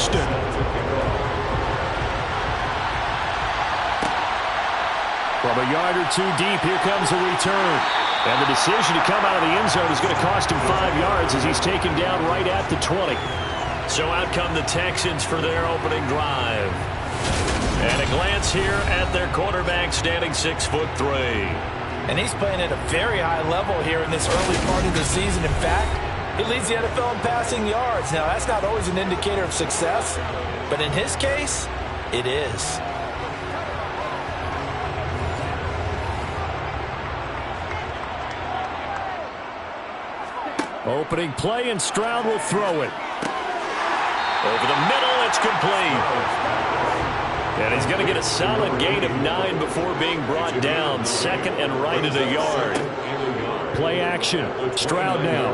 Houston. From a yard or two deep, here comes a return. And the decision to come out of the end zone is going to cost him 5 yards as he's taken down right at the 20. So out come the Texans for their opening drive. And a glance here at their quarterback standing 6'3". And he's playing at a very high level here in this early part of the season. In fact, he leads the NFL in passing yards. Now, that's not always an indicator of success, but in his case, it is. Opening play, and Stroud will throw it. Over the middle, it's complete. And he's going to get a solid gain of 9 before being brought down. Second and right at a yard. Play action. Stroud now.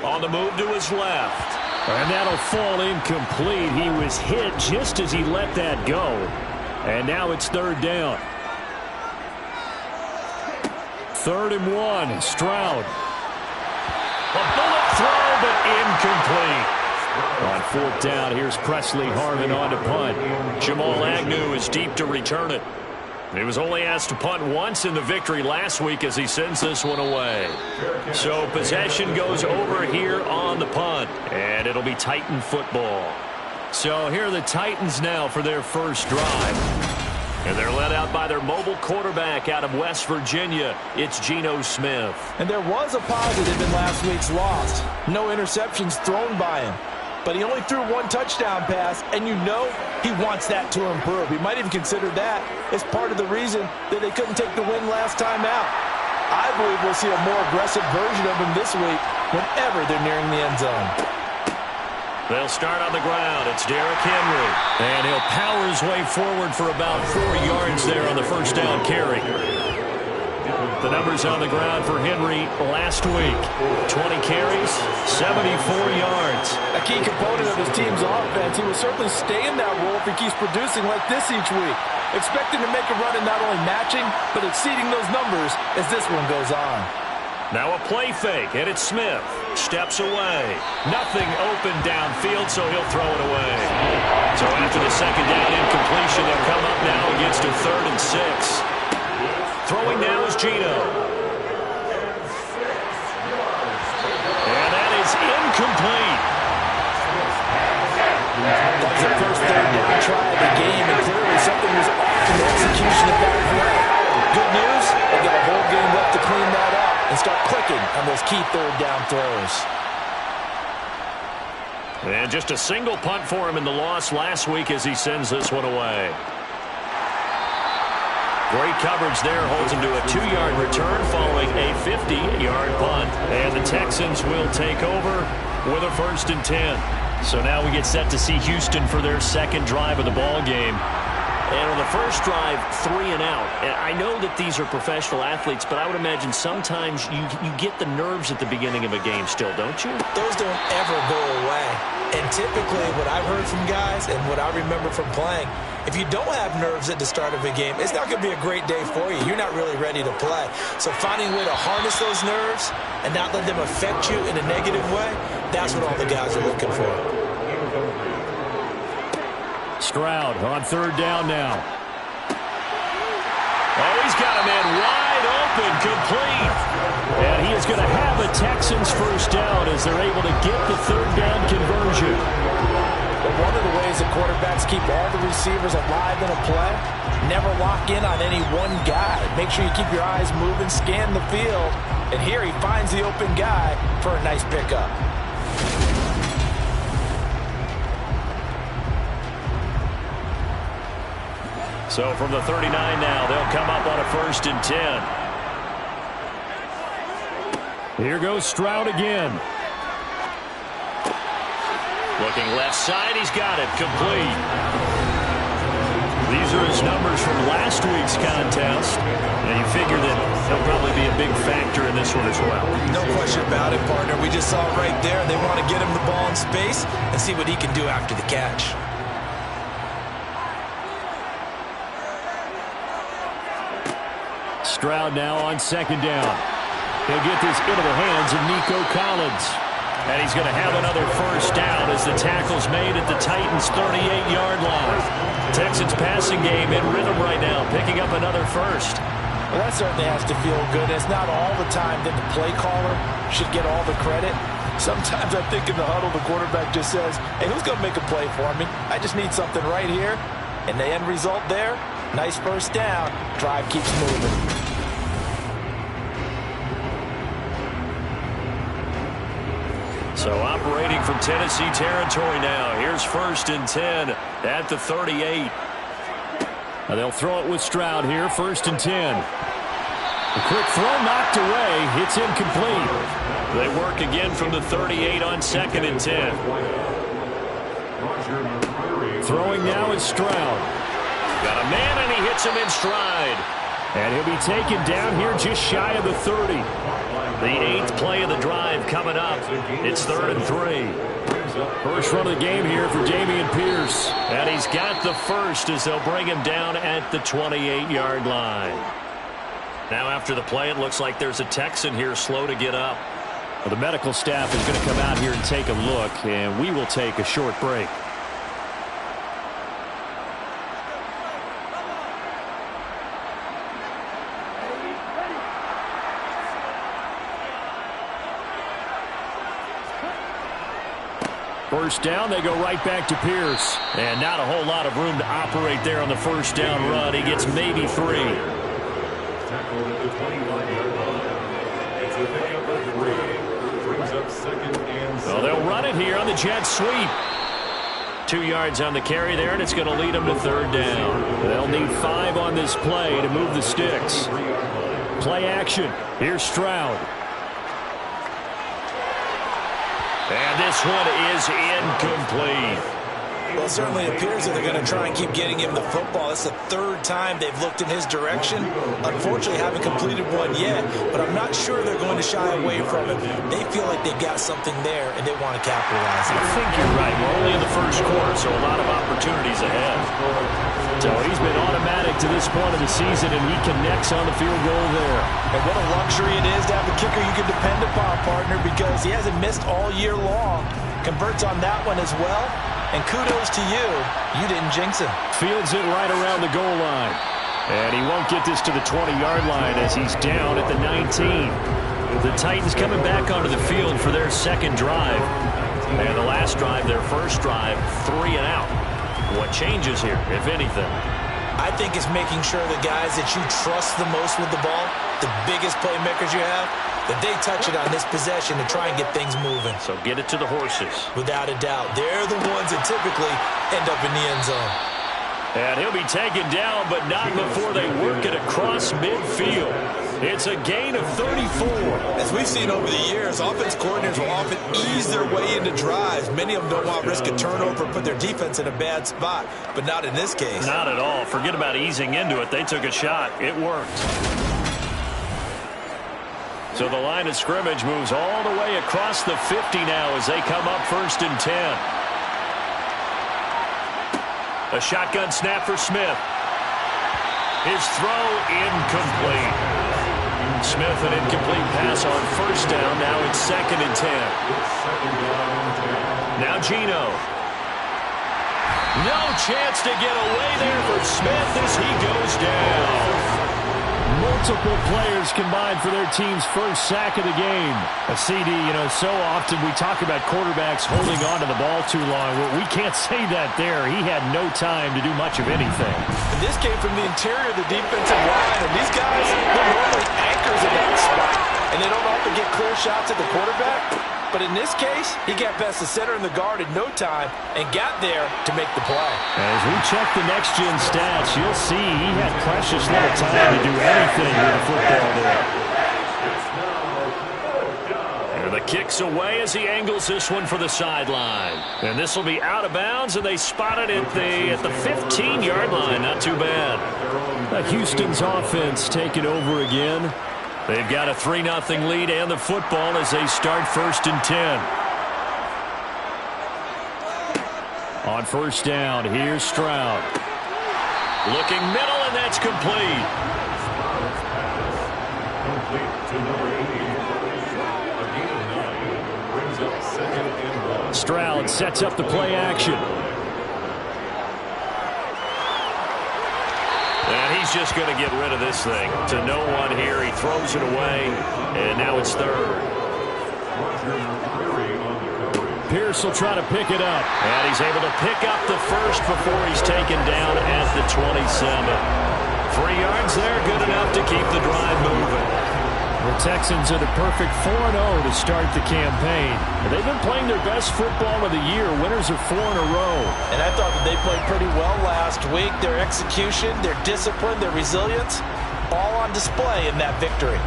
On the move to his left. And that'll fall incomplete. He was hit just as he let that go. And now it's third down. 3rd and 1. Stroud. A bullet throw, but incomplete. On 4th down, here's Presley Harvin on to punt. Jamal Agnew is deep to return it. He was only asked to punt once in the victory last week as he sends this one away. So possession goes over here on the punt, and it'll be Titan football. So here are the Titans now for their first drive. And they're led out by their mobile quarterback out of West Virginia. It's Geno Smith. And there was a positive in last week's loss. No interceptions thrown by him. But he only threw 1 touchdown pass, and you know he wants that to improve. He might even consider that as part of the reason that they couldn't take the win last time out. I believe we'll see a more aggressive version of him this week whenever they're nearing the end zone. They'll start on the ground. It's Derrick Henry. And he'll power his way forward for about 4 yards there on the first down carry. The numbers on the ground for Henry last week. 20 carries, 74 yards. A key component of his team's offense. He will certainly stay in that role if he keeps producing like this each week. Expecting to make a run and not only matching, but exceeding those numbers as this one goes on. Now a play fake, and it's Smith. Steps away. Nothing open downfield, so he'll throw it away. So after the second down incompletion, they'll come up now against a 3rd and 6. Throwing now is Geno. And that is incomplete. That's the first third down try of the game, and clearly something was off in the execution of that play. Good news, they've got a whole game left to clean that up and start clicking on those key third down throws. And just a single punt for him in the loss last week as he sends this one away. Great coverage there, holds him to a 2-yard return following a 50-yard punt. And the Texans will take over with a 1st and 10. So now we get set to see Houston for their second drive of the ball game. And on the first drive, 3 and out. And I know that these are professional athletes, but I would imagine sometimes you get the nerves at the beginning of a game still, don't you? Those don't ever go away. And typically what I've heard from guys and what I remember from playing, if you don't have nerves at the start of a game, it's not going to be a great day for you. You're not really ready to play. So finding a way to harness those nerves and not let them affect you in a negative way, that's what all the guys are looking for. Stroud on 3rd down now. Oh, he's got a man wide open, complete. And he is going to have a Texans first down as they're able to get the 3rd down conversion. But one of the ways that quarterbacks keep all the receivers alive in a play, never lock in on any one guy. Make sure you keep your eyes moving, scan the field. And here he finds the open guy for a nice pickup. So from the 39 now, they'll come up on a 1st and 10. Here goes Stroud again. Looking left side, he's got it, complete. These are his numbers from last week's contest. And you figure that he'll probably be a big factor in this one as well. No question about it, partner. We just saw it right there. They want to get him the ball in space and see what he can do after the catch. Stroud now on 2nd down. He'll get this into the hands of Nico Collins. And he's going to have another first down as the tackle's made at the Titans' 38-yard line. Texans passing game in rhythm right now, picking up another first. Well, that certainly has to feel good. It's not all the time that the play caller should get all the credit. Sometimes I think in the huddle, the quarterback just says, hey, who's going to make a play for me? I just need something right here. And the end result there, nice first down. Drive keeps moving. So operating from Tennessee territory now. Here's 1st and 10 at the 38. Now they'll throw it with Stroud here. 1st and 10. A quick throw knocked away. It's incomplete. They work again from the 38 on 2nd and 10. Throwing now is Stroud. Got a man and he hits him in stride. And he'll be taken down here just shy of the 30. The 8th play of the drive coming up. It's 3rd and 3. First run of the game here for Dameon Pierce. And he's got the first as they'll bring him down at the 28-yard line. Now after the play, it looks like there's a Texan here slow to get up. Well, the medical staff is going to come out here and take a look, and we will take a short break. First down, they go right back to Pierce. And not a whole lot of room to operate there on the first down run. He gets maybe 3. Well, they'll run it here on the jet sweep. 2 yards on the carry there, and it's going to lead them to 3rd down. They'll need 5 on this play to move the sticks. Play action. Here's Stroud. And this one is incomplete. Well, it certainly appears that they're going to try and keep getting him the football. It's the 3rd time they've looked in his direction. Unfortunately, haven't completed one yet, but I'm not sure they're going to shy away from it. They feel like they've got something there, and they want to capitalize on it. I think you're right. We're only in the first quarter, so a lot of opportunities ahead. So he's been automatic to this point of the season, and he connects on the field goal there. And what a luxury it is to have a kicker you can depend upon, partner, because he hasn't missed all year long. Converts on that one as well. And kudos to you. You didn't jinx him. Fields it right around the goal line. And he won't get this to the 20-yard line as he's down at the 19. The Titans coming back onto the field for their 2nd drive. And the last drive, their 1st drive, 3 and out. What changes here, if anything? I think it's making sure the guys that you trust the most with the ball, the biggest playmakers you have, that they touch it on this possession to try and get things moving. So get it to the horses. Without a doubt. They're the ones that typically end up in the end zone. And he'll be taken down, but not before they work it across midfield. It's a gain of 34. As we've seen over the years, offense coordinators will often ease their way into drives. Many of them don't want to risk a turnover and put their defense in a bad spot, but not in this case. Not at all. Forget about easing into it. They took a shot. It worked. So the line of scrimmage moves all the way across the 50 now as they come up 1st and 10. A shotgun snap for Smith. His throw incomplete. Smith an incomplete pass on 1st down. Now it's 2nd and 10. Now Geno. No chance to get away there for Smith as he goes down. Multiple players combined for their team's first sack of the game. A CD, so often we talk about quarterbacks holding on to the ball too long. Well, we can't say that there. He had no time to do much of anything. And this came from the interior of the defensive line. And these guys, they're normally anchors at that spot. And they don't often get clear shots at the quarterback. But in this case, he got past the center and the guard in no time and got there to make the play. As we check the next-gen stats, you'll see he had precious little time to do anything with the football there. And the kick's away as he angles this one for the sideline. And this will be out of bounds, and they spot it at the 15-yard line. Not too bad. Houston's offense taking over again. They've got a 3-0 lead and the football as they start 1st and 10. On 1st down, here's Stroud. Looking middle, and that's complete. Stroud sets up the play action. And he's just going to get rid of this thing. To no one here. He throws it away, and now it's third. Pierce will try to pick it up. And he's able to pick up the first before he's taken down at the 27. 3 yards there, good enough to keep the drive moving. The Texans are the perfect 4-0 to start the campaign. They've been playing their best football of the year. Winners are 4 in a row. And I thought that they played pretty well last week. Their execution, their discipline, their resilience, all on display in that victory.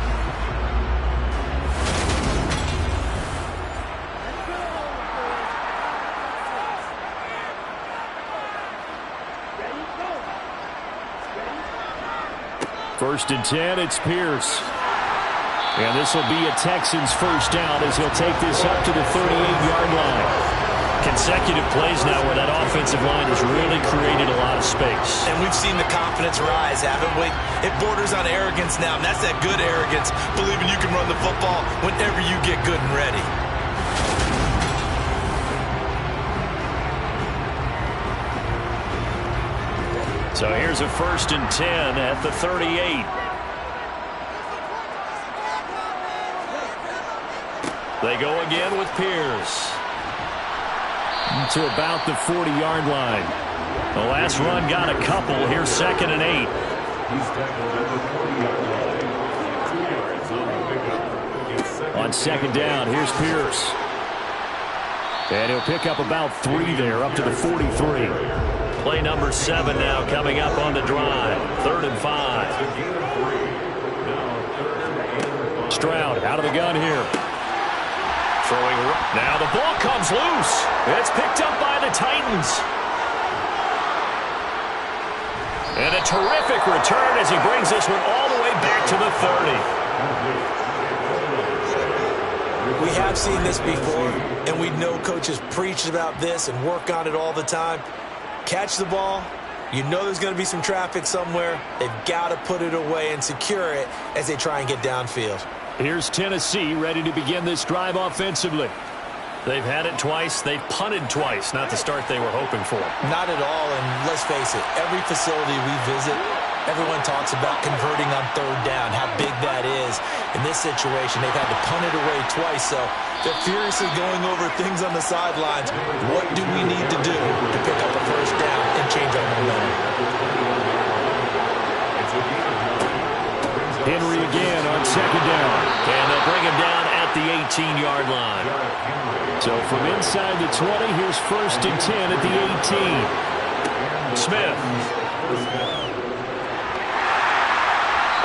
First and 10, it's Pierce. And this will be a Texans first down as he'll take this up to the 38-yard line. Consecutive plays now where that offensive line has really created a lot of space. And we've seen the confidence rise, haven't we? It borders on arrogance now, and that's that good arrogance, believing you can run the football whenever you get good and ready. So here's a first and 10 at the 38. They go again with Pierce. To about the 40-yard line. The last run got a couple. Here's 2nd and 8. On 2nd down, here's Pierce. And he'll pick up about 3 there, up to the 43. Play number 7 now coming up on the drive. 3rd and 5. Stroud out of the gun here. Throwing. Now the ball comes loose. It's picked up by the Titans. And a terrific return as he brings this one all the way back to the 30. We have seen this before, and we know coaches preach about this and work on it all the time. Catch the ball. You know there's going to be some traffic somewhere. They've got to put it away and secure it as they try and get downfield. Here's Tennessee ready to begin this drive offensively. They've had it twice. They've punted twice. Not the start they were hoping for. Not at all, and let's face it, every facility we visit, everyone talks about converting on 3rd down, how big that is. In this situation, they've had to punt it away twice, so they're furiously going over things on the sidelines. What do we need to do to pick up a first down and change our momentum? Henry again on 2nd down. And they'll bring him down at the 18-yard line. So from inside the 20, here's 1st and 10 at the 18. Smith.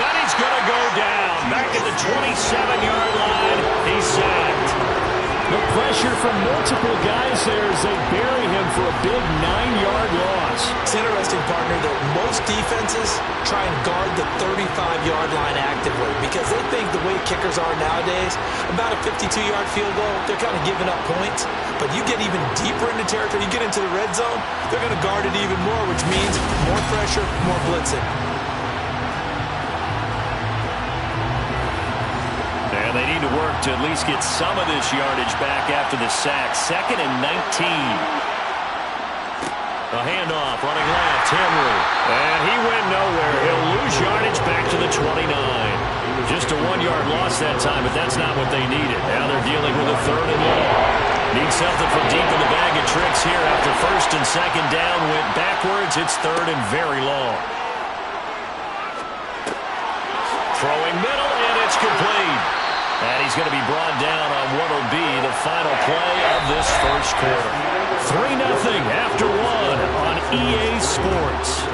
And he's going to go down. Back at the 27-yard line. He's sacked. The pressure from multiple guys there as they bury him for a big 9-yard loss. It's interesting, partner, that most defenses try and guard the 35-yard line actively because they think the way kickers are nowadays, about a 52-yard field goal, they're kind of giving up points. But you get even deeper into territory, you get into the red zone, they're going to guard it even more, which means more pressure, more blitzing. And they need to work to at least get some of this yardage back after the sack. 2nd and 19. A handoff, running left, Henry. And he went nowhere. He'll lose yardage back to the 29. Just a 1-yard loss that time, but that's not what they needed. Now they're dealing with a 3rd and long. Need something from deep in the bag of tricks here after 1st and 2nd down. Went backwards. It's 3rd and very long. Throwing middle, and it's complete. And he's going to be brought down on what will be the final play of this first quarter. 3-0 after 1 on EA Sports.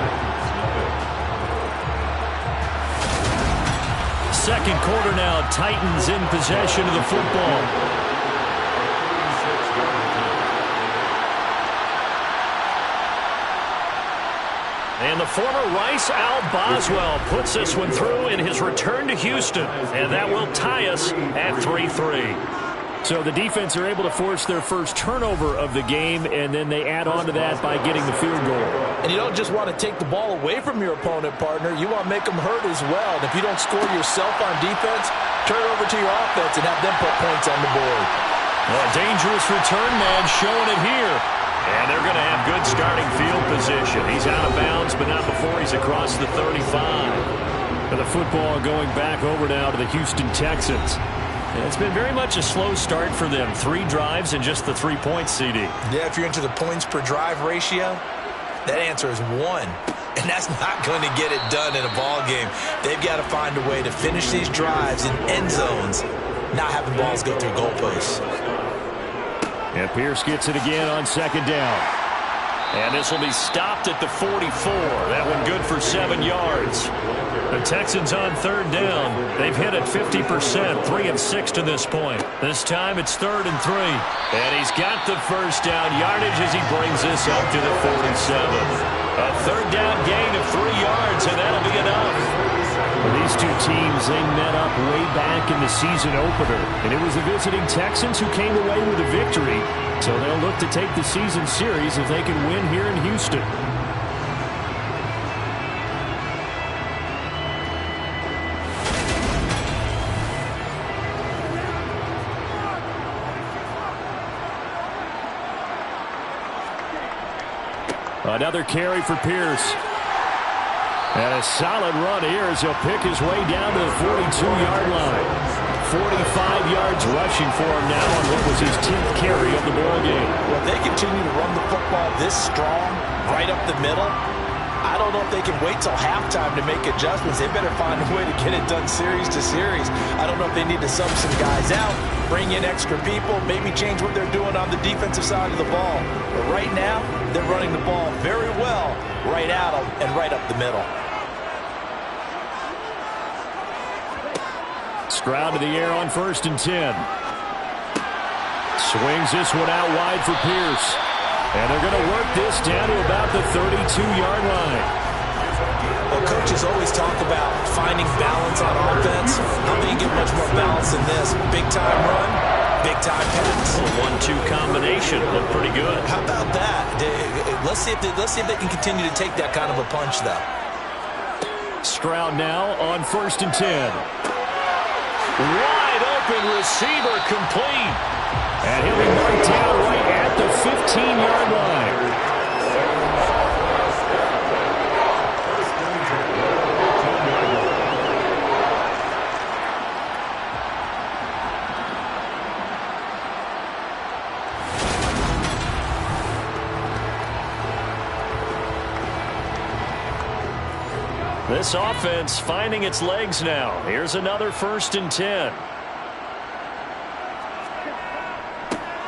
Second quarter now, Titans in possession of the football. And the former Rice Al Boswell puts this one through in his return to Houston. And that will tie us at 3-3. So the defense are able to force their first turnover of the game, and then they add on to that by getting the field goal. And you don't just want to take the ball away from your opponent, partner. You want to make them hurt as well. And if you don't score yourself on defense, turn it over to your offense and have them put points on the board. Well, a dangerous return man showing it here. And they're going to have good starting field position. He's out of bounds, but not before he's across the 35. And the football going back over now to the Houston Texans. And it's been very much a slow start for them. 3 drives and just the 3 points, CD. Yeah, if you're into the points per drive ratio, that answer is 1. And that's not going to get it done in a ball game. They've got to find a way to finish these drives in end zones, not having balls go through goalposts. And Pierce gets it again on 2nd down. And this will be stopped at the 44. That one good for 7 yards. The Texans on 3rd down. They've hit it 50%, 3 of 6 to this point. This time it's 3rd and 3. And he's got the first down yardage as he brings this up to the 47. A 3rd down gain of 3 yards, and that'll be enough. Well, these two teams, they met up way back in the season opener. And it was the visiting Texans who came away with a victory. So they'll look to take the season series if they can win here in Houston. Another carry for Pierce. And a solid run here as he'll pick his way down to the 42-yard line. 45 yards rushing for him now on what was his 10th carry of the ball game. Well, if they continue to run the football this strong, right up the middle, I don't know if they can wait till halftime to make adjustments. They better find a way to get it done series to series. I don't know if they need to sub some guys out, bring in extra people, maybe change what they're doing on the defensive side of the ball. But right now, they're running the ball very well right at them and right up the middle. Stroud to the air on 1st and 10. Swings this one out wide for Pierce. And they're going to work this down to about the 32-yard line. Well, coaches always talk about finding balance on offense. How do you get much more balance than this? Big-time run, big-time pass. A 1-2 combination looked pretty good. How about that? Let's see if they can continue to take that kind of a punch, though. Stroud now on 1st and 10. Wide open receiver complete. And he'll be marked down right at the 15-yard line. This offense finding its legs now. Here's another 1st and 10.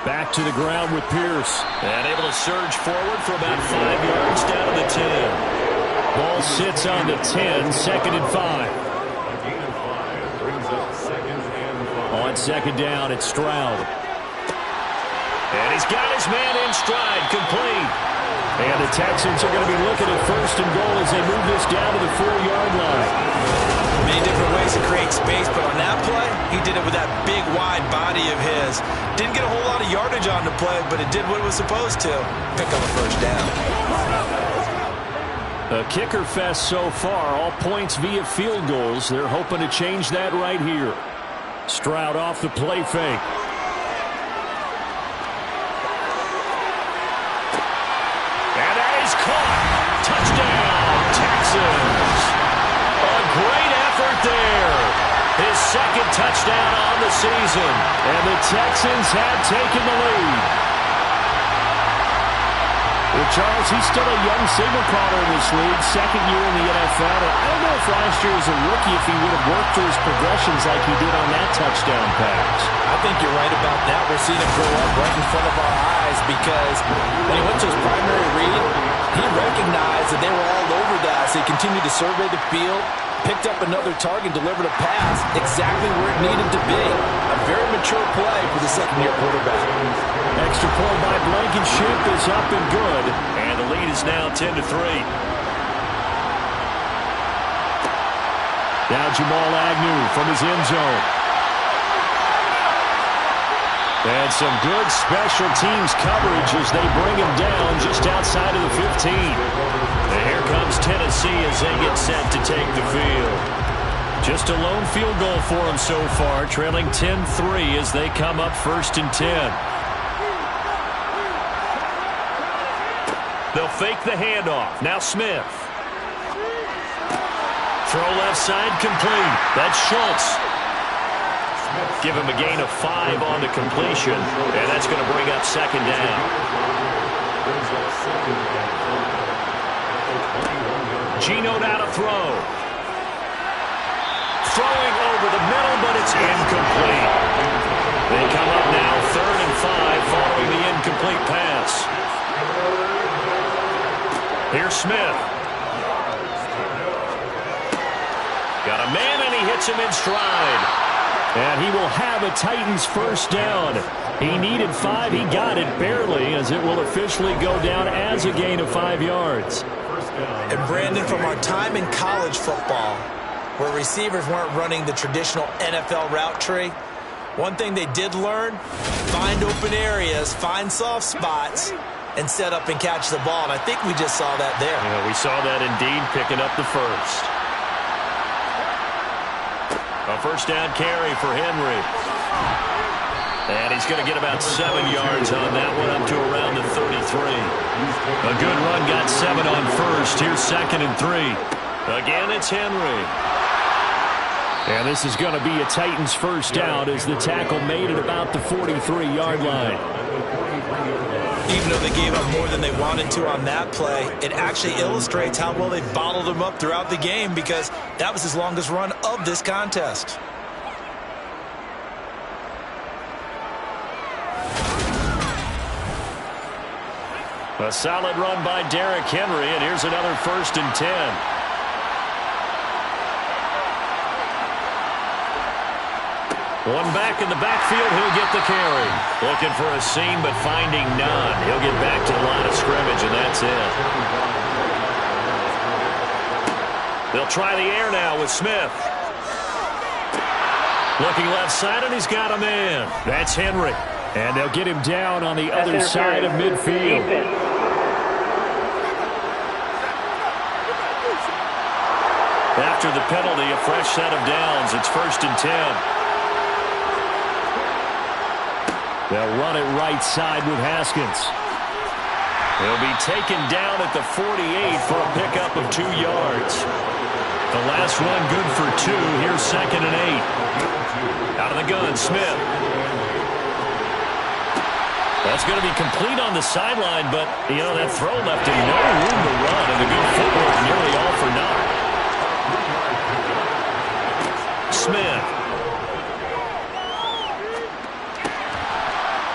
Back to the ground with Pierce. And able to surge forward for about 5 yards down to the 10. Ball sits on the 10, 2nd and 5. On 2nd down, it's Stroud. And he's got his man in stride, complete. And the Texans are going to be looking at 1st and goal as they move this down to the 4-yard line. Many different ways to create space, but on that play, he did it with that big, wide body of his. Didn't get a whole lot of yardage on the play, but it did what it was supposed to. Pick up a 1st down. A kicker fest so far, all points via field goals. They're hoping to change that right here. Stroud off the play fake. And that is caught. Touchdown, Texans. A great effort there. His 2nd touchdown on the season. And the Texans have taken the lead. Well, Charles, he's still a young signal caller in this league, 2nd year in the NFL. And I don't know if last year as a rookie if he would have worked through his progressions like he did on that touchdown pass. I think you're right about that. We're seeing him grow up right in front of our eyes because when he went to his primary read, he recognized that they were all over that. So he continued to survey the field, picked up another target, delivered a pass exactly where it needed to be. A very mature play for the 2nd-year quarterback. Extra point by Blankenship is up and good. And the lead is now 10-3. Now Jamal Agnew from his end zone. And some good special teams coverage as they bring him down just outside of the 15. And here comes Tennessee as they get set to take the field. Just a lone field goal for them so far, trailing 10-3 as they come up 1st and 10. They'll fake the handoff. Now Smith. Throw left side complete. That's Schultz. Give him a gain of 5 on the completion, and that's going to bring up 2nd down. Geno now to throw. Throwing over the middle, but it's incomplete. They come up now 3rd and 5 following the incomplete pass. Here's Smith. Got a man, and he hits him in stride. And he will have a Titans 1st down. He needed 5. He got it barely, as it will officially go down as a gain of 5 yards. And Brandon, from our time in college football, where receivers weren't running the traditional NFL route tree, one thing they did learn, find open areas, find soft spots, and set up and catch the ball. And I think we just saw that there. Yeah, we saw that indeed, picking up the 1st. A 1st down carry for Henry. And he's going to get about 7 yards on that one, up to around the 33. A good run, got 7 on 1st. Here's 2nd and 3. Again, it's Henry. And this is going to be a Titans 1st down as the tackle made it about the 43-yard line. Even though they gave up more than they wanted to on that play, it actually illustrates how well they bottled them up throughout the game, because that was his longest run of this contest. A solid run by Derrick Henry, and here's another 1st and 10. One back in the backfield, he'll get the carry. Looking for a seam, but finding none. He'll get back to the line of scrimmage, and that's it. They'll try the air now with Smith. Looking left side, and he's got a man. That's Henry. And they'll get him down on the other side of midfield. After the penalty, a fresh set of downs. It's 1st and 10. They'll run it right side with Haskins. He'll be taken down at the 48 for a pickup of 2 yards. The last run good for 2. Here's 2nd and 8. Out of the gun, Smith. That's going to be complete on the sideline, but, you know, that throw left him no room to run, and the good footwork nearly all for naught. Smith.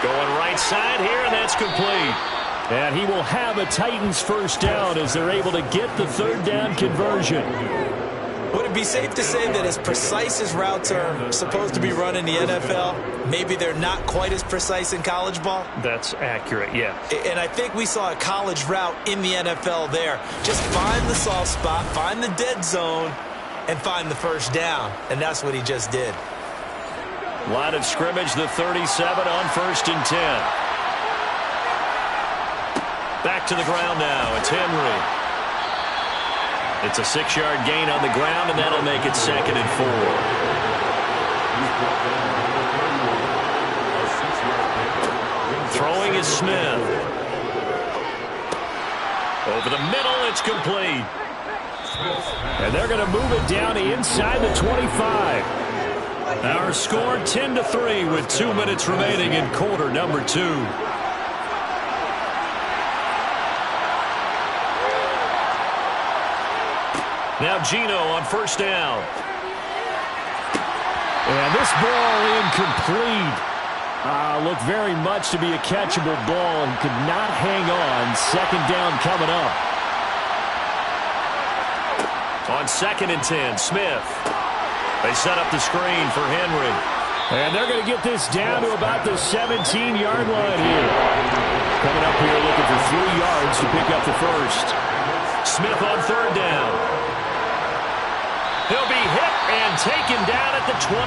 Going right side here, and that's complete. And he will have a Titans 1st down as they're able to get the 3rd down conversion. Would it be safe to say that as precise as routes are supposed to be run in the NFL, maybe they're not quite as precise in college ball? That's accurate, yeah. And I think we saw a college route in the NFL there. Just find the soft spot, find the dead zone, and find the 1st down. And that's what he just did. Line of scrimmage, the 37 on 1st and 10. Back to the ground now. It's Henry. It's a 6-yard gain on the ground, and that'll make it 2nd and 4. Throwing is Smith. Over the middle, it's complete. And they're going to move it down to inside the 25. Our score 10-3 with 2 minutes remaining in quarter number 2. Now Geno on 1st down. And this ball incomplete. Looked very much to be a catchable ball. He could not hang on. 2nd down coming up. On 2nd and 10, Smith. They set up the screen for Henry. And they're going to get this down to about the 17-yard line here. Coming up here looking for 3 yards to pick up the 1st. Smith on 3rd down. He'll be hit and taken down at the 21.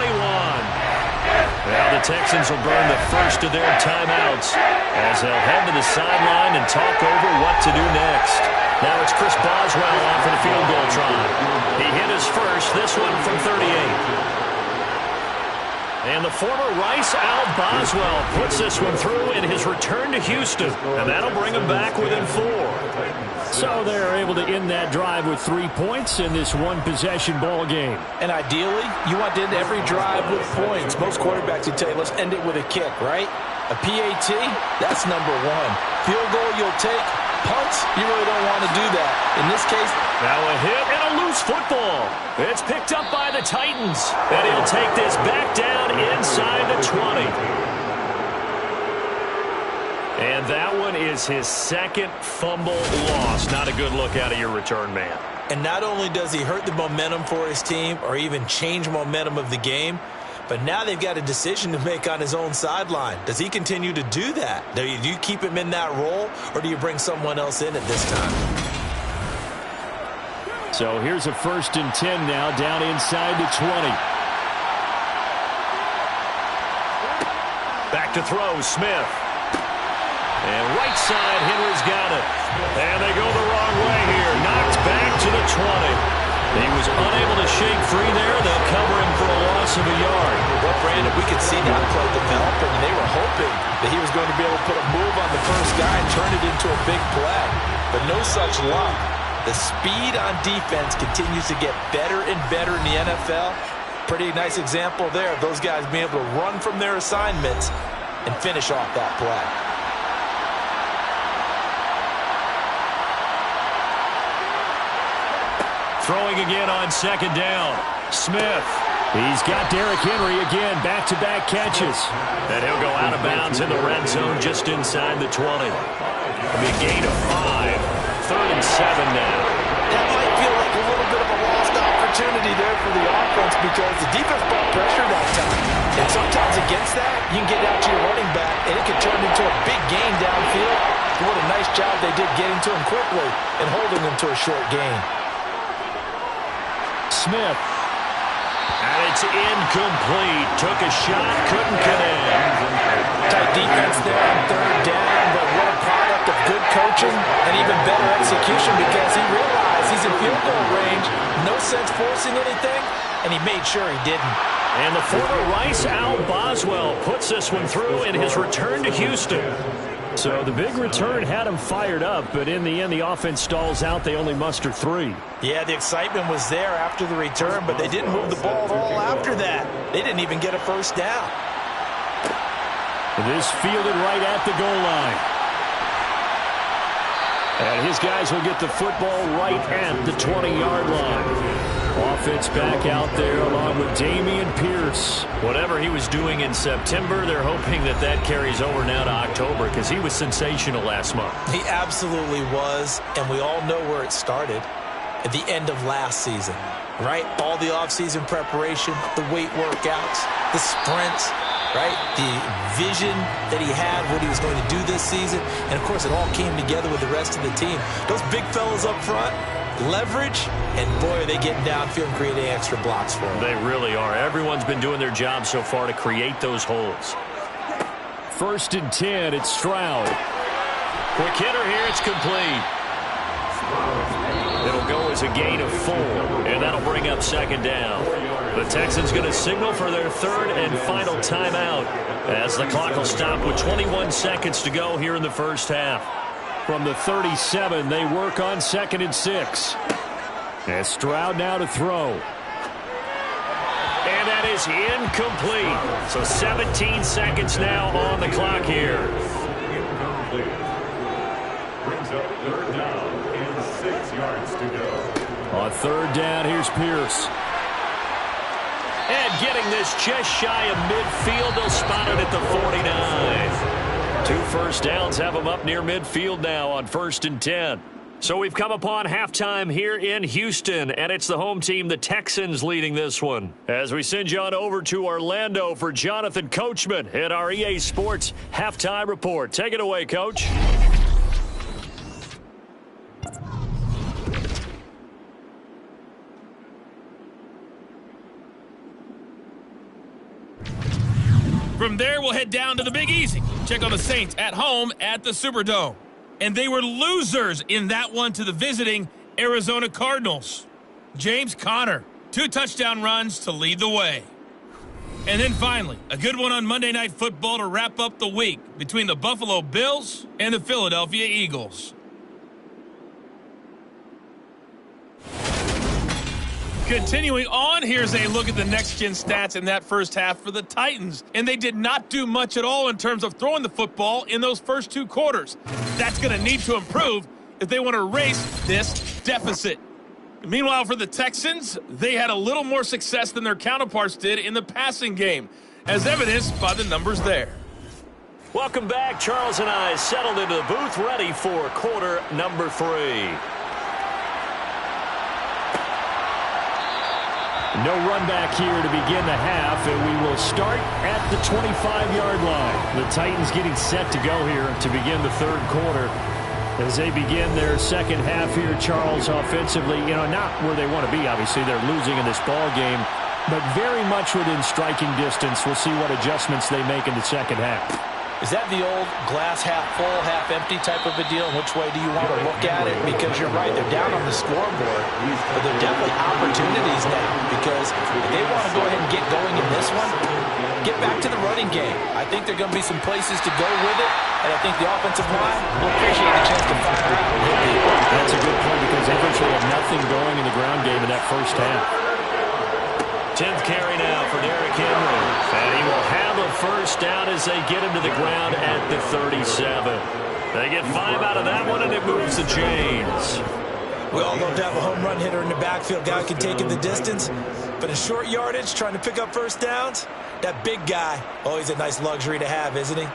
Now the Texans will burn the first of their timeouts as they'll head to the sideline and talk over what to do next. Now it's Chris Boswell off for the field goal try. He hit his first. This this one from 38. And the former Rice Al Boswell puts this one through in his return to Houston. And that'll bring him back within 4. So they're able to end that drive with 3 points in this one-possession ball game. And ideally, you want to end every drive with points. Most quarterbacks would tell you, let's end it with a kick, right? A PAT, that's number 1. Field goal you'll take. Punts, you really don't want to do that. In this case, now a hit and a loose football. It's picked up by the Titans. And he'll take this back down inside the 20. And that one is his second fumble loss. Not a good look out of your return man. And not only does he hurt the momentum for his team or even change momentum of the game, but now they've got a decision to make on his own sideline. Does he continue to do that? Do you keep him in that role, or do you bring someone else in at this time? So here's a 1st and 10 now, down inside the 20. Back to throw, Smith. And right side, Henry's got it. And they go the wrong way here. Knocked back to the 20. He was unable to shake free there. They'll cover him for a loss of a yard. Well, Brandon, we could see that play developing, and they were hoping that he was going to be able to put a move on the first guy and turn it into a big play. But no such luck. The speed on defense continues to get better and better in the NFL. Pretty nice example there of those guys being able to run from their assignments and finish off that play. Throwing again on 2nd down. Smith. He's got Derrick Henry again, back-to-back catches. And he'll go out of bounds in the red zone just inside the 20. It'll be a gain of 5. 3rd and 7 now. That might feel like a little bit of a lost opportunity there for the offense because the defense brought pressure that time. And sometimes against that, you can get out to your running back, and it can turn into a big gain downfield. What a nice job they did getting to him quickly and holding him to a short gain. Smith. And it's incomplete. Took a shot, couldn't connect. Tight defense there on 3rd down, but what a product of good coaching and even better execution because he realized he's in field goal range. No sense forcing anything, and he made sure he didn't. And the former Rice Al Boswell puts this one through in his return to Houston. So the big return had him fired up, but in the end, the offense stalls out. They only muster 3. Yeah, the excitement was there after the return, but they didn't move the ball at all after that. They didn't even get a 1st down. This fielded right at the goal line. And his guys will get the football right at the 20-yard line. Offense back out there along with Dameon Pierce. Whatever he was doing in September, they're hoping that that carries over now to October because he was sensational last month. He absolutely was, and we all know where it started. At the end of last season, right? All the offseason preparation, the weight workouts, the sprints, right? The vision that he had, what he was going to do this season. And, of course, it all came together with the rest of the team. Those big fellas up front, leverage, and, boy, are they getting downfield and creating extra blocks for them. They really are. Everyone's been doing their job so far to create those holes. 1st and 10, it's Stroud. Quick hitter here, it's complete. It'll go as a gain of 4, and that'll bring up 2nd down. The Texans going to signal for their 3rd and final timeout as the clock will stop with 21 seconds to go here in the first half. From the 37, they work on 2nd and 6. And Stroud now to throw. And that is incomplete. So 17 seconds now on the clock here. Brings up 3rd down and 6 yards to go. On 3rd down, here's Pierce. And getting this just shy of midfield, they'll spot it at the 49. 2 first downs have them up near midfield now on 1st and 10. So we've come upon halftime here in Houston, and it's the home team, the Texans, leading this one. As we send you on over to Orlando for Jonathan Coachman at our EA Sports Halftime Report. Take it away, Coach. From there, we'll head down to the Big Easy. Check on the Saints at home at the Superdome. And they were losers in that one to the visiting Arizona Cardinals. James Conner 2 touchdown runs to lead the way. And then finally, a good one on Monday Night Football to wrap up the week between the Buffalo Bills and the Philadelphia Eagles. Continuing on, here's a look at the next-gen stats in that first half for the Titans. And they did not do much at all in terms of throwing the football in those first 2 quarters. That's going to need to improve if they want to erase this deficit. Meanwhile, for the Texans, they had a little more success than their counterparts did in the passing game, as evidenced by the numbers there. Welcome back. Charles and I settled into the booth, ready for quarter number 3. No run back here to begin the half, and we will start at the 25-yard line. The Titans getting set to go here to begin the third quarter. As they begin their second half here, Charles, offensively, not where they want to be. Obviously, they're losing in this ball game, but very much within striking distance. We'll see what adjustments they make in the second half. Is that the old glass half full, half empty type of a deal? Which way do you want to look at it? Because you're right, they're down on the scoreboard, but they're definitely opportunities now because if they want to go ahead and get going in this one, get back to the running game. I think there are going to be some places to go with it, and I think the offensive line will appreciate the chance to fire out. That's a good point because they virtually had nothing going in the ground game in that first half. 10th carry now for Derrick Henry. And he will have a first down as they get him to the ground at the 37. They get 5 out of that one, and it moves the chains. We all love to have a home run hitter in the backfield. Guy can take it the distance. But in short yardage, trying to pick up first downs, that big guy, always a nice luxury to have, isn't he?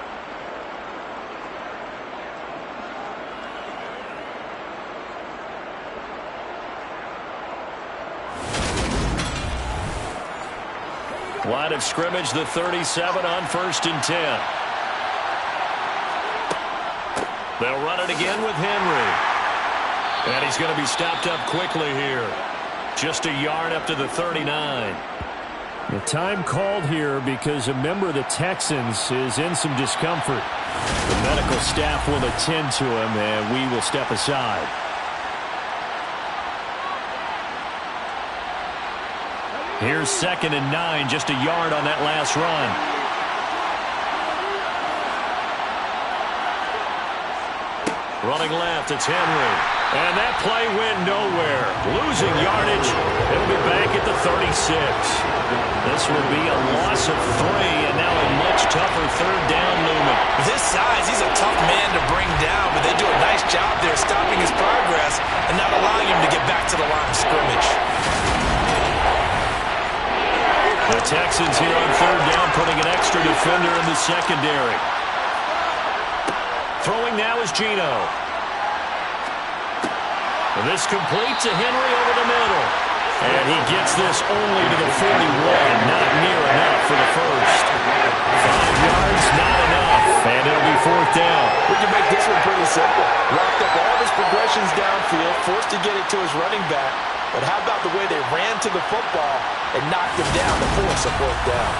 Line of scrimmage, the 37 on 1st and 10. They'll run it again with Henry. And he's going to be stopped up quickly here. Just a yard up to the 39. The time called here because a member of the Texans is in some discomfort. The medical staff will attend to him, and we will step aside. Here's 2nd and 9, just a yard on that last run. Running left, it's Henry. And that play went nowhere. Losing yardage. It'll be back at the 36. This will be a loss of 3, and now a much tougher third down looming. With his size, he's a tough man to bring down, but they do a nice job there stopping his progress and not allowing him to get back to the line of scrimmage. The Texans here on third down, putting an extra defender in the secondary. Throwing now is Geno. This complete to Henry over the middle. And he gets this only to the 41. Not near enough for the first. 5 yards, not enough. And it'll be 4th down. We can make this one pretty simple. Locked up all of his progressions downfield, forced to get it to his running back. But how about the way they ran to the football and knocked him down to force a 4th down?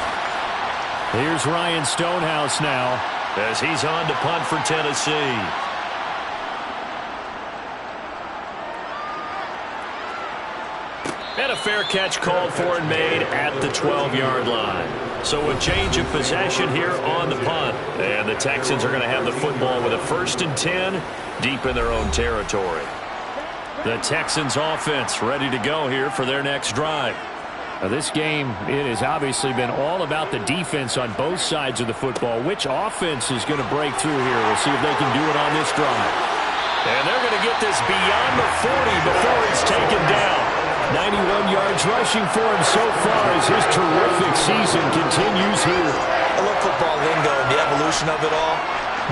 Here's Ryan Stonehouse now, as he's on to punt for Tennessee. And a fair catch called for and made at the 12-yard line. So a change of possession here on the punt. And the Texans are going to have the football with a 1st and 10 deep in their own territory. The Texans offense ready to go here for their next drive. Now this game, it has obviously been all about the defense on both sides of the football. Which offense is going to break through here? We'll see if they can do it on this drive. And they're going to get this beyond the 40 before he's taken down. 91 yards rushing for him so far as his terrific season continues here. I love football lingo and the evolution of it all.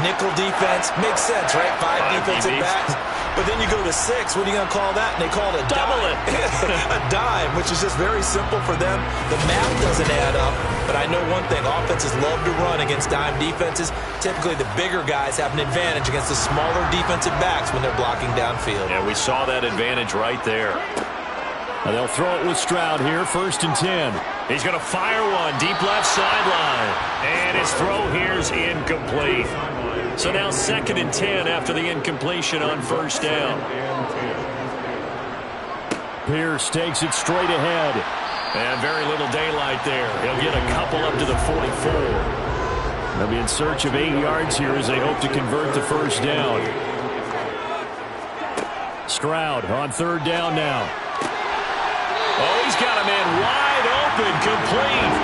Nickel defense makes sense, right? 5 defensive backs. But then you go to 6. What are you going to call that? And they call it a double dime. A dime, which is just very simple for them. The math doesn't add up. But I know one thing. Offenses love to run against dime defenses. Typically, the bigger guys have an advantage against the smaller defensive backs when they're blocking downfield. Yeah, we saw that advantage right there. Now they'll throw it with Stroud here, 1st and 10. He's going to fire one, deep left sideline. And his throw here's incomplete. So now 2nd and 10 after the incompletion on 1st down. Pierce takes it straight ahead. And very little daylight there. He'll get a couple up to the 44. They'll be in search of 8 yards here as they hope to convert the first down. Stroud on third down now. Oh, he's got a man wide open, complete.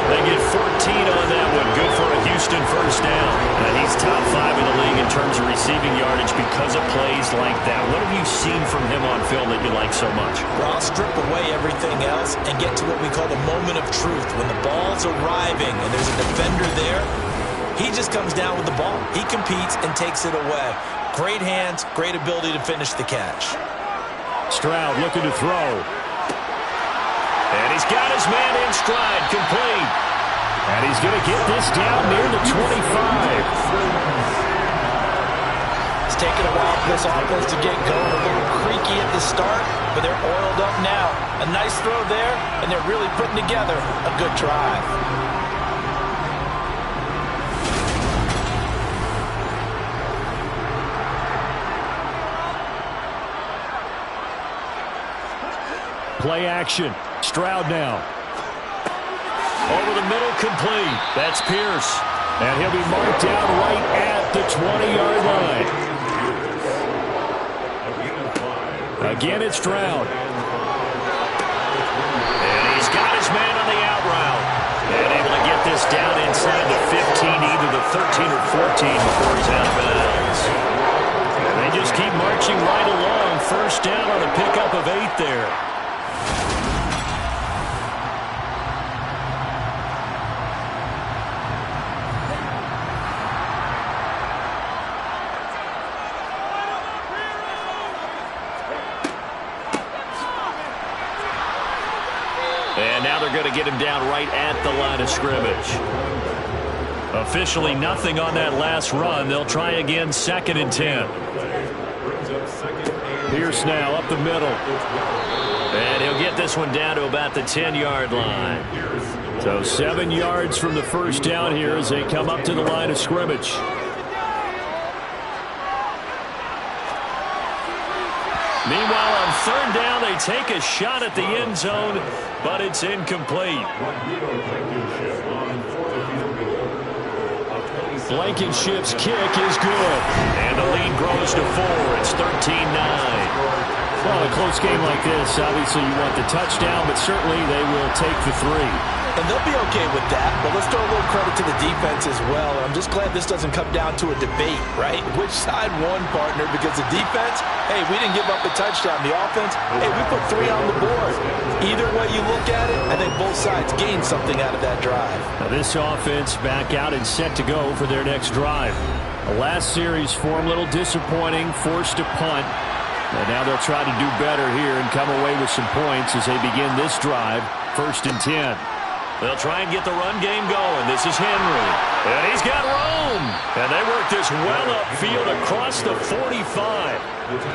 They get 14 on that one. Good for a Houston first down. And he's top 5 in the league in terms of receiving yardage because of plays like that. What have you seen from him on film that you like so much? Well, I'll strip away everything else and get to what we call the moment of truth. When the ball's arriving and there's a defender there, he just comes down with the ball. He competes and takes it away. Great hands, great ability to finish the catch. Stroud looking to throw. And he's got his man in stride, complete. And he's going to get this down near the 25. It's taken a while for this offense to get going. A little creaky at the start, but they're oiled up now. A nice throw there, and they're really putting together a good drive. Play action. Stroud now. Over the middle, complete. That's Pierce. And he'll be marked down right at the 20-yard line. Again, it's Stroud. And he's got his man on the out route. And able to get this down inside the 15, either the 13 or 14 before he's out of bounds. And they just keep marching right along. First down on a pickup of 8 there. And now they're going to get him down right at the line of scrimmage. Officially nothing on that last run. They'll try again, 2nd and 10. Pierce now up the middle. And he'll get this one down to about the 10-yard line. So 7 yards from the first down here as they come up to the line of scrimmage. Meanwhile, on third down, they take a shot at the end zone, but it's incomplete. Blankenship's kick is good. And the lead grows to 4. It's 13-9. Well, a close game like this, obviously you want the touchdown, but certainly they will take the 3. And they'll be okay with that, but let's throw a little credit to the defense as well. I'm just glad this doesn't come down to a debate, right? Which side won, partner? Because the defense, hey, we didn't give up a touchdown. The offense, hey, we put 3 on the board. Either way you look at it, I think both sides gained something out of that drive. Now this offense back out and set to go for their next drive. The last series form a little disappointing, forced to punt. And now they'll try to do better here and come away with some points as they begin this drive, 1st and 10. They'll try and get the run game going. This is Henry. And he's got room. And they work this well upfield across the 45.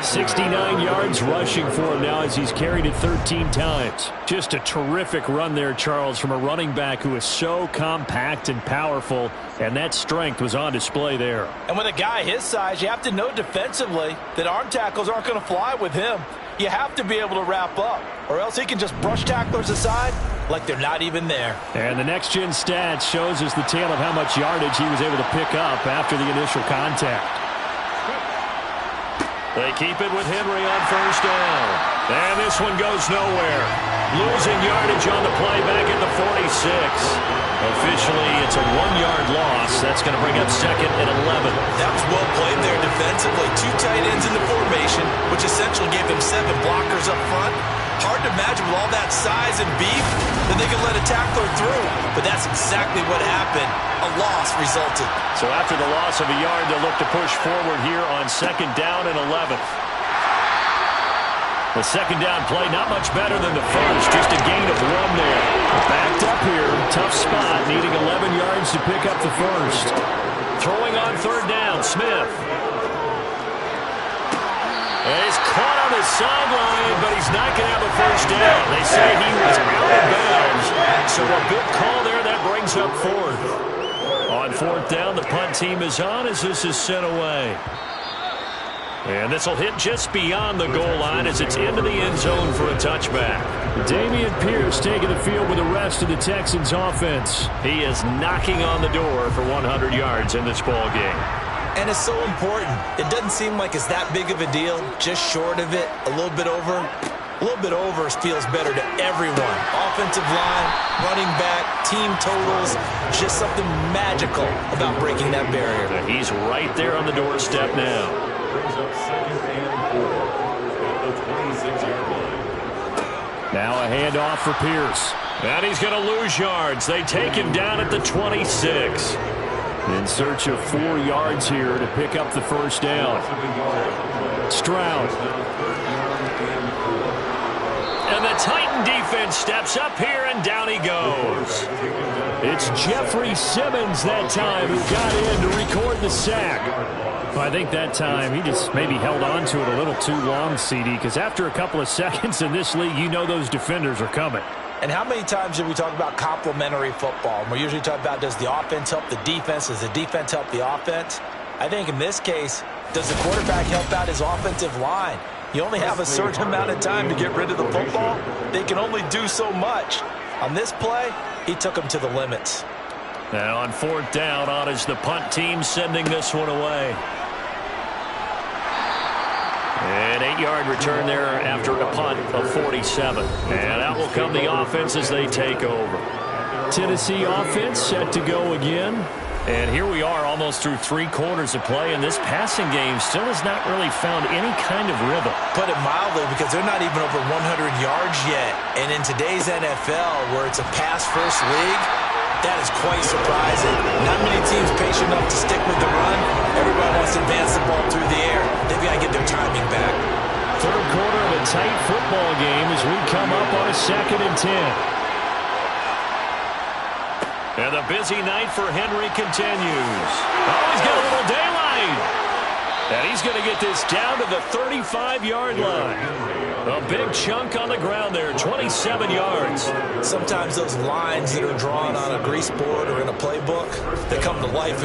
69 yards rushing for him now as he's carried it 13 times. Just a terrific run there, Charles, from a running back who is so compact and powerful, and that strength was on display there. And with a guy his size, you have to know defensively that arm tackles aren't going to fly with him. You have to be able to wrap up, or else he can just brush tacklers aside like they're not even there. And the next-gen stats shows us the tale of how much yardage he was able to pick up after the initial contact. They keep it with Henry on first down. And this one goes nowhere. Losing yardage on the play back at the 46. Officially, it's a 1-yard loss. That's going to bring up 2nd and 11. That was well played there defensively. 2 tight ends in the formation, which essentially gave them 7 blockers up front. Hard to imagine with all that size and beef that they could let a tackler through. But that's exactly what happened. A loss resulted. So after the loss of a yard, they'll look to push forward here on 2nd down and 11. The 2nd down play, not much better than the first. Just a gain of 1 there. Backed up here. Tough spot. Needing 11 yards to pick up the first. Throwing on 3rd down, Smith. And he's caught on the sideline, but he's not going to have a first down. They say he was out of bounds. So a good call there. That brings up 4th. On 4th down, the punt team is on as this is sent away. And this will hit just beyond the goal line as it's into the end zone for a touchback. Dameon Pierce taking the field with the rest of the Texans offense. He is knocking on the door for 100 yards in this ball game. And it's so important. It doesn't seem like it's that big of a deal. Just short of it, a little bit over. A little bit over feels better to everyone. Offensive line, running back, team totals, just something magical about breaking that barrier. He's right there on the doorstep now. Brings up 2nd and 4 at the 26-yard line. Now a handoff for Pierce. And he's going to lose yards. They take him down at the 26. In search of 4 yards here to pick up the first down. Stroud. And the Titan defense steps up here, and down he goes. It's Jeffrey Simmons that time who got in to record the sack. I think that time he just maybe held on to it a little too long, CD, because after a couple of seconds in this league, you know those defenders are coming. And how many times did we talk about complementary football? We usually talk about, does the offense help the defense? Does the defense help the offense? I think in this case, does the quarterback help out his offensive line? You only have a certain amount of time to get rid of the football. They can only do so much. On this play, he took them to the limits. Now on 4th down, on is the punt team sending this one away. An 8-yard return there after a punt of 47. And out will come the offense as they take over. Tennessee offense set to go again. And here we are almost through 3 quarters of play, and this passing game still has not really found any kind of rhythm. Put it mildly, because they're not even over 100 yards yet. And in today's NFL, where it's a pass-first league, that is quite surprising. Not many teams patient enough to stick with the run. Everybody wants to advance the ball through the air. They've got to get their timing back. Third quarter of a tight football game as we come up on a 2nd and 10. And the busy night for Henry continues. Oh, he's got a little daylight. And he's going to get this down to the 35-yard line. A big chunk on the ground there, 27 yards. Sometimes those lines that are drawn on a grease board or in a playbook, they come to life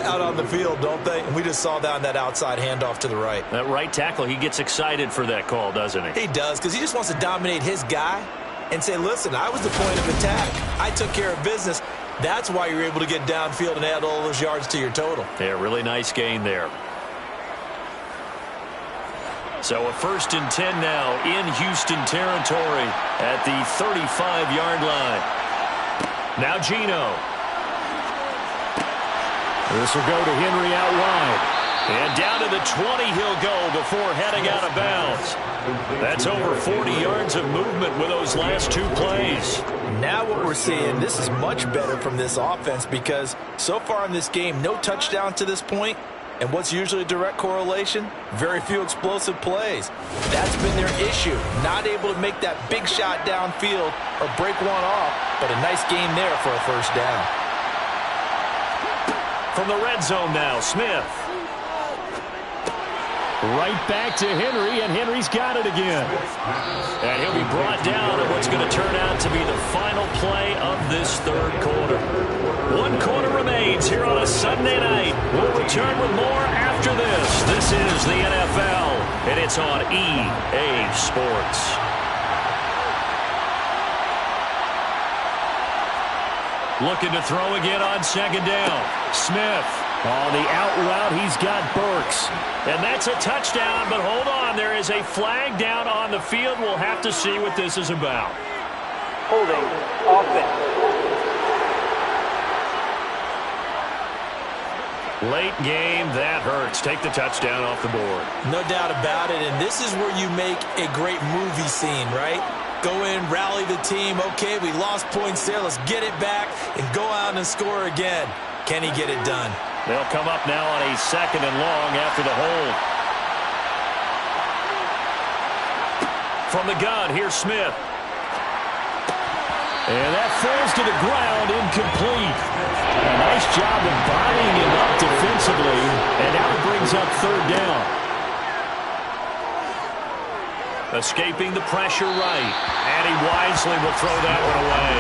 out on the field, don't they? And we just saw that on that outside handoff to the right. That right tackle, he gets excited for that call, doesn't he? He does, because he just wants to dominate his guy and say, listen, I was the point of attack. I took care of business. That's why you're able to get downfield and add all those yards to your total. Yeah, really nice gain there. So a 1st and 10 now in Houston territory at the 35-yard line. Now Geno. This will go to Henry out wide. And down to the 20 he'll go before heading out of bounds. That's over 40 yards of movement with those last 2 plays. Now what we're seeing, this is much better from this offense, because so far in this game, no touchdown to this point. And what's usually a direct correlation? Very few explosive plays. That's been their issue. Not able to make that big shot downfield or break one off, but a nice gain there for a first down. From the red zone now, Smith. Right back to Henry, and Henry's got it again. And he'll be brought down at what's going to turn out to be the final play of this 3rd quarter. 1 quarter remains here on a Sunday night. We'll return with more after this. This is the NFL, and it's on EA Sports. Looking to throw again on 2nd down. Smith. On the out route, he's got Burks. And that's a touchdown, but hold on. There is a flag down on the field. We'll have to see what this is about. Holding offense. Late game, that hurts. Take the touchdown off the board. No doubt about it, and this is where you make a great movie scene, right? Go in, rally the team. Okay, we lost points there. Let's get it back and go out and score again. Can he get it done? They'll come up now on a 2nd and long after the hold. From the gun, here's Smith. And that falls to the ground, incomplete. A nice job of bodying him up defensively, and now it brings up 3rd down. Escaping the pressure right, and he wisely will throw that one away.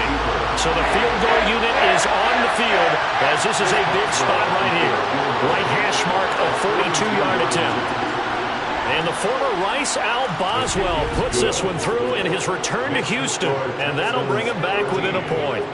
So the field goal unit is on the field, as this is a big spot right here. Right hash mark of 42-yard attempt. And the former Rice Al Boswell puts this one through in his return to Houston, and that'll bring him back within a point.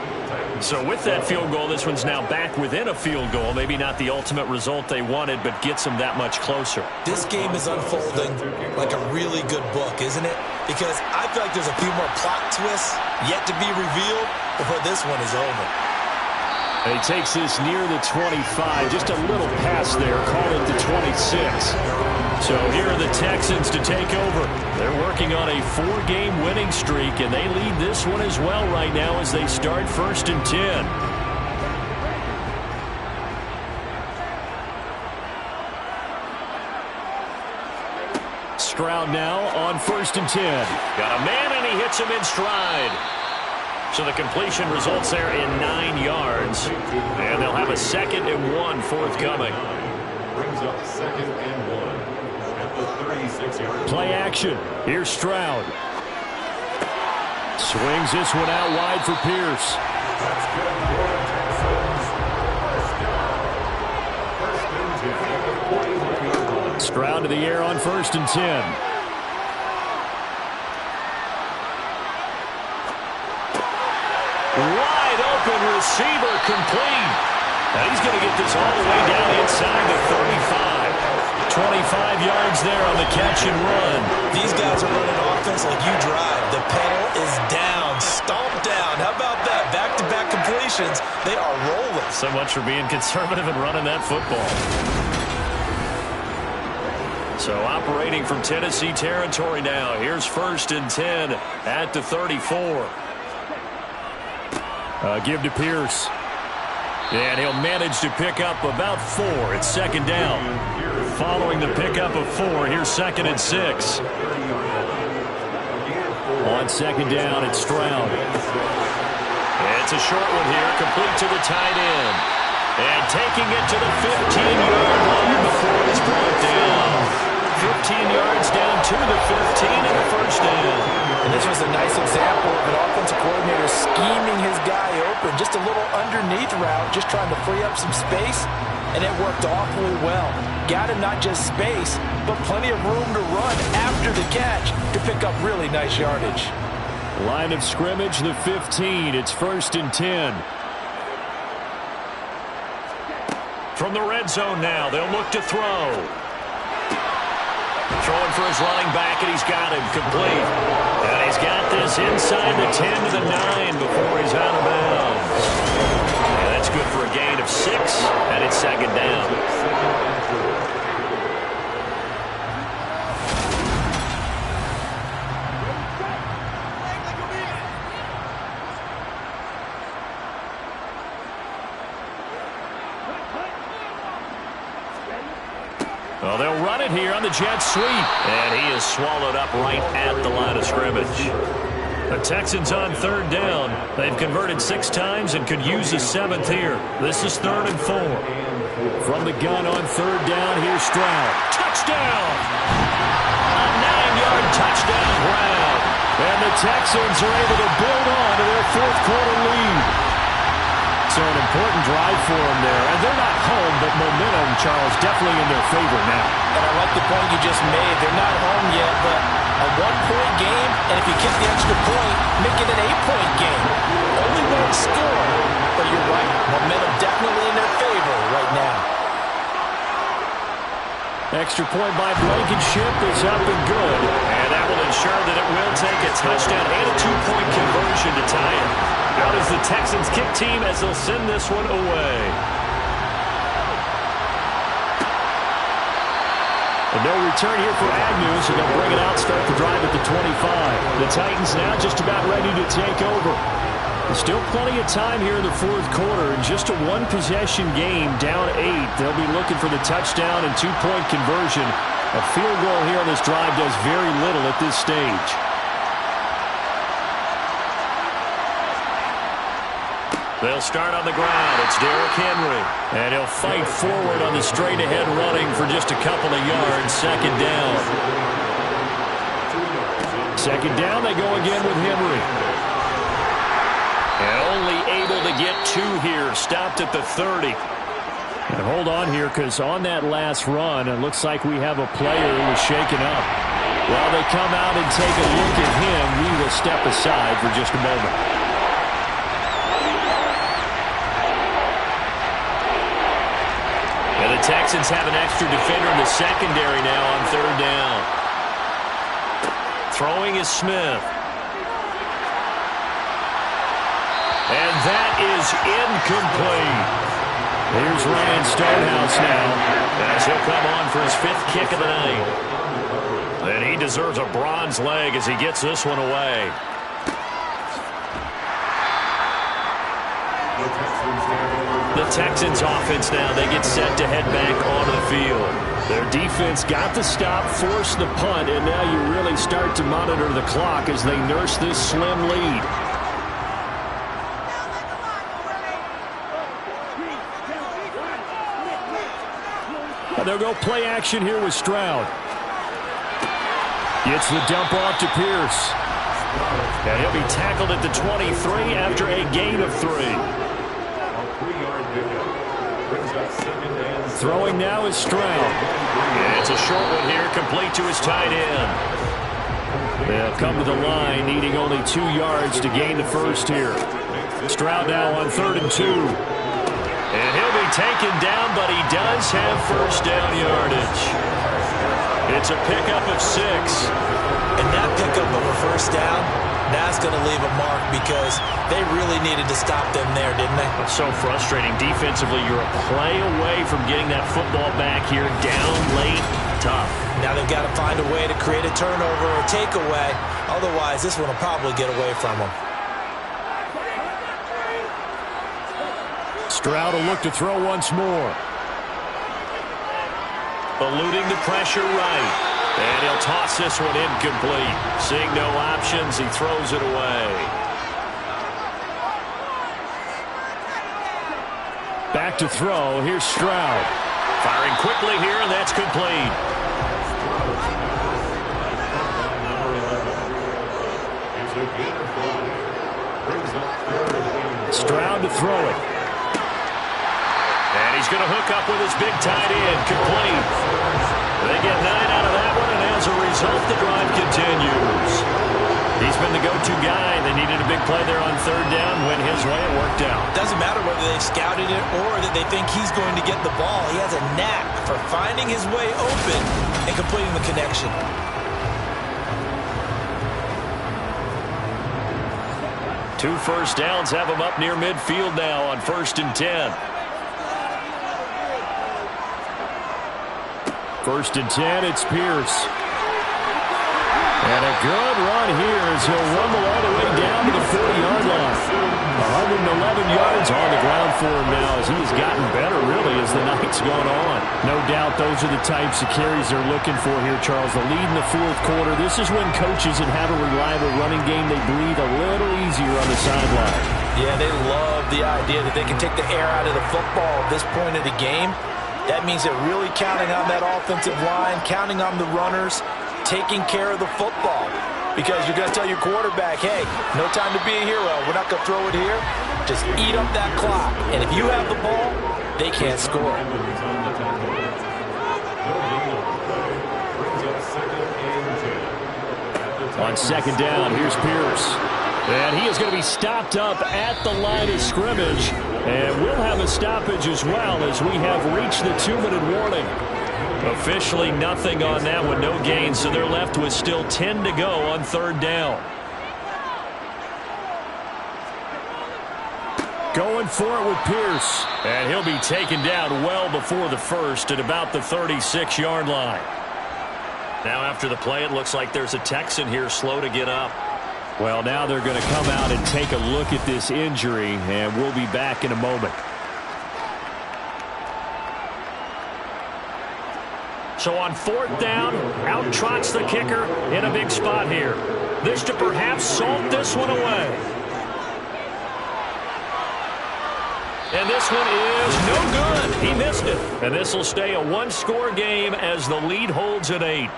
So with that field goal, this one's now back within a field goal. Maybe not the ultimate result they wanted, but gets them that much closer. This game is unfolding like a really good book, isn't it? Because I feel like there's a few more plot twists yet to be revealed before this one is over. And he takes this near the 25, just a little pass there, called it the 26. So here are the Texans to take over. They're working on a 4-game winning streak, and they lead this one as well right now as they start 1st and 10. Stroud now on 1st and 10. Got a man, and he hits him in stride. So the completion results there in 9 yards. And they'll have a 2nd and 1 forthcoming. Brings up 2nd and 1 at the 36-yard. Play action. Here's Stroud. Swings this one out wide for Pierce. That's good for the Texans. First and 10 at the 41-yard line. Stroud to the air on 1st and 10. Wide open receiver complete. And he's going to get this all the way down inside the 35. 25 yards there on the catch and run. These guys are running offense like you drive. The pedal is down, stomped down. How about that? Back-to-back completions. They are rolling. So much for being conservative and running that football. So operating from Tennessee territory now. Here's 1st and 10 at the 34. Give to Pierce. And he'll manage to pick up about 4. It's 2nd down. Following the pickup of 4, here's 2nd and 6. On 2nd down, it's Stroud. It's a short one here, complete to the tight end. And taking it to the 15-yard line before it's brought down. 15 yards down to the 15 and a 1st down. And this was a nice example of an offensive coordinator scheming his guy open. Just a little underneath route, just trying to free up some space, and it worked awfully well. Got him not just space, but plenty of room to run after the catch to pick up really nice yardage. Line of scrimmage, the 15. It's 1st and 10. From the red zone now, they'll look to throw. Throwing for his running back, and he's got him complete. And he's got this inside the 10 to the 9 before he's out of bounds. And that's good for a gain of 6, and it's 2nd down. Well, they'll run it here on the jet sweep. And he is swallowed up right at the line of scrimmage. The Texans on 3rd down. They've converted 6 times and could use a 7th here. This is 3rd and 4. From the gun on 3rd down, here's Stroud. Touchdown! A 9-yard touchdown Brown. And the Texans are able to build on to their 4th quarter lead. So an important drive for them there. And they're not home, but momentum, Charles, definitely in their favor now. And I like the point you just made. They're not home yet, but a 1-point game, and if you kick the extra point, make it an 8-point game. Only 1 score, but you're right. Momentum definitely in their favor right now. Extra point by Blankenship is up and good. And that will ensure that it will take a touchdown and a 2-point conversion to tie it. Out is the Texans kick team as they'll send this one away. And no return here for Agnew, so they'll bring it out, start the drive at the 25. The Titans now just about ready to take over. There's still plenty of time here in the 4th quarter. In just a 1-possession game, down 8. They'll be looking for the touchdown and 2-point conversion. A field goal here on this drive does very little at this stage. They'll start on the ground. It's Derrick Henry. And he'll fight forward on the straight-ahead running for just a couple of yards. 2nd down. 2nd down, they go again with Henry. And only able to get 2 here. Stopped at the 30. And hold on here, because on that last run, it looks like we have a player who was shaken up. While they come out and take a look at him, we will step aside for just a moment. And the Texans have an extra defender in the secondary now on third down. Throwing is Smith. And that is incomplete. Here's Ryan Stonehouse now, as he'll come on for his 5th kick of the night. And he deserves a bronze leg as he gets this one away. The Texans offense now, they get set to head back onto the field. Their defense got the stop, forced the punt, and now you really start to monitor the clock as they nurse this slim lead. They'll go play action here with Stroud. Gets the dump off to Pierce. And he'll be tackled at the 23 after a gain of 3. Throwing now is Stroud. And it's a short one here, complete to his tight end. They'll come to the line, needing only 2 yards to gain the first here. Stroud now on 3rd and 2. And he'll be taken down, but he does have first down yardage. It's a pickup of 6. And that pickup of a first down, that's going to leave a mark because they really needed to stop them there, didn't they? It's so frustrating. Defensively, you're a play away from getting that football back here. Down late, tough. Now they've got to find a way to create a turnover or takeaway. Otherwise, this one will probably get away from them. Stroud will look to throw once more. Eluding the pressure right. And he'll toss this one incomplete. Seeing no options, he throws it away. Back to throw. Here's Stroud. Firing quickly here, and that's complete. Stroud to throw it. And he's going to hook up with his big tight end, complete. They get 9 out of that one, and as a result, the drive continues. He's been the go-to guy. They needed a big play there on 3rd down. Went his way, it worked out. Doesn't matter whether they scouted it or that they think he's going to get the ball. He has a knack for finding his way open and completing the connection. Two first downs have him up near midfield now on 1st and 10. 1st and 10, it's Pierce. And a good run here as he'll rumble all the way down to the 40-yard line. 111 yards on the ground for him now as he has gotten better, really, as the night's gone on. No doubt those are the types of carries they're looking for here, Charles. The lead in the 4th quarter. This is when coaches that have a reliable running game, they breathe a little easier on the sideline. Yeah, they love the idea that they can take the air out of the football at this point of the game. That means they're really counting on that offensive line, counting on the runners, taking care of the football. Because you're going to tell your quarterback, hey, no time to be a hero. We're not going to throw it here. Just eat up that clock. And if you have the ball, they can't score. On 2nd down, here's Pierce. And he is going to be stopped up at the line of scrimmage. And we'll have a stoppage as well as we have reached the 2-minute warning. Officially nothing on that one, no gain, so they're left with still 10 to go on 3rd down. Going for it with Pierce. And he'll be taken down well before the first at about the 36-yard line. Now after the play, it looks like there's a Texan here slow to get up. Well, now they're going to come out and take a look at this injury, and we'll be back in a moment. So on 4th down, out trots the kicker in a big spot here. This to perhaps salt this one away. And this one is no good. He missed it. And this will stay a 1-score game as the lead holds at 8.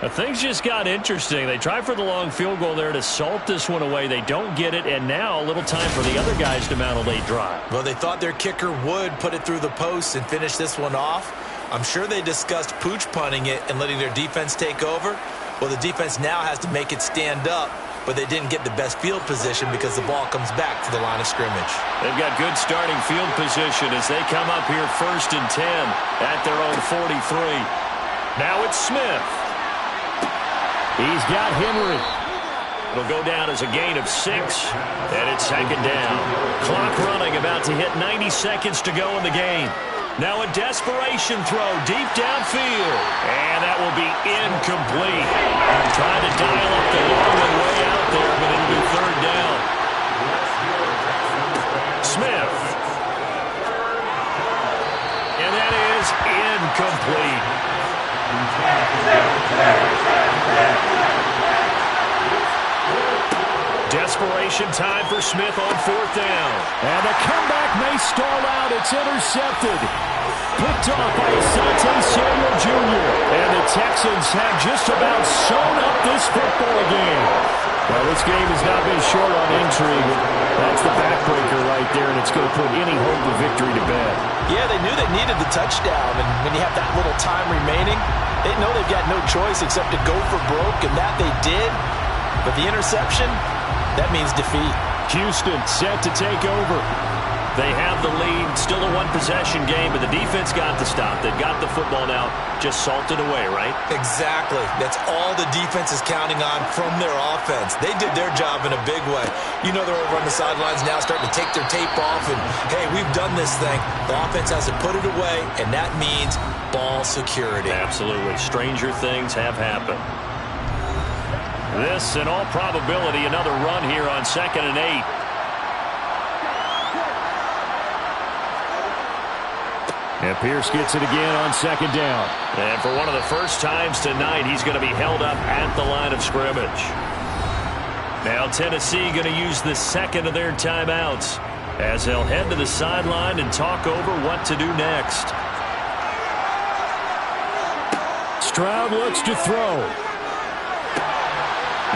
Things just got interesting. They try for the long field goal there to salt this one away. They don't get it, and now a little time for the other guys to mount a late drive. Well, they thought their kicker would put it through the post and finish this one off. I'm sure they discussed pooch punting it and letting their defense take over. Well, the defense now has to make it stand up, but they didn't get the best field position because the ball comes back to the line of scrimmage. They've got good starting field position as they come up here 1st and 10 at their own 43. Now it's Smith. He's got Henry. It'll go down as a gain of 6, and it's 2nd down. Clock running, about to hit 90 seconds to go in the game. Now a desperation throw deep downfield, and that will be incomplete. Trying to dial up the long one way out there, but it'll be 3rd down. Smith. And that is incomplete. Desperation time for Smith on 4th down. And the comeback may stall out. It's intercepted. Picked off by Asante Samuel Jr. And the Texans have just about sewn up this football game. Well, this game has not been short on intrigue. That's the backbreaker right there, and it's going to put any hope of victory to bed. Yeah, they knew they needed the touchdown, and when you have that little time remaining, they know they've got no choice except to go for broke, and that they did. But the interception, that means defeat. Houston set to take over. They have the lead. Still a one-possession game, but the defense got the stop. They've got the football now just salted away, right? Exactly. That's all the defense is counting on from their offense. They did their job in a big way. You know they're over on the sidelines now starting to take their tape off, and, hey, we've done this thing. The offense has to put it away, and that means ball security. Absolutely. Stranger things have happened. This, in all probability, another run here on 2nd and 8. And Pierce gets it again on 2nd down. And for one of the first times tonight, he's going to be held up at the line of scrimmage. Now Tennessee going to use the 2nd of their timeouts as they'll head to the sideline and talk over what to do next. Stroud looks to throw.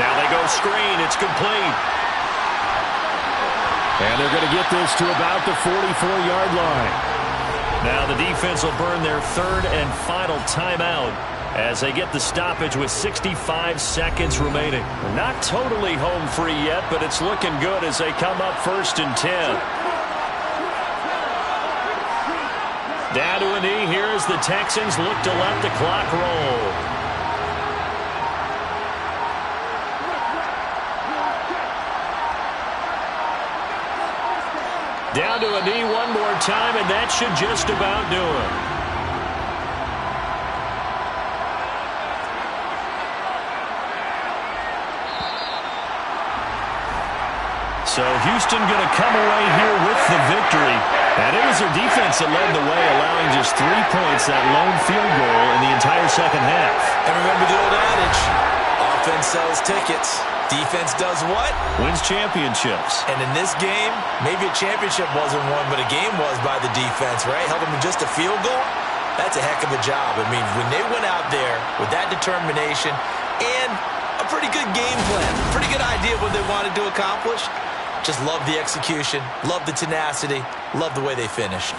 Now they go screen. It's complete. And they're going to get this to about the 44-yard line. Now the defense will burn their 3rd and final timeout as they get the stoppage with 65 seconds remaining. Not totally home free yet, but it's looking good as they come up 1st and 10. Down to a knee here as the Texans look to let the clock roll. Down to a knee one more time, and that should just about do it. So Houston going to come away here with the victory. And it was their defense that led the way, allowing just 3 points, that lone field goal in the entire 2nd half. And remember the old adage, offense sells tickets. Defense does what? Wins championships. And in this game, maybe a championship wasn't won, but a game was by the defense, right? Held them to just a field goal. That's a heck of a job. I mean, when they went out there with that determination and a pretty good game plan, pretty good idea of what they wanted to accomplish, just love the execution, love the tenacity, love the way they finished.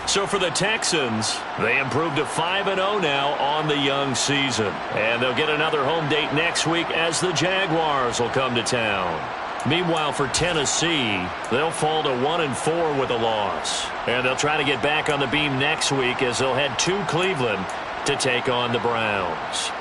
So for the Texans, they improved to 5-0 now on the young season. And they'll get another home date next week as the Jaguars will come to town. Meanwhile, for Tennessee, they'll fall to 1-4 with a loss. And they'll try to get back on the beam next week as they'll head to Cleveland to take on the Browns.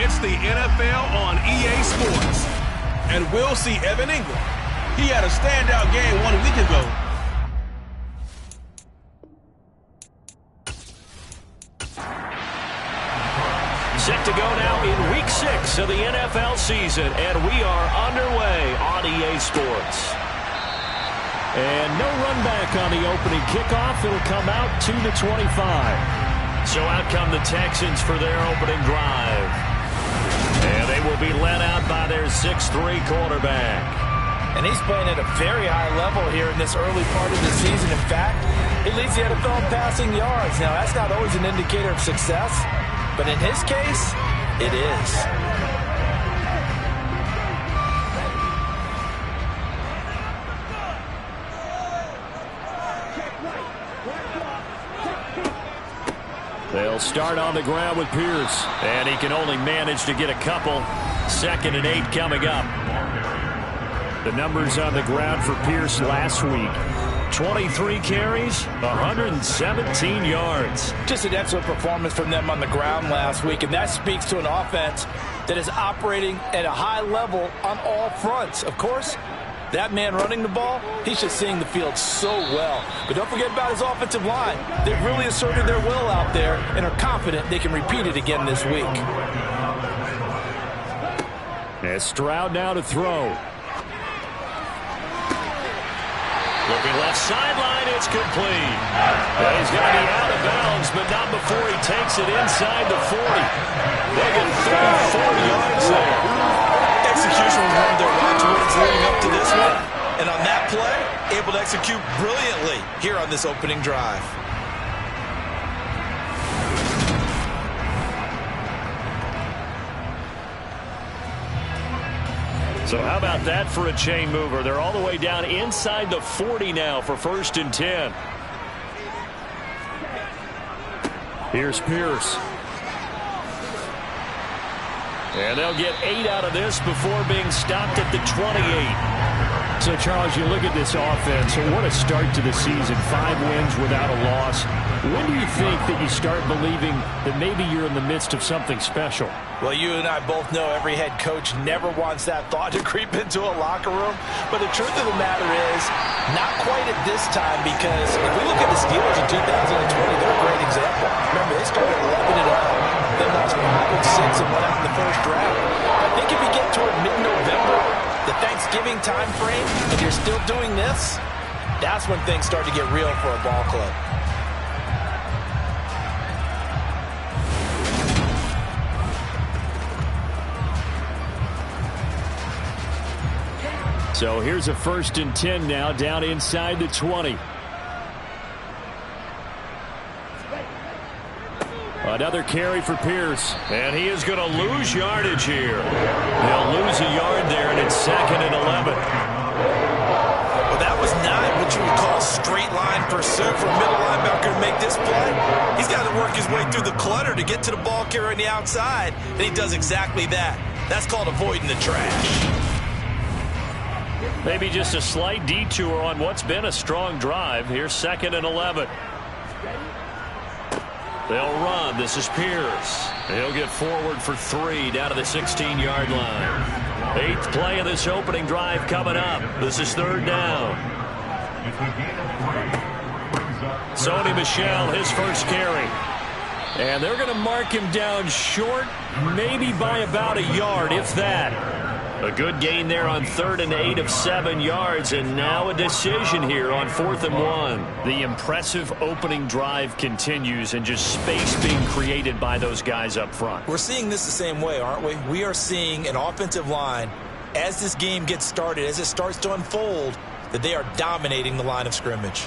It's the NFL on EA Sports. And we'll see Evan Ingram. He had a standout game 1 week ago. Set to go now in Week 6 of the NFL season, and we are underway on EA Sports. And no run back on the opening kickoff. It'll come out to the 25. So out come the Texans for their opening drive. And they will be led out by their 6'3" quarterback. And he's playing at a very high level here in this early part of the season. In fact, he leads the NFL in passing yards. Now, that's not always an indicator of success, but in his case, it is. They'll start on the ground with Pierce. And he can only manage to get a couple. 2nd and 8 coming up. The numbers on the ground for Pierce last week. 23 carries, 117 yards. Just an excellent performance from them on the ground last week, and that speaks to an offense that is operating at a high level on all fronts. Of course, that man running the ball, he's just seeing the field so well. But don't forget about his offensive line. They've really asserted their will out there and are confident they can repeat it again this week. As Stroud now to throw. Looking left sideline, it's complete. Well, he's going to be out of bounds, but not before he takes it inside the 40. They get 34 yards there. Execution was one of their watchwords leading up to this one. And on that play, able to execute brilliantly here on this opening drive. So how about that for a chain mover? They're all the way down inside the 40 now for 1st and 10. Here's Pierce. And they'll get 8 out of this before being stopped at the 28. So, Charles, you look at this offense, so what a start to the season. 5 wins without a loss. When do you think that you start believing that maybe you're in the midst of something special? Well, you and I both know every head coach never wants that thought to creep into a locker room. But the truth of the matter is, not quite at this time, because if we look at the Steelers in 2020, they're a great example. Remember, they started 11-0, then lost 5-6 and went out in the first round. I think if you get toward mid-November, the Thanksgiving time frame, and you're still doing this, that's when things start to get real for a ball club. So here's a 1st and 10 now, down inside the 20. Another carry for Pierce. And he is going to lose yardage here. He'll lose a yard there, and it's 2nd and 11. Well, that was not what you would call straight line pursuit for a middle linebacker to make this play. He's got to work his way through the clutter to get to the ball carrier on the outside, and he does exactly that. That's called avoiding the trash. Maybe just a slight detour on what's been a strong drive. Here's 2nd and 11. They'll run. This is Pierce. He'll get forward for 3 down to the 16-yard line. 8th play of this opening drive coming up. This is 3rd down. Sony Michel, his first carry. And they're going to mark him down short, maybe by about a yard, if that. A good gain there on 3rd and 8 of 7 yards, and now a decision here on 4th and 1. The impressive opening drive continues, and just space being created by those guys up front. We're seeing this the same way, aren't we? We are seeing an offensive line, as this game gets started, as it starts to unfold, that they are dominating the line of scrimmage.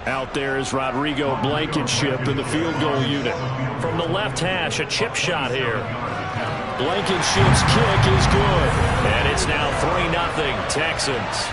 Out there is Rodrigo Blankenship in the field goal unit. From the left hash, a chip shot here. Blankenship's kick is good. And it's now 3-0 Texans.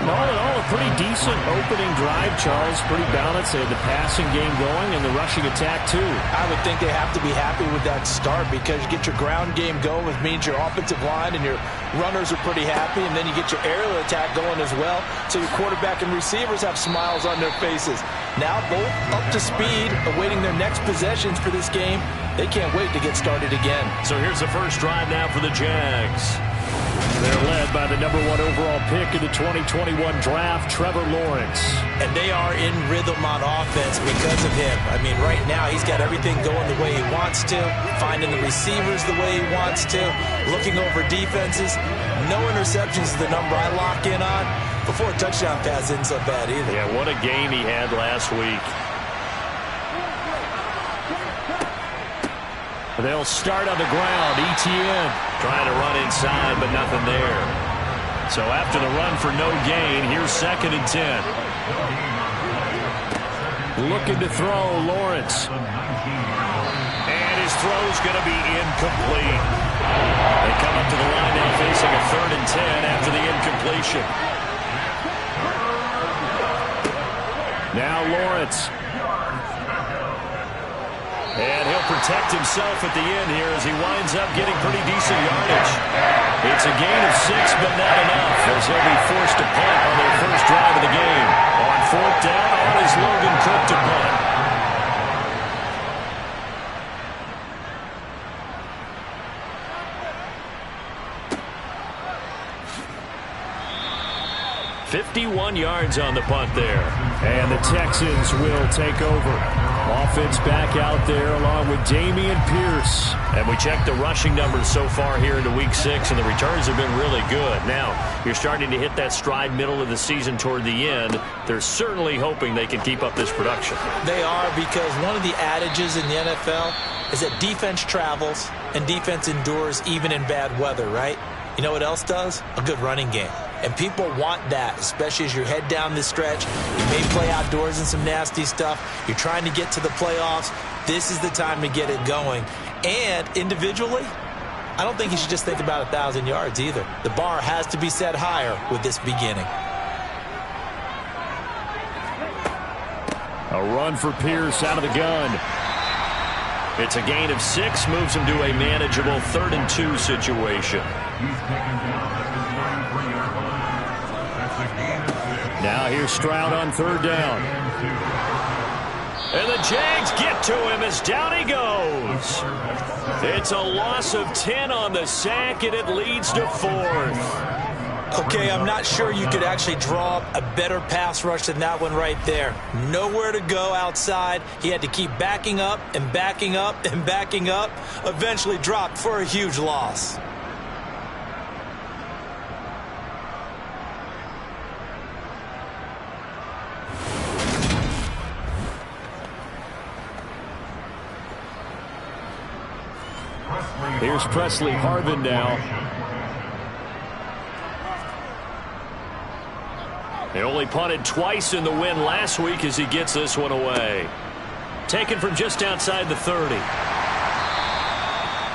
All in all, a pretty decent opening drive, Charles. Pretty balanced. They had the passing game going and the rushing attack, too. I would think they have to be happy with that start because you get your ground game going, which means your offensive line and your runners are pretty happy, and then you get your aerial attack going as well, so your quarterback and receivers have smiles on their faces. Now both up to speed, awaiting their next possessions for this game. They can't wait to get started again. So here's the first drive now for the Jags. They're led by the #1 overall pick in the 2021 draft, Trevor Lawrence. And they are in rhythm on offense because of him. I mean, right now he's got everything going the way he wants to, finding the receivers the way he wants to, looking over defenses. No interceptions is the number I lock in on. Before a touchdown pass isn't so bad either. Yeah, what a game he had last week. They'll start on the ground. ETN trying to run inside, but nothing there. So after the run for no gain, here's 2nd and 10. Looking to throw, Lawrence. And his throw's going to be incomplete. They come up to the line now facing a 3rd and 10 after the incompletion. Now Lawrence. And he'll protect himself at the end here as he winds up getting pretty decent yardage. It's a gain of 6, but not enough, as he'll be forced to punt on their first drive of the game. On 4th down, on is Logan Cook to punt. .51 yards on the punt there. And the Texans will take over. Offense back out there along with Dameon Pierce. And we checked the rushing numbers so far here into Week 6, and the returns have been really good. Now, you're starting to hit that stride middle of the season toward the end. They're certainly hoping they can keep up this production. They are, because one of the adages in the NFL is that defense travels and defense endures even in bad weather, right? You know what else does? A good running game. And people want that, especially as you head down this stretch. You may play outdoors in some nasty stuff. You're trying to get to the playoffs. This is the time to get it going. And individually, I don't think you should just think about 1,000 yards either. The bar has to be set higher with this beginning. A run for Pierce out of the gun. It's a gain of 6, moves him to a manageable 3rd and 2 situation. Now here's Stroud on 3rd down. And the Jags get to him as down he goes. It's a loss of 10 on the sack, and it leads to 4th. Okay, I'm not sure you could actually draw up a better pass rush than that one right there. Nowhere to go outside. He had to keep backing up and backing up and backing up. Eventually dropped for a huge loss. Here's Presley Harvin now. They only punted twice in the win last week as he gets this one away. Taken from just outside the 30.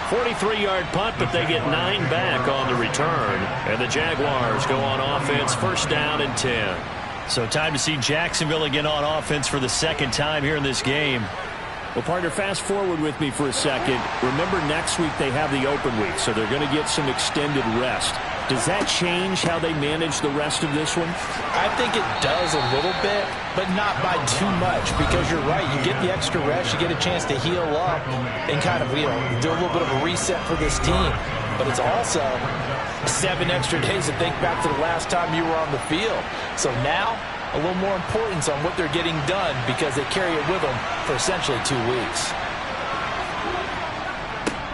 43-yard punt, but they get 9 back on the return. And the Jaguars go on offense, 1st down and 10. So time to see Jacksonville again on offense for the 2nd time here in this game. Well, partner, fast forward with me for a second. Remember, next week they have the open week, so they're going to get some extended rest. Does that change how they manage the rest of this one? I think it does a little bit, but not by too much, because you're right. You get the extra rest, you get a chance to heal up and kind of, do a little bit of a reset for this team. But it's also 7 extra days to think back to the last time you were on the field. So now, a little more importance on what they're getting done because they carry it with them for essentially 2 weeks.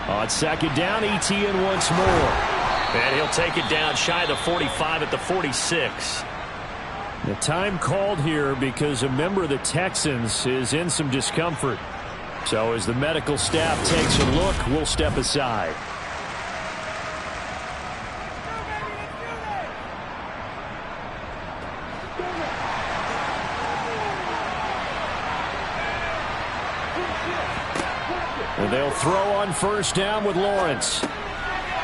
On 2nd down, ETN once more. And he'll take it down shy of the 45 at the 46. The time called here because a member of the Texans is in some discomfort. So as the medical staff takes a look, we'll step aside. And they'll throw on 1st down with Lawrence.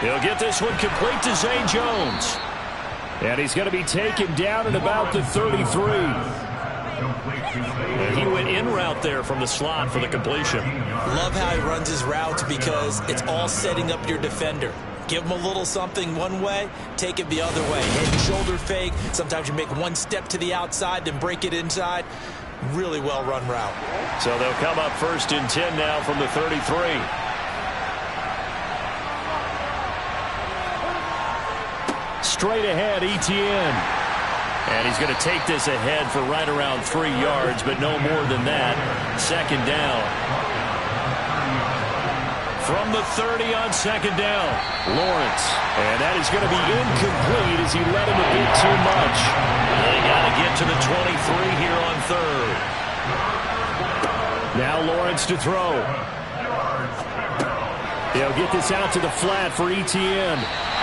He'll get this one complete to Zay Jones. And he's going to be taken down at about the 33. And he went in route there from the slot for the completion. Love how he runs his routes because it's all setting up your defender. Give him a little something one way, take it the other way. Head and shoulder fake. Sometimes you make one step to the outside, then break it inside. Really well run route. So they'll come up 1st and 10 now from the 33. Straight ahead, ETN. And he's going to take this ahead for right around 3 yards, but no more than that. 2nd down. From the 30 on 2nd down, Lawrence. And that is going to be incomplete as he led him a bit too much. They got to get to the 23 here on 3rd. Now Lawrence to throw. He'll get this out to the flat for ETN.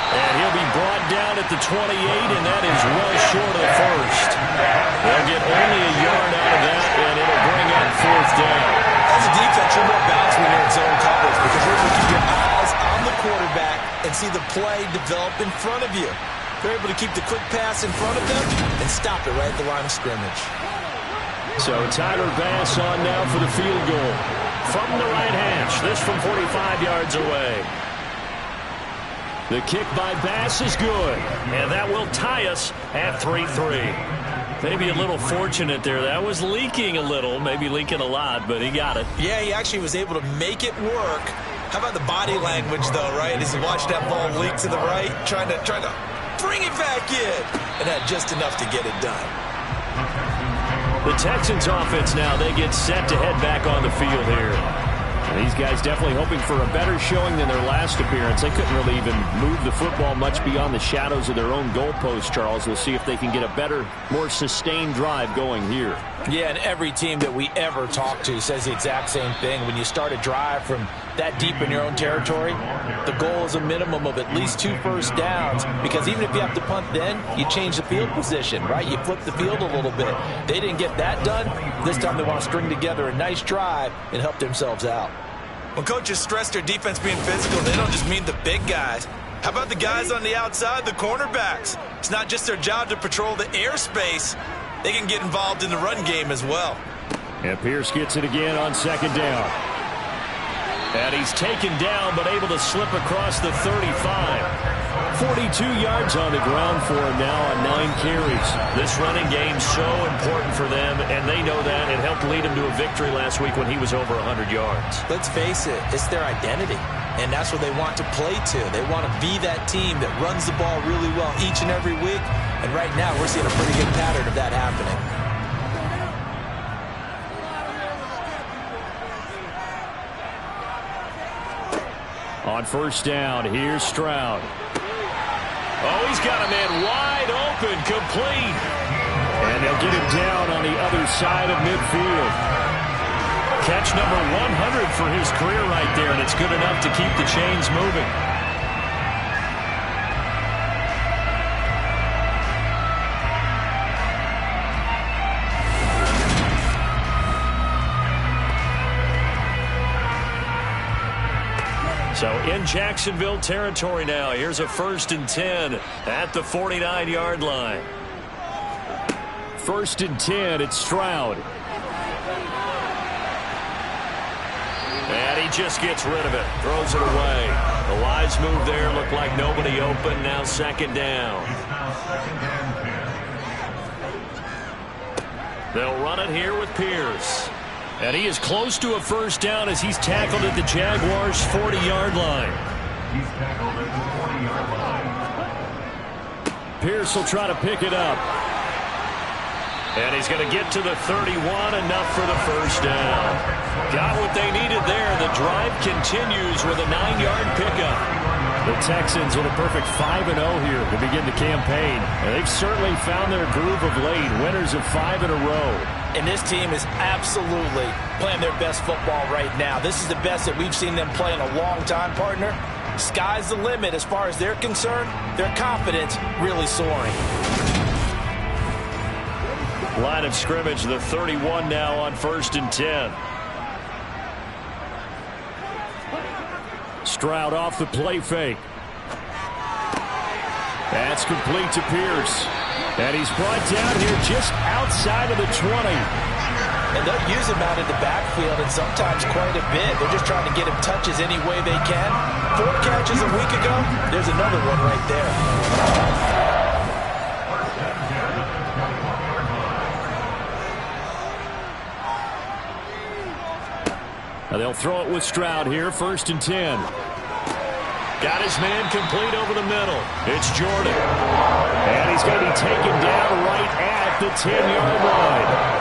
And he'll be brought down at the 28, and that is well short of the 1st. They'll get only a yard out of that, and it'll bring up 4th down. As a defense, you're more balanced when you're in zone coverage because you're able to keep your eyes on the quarterback and see the play develop in front of you. They're able to keep the quick pass in front of them and stop it right at the line of scrimmage. So Tyler Bass on now for the field goal. From the right hash, this from 45 yards away. The kick by Bass is good. And that will tie us at 3-3. Maybe a little fortunate there. That was leaking a little, maybe leaking a lot, but he got it. Yeah, he actually was able to make it work. How about the body language, though, right? As he watched that ball leak to the right, trying to bring it back in, and had just enough to get it done. The Texans offense now, they get set to head back on the field here. these guys definitely hoping for a better showing than their last appearance. They couldn't really even move the football much beyond the shadows of their own goalpost, Charles. We'll see if they can get a better, more sustained drive going here. Yeah, and every team that we ever talk to says the exact same thing. When you start a drive from that deep in your own territory, the goal is a minimum of at least 2 first downs, because even if you have to punt then, you change the field position, right? You flip the field a little bit. They didn't get that done. This time they want to string together a nice drive and help themselves out. When coaches stress their defense being physical, they don't just mean the big guys. How about the guys on the outside, the cornerbacks? It's not just their job to patrol the airspace. They can get involved in the run game as well. And Pierce gets it again on 2nd down. And he's taken down, but able to slip across the 35. 42 yards on the ground for him now on 9 carries. This running game so important for them, and they know that. It helped lead him to a victory last week when he was over 100 yards. Let's face it, it's their identity, and that's what they want to play to. They want to be that team that runs the ball really well each and every week, and right now we're seeing a pretty good pattern of that happening. On 1st down, here's Stroud. Oh, he's got a man wide open, complete. And they'll get him down on the other side of midfield. Catch number 100 for his career right there, and it's good enough to keep the chains moving. So in Jacksonville territory now. Here's a 1st and 10 at the 49-yard line. 1st and 10, it's Stroud. And he just gets rid of it, throws it away. The wise move there, looked like nobody open. Now 2nd down. They'll run it here with Pierce. And he is close to a 1st down as he's tackled at the Jaguars' 40-yard line. He's tackled at the 40-yard line. Pierce will try to pick it up. And he's going to get to the 31, enough for the 1st down. Got what they needed there. The drive continues with a 9-yard pickup. The Texans with a perfect 5-0 here to begin the campaign. And they've certainly found their groove of late, winners of 5 in a row. And this team is absolutely playing their best football right now. This is the best that we've seen them play in a long time, partner. Sky's the limit as far as they're concerned. Their confidence really soaring. Line of scrimmage, the 31 now on 1st and 10. Stroud off the play fake. That's complete to Pierce. And he's brought down here just outside of the 20. And they'll use him out in the backfield, and sometimes quite a bit. They're just trying to get him touches any way they can. 4 catches a week ago. There's another one right there. Now they'll throw it with Stroud here, 1st and 10. Got his man complete over the middle. It's Jordan. And he's going to be taken down right at the 10-yard line.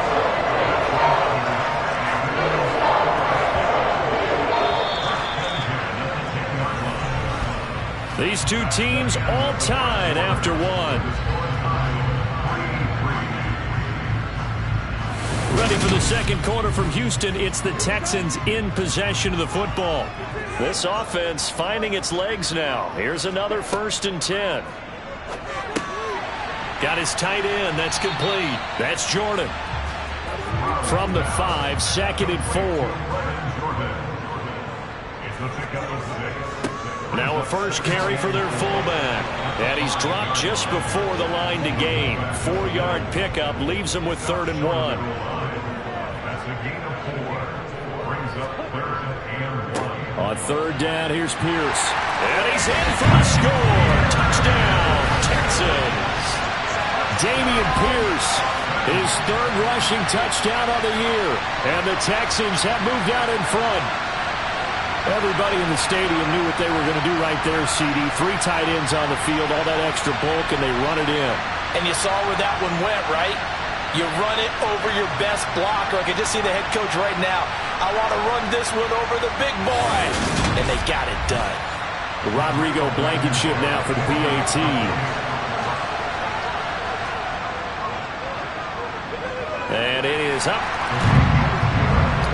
These two teams all tied after one. Ready for the 2nd quarter from Houston. It's the Texans in possession of the football. This offense finding its legs now. Here's another 1st and 10. Got his tight end. That's complete. That's Jordan. From the 5, 2nd and 4. Now a 1st carry for their fullback. And he's dropped just before the line to gain. 4-yard pickup leaves him with 3rd and 1. That's a gain of 4. Brings up 3rd and 1. On 3rd down, here's Pierce. And he's in for the score. Touchdown, Texans. Dameon Pierce, his 3rd rushing touchdown of the year. And the Texans have moved out in front. Everybody in the stadium knew what they were going to do right there, CD. 3 tight ends on the field, all that extra bulk, and they run it in. And you saw where that one went, right? You run it over your best blocker. I can just see the head coach right now. I want to run this one over the big boy. And they got it done. Rodrigo Blankenship now for the PAT. And it is up.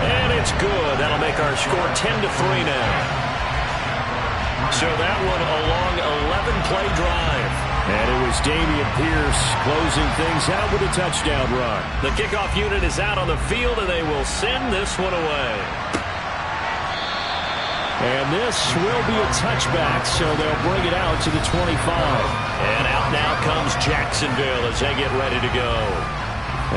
And it's good. That'll make our score 10-3 now. So that one a long 11-play drive. And it was Dameon Pierce closing things out with a touchdown run. The kickoff unit is out on the field, and they will send this one away. And this will be a touchback, so they'll bring it out to the 25. And out now comes Jacksonville as they get ready to go.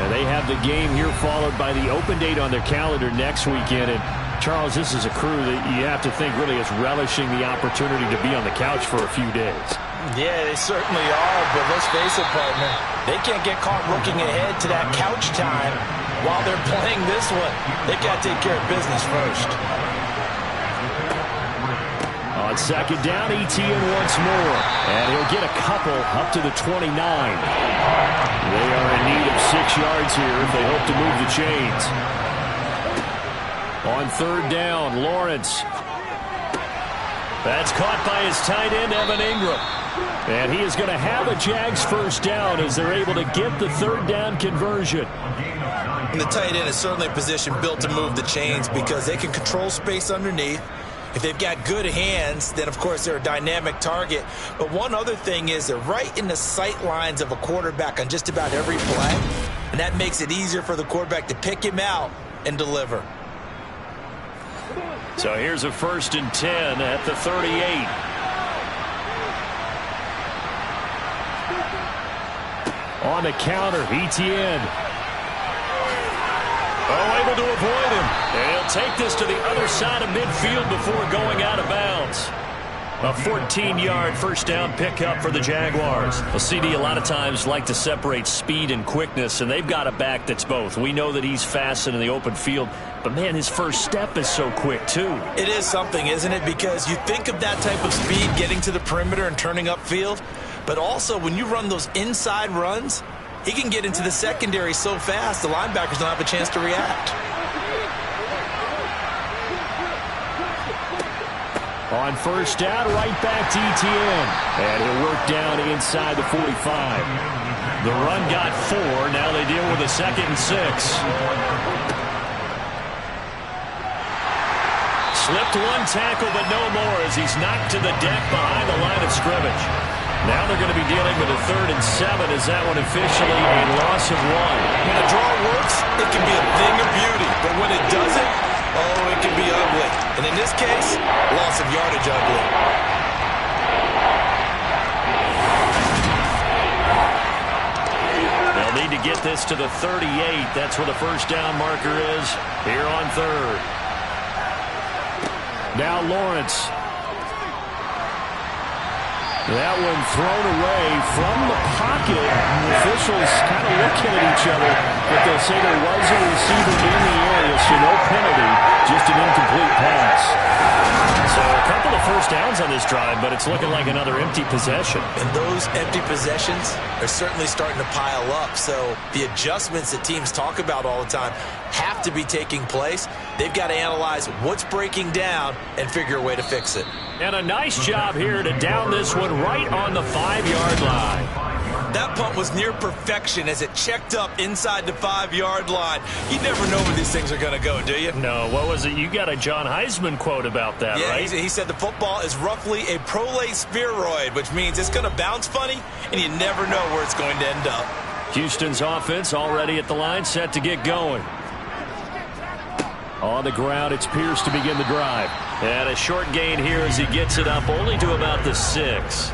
And they have the game here followed by the open date on their calendar next weekend. And Charles, this is a crew that you have to think really is relishing the opportunity to be on the couch for a few days. Yeah, they certainly are, but let's face it, partner. They can't get caught looking ahead to that couch time while they're playing this one. They got to take care of business first. On second down, Etienne once more. And he'll get a couple up to the 29. They are in need of 6 yards here if they hope to move the chains. On third down, Lawrence. That's caught by his tight end, Evan Ingram. And he is going to have a Jags first down as they're able to get the third down conversion. And the tight end is certainly a position built to move the chains because they can control space underneath. If they've got good hands, then, of course, they're a dynamic target. But one other thing is they're right in the sight lines of a quarterback on just about every play. And that makes it easier for the quarterback to pick him out and deliver. So here's a 1st and 10 at the 38. On the counter, Etienne. Oh, able to avoid him. And he'll take this to the other side of midfield before going out of bounds. A 14-yard first down pickup for the Jaguars. Well, CD a lot of times like to separate speed and quickness, and they've got a back that's both. We know that he's fast in the open field, but, man, his first step is so quick, too. It is something, isn't it? Because you think of that type of speed getting to the perimeter and turning upfield, but also when you run those inside runs, he can get into the secondary so fast the linebackers don't have a chance to react. On first down, right back to Etienne. And he'll work down inside the 45. The run got 4. Now they deal with a 2nd and 6. Slipped one tackle, but no more as he's knocked to the deck behind the line of scrimmage. Now they're going to be dealing with a 3rd and 7 as that one officially a loss of 1. When a draw works, it can be a thing of beauty. But when it doesn't, oh, it can be ugly. And in this case, loss of yardage ugly. They'll need to get this to the 38. That's where the first down marker is here on 3rd. Now Lawrence. That one thrown away from the pocket. The officials kind of looking at each other, but they'll say there was a receiver in the area, so no penalty, just an incomplete pass. So a couple of first downs on this drive, but it's looking like another empty possession. And those empty possessions are certainly starting to pile up. So the adjustments that teams talk about all the time have to be taking place. They've got to analyze what's breaking down and figure a way to fix it. And a nice job here to down this one right on the 5-yard line. That punt was near perfection as it checked up inside the 5-yard line. You never know where these things are going to go, do you? No, what was it? You got a John Heisman quote about that, yeah, right? He said the football is roughly a prolate spheroid, which means it's going to bounce funny, and you never know where it's going to end up. Houston's offense already at the line, set to get going. On the ground, it's Pierce to begin the drive. And a short gain here as he gets it up only to about the 6.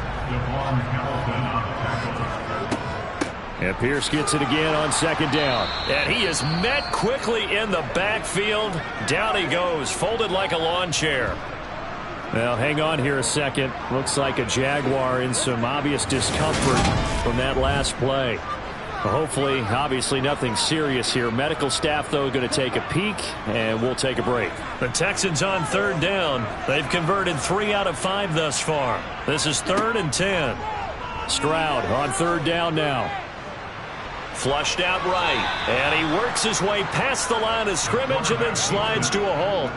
And Pierce gets it again on second down. And he is met quickly in the backfield. Down he goes, folded like a lawn chair. Well, hang on here a second. Looks like a Jaguar in some obvious discomfort from that last play. Well, hopefully, obviously, nothing serious here. Medical staff, though, going to take a peek, and we'll take a break. The Texans on 3rd down. They've converted 3 out of 5 thus far. This is 3rd and 10. Stroud on 3rd down now. Flushed out right. And he works his way past the line of scrimmage and then slides to a halt.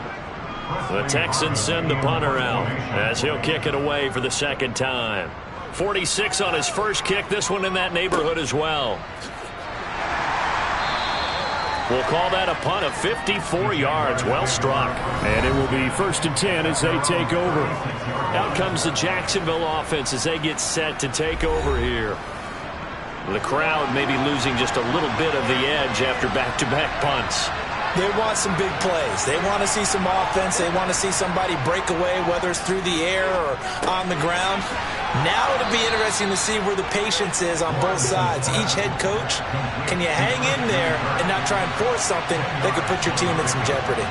The Texans send the punter out as he'll kick it away for the second time. 46 on his first kick. This one in that neighborhood as well. We'll call that a punt of 54 yards. Well struck. And it will be 1st and 10 as they take over. Out comes the Jacksonville offense as they get set to take over here. The crowd may be losing just a little bit of the edge after back-to-back punts. They want some big plays. They want to see some offense. They want to see somebody break away, whether it's through the air or on the ground. Now it'll be interesting to see where the patience is on both sides. Each head coach, can you hang in there and not try and force something that could put your team in some jeopardy?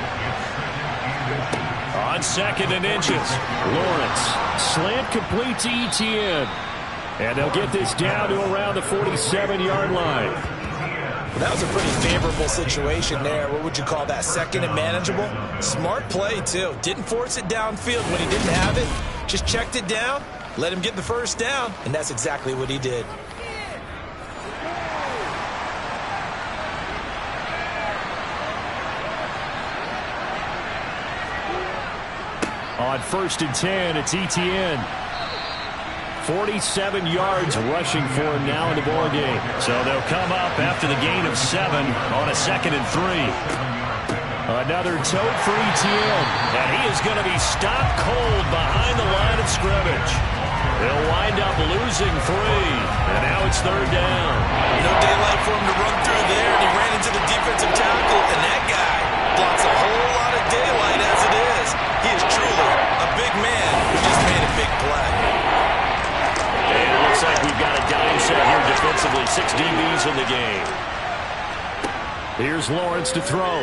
On 2nd and inches, Lawrence. Slant complete to Etienne. And they'll get this down to around the 47-yard line. Well, that was a pretty favorable situation there. What would you call that? 2nd and manageable? Smart play, too. Didn't force it downfield when he didn't have it. Just checked it down, let him get the first down, and that's exactly what he did. On 1st and 10, it's Etienne. 47 yards rushing for him now in the ball game. So they'll come up after the gain of 7 on a 2nd and 3. Another tote for Etienne. And he is going to be stopped cold behind the line of scrimmage. They'll wind up losing 3. And now it's 3rd down. No daylight for him to run through there, and he ran into the defensive tackle, and that guy blocks a whole lot of daylight as it is. He is truly a big man who just made a big play. And it looks like we've got a dime set here defensively. 6 DBs in the game. Here's Lawrence to throw.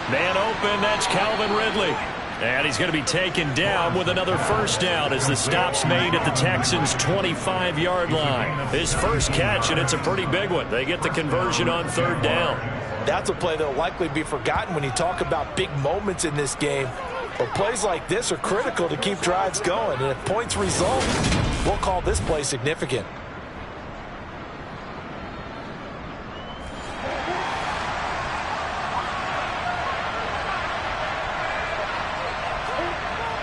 Man open, that's Calvin Ridley. And he's going to be taken down with another first down as the stop's made at the Texans' 25-yard line. His first catch, and it's a pretty big one. They get the conversion on 3rd down. That's a play that will likely be forgotten when you talk about big moments in this game. But plays like this are critical to keep drives going. And if points result, we'll call this play significant.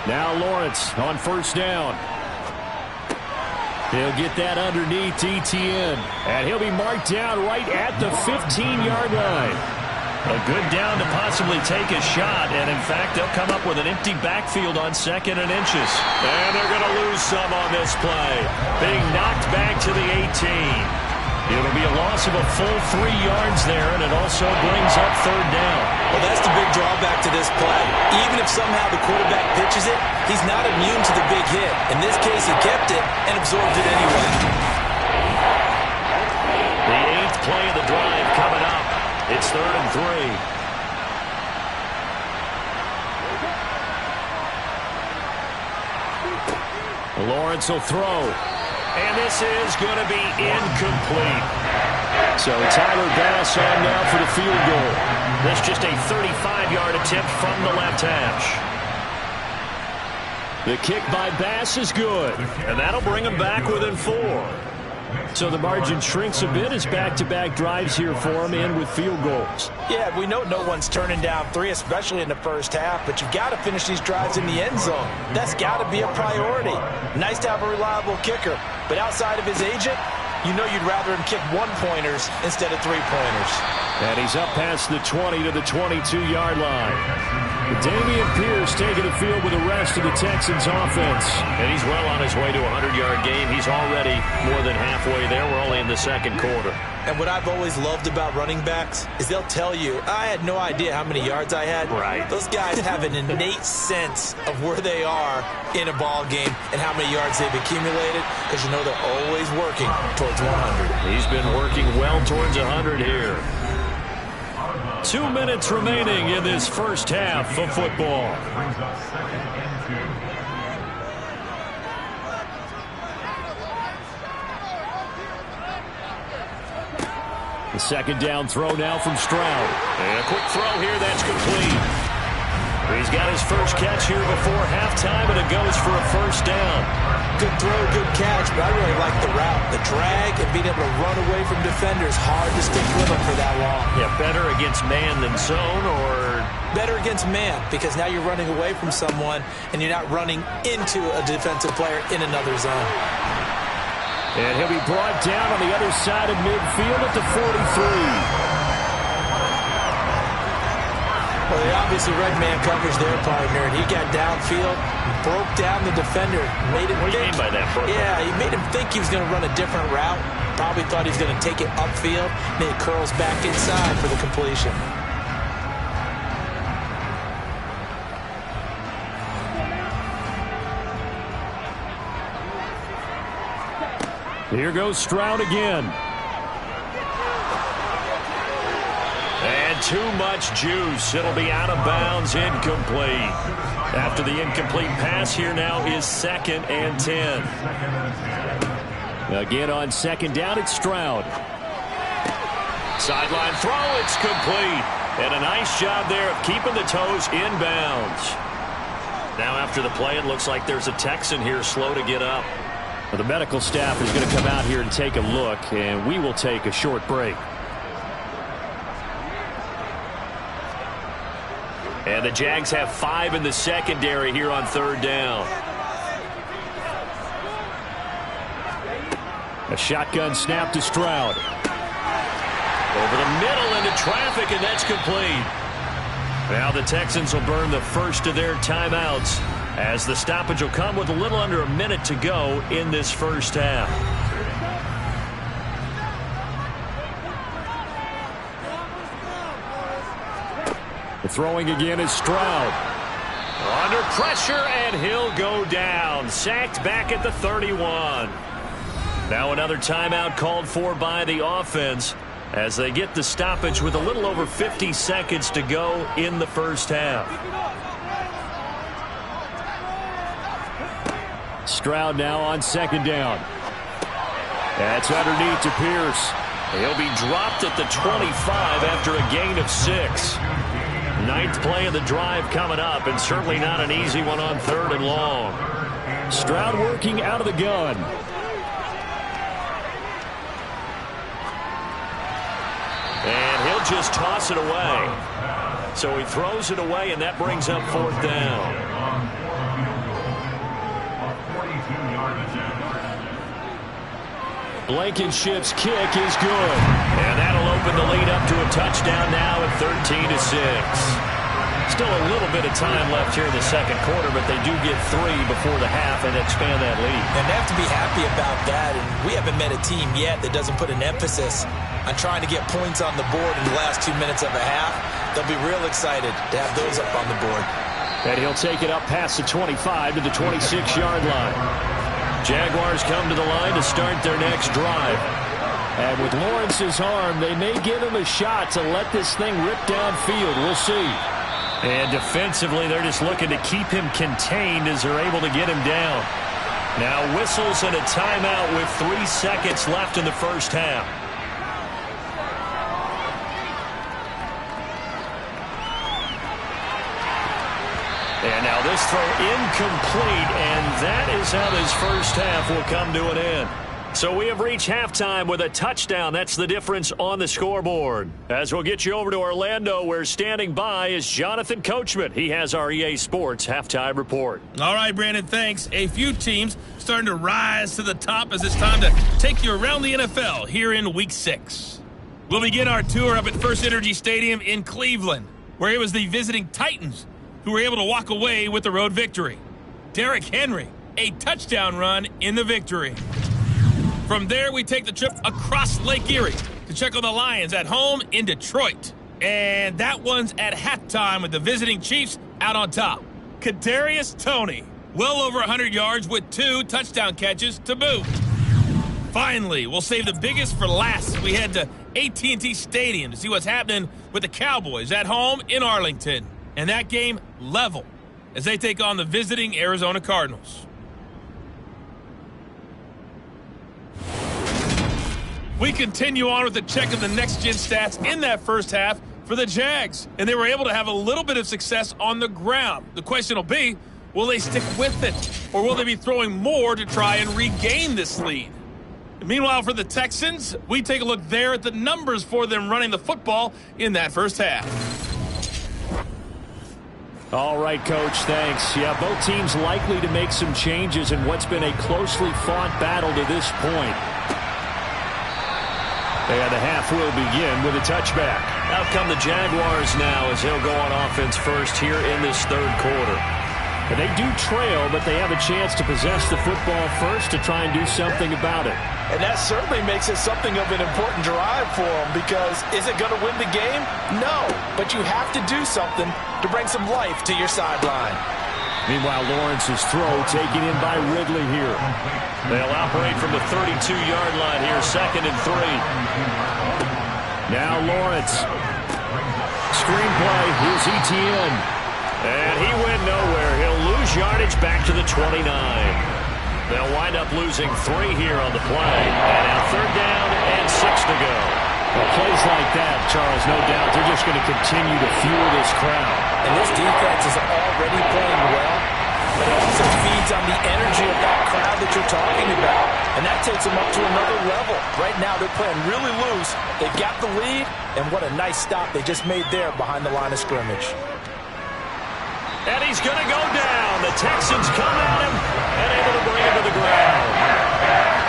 Now Lawrence on 1st down. He'll get that underneath Etienne. And he'll be marked down right at the 15-yard line. A good down to possibly take a shot, and in fact, they'll come up with an empty backfield on 2nd and inches. And they're going to lose some on this play. Being knocked back to the 18. It'll be a loss of a full 3 yards there, and it also brings up 3rd down. Well, that's the big drawback to this play. Even if somehow the quarterback pitches it, he's not immune to the big hit. In this case, he kept it and absorbed it anyway. The 8th play of the drive coming up. It's 3rd and 3. Lawrence will throw. And this is going to be incomplete. So Tyler Bass on now for the field goal. That's just a 35-yard attempt from the left hash. The kick by Bass is good. And that'll bring him back within 4. So the margin shrinks a bit as back-to-back drives here for him and with field goals. Yeah, we know no one's turning down 3, especially in the first half, but you've got to finish these drives in the end zone. That's got to be a priority. Nice to have a reliable kicker, but outside of his agent, you know you'd rather him kick 1-pointers instead of 3-pointers. And he's up past the 20 to the 22-yard line. Dameon Pierce taking the field with the rest of the Texans offense. And he's well on his way to a 100-yard game. He's already more than halfway there. We're only in the 2nd quarter. And what I've always loved about running backs is they'll tell you, I had no idea how many yards I had. Right. Those guys have an innate sense of where they are in a ball game and how many yards they've accumulated, because you know they're always working towards 100. He's been working well towards 100 here. 2 minutes remaining in this first half of football. The 2nd down throw now from Stroud. And a quick throw here that's complete. He's got his first catch here before halftime, and it goes for a first down. Good throw, good catch, but I really like the route. The drag and being able to run away from defenders. Hard to stick with them for that long. Yeah, better against man than zone, or? Better against man, because now you're running away from someone, and you're not running into a defensive player in another zone. And he'll be brought down on the other side of midfield at the 43. Well, they obviously read man coverage their partner, and he got downfield, broke down the defender. Made him what do you mean by that, bro? Yeah, he made him think he was going to run a different route. Probably thought he was going to take it upfield, and then he curls back inside for the completion. Here goes Stroud again. And too much juice. It'll be out of bounds, incomplete. After the incomplete pass, here now is 2nd and 10. Again on 2nd down, it's Stroud. Sideline throw, it's complete. And a nice job there of keeping the toes in bounds. Now after the play, it looks like there's a Texan here slow to get up. Well, the medical staff is going to come out here and take a look, and we will take a short break. And the Jags have 5 in the secondary here on 3rd down. A shotgun snap to Stroud. Over the middle into traffic, and that's complete. Now the Texans will burn the first of their timeouts, as the stoppage will come with a little under a minute to go in this first half. The throwing again is Stroud. Under pressure, and he'll go down. Sacked back at the 31. Now another timeout called for by the offense as they get the stoppage with a little over 50 seconds to go in the first half. Stroud now on 2nd down. That's underneath to Pierce. He'll be dropped at the 25 after a gain of 6. 9th play of the drive coming up, and certainly not an easy one on 3rd and long. Stroud working out of the gun. And he'll just toss it away. So he throws it away, and that brings up 4th down. Blankenship's kick is good. And that'll open the lead up to a touchdown now at 13-6. Still a little bit of time left here in the second quarter, but they do get 3 before the half and expand that lead. And they have to be happy about that. And we haven't met a team yet that doesn't put an emphasis on trying to get points on the board in the last 2 minutes of a half. They'll be real excited to have those up on the board. And he'll take it up past the 25 to the 26-yard line. Jaguars come to the line to start their next drive. And with Lawrence's arm, they may give him a shot to let this thing rip downfield. We'll see. And defensively, they're just looking to keep him contained as they're able to get him down. Now whistles and a timeout with 3 seconds left in the first half. And now this throw incomplete, and that is how this first half will come to an end. So we have reached halftime with a touchdown. That's the difference on the scoreboard. As we'll get you over to Orlando, where standing by is Jonathan Coachman. He has our EA Sports halftime report. All right, Brandon, thanks. A few teams starting to rise to the top as it's time to take you around the NFL here in Week 6. We'll begin our tour up at First Energy Stadium in Cleveland, where it was the visiting Titans who were able to walk away with the road victory. Derrick Henry, a touchdown run in the victory. From there, we take the trip across Lake Erie to check on the Lions at home in Detroit. And that one's at halftime with the visiting Chiefs out on top. Kadarius Toney, well over 100 yards with 2 touchdown catches to boot. Finally, we'll save the biggest for last. We head to AT&T Stadium to see what's happening with the Cowboys at home in Arlington. And that game level as they take on the visiting Arizona Cardinals. We continue on with a check of the next-gen stats in that first half for the Jags, and they were able to have a little bit of success on the ground. The question will be, will they stick with it, or will they be throwing more to try and regain this lead? Meanwhile, for the Texans, we take a look there at the numbers for them running the football in that first half. All right, Coach, thanks. Yeah, both teams likely to make some changes in what's been a closely fought battle to this point. And the half will begin with a touchback. Out come the Jaguars now as they'll go on offense first here in this third quarter. And they do trail, but they have a chance to possess the football first to try and do something about it. And that certainly makes it something of an important drive for them, because is it going to win the game? No, but you have to do something to bring some life to your sideline. Meanwhile, Lawrence's throw taken in by Ridley here. They'll operate from the 32-yard line here, 2nd and 3. Now Lawrence. Screenplay, here's Etienne. And he went nowhere. He'll lose yardage back to the 29. They'll wind up losing 3 here on the play. And now 3rd down and 6 to go. Well, plays like that, Charles, no doubt, they're just going to continue to fuel this crowd. And this defense is already playing well, but it also feeds on the energy of that crowd that you're talking about. And that takes them up to another level. Right now, they're playing really loose. They've got the lead, and what a nice stop they just made there behind the line of scrimmage. And he's going to go down. The Texans come at him and able to bring him to the ground.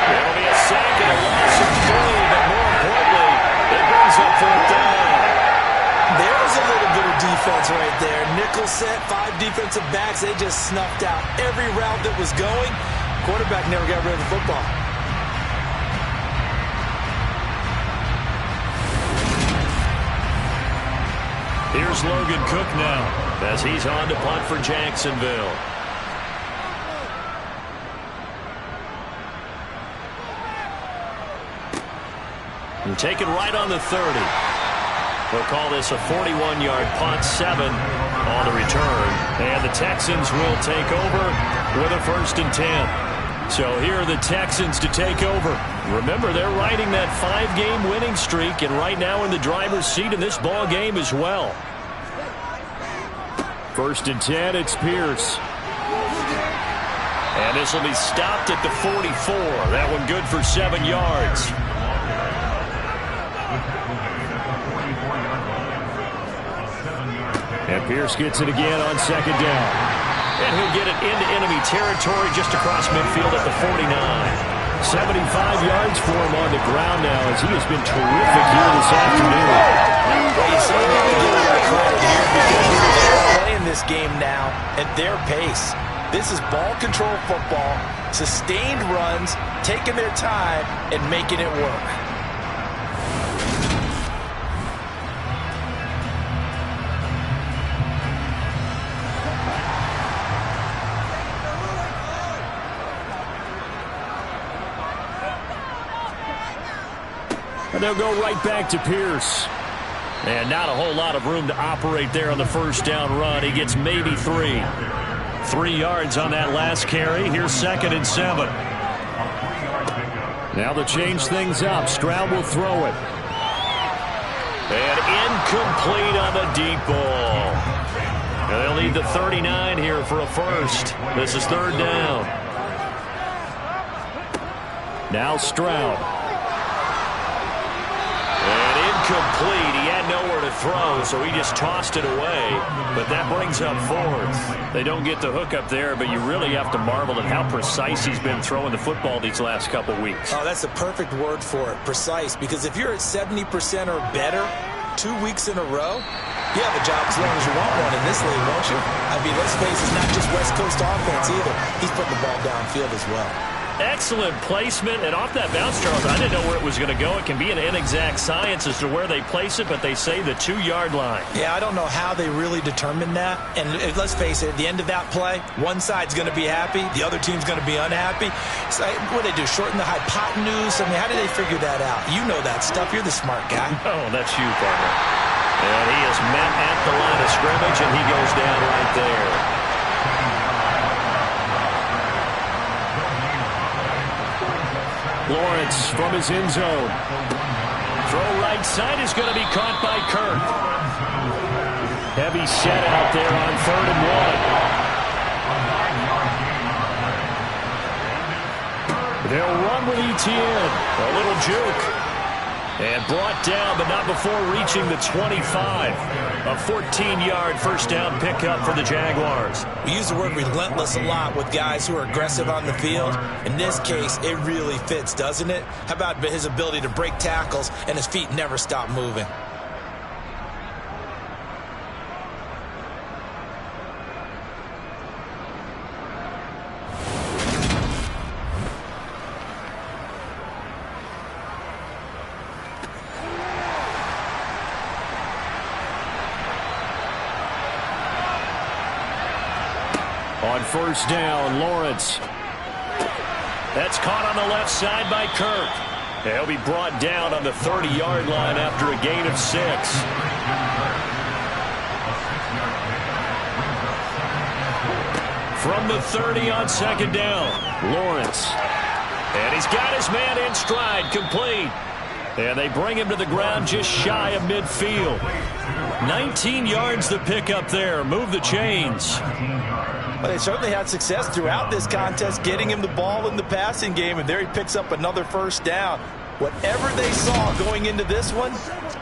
It'll be a sack and a loss of 3, but more importantly, it brings up 4th down. There's a little bit of defense right there. Nickel set, 5 defensive backs. They just snuffed out every route that was going. Quarterback never got rid of the football. Here's Logan Cook now as he's on to punt for Jacksonville. And taken right on the 30. We'll call this a 41-yard punt, 7 on the return. And the Texans will take over with a 1st and 10. So here are the Texans to take over. Remember, they're riding that 5-game winning streak, and right now in the driver's seat in this ball game as well. 1st and 10, it's Pierce. And this will be stopped at the 44. That one good for 7 yards. And Pierce gets it again on 2nd down. And he'll get it into enemy territory just across midfield at the 49. 75 yards for him on the ground now as he has been terrific here this afternoon. Well, you certainly have to give him the credit here because they're playing this game now at their pace. This is ball control football, sustained runs, taking their time, and making it work. And they'll go right back to Pierce. And not a whole lot of room to operate there on the 1st down run. He gets maybe 3. 3 yards on that last carry. Here's 2nd and 7. Now they'll change things up. Stroud will throw it. And incomplete on the deep ball. And they'll need the 39 here for a 1st. This is 3rd down. Now Stroud. Incomplete. He had nowhere to throw, so he just tossed it away. But that brings up 4th. They don't get the hook up there, but you really have to marvel at how precise he's been throwing the football these last couple weeks. Oh, that's the perfect word for it, precise. Because if you're at 70% or better 2 weeks in a row, you have a job as long as you want one in this league, won't you? I mean, let's face it, it's not just West Coast offense either. He's putting the ball downfield as well. Excellent placement, and off that bounce, Charles, I didn't know where it was going to go. It can be an inexact science as to where they place it, but they say the 2-yard line. Yeah, I don't know how they really determined that. And let's face it, at the end of that play, one side's going to be happy, the other team's going to be unhappy. So, what do they do, shorten the hypotenuse? I mean, how do they figure that out? You know that stuff. You're the smart guy. Oh, that's you, partner. And he is met at the line of scrimmage, and he goes down right there. Lawrence from his end zone. Throw right side is going to be caught by Kirk. Heavy set out there on 3rd and 1. They'll run with Etienne. A little juke. And brought down, but not before reaching the 25. A 14-yard first down pickup for the Jaguars. We use the word relentless a lot with guys who are aggressive on the field. In this case, it really fits, doesn't it? How about his ability to break tackles and his feet never stop moving? On first down, Lawrence. That's caught on the left side by Kirk. He'll be brought down on the 30-yard line after a gain of 6. From the 30 on second down, Lawrence. And he's got his man in stride, complete. And they bring him to the ground just shy of midfield. 19 yards to pick up there. Move the chains. Well, they certainly had success throughout this contest getting him the ball in the passing game, and there he picks up another first down. Whatever they saw going into this one,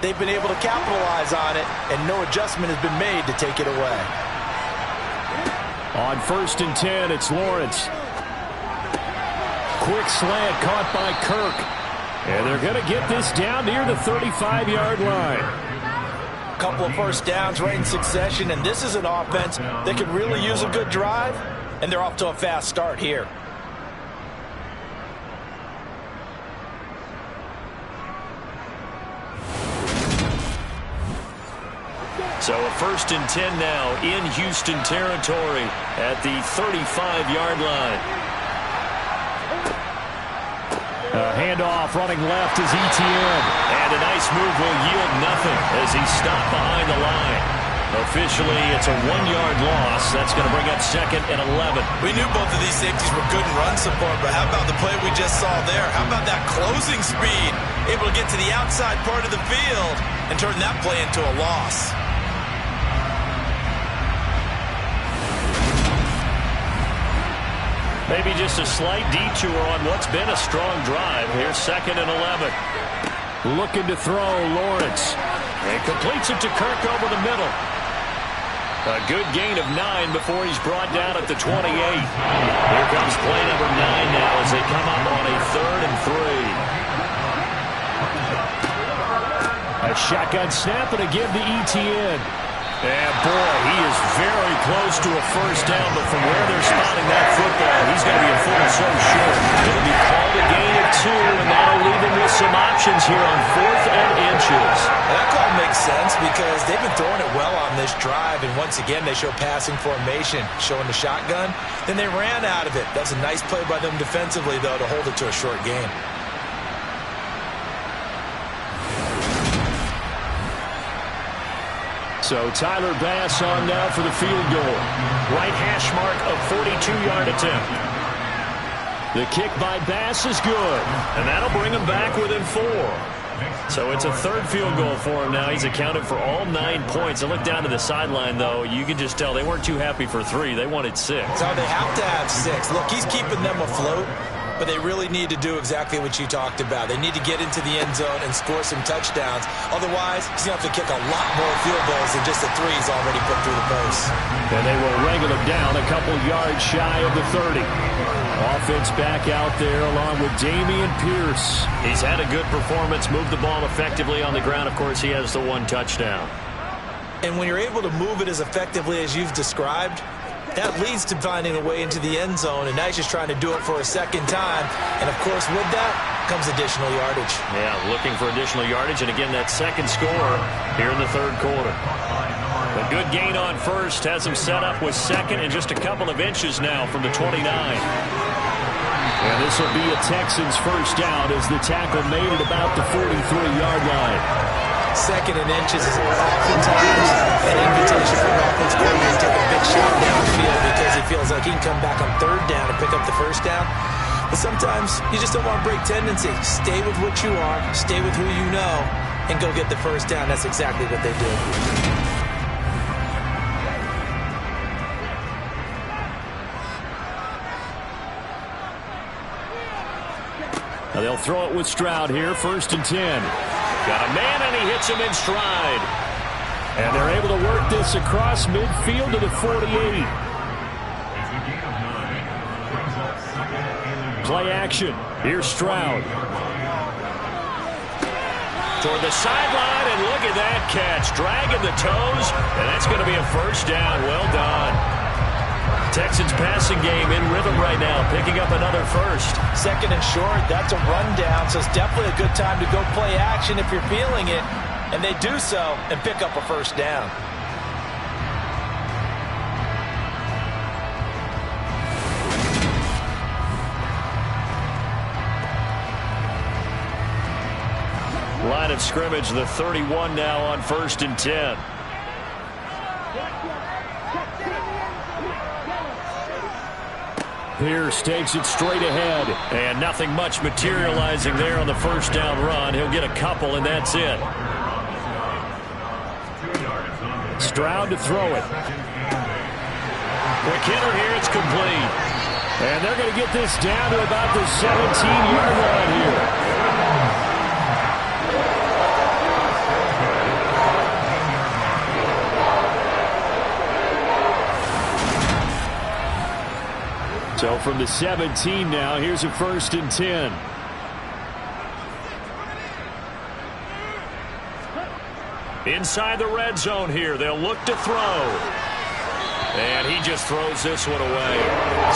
they've been able to capitalize on it, and no adjustment has been made to take it away. On 1st and 10, it's Lawrence. Quick slant caught by Kirk. And they're going to get this down near the 35-yard line. Couple of first downs right in succession, and this is an offense that could really use a good drive, and they're off to a fast start here. So a 1st and 10 now in Houston territory at the 35-yard line. A handoff running left is Etienne. And a nice move will yield nothing as he's stopped behind the line. Officially, it's a 1-yard loss. That's going to bring up 2nd and 11. We knew both of these safeties were good in run support, but how about the play we just saw there? How about that closing speed? Able to get to the outside part of the field and turn that play into a loss. Maybe just a slight detour on what's been a strong drive. Here's 2nd and 11. Looking to throw, Lawrence. And completes it to Kirk over the middle. A good gain of 9 before he's brought down at the 28. Here comes play number 9 now as they come up on a 3rd and 3. A shotgun snap and a give to Etienne. And boy, he is very close to a first down, but from where they're spotting that football, he's going to be a foot or so short. It'll be called a gain of 2, and that'll leave him with some options here on 4th and inches. Well, that call makes sense because they've been throwing it well on this drive, and once again, they show passing formation, showing the shotgun. Then they ran out of it. That's a nice play by them defensively, though, to hold it to a short gain. So Tyler Bass on now for the field goal. Right hash mark of 42-yard attempt. The kick by Bass is good, and that'll bring him back within 4. So it's a 3rd field goal for him now. He's accounted for all 9 points. I look down to the sideline, though. You can just tell they weren't too happy for 3. They wanted 6. So they have to have 6. Look, he's keeping them afloat. But they really need to do exactly what you talked about. They need to get into the end zone and score some touchdowns. Otherwise, he's going to have to kick a lot more field goals than just the 3 he's already put through the post. And they will wrangle him down a couple yards shy of the 30. Offense back out there along with Dameon Pierce. He's had a good performance, moved the ball effectively on the ground. Of course, he has the 1 touchdown. And when you're able to move it as effectively as you've described, that leads to finding a way into the end zone, and now he's just trying to do it for a 2nd time. And, of course, with that comes additional yardage. Yeah, looking for additional yardage, and again, that 2nd score here in the 3rd quarter. A good gain on 1st, has him set up with 2nd and just a couple of inches now from the 29. And this will be a Texans first down as the tackle made at about the 43-yard line. 2nd and inches is oftentimes an invitation for an offensive coordinator to take a big shot downfield because he feels like he can come back on 3rd down and pick up the first down. But sometimes you just don't want to break tendency. Stay with what you are, stay with who you know, and go get the first down. That's exactly what they did. Now they'll throw it with Stroud here, 1st and 10. Got a man, and he hits him in stride. And they're able to work this across midfield to the 48. Play action. Here's Stroud. Toward the sideline, and look at that catch. Dragging the toes, and that's going to be a first down. Well done. Texans passing game in rhythm right now, picking up another first. 2nd and short, that's a rundown, so it's definitely a good time to go play action if you're feeling it. And they do so and pick up a first down. Line of scrimmage, the 31 now on 1st and 10. Pierce takes it straight ahead. And nothing much materializing there on the first down run. He'll get a couple, and that's it. Stroud to throw it. Quick hitter here, it's complete. And they're going to get this down to about the 17-yard line here. So from the 17 now, here's a 1st and 10. Inside the red zone here, they'll look to throw. And he just throws this one away.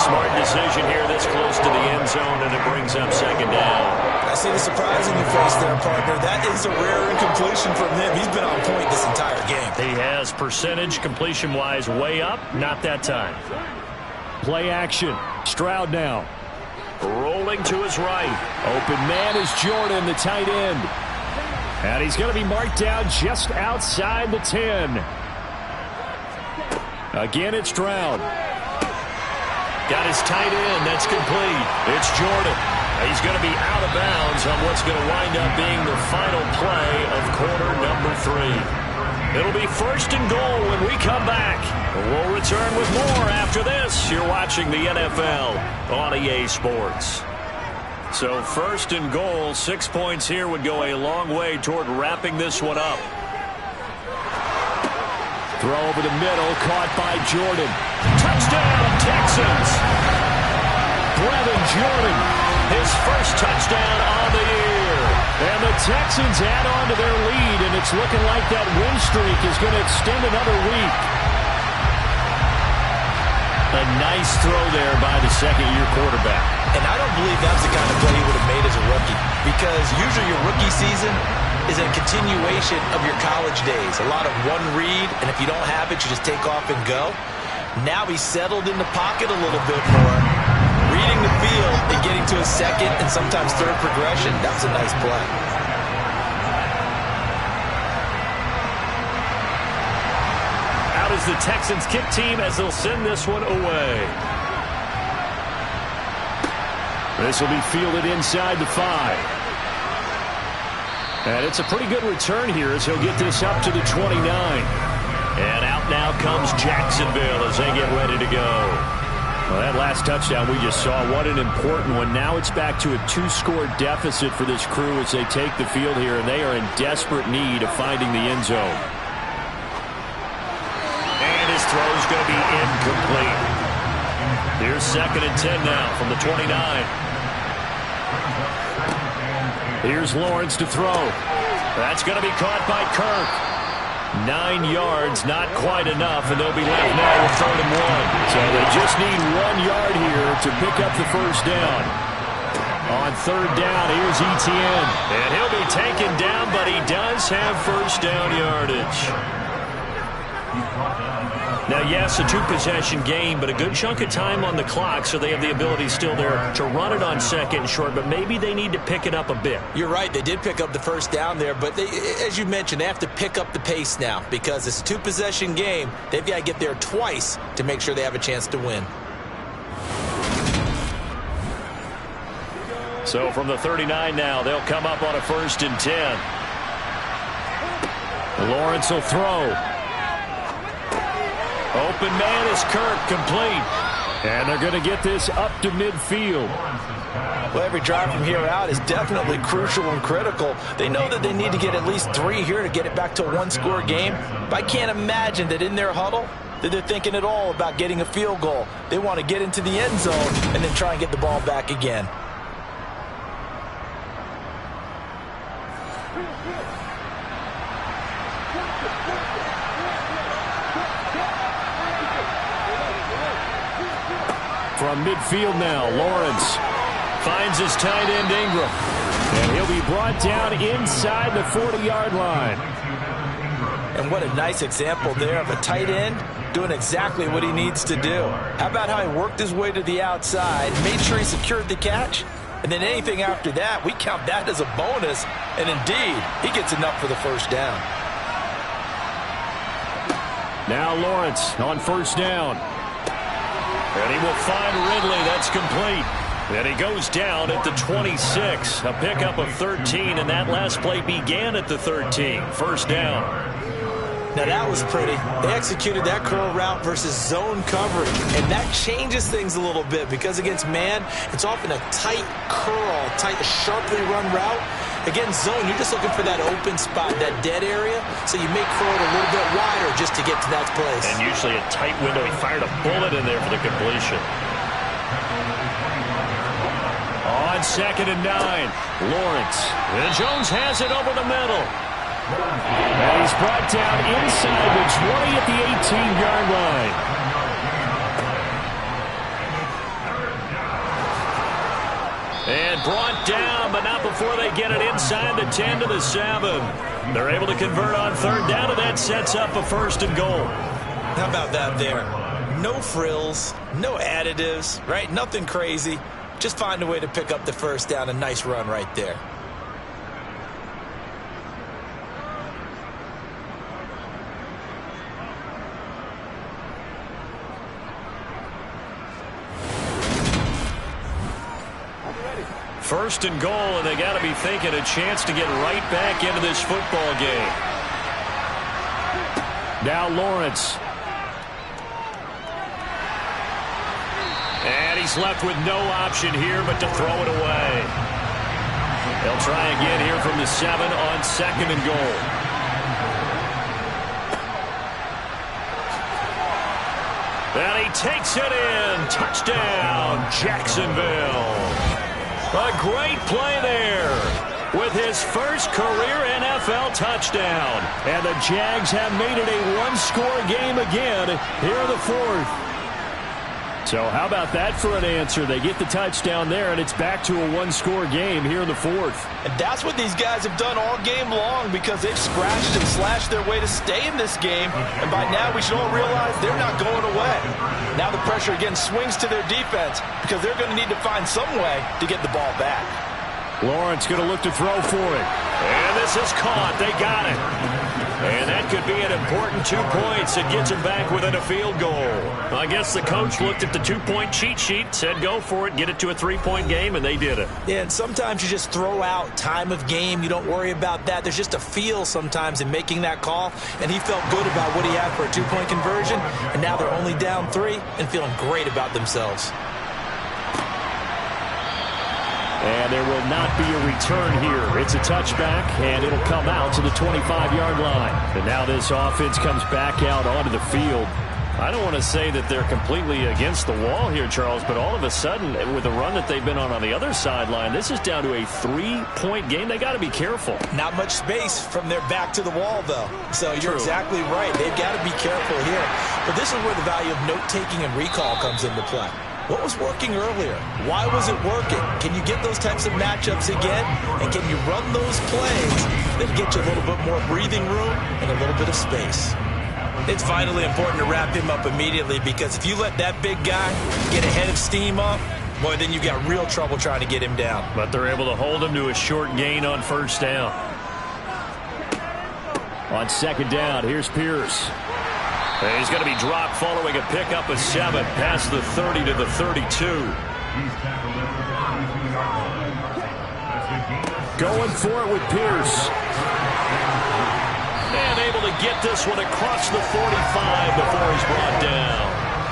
Smart decision here this close to the end zone, and it brings up 2nd down. I see the surprise in your face there, partner. That is a rare incompletion from him. He's been on point this entire game. He has percentage completion-wise way up, not that time. Play action. Stroud now. Rolling to his right. Open man is Jordan, the tight end. And he's going to be marked down just outside the 10. Again, it's Stroud. Got his tight end. That's complete. It's Jordan. He's going to be out of bounds on what's going to wind up being the final play of quarter number 3. It'll be 1st and goal when we come back. We'll return with more after this. You're watching the NFL on EA Sports. So 1st and goal, 6 points here would go a long way toward wrapping this one up. Throw over the middle, caught by Jordan. Touchdown, Texans! Brevin Jordan, his first touchdown on the year. And the Texans add on to their lead, and it's looking like that win streak is going to extend another week. A nice throw there by the 2nd-year quarterback. And I don't believe that's the kind of play he would have made as a rookie, because usually your rookie season is a continuation of your college days. A lot of one read, and if you don't have it, you just take off and go. Now he's settled in the pocket a little bit more, reading the field and getting to his 2nd and sometimes 3rd progression. That was a nice play. Out is the Texans kick team as they'll send this one away. This will be fielded inside the 5. And it's a pretty good return here as he'll get this up to the 29. And out now comes Jacksonville as they get ready to go. Well, that last touchdown we just saw, what an important one. Now it's back to a 2-score deficit for this crew as they take the field here, and they are in desperate need of finding the end zone. And his throw is going to be incomplete. Here's 2nd and 10 now from the 29. Here's Lawrence to throw. That's going to be caught by Kirk. 9 yards, not quite enough, and they'll be left now with 3rd and 1. So they just need 1 yard here to pick up the first down. On 3rd down, here's Etienne. And he'll be taken down, but he does have first down yardage. Now, yes, a 2-possession game, but a good chunk of time on the clock, so they have the ability still there to run it on 2nd and short, but maybe they need to pick it up a bit. You're right. They did pick up the first down there, but they, as you mentioned, they have to pick up the pace now because it's a 2-possession game. They've got to get there twice to make sure they have a chance to win. So from the 39 now, they'll come up on a 1st and 10. Lawrence will throw. Open man is Kirk, complete. And they're going to get this up to midfield. Well, every drive from here out is definitely crucial and critical. They know that they need to get at least 3 here to get it back to a 1-score game. But I can't imagine that in their huddle that they're thinking at all about getting a field goal. They want to get into the end zone and then try and get the ball back again. From midfield now, Lawrence finds his tight end Ingram. And he'll be brought down inside the 40-yard line. And what a nice example there of a tight end doing exactly what he needs to do. How about how he worked his way to the outside, made sure he secured the catch, and then anything after that, we count that as a bonus. And indeed, he gets enough for the 1st down. Now Lawrence on 1st down. And he will find Ridley. That's complete. And he goes down at the 26. A pickup of 13, and that last play began at the 13. 1st down. Now that was pretty. They executed that curl route versus zone coverage, and that changes things a little bit because against man, it's often a tight curl, sharply run route. Against zone, you're just looking for that open spot, that dead area, so you may curl it a little bit wider just to get to that place. And usually a tight window. He fired a bullet in there for the completion. On 2nd and 9, Lawrence. And Jones has it over the middle. And he's brought down inside the 20 at the 18-yard line. And brought down, but not before they get it inside the 10 to the 7. They're able to convert on 3rd down, and that sets up a 1st and goal. How about that there? No frills, no additives, right? Nothing crazy. Just find a way to pick up the 1st down. A nice run right there. First and goal, and they got to be thinking a chance to get right back into this football game. Now Lawrence. And he's left with no option here but to throw it away. They'll try again here from the 7 on 2nd and goal. And he takes it in. Touchdown, Jacksonville. A great play there with his first career NFL touchdown. And the Jags have made it a 1-score game again here in the 4th. So how about that for an answer? They get the touchdown there, and it's back to a 1-score game here in the 4th. And that's what these guys have done all game long because they've scratched and slashed their way to stay in this game. And by now, we should all realize they're not going away. Now the pressure again swings to their defense because they're going to need to find some way to get the ball back. Lawrence going to look to throw for it. And this is caught. They got it. And that could be an important 2 points. It gets him back within a field goal. I guess the coach looked at the 2-point cheat sheet, said go for it, get it to a 3-point game, and they did it. Yeah, and sometimes you just throw out time of game. You don't worry about that. There's just a feel sometimes in making that call, and he felt good about what he had for a 2-point conversion, and now they're only down 3 and feeling great about themselves. And there will not be a return here. It's a touchback, and it'll come out to the 25-yard line. And now this offense comes back out onto the field. I don't want to say that they're completely against the wall here, Charles, but all of a sudden, with the run that they've been on the other sideline, this is down to a 3-point game. They got to be careful. Not much space from their back to the wall, though. So you're exactly right. They've got to be careful here. But this is where the value of note-taking and recall comes into play. What was working earlier? Why was it working? Can you get those types of matchups again? And can you run those plays that get you a little bit more breathing room and a little bit of space? It's vitally important to wrap him up immediately because if you let that big guy get a head of steam up, boy, then you've got real trouble trying to get him down. But they're able to hold him to a short gain on 1st down. On 2nd down, here's Pierce. He's going to be dropped following a pickup of 7 past the 30 to the 32. He's tackled at the 32-yard line. That's a gain of 7. Going for it with Pierce. And able to get this one across the 45 before he's brought down.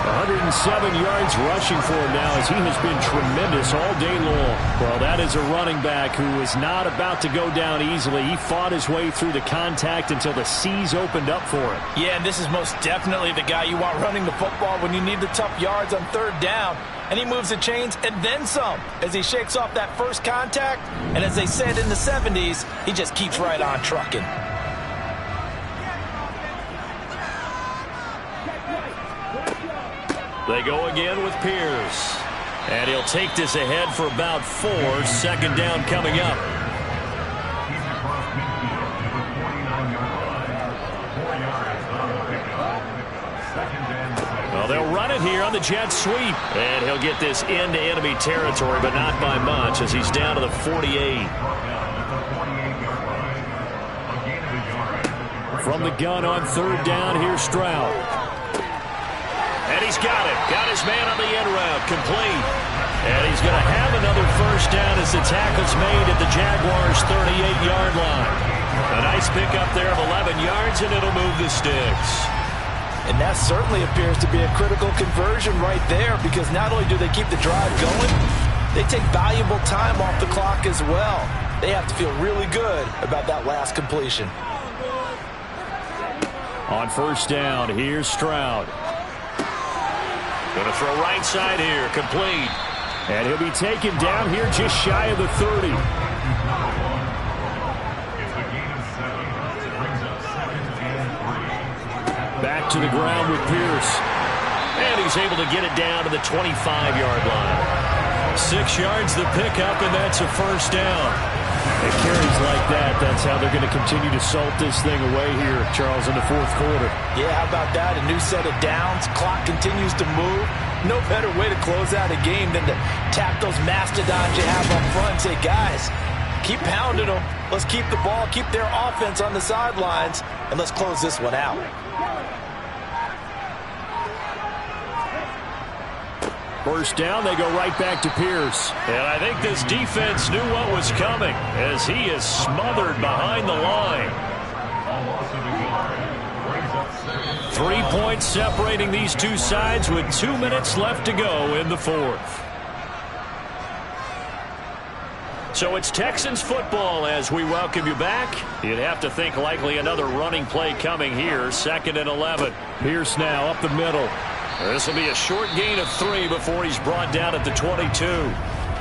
107 yards rushing for him now as he has been tremendous all day long. Well, that is a running back who is not about to go down easily. He fought his way through the contact until the seas opened up for him. Yeah, and this is most definitely the guy you want running the football when you need the tough yards on third down. And he moves the chains and then some as he shakes off that first contact. And as they said in the 70s, he just keeps right on trucking. They go again with Pierce. And he'll take this ahead for about 4. Second down coming up. He's across midfield to the 49-yard line. 4 yards on the pickup. Second and 6. Well, they'll run it here on the jet sweep. And he'll get this into enemy territory, but not by much as he's down to the 48. From the gun on third down, here's Stroud. And he's got it. Got his man on the end route. Complete. And he's going to have another first down as the tackle's made at the Jaguars' 38-yard line. A nice pickup there of 11 yards, and it'll move the sticks. And that certainly appears to be a critical conversion right there because not only do they keep the drive going, they take valuable time off the clock as well. They have to feel really good about that last completion. On first down, here's Stroud. Going to throw right side here, complete. And he'll be taken down here just shy of the 30. It's a gain of 7. Brings up 2nd and 3. Back to the ground with Pierce. And he's able to get it down to the 25-yard line. 6 yards the pickup, and that's a first down. It carries like that. That's how they're going to continue to salt this thing away here, Charles, in the fourth quarter. Yeah, how about that? A new set of downs. Clock continues to move. No better way to close out a game than to tap those mastodons you have up front and say, guys, keep pounding them. Let's keep the ball, keep their offense on the sidelines, and let's close this one out. First down, they go right back to Pierce. And I think this defense knew what was coming as he is smothered behind the line. 3 points separating these two sides with 2 minutes left to go in the fourth. So it's Texans football as we welcome you back. You'd have to think likely another running play coming here. 2nd and 11. Pierce now up the middle. This will be a short gain of 3 before he's brought down at the 22.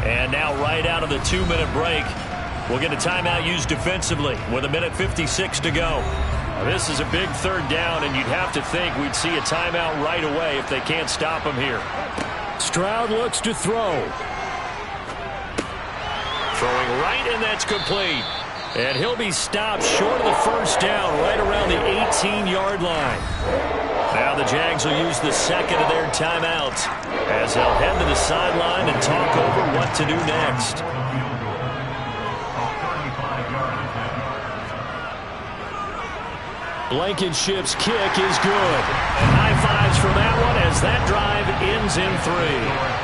And now right out of the 2-minute break, we'll get a timeout used defensively with 1:56 to go. Now, this is a big third down, and you'd have to think we'd see a timeout right away if they can't stop him here. Stroud looks to throw. Throwing right, and that's complete. And he'll be stopped short of the first down right around the 18-yard line. Now the Jags will use the second of their timeouts as they'll head to the sideline and talk over what to do next. Blankenship's kick is good. And high fives for that one as that drive ends in 3.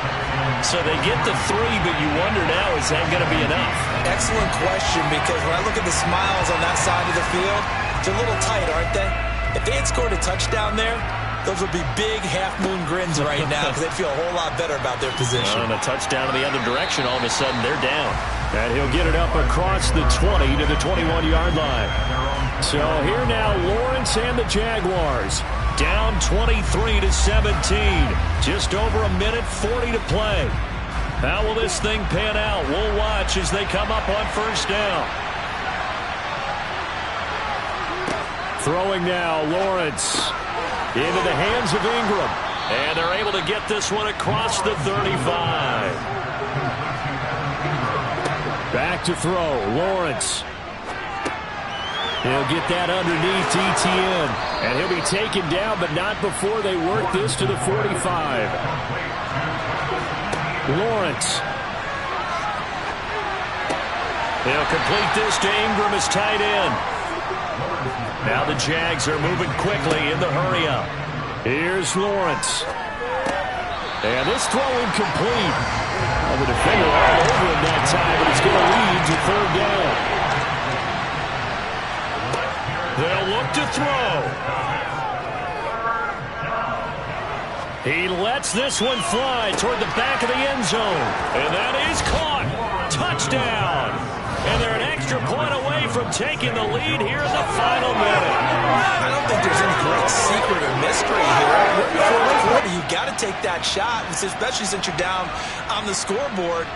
So they get the 3, but you wonder now, is that going to be enough? Excellent question, because when I look at the smiles on that side of the field, they're a little tight, aren't they? If they had scored a touchdown there, those would be big half-moon grins right now because they'd feel a whole lot better about their position. And a touchdown in the other direction, all of a sudden they're down. And he'll get it up across the 20 to the 21-yard line. So here now, Lawrence and the Jaguars. Down 23-17. Just over 1:40 to play. How will this thing pan out? We'll watch as they come up on first down. Throwing now, Lawrence into the hands of Ingram. And they're able to get this one across the 35. Back to throw, Lawrence. He'll get that underneath ETN. And he'll be taken down, but not before they work this to the 45. Lawrence. He'll complete this to Ingram as tight end. Now the Jags are moving quickly in the hurry-up. Here's Lawrence. And this throw incomplete. Well, the defender all over him that time, but it's going to lead to third down. They'll look to throw. He lets this one fly toward the back of the end zone. And that is caught. Touchdown. And they're an extra point away from taking the lead here in the final minute. I don't think there's any great secret or mystery here. Fourth quarter, you got to take that shot, especially since you're down on the scoreboard.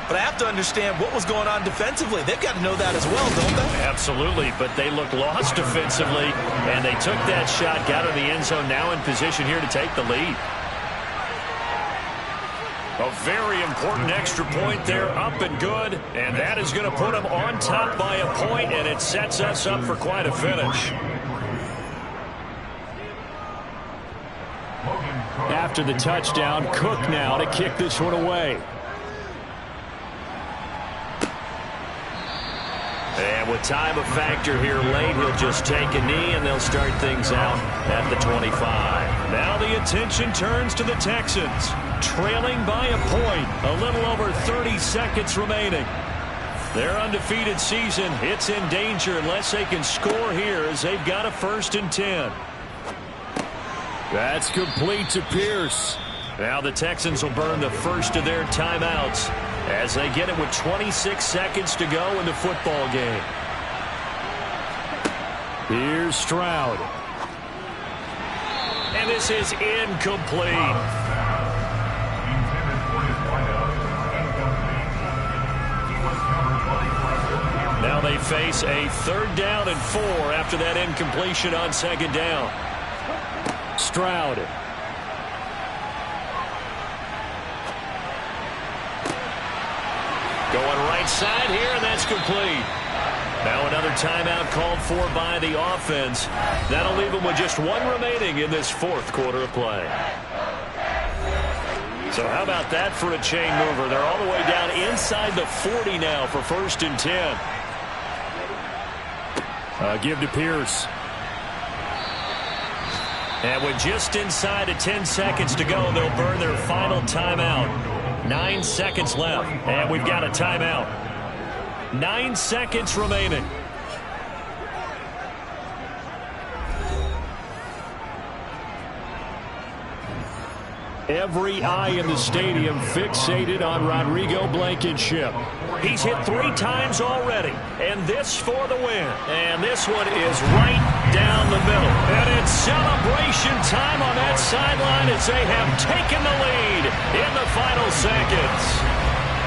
But I have to understand what was going on defensively. They've got to know that as well, don't they? Absolutely, but they look lost defensively, and they took that shot, got in the end zone, now in position here to take the lead. A very important extra point there, up and good, and that is going to put them on top by a point, and it sets us up for quite a finish. After the touchdown, Cook now to kick this one away. And with time a factor here late, he'll just take a knee, and they'll start things out at the 25. Now the attention turns to the Texans, trailing by a point, a little over 30 seconds remaining. Their undefeated season, it's in danger unless they can score here as they've got a 1st and 10. That's complete to Pierce. Now the Texans will burn the first of their timeouts as they get it with 26 seconds to go in the football game. Here's Stroud. And this is incomplete. Now they face a 3rd down and 4 after that incompletion on 2nd down. Stroud. Going right side here, and that's complete. Now another timeout called for by the offense. That'll leave them with just 1 remaining in this 4th quarter of play. So how about that for a chain mover? They're all the way down inside the 40 now for 1st and 10. Give to Pierce. And with just inside of 10 seconds to go, they'll burn their final timeout. 9 seconds left, and we've got a timeout. 9 seconds remaining. Every eye in the stadium fixated on Rodrigo Blankenship. He's hit 3 times already, and this for the win. And this one is right down the middle. And it's celebration time on that sideline as they have taken the lead in the final seconds.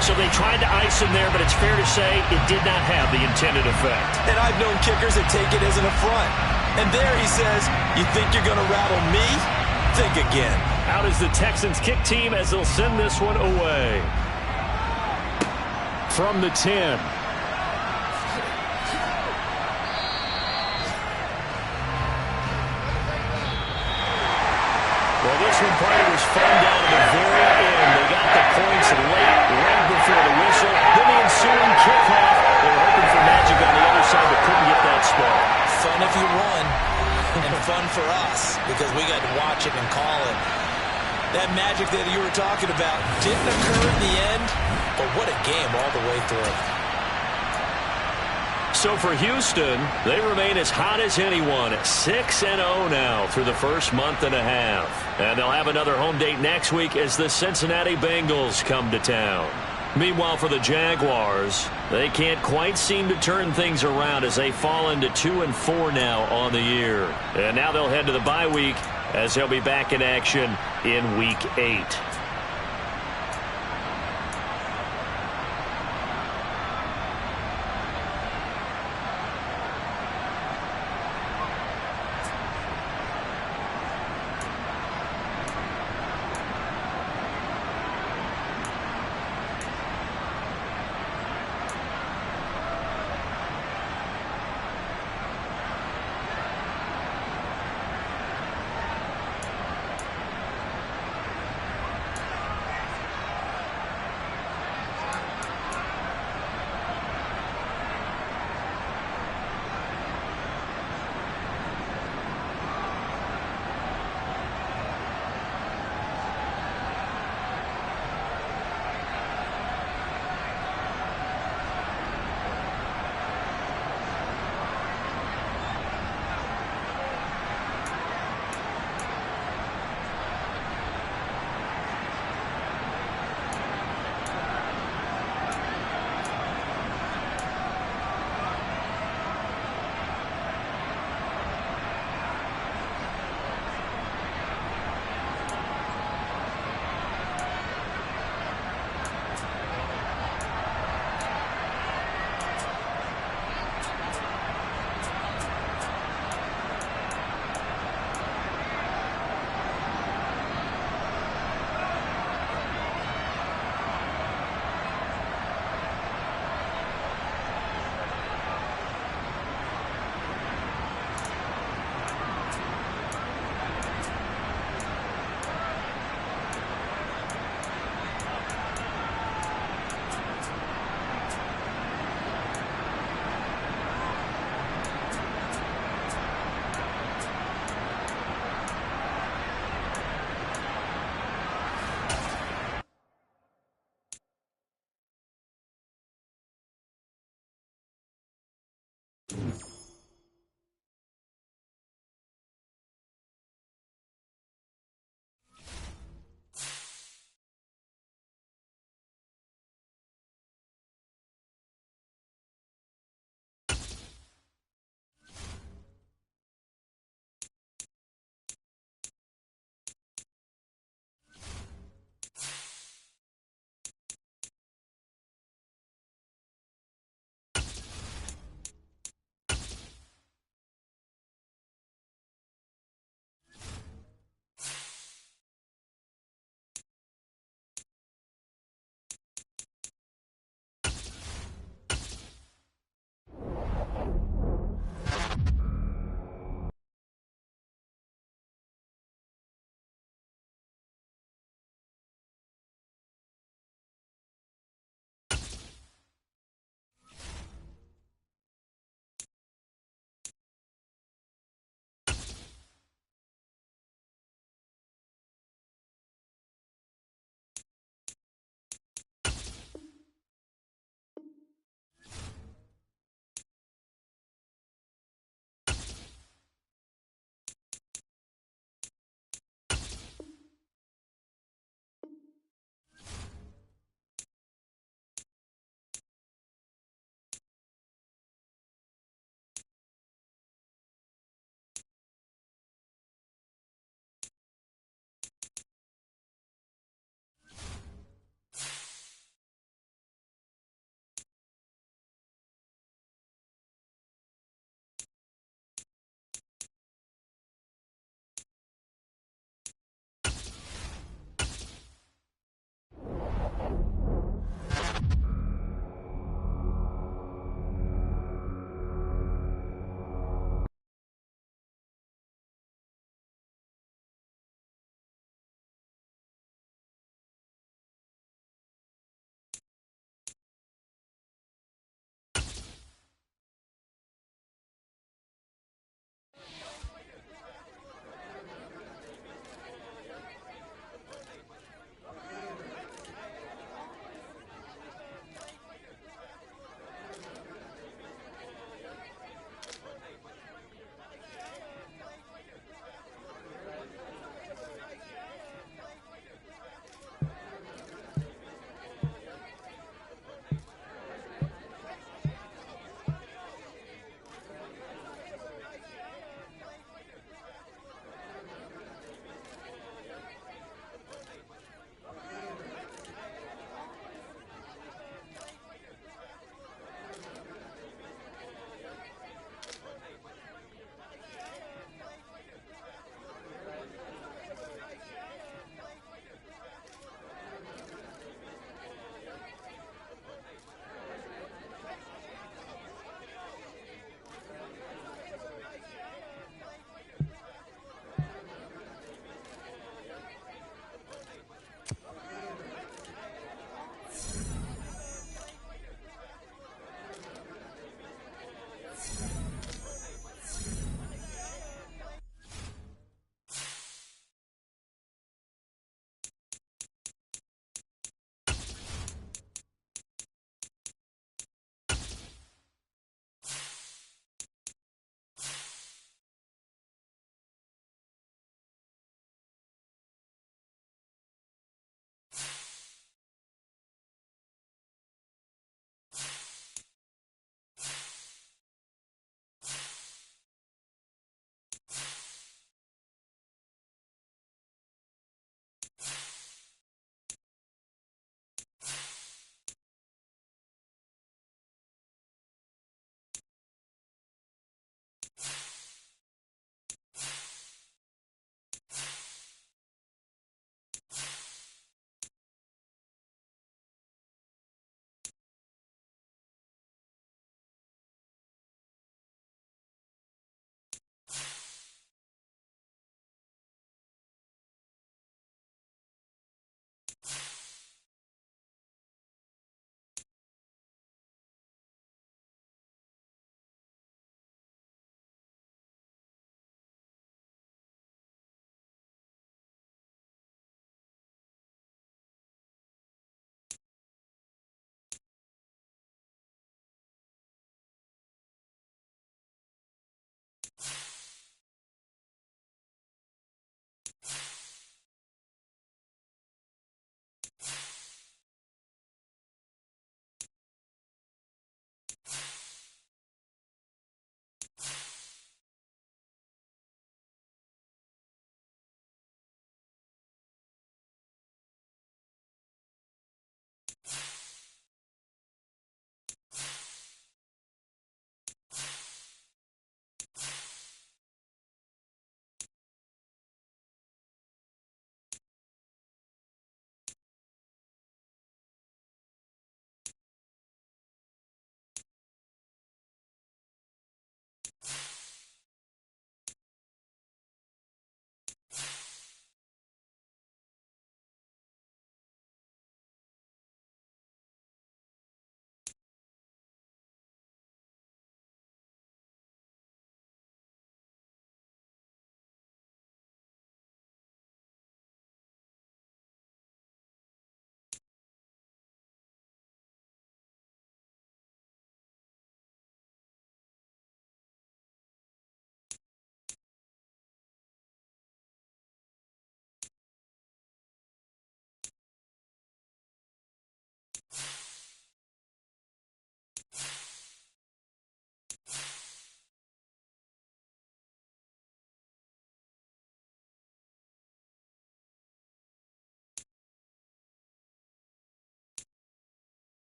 So they tried to ice him there, but it's fair to say it did not have the intended effect. And I've known kickers that take it as an affront. And there he says, you think you're going to rattle me? Think again. Out is the Texans kick team as they'll send this one away. From the 10. Well, this one probably was fun down to the very end. They got the points late, right before the whistle. Then the ensuing kickoff. They were hoping for magic on the other side, but couldn't get that spot. Fun if you won, and fun for us, because we got to watch it and call it. That magic that you were talking about didn't occur in the end, but what a game all the way through. So for Houston, they remain as hot as anyone at 6-0 now through the first month and a half. And they'll have another home date next week as the Cincinnati Bengals come to town. Meanwhile, for the Jaguars, they can't quite seem to turn things around as they fall into 2-4 now on the year. And now they'll head to the bye week as they'll be back in action in Week 8.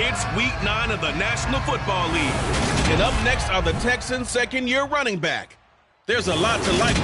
It's Week 9 of the National Football League. And up next are the Texans' second-year running back. There's a lot to like.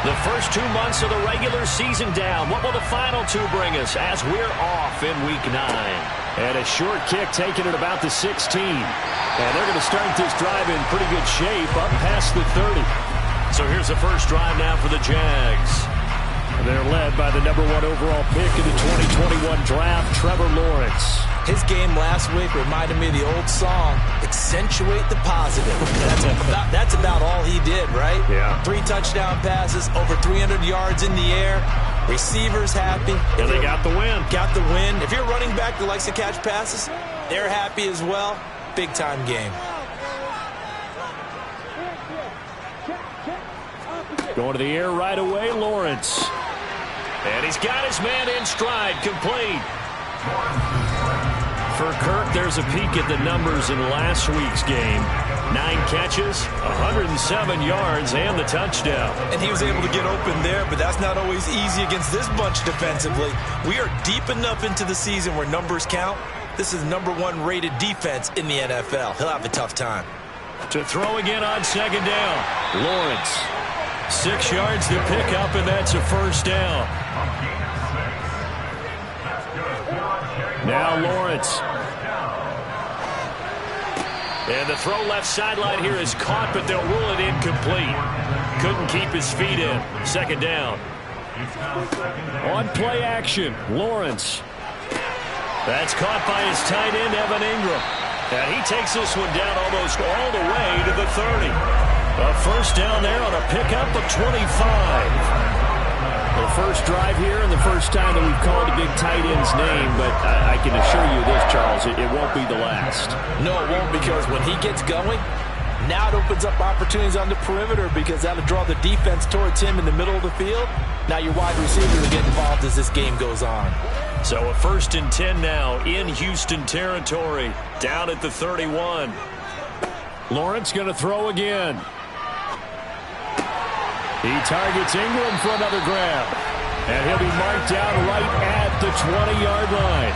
The first 2 months of the regular season down. What will the final 2 bring us as we're off in Week 9? And a short kick taken at about the 16. And they're going to start this drive in pretty good shape up past the 30. So here's the first drive now for the Jags. They're led by the #1 overall pick in the 2021 draft, Trevor Lawrence. His game last week reminded me of the old song, accentuate the positive. That's about all he did, right? Yeah. 3 touchdown passes, over 300 yards in the air. Receivers happy. And they got the win. Got the win. If you're a running back that likes to catch passes, they're happy as well. Big-time game. Going to the air right away, Lawrence. And he's got his man in stride, complete. For Kirk, there's a peek at the numbers in last week's game. 9 catches, 107 yards, and the touchdown. And he was able to get open there, but that's not always easy against this bunch defensively. We are deep enough into the season where numbers count. This is #1 rated defense in the NFL. He'll have a tough time. To throw again on second down. Lawrence. 6 yards to pick up, and that's a first down. Now Lawrence. And the throw left sideline here is caught, but they'll rule it incomplete. Couldn't keep his feet in. Second down. On play action, Lawrence. That's caught by his tight end, Evan Ingram. And he takes this one down almost all the way to the 30. A first down there on a pickup of 25. The first drive here and the first time that we've called a big tight end's name, but I can assure you this, Charles, it won't be the last. No, it won't, because when he gets going, now it opens up opportunities on the perimeter because that'll draw the defense towards him in the middle of the field. Now your wide receivers will get involved as this game goes on. So a 1st and 10 now in Houston territory, down at the 31. Lawrence going to throw again. He targets Ingram for another grab. And he'll be marked down right at the 20-yard line.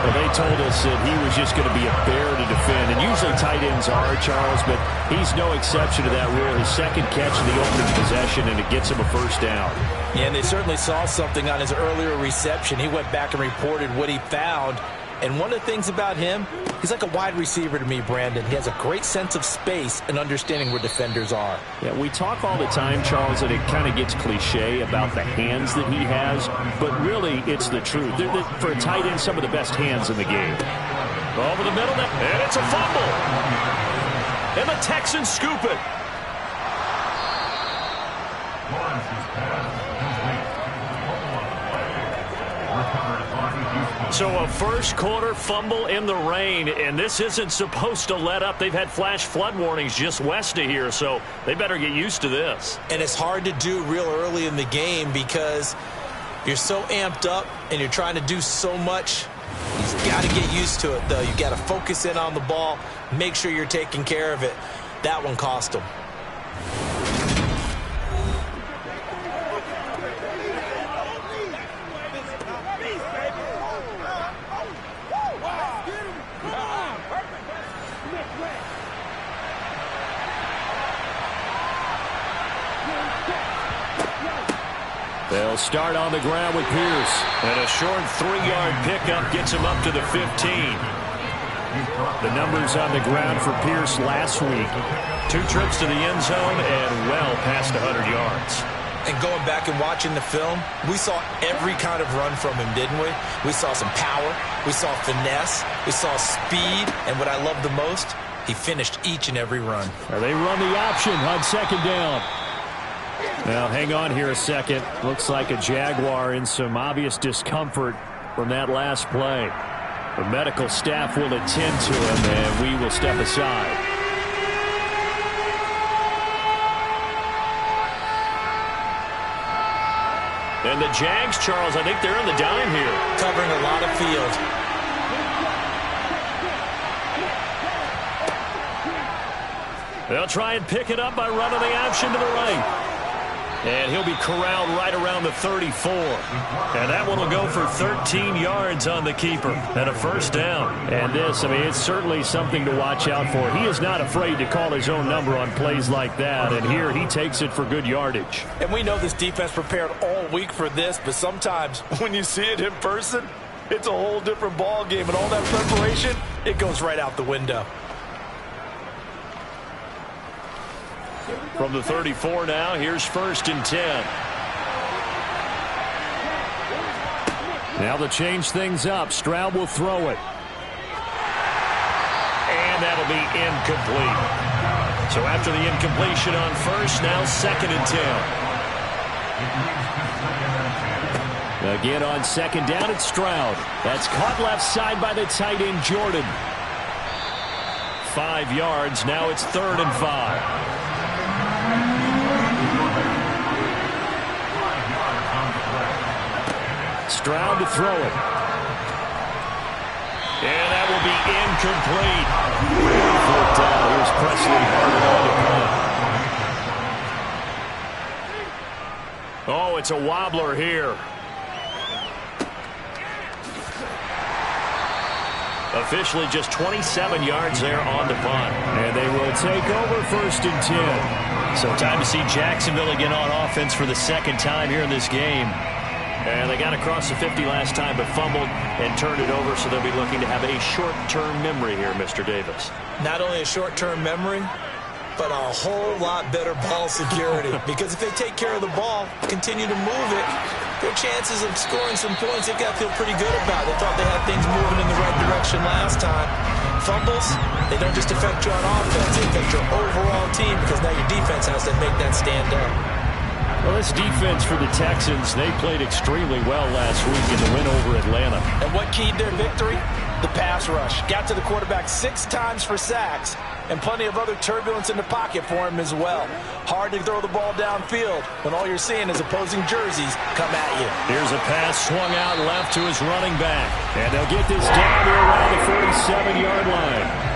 Well, they told us that he was just going to be a bear to defend. And usually tight ends are, Charles, but he's no exception to that rule. His second catch in the opening possession, and it gets him a first down. Yeah, and they certainly saw something on his earlier reception. He went back and reported what he found. And one of the things about him, he's like a wide receiver to me, Brandon. He has a great sense of space and understanding where defenders are. Yeah, we talk all the time, Charles, that it kind of gets cliche about the hands that he has, but really it's the truth. For a tight end, some of the best hands in the game. Over the middle, and it's a fumble. And the Texans scoop it. So a first quarter fumble in the rain, and this isn't supposed to let up. They've had flash flood warnings just west of here, so they better get used to this. And it's hard to do real early in the game because you're so amped up and you're trying to do so much. You've got to get used to it, though. You've got to focus in on the ball, make sure you're taking care of it. That one cost them. They'll start on the ground with Pierce. And a short 3-yard pickup gets him up to the 15. The numbers on the ground for Pierce last week. 2 trips to the end zone and well past 100 yards. And going back and watching the film, we saw every kind of run from him, didn't we? We saw some power, we saw finesse, we saw speed, and what I love the most, he finished each and every run. They run the option on second down. Now, hang on here a second. Looks like a Jaguar in some obvious discomfort from that last play. The medical staff will attend to him, and we will step aside. And the Jags, Charles, I think they're on the dime here. Covering a lot of field. They'll try and pick it up by running the option to the right. And he'll be corralled right around the 34. And that one will go for 13 yards on the keeper and a first down. And this, I mean, it's certainly something to watch out for. He is not afraid to call his own number on plays like that. And here he takes it for good yardage. And we know this defense prepared all week for this, but sometimes when you see it in person, it's a whole different ball game. And all that preparation, it goes right out the window. From the 34 now, here's 1st and 10. Now to change things up, Stroud will throw it. And that'll be incomplete. So after the incompletion on 1st, now 2nd and 10. Again on 2nd down, it's Stroud. That's caught left side by the tight end, Jordan. 5 yards, now it's 3rd and 5. Stroud to throw it. And that will be incomplete. 4th down. Here's Presley Harvin on the punt. Oh, it's a wobbler here. Officially just 27 yards there on the punt. And they will take over 1st and 10. So time to see Jacksonville again on offense for the 2nd time here in this game. And they got across the 50 last time, but fumbled and turned it over, so they'll be looking to have a short-term memory here, Mr. Davis. Not only a short-term memory, but a whole lot better ball security. Because if they take care of the ball, continue to move it, their chances of scoring some points, they've got to feel pretty good about. They thought they had things moving in the right direction last time. Fumbles, they don't just affect you on offense, they affect your overall team, because now your defense has to make that stand up. Well, this defense for the Texans, they played extremely well last week in the win over Atlanta. And what keyed their victory? The pass rush. Got to the quarterback 6 times for sacks, and plenty of other turbulence in the pocket for him as well. Hard to throw the ball downfield when all you're seeing is opposing jerseys come at you. Here's a pass swung out left to his running back. And they'll get this down to around the 47-yard line.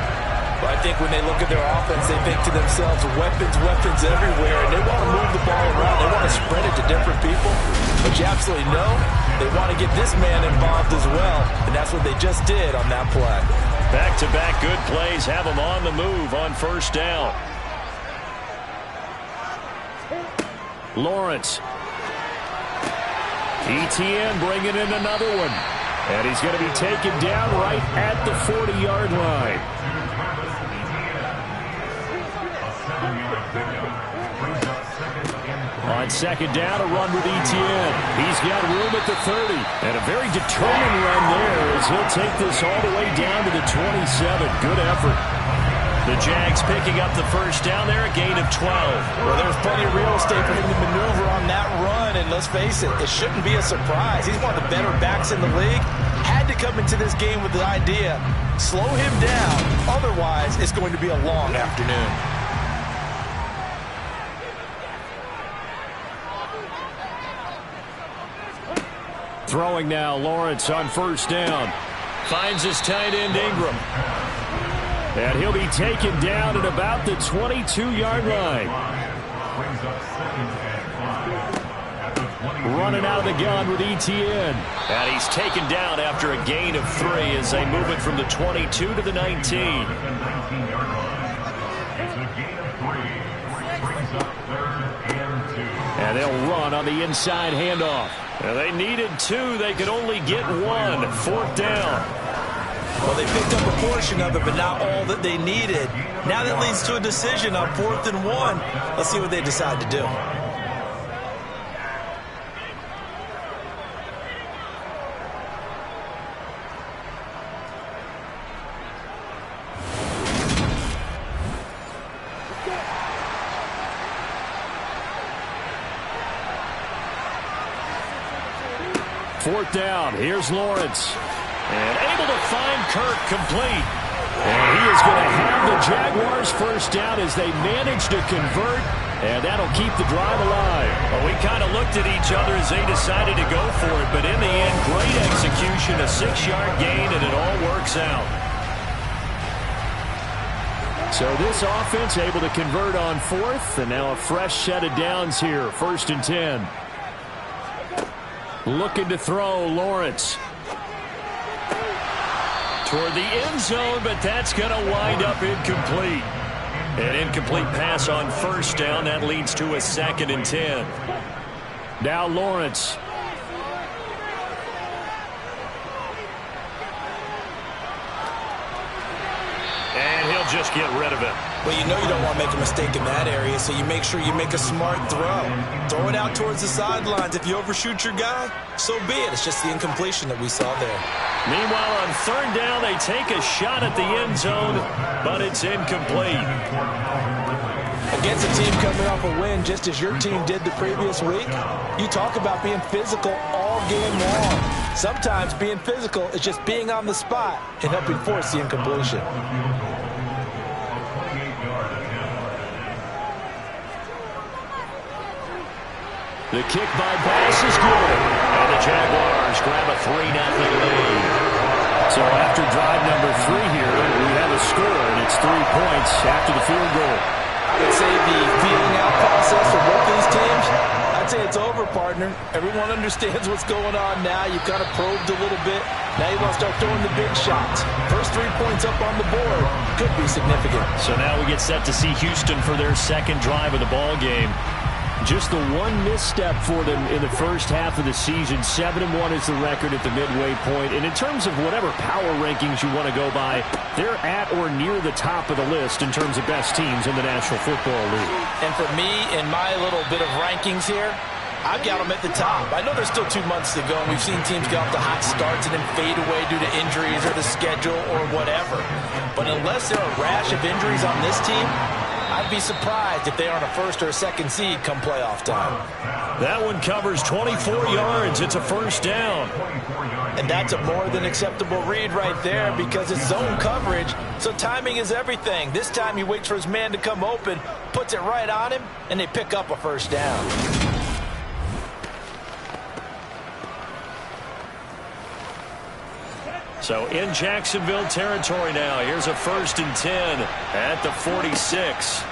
I think when they look at their offense, they think to themselves, weapons, weapons everywhere, and they want to move the ball around. They want to spread it to different people. But you absolutely know they want to get this man involved as well, and that's what they just did on that play. Back-to-back good plays have them on the move on 1st down. Lawrence. ETN bringing in another one. And he's going to be taken down right at the 40-yard line. On 2nd down, a run with ETN. He's got room at the 30. And a very determined run there as he'll take this all the way down to the 27. Good effort. The Jags picking up the 1st down there, a gain of 12. Well, there's plenty of real estate for him to maneuver on that run, and let's face it, it shouldn't be a surprise. He's one of the better backs in the league. Had to come into this game with the idea, slow him down, otherwise it's going to be a long afternoon. Throwing now, Lawrence on 1st down. Finds his tight end, Ingram. And he'll be taken down at about the 22-yard line. Running out of the gun with ETN. And he's taken down after a gain of 3 as they move it from the 22 to the 19. And they'll run on the inside handoff. And they needed 2. They could only get 1. 4th down. Well, they picked up a portion of it, but not all that they needed. Now that leads to a decision on 4th and 1. Let's see what they decide to do. Fourth down. Here's Lawrence. And able to find Kirk complete. And he is going to have the Jaguars first down as they manage to convert. And that'll keep the drive alive. Well, we kind of looked at each other as they decided to go for it. But in the end, great execution, a 6-yard gain, and it all works out. So this offense able to convert on fourth, and now a fresh set of downs here. 1st and 10. Looking to throw, Lawrence. Toward the end zone, but that's going to wind up incomplete. An incomplete pass on 1st down. That leads to a 2nd and 10. Now Lawrence. And he'll just get rid of it. Well, you know you don't want to make a mistake in that area, so you make sure you make a smart throw. Throw it out towards the sidelines. If you overshoot your guy, so be it. It's just the incompletion that we saw there. Meanwhile, on 3rd down, they take a shot at the end zone, but it's incomplete. Against a team coming off a win, just as your team did the previous week, you talk about being physical all game long. Sometimes being physical is just being on the spot and helping force the incompletion. The kick by Bass is good. And the Jaguars grab a 3-0 lead. So after drive number 3 here, we have a score, and it's 3 points after the field goal. I would say the feeling out process for both these teams, I'd say it's over, partner. Everyone understands what's going on now. You've kind of probed a little bit. Now you want to start throwing the big shots. First 3 points up on the board could be significant. So now we get set to see Houston for their 2nd drive of the ball game. Just the one misstep for them in the first half of the season. 7-1 is the record at the midway point. And in terms of whatever power rankings you want to go by, they're at or near the top of the list in terms of best teams in the National Football League. And for me, in my little bit of rankings here, I've got them at the top. I know there's still 2 months to go, and we've seen teams get off to hot starts and then fade away due to injuries or the schedule or whatever. But unless there are a rash of injuries on this team, I'd be surprised if they aren't a 1st or a 2nd seed come playoff time. That one covers 24 yards. It's a 1st down. And that's a more than acceptable read right there because it's zone coverage, so timing is everything. This time he waits for his man to come open, puts it right on him, and they pick up a 1st down. So in Jacksonville territory now. Here's a 1st and 10 at the 46.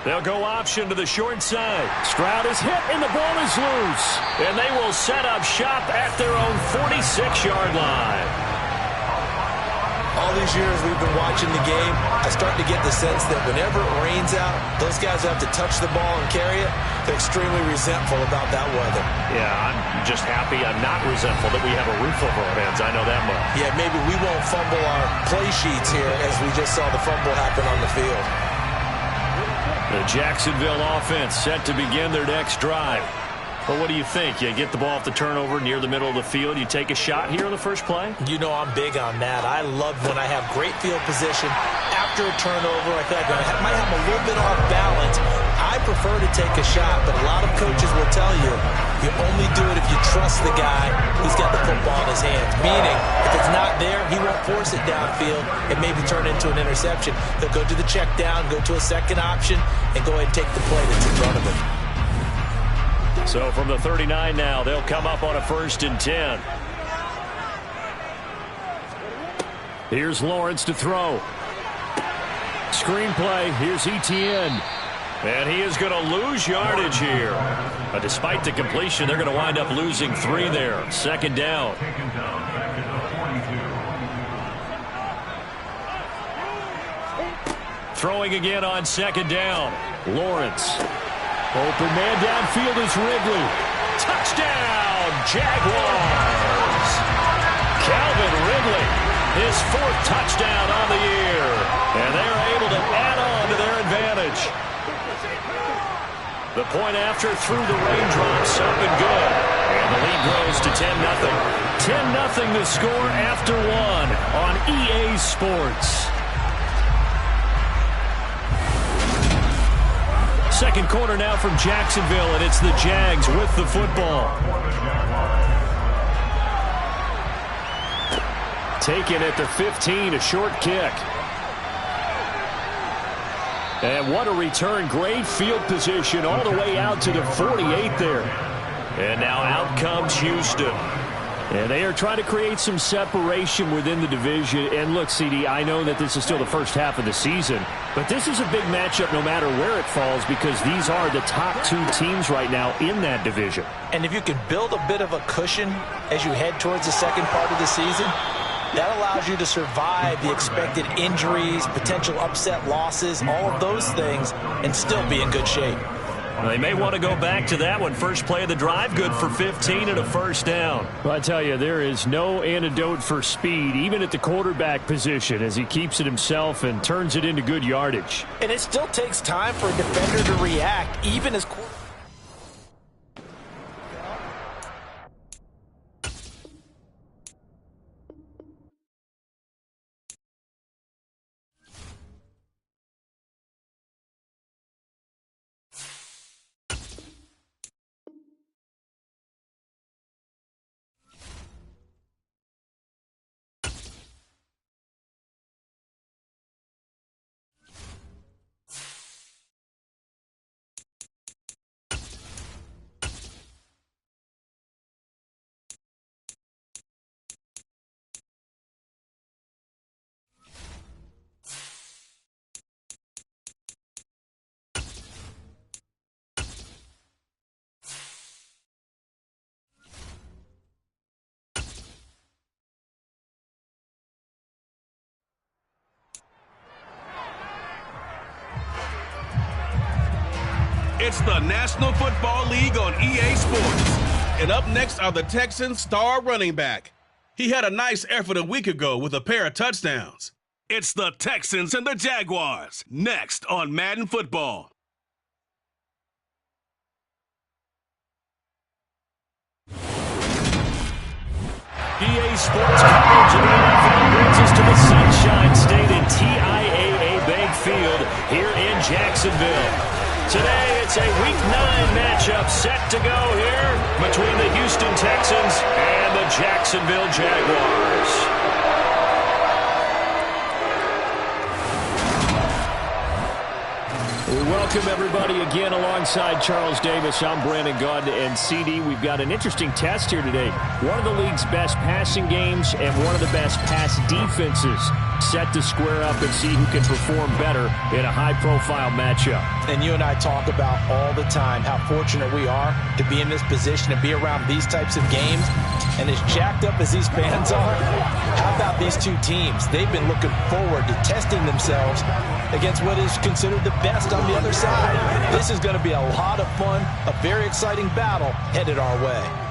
They'll go option to the short side. Stroud is hit and the ball is loose. And they will set up shop at their own 46-yard line. All these years we've been watching the game, I start to get the sense that whenever it rains out, those guys have to touch the ball and carry it. They're extremely resentful about that weather. Yeah, I'm just happy I'm not resentful that we have a roof over our heads. I know that much. Yeah, maybe we won't fumble our play sheets here as we just saw the fumble happen on the field. The Jacksonville offense set to begin their next drive. Well, what do you think? You get the ball off the turnover near the middle of the field. You take a shot here on the first play? You know I'm big on that. I love when I have great field position. After a turnover, I feel like I might have a little bit off balance. I prefer to take a shot, but a lot of coaches will tell you only do it if you trust the guy who's got the football in his hands. Meaning, if it's not there, he won't force it downfield and maybe turn into an interception. He'll go to the check down, go to a second option, and go ahead and take the play that's in front of him. So from the 39 now, they'll come up on a 1st and 10. Here's Lawrence to throw. Screenplay. Here's Etienne. And he is going to lose yardage here. But despite the completion, they're going to wind up losing 3 there. 2nd down. Throwing again on 2nd down. Lawrence. Open man downfield is Wrigley. Touchdown, Jaguars. Calvin Ridley, his 4th touchdown on the year. And they're able to add on to their advantage. The point after through the raindrops up and good. And the lead grows to 10-0. 10-0 the score after 1 on EA Sports. Second quarter now from Jacksonville, and it's the Jags with the football. Taken at the 15, a short kick. And what a return. Great field position all the way out to the 48 there. And now out comes Houston. And they are trying to create some separation within the division. And look, CD, I know that this is still the first half of the season, but this is a big matchup no matter where it falls because these are the top two teams right now in that division. And if you can build a bit of a cushion as you head towards the second part of the season, that allows you to survive the expected injuries, potential upset losses, all of those things, and still be in good shape. Well, they may want to go back to that one. First play of the drive, good for 15 and a first down. Well, I tell you, there is no antidote for speed, even at the quarterback position, as he keeps it himself and turns it into good yardage. And it still takes time for a defender to react, even as It's the National Football League on EA Sports. And up next are the Texans' star running back. He had a nice effort a week ago with a pair of touchdowns. It's the Texans and the Jaguars, next on Madden Football. EA Sports coverage of the NFL brings us to the Sunshine State in TIAA Bank Field here in Jacksonville. Today, it's a Week 9 matchup set to go here between the Houston Texans and the Jacksonville Jaguars. We welcome everybody again alongside Charles Davis. I'm Brandon Gunn and CD. We've got an interesting test here today. One of the league's best passing games and one of the best pass defenses set to square up and see who can perform better in a high-profile matchup. And you and I talk about all the time how fortunate we are to be in this position and be around these types of games. And as jacked up as these fans are, how about these two teams? They've been looking forward to testing themselves against what is considered the best on the other side. This is going to be a lot of fun, a very exciting battle headed our way.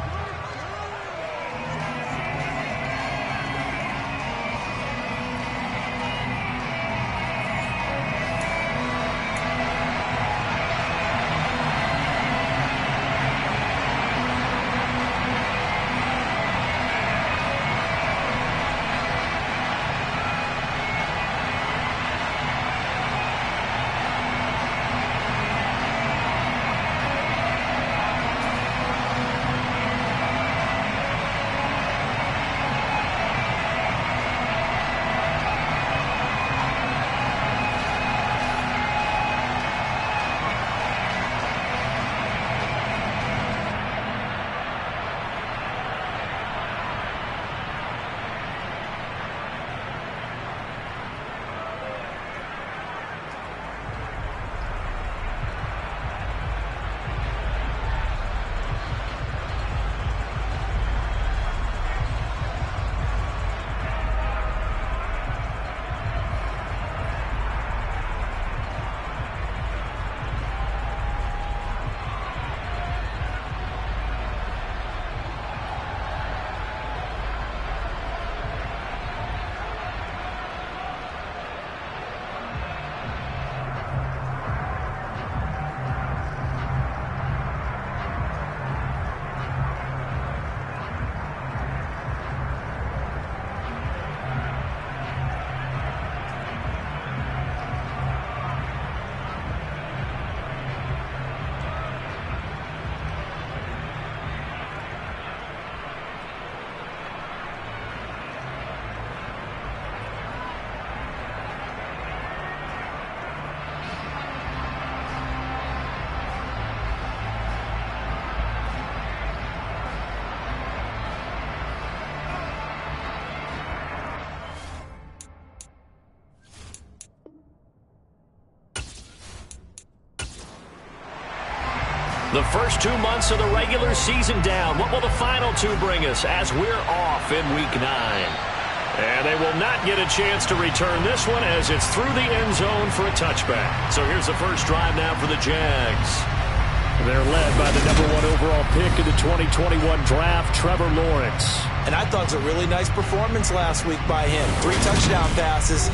The first 2 months of the regular season down. What will the final 2 bring us as we're off in Week 9? And they will not get a chance to return this one as it's through the end zone for a touchback. So here's the first drive now for the Jags. They're led by the #1 overall pick in the 2021 draft, Trevor Lawrence. And I thought it was a really nice performance last week by him. 3 touchdown passes.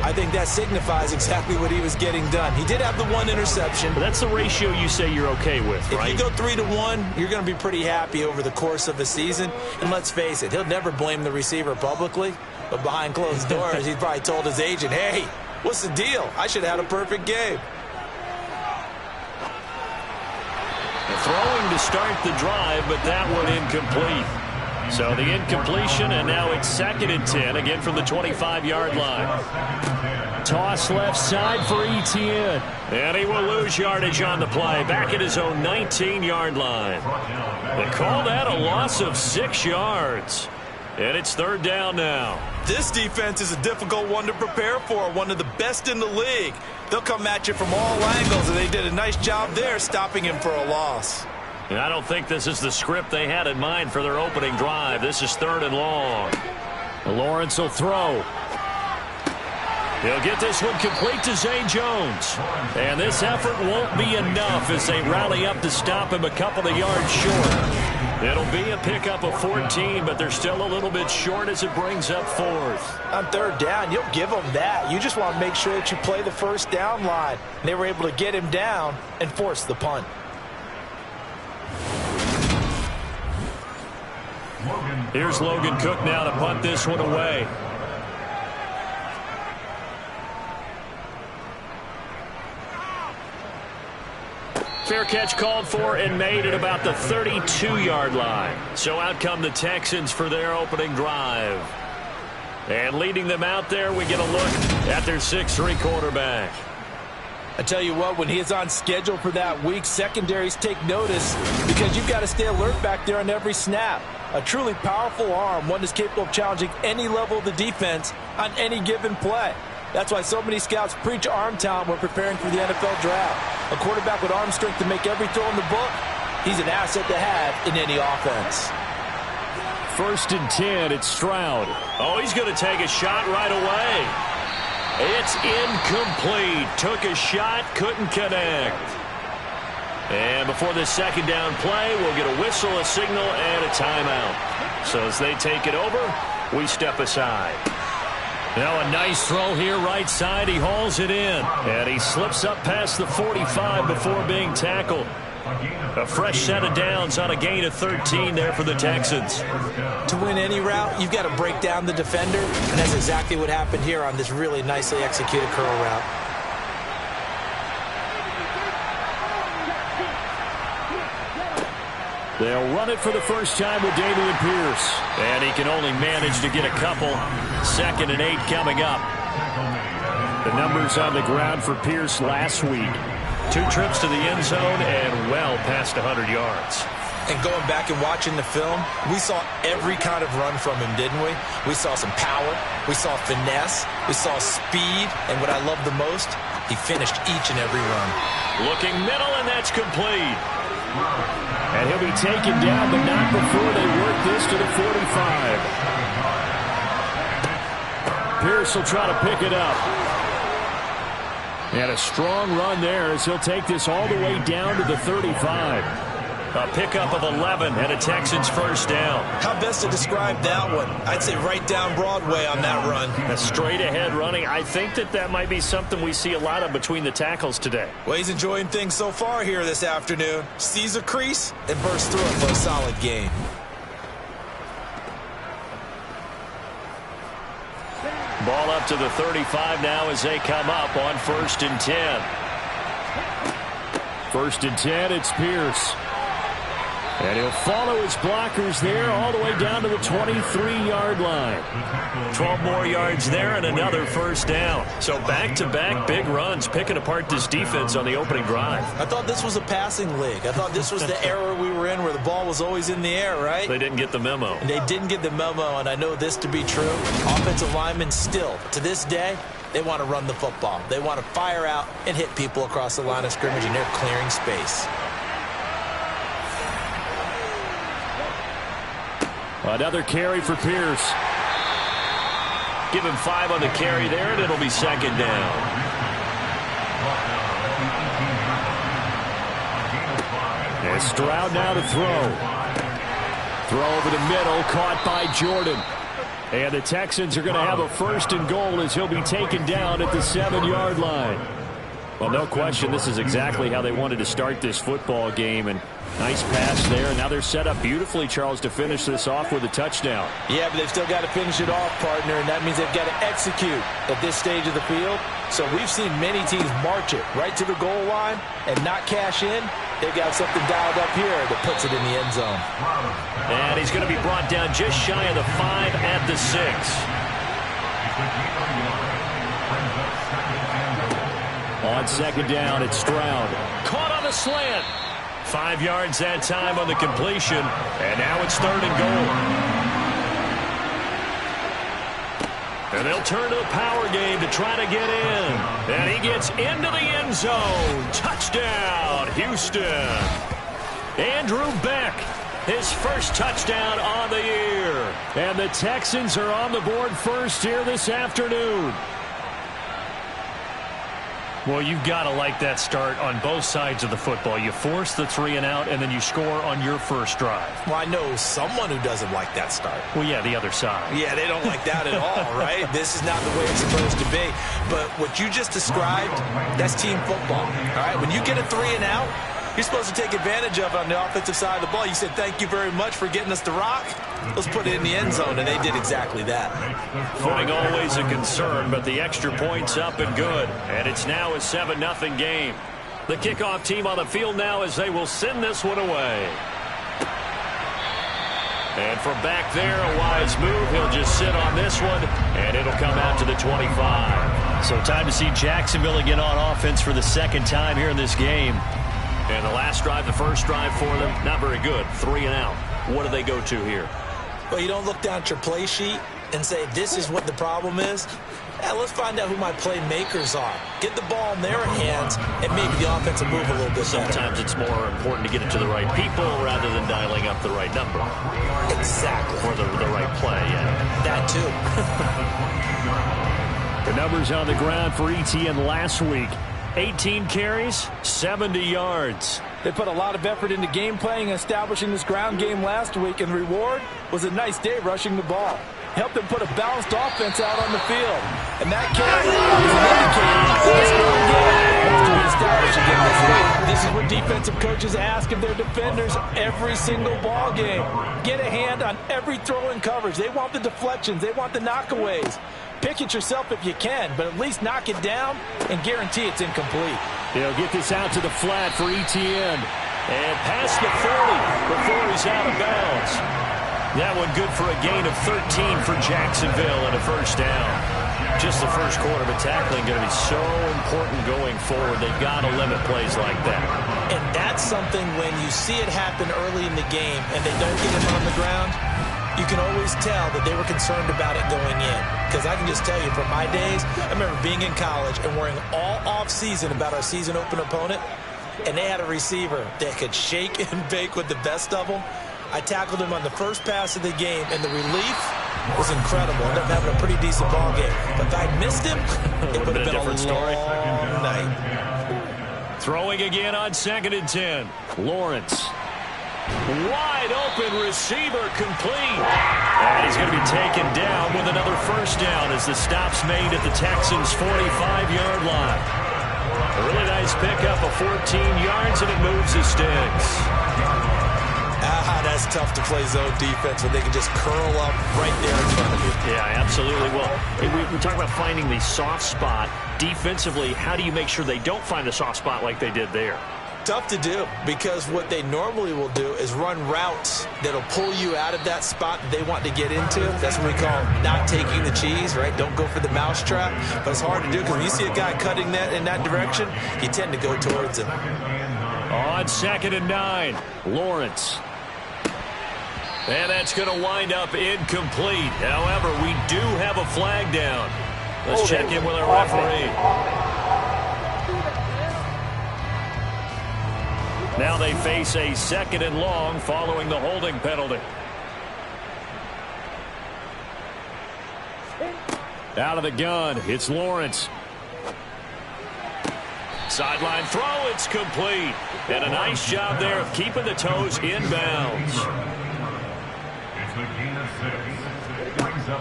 I think that signifies exactly what he was getting done. He did have the 1 interception. But that's the ratio you say you're okay with, right? If you go 3-to-1, you're going to be pretty happy over the course of a season. And let's face it, he'll never blame the receiver publicly. But behind closed doors, he probably told his agent, hey, what's the deal? I should have had a perfect game. Throwing to start the drive, but that one incomplete. So the incompletion, and now it's 2nd and 10, again from the 25-yard line. Toss left side for Etienne. And he will lose yardage on the play, back at his own 19-yard line. They call that a loss of 6 yards. And it's 3rd down now. This defense is a difficult one to prepare for, one of the best in the league. They'll come at you from all angles, and they did a nice job there stopping him for a loss. And I don't think this is the script they had in mind for their opening drive. This is 3rd and long. Lawrence will throw. He'll get this one complete to Zay Jones. And this effort won't be enough as they rally up to stop him a couple of yards short. It'll be a pickup of 14, but they're still a little bit short as it brings up 4th. On 3rd down, you'll give them that. You just want to make sure that you play the first down line. And they were able to get him down and force the punt. Here's Logan Cook now to punt this one away. Fair catch called for and made at about the 32-yard line. So out come the Texans for their opening drive. And leading them out there, we get a look at their 6'3" quarterback. I tell you what, when he is on schedule for that week, secondaries take notice because you've got to stay alert back there on every snap. A truly powerful arm, one that's capable of challenging any level of the defense on any given play. That's why so many scouts preach arm talent when preparing for the NFL draft. A quarterback with arm strength to make every throw in the book, he's an asset to have in any offense. 1st and 10, it's Stroud. Oh, he's going to take a shot right away. It's incomplete. Took a shot, couldn't connect. And before the 2nd down play, we'll get a whistle, a signal, and a timeout. So as they take it over, we step aside. Now a nice throw here right side. He hauls it in. And he slips up past the 45 before being tackled. A fresh set of downs on a gain of 13 there for the Texans. To win any route, you've got to break down the defender. And that's exactly what happened here on this really nicely executed curl route. They'll run it for the first time with Dameon Pierce. And he can only manage to get a couple. 2nd and 8 coming up. The numbers on the ground for Pierce last week. 2 trips to the end zone and well past 100 yards. And going back and watching the film, we saw every kind of run from him, didn't we? We saw some power. We saw finesse. We saw speed. And what I love the most, he finished each and every run. Looking middle, and that's complete. And he'll be taken down, but not before they work this to the 45. Pierce will try to pick it up. And a strong run there as he'll take this all the way down to the 35. A pickup of 11 and a Texans first down. How best to describe that one? I'd say right down Broadway on that run. A straight ahead running. I think that might be something we see a lot of between the tackles today. Well, he's enjoying things so far here this afternoon. Sees a crease and bursts through it for a solid gain. Ball up to the 35 now as they come up on 1st and 10. 1st and 10, it's Pierce. And he'll follow his blockers there all the way down to the 23-yard line. 12 more yards there and another first down. So back-to-back big runs, picking apart this defense on the opening drive. I thought this was a passing league. I thought this was the era we were in where the ball was always in the air, right? They didn't get the memo. And they didn't get the memo, and I know this to be true. Offensive linemen still, to this day, they want to run the football. They want to fire out and hit people across the line of scrimmage, and they're clearing space. Another carry for Pierce. Give him 5 on the carry there, and it'll be second down. And Stroud now to throw. Throw over the middle, caught by Jordan. And the Texans are going to have a 1st and goal as he'll be taken down at the 7-yard line. Well, no question, this is exactly how they wanted to start this football game. And nice pass there. And now they're set up beautifully, Charles, to finish this off with a touchdown. Yeah, but they've still got to finish it off, partner, and that means they've got to execute at this stage of the field. So we've seen many teams march it right to the goal line and not cash in. They've got something dialed up here that puts it in the end zone. And he's going to be brought down just shy of the 5 at the 6. On second down, it's Stroud. Caught on the slant. 5 yards that time on the completion. And now it's 3rd and goal. And they'll turn to the power game to try to get in. And he gets into the end zone. Touchdown, Houston. Andrew Beck, his first touchdown on the year. And the Texans are on the board first here this afternoon. Well, you've got to like that start on both sides of the football. You force the 3 and out, and then you score on your first drive. Well, I know someone who doesn't like that start. Well, yeah, the other side. Yeah, they don't like that at all, right? This is not the way it's supposed to be. But what you just described, that's team football, all right? When you get a 3 and out, you're supposed to take advantage of it on the offensive side of the ball. You said, thank you very much for getting us the rock. Let's put it in the end zone, and they did exactly that. Footing always a concern, but the extra point's up and good. And it's now a 7-0 game. The kickoff team on the field now as they will send this one away. And from back there, a wise move. He'll just sit on this one, and it'll come out to the 25. So time to see Jacksonville again on offense for the second time here in this game. And the last drive, the first drive for them, not very good. 3 and out. What do they go to here? Well, you don't look down at your play sheet and say, this is what the problem is. Yeah, let's find out who my playmakers are. Get the ball in their hands, and maybe the offense will move a little bit better. Sometimes it's more important to get it to the right people rather than dialing up the right number. Exactly. Or the right play, yeah. That too. The numbers on the ground for ETN last week. 18 carries, 70 yards. They put a lot of effort into game playing and establishing this ground game last week, and the reward was a nice day rushing the ball. Helped them put a balanced offense out on the field. And that carry is an indicator that this ground game has to be established again this week. This is what defensive coaches ask of their defenders every single ball game. Get a hand on every throw in coverage. They want the deflections. They want the knockaways. Pick it yourself if you can, but at least knock it down and guarantee it's incomplete. They'll get this out to the flat for ETN. And past the 40 before he's out of bounds. That one good for a gain of 13 for Jacksonville and a first down. Just the first quarter, but tackling going to be so important going forward. They've got to limit plays like that. And that's something when you see it happen early in the game and they don't get him on the ground, you can always tell that they were concerned about it going in. Because I can just tell you, from my days, I remember being in college and worrying all off-season about our season open opponent, and they had a receiver that could shake and bake with the best of them. I tackled him on the first pass of the game, and the relief was incredible. Ended up having a pretty decent ball game. But if I'd missed him, it would have been a different story. Night. Throwing again on 2nd and 10. Lawrence. Wide open receiver complete. And he's going to be taken down with another first down as the stop's made at the Texans' 45-yard line. A really nice pickup of 14 yards, and it moves the sticks. That's tough to play zone defense when they can just curl up right there in front of you. Yeah, absolutely. Well, we talk about finding the soft spot. Defensively, how do you make sure they don't find a soft spot like they did there? Tough to do, because what they normally will do is run routes that'll pull you out of that spot that they want to get into. That's what we call not taking the cheese, right? Don't go for the mousetrap. But it's hard to do because when you see a guy cutting that in that direction, you tend to go towards him. On 2nd and 9, Lawrence. And that's going to wind up incomplete. However, we do have a flag down. Let's check in with our referee. Now they face a 2nd and long following the holding penalty. Out of the gun, it's Lawrence. Sideline throw, it's complete. And a nice job there of keeping the toes inbounds.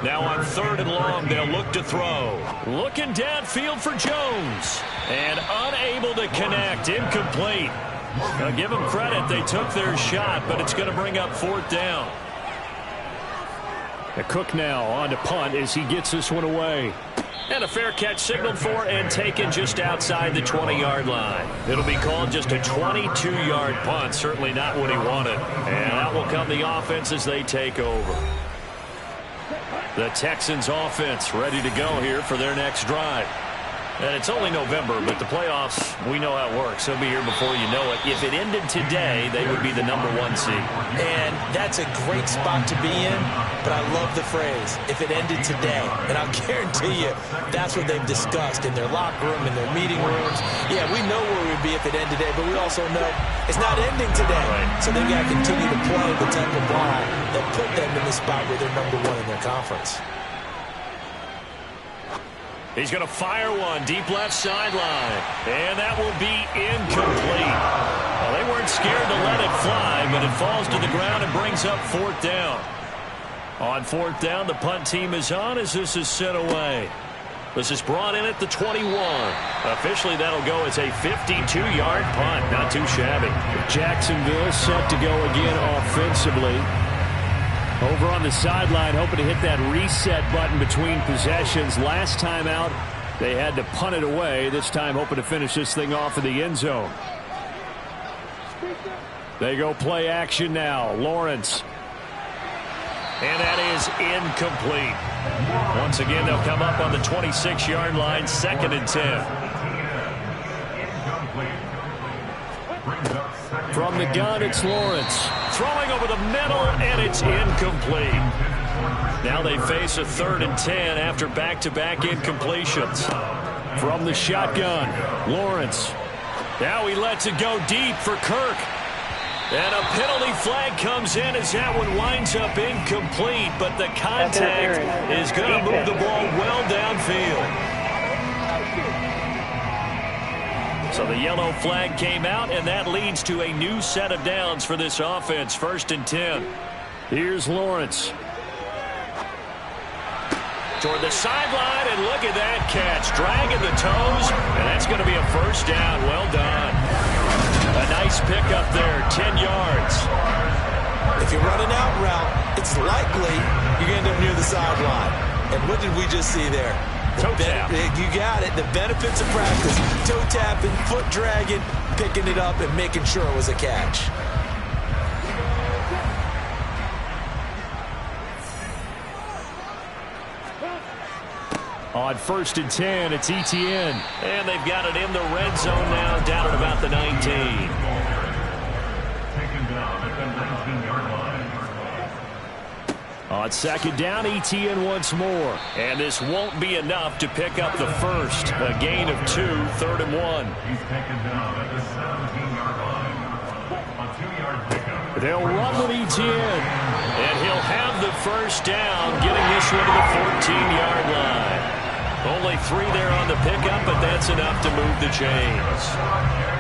Now on 3rd and long, they'll look to throw. Looking downfield for Jones. And unable to connect, incomplete. I'll give them credit, they took their shot, but it's going to bring up 4th down. The Cook now on to punt as he gets this one away. And a fair catch signaled for and taken just outside the 20-yard line. It'll be called just a 22-yard punt. Certainly not what he wanted. And out will come the offense as they take over. The Texans offense ready to go here for their next drive. And it's only November, but the playoffs, we know how it works. They'll be here before you know it. If it ended today, they would be the #1 seed. And that's a great spot to be in, but I love the phrase, if it ended today. And I'll guarantee you, that's what they've discussed in their locker room, in their meeting rooms. Yeah, we know where we'd be if it ended today, but we also know it's not ending today. Right. So they've got to continue to play the type of ball that put them in the spot where they're #1 in their conference. He's going to fire one deep left sideline. And that will be incomplete. Well, they weren't scared to let it fly, but it falls to the ground and brings up 4th down. On 4th down, the punt team is on as this is sent away. This is brought in at the 21. Officially, that'll go as a 52-yard punt. Not too shabby. Jacksonville set to go again offensively. Over on the sideline, hoping to hit that reset button between possessions. Last time out, they had to punt it away. This time, hoping to finish this thing off in the end zone. They go play action now. Lawrence. And that is incomplete. Once again, they'll come up on the 26-yard line, 2nd and 10. From the gun, it's Lawrence. Throwing over the middle, and it's incomplete. Now they face a 3rd and 10 after back-to-back incompletions. From the shotgun, Lawrence. Now he lets it go deep for Kirk. And a penalty flag comes in as that one winds up incomplete, but the contact is going to move the ball well downfield. So the yellow flag came out, and that leads to a new set of downs for this offense. 1st and 10. Here's Lawrence. Toward the sideline, and look at that catch. Dragging the toes, and that's going to be a 1st down. Well done. A nice pickup there, 10 yards. If you run an out route, it's likely you're going to end up near the sideline. And what did we just see there? Toe tap. You got it. The benefits of practice. Toe tapping, foot dragging, picking it up, and making sure it was a catch. On 1st and 10, it's ETN. And they've got it in the red zone now, down at about the 19. Taken down at the 19-yard line. On 2nd down, ETN once more. And this won't be enough to pick up the first. A gain of 2, 3rd and 1. He's taken down at the 17-yard line. A 2-yard pickup. They'll run with ETN. And he'll have the first down, getting this one to the 14-yard line. Only 3 there on the pickup, but that's enough to move the chains.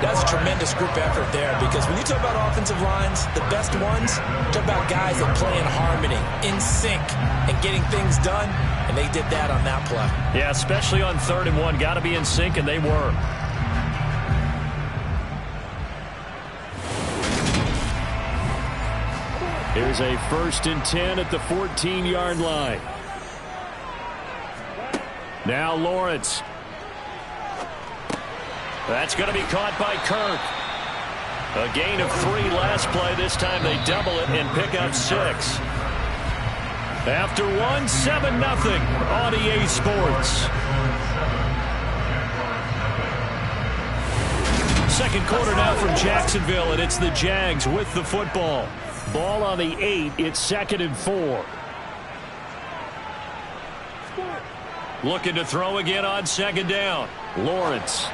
That's a tremendous group effort there, because when you talk about offensive lines, the best ones, talk about guys that play in harmony, in sync, and getting things done, and they did that on that play. Yeah, especially on 3rd and 1. Got to be in sync, and they were. Here's a 1st and 10 at the 14-yard line. Now Lawrence. That's going to be caught by Kirk. A gain of 3 last play. This time they double it and pick up 6. After 1, 7-0 on EA Sports. Second quarter now from Jacksonville, and it's the Jags with the football. Ball on the 8. It's 2nd and 4. Looking to throw again on 2nd down. Lawrence.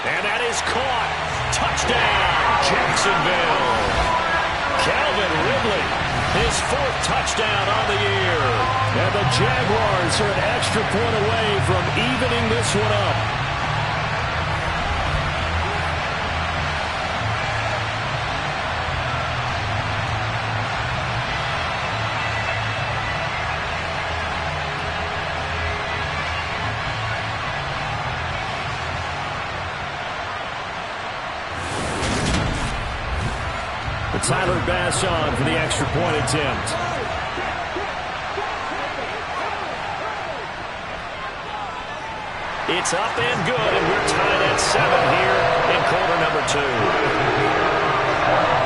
And that is caught. Touchdown, Jacksonville. Calvin Ridley, his 4th touchdown on the year. And the Jaguars are an extra point away from evening this one up. Tyler Bass on for the extra point attempt. It's up and good, and we're tied at 7 here in quarter number 2.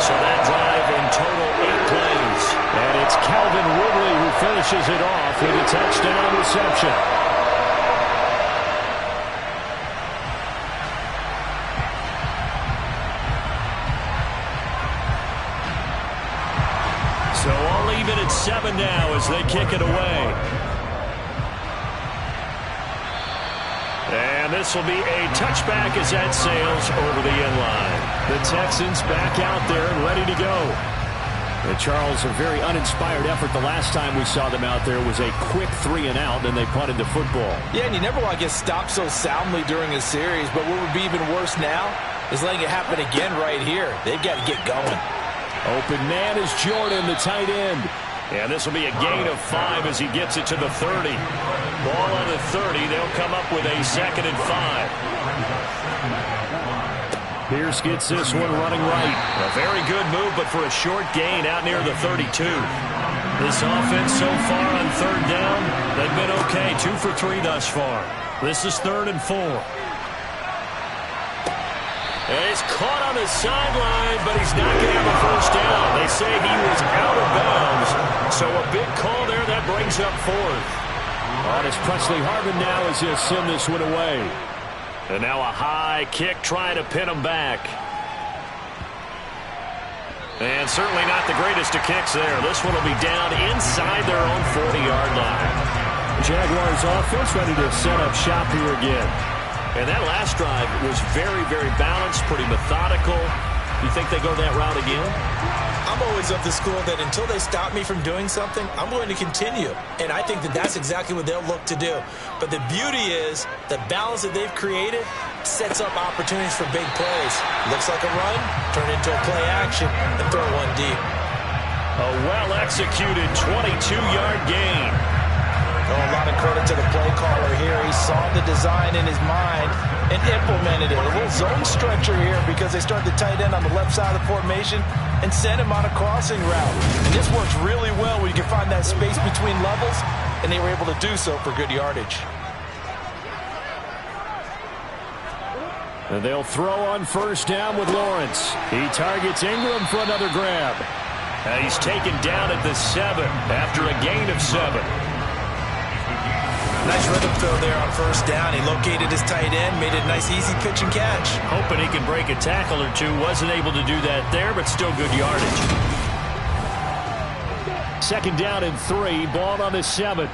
So that drive in total 8 plays. And it's Calvin Ridley who finishes it off with a touchdown reception. So all even at 7 now as they kick it away. And this will be a touchback as that sails over the end line. The Texans back out there and ready to go. And Charles, a very uninspired effort. The last time we saw them out there was a quick 3 and out, and they punted the football. Yeah, and you never want to get stopped so soundly during a series, but what would be even worse now is letting it happen again right here. They've got to get going. Open man is Jordan, the tight end. And this will be a gain of 5 as he gets it to the 30. Ball on the 30. They'll come up with a 2nd and 5. Pierce gets this one running right. A very good move, but for a short gain out near the 32. This offense so far on 3rd down, they've been okay. 2 for 3 thus far. This is 3rd and 4. And he's caught on the sideline, but he's not going to have a first down. They say he was out of bounds. So a big call there that brings up 4th. On is Presley Harvin now as he'll send this one away. And now a high kick trying to pin him back. And certainly not the greatest of kicks there. This one will be down inside their own 40-yard line. Jaguars offense ready to set up shop here again. And that last drive was very, very balanced, pretty methodical. You think they go that route again? I'm always of the school that until they stop me from doing something, I'm going to continue. And I think that that's exactly what they'll look to do. But the beauty is the balance that they've created sets up opportunities for big plays. Looks like a run, turn into a play action, and throw one deep. A well-executed 22-yard gain. A lot of credit to the play caller here. He saw the design in his mind and implemented it. A little zone stretcher here because they start the tight end on the left side of the formation and send him on a crossing route. And this works really well when you can find that space between levels, and they were able to do so for good yardage. And they'll throw on 1st down with Lawrence. He targets Ingram for another grab. And he's taken down at the 7 after a gain of 7. Nice rhythm throw there on 1st down. He located his tight end, made it a nice easy pitch and catch. Hoping he can break a tackle or two. Wasn't able to do that there, but still good yardage. 2nd down and 3. Ball on the 7.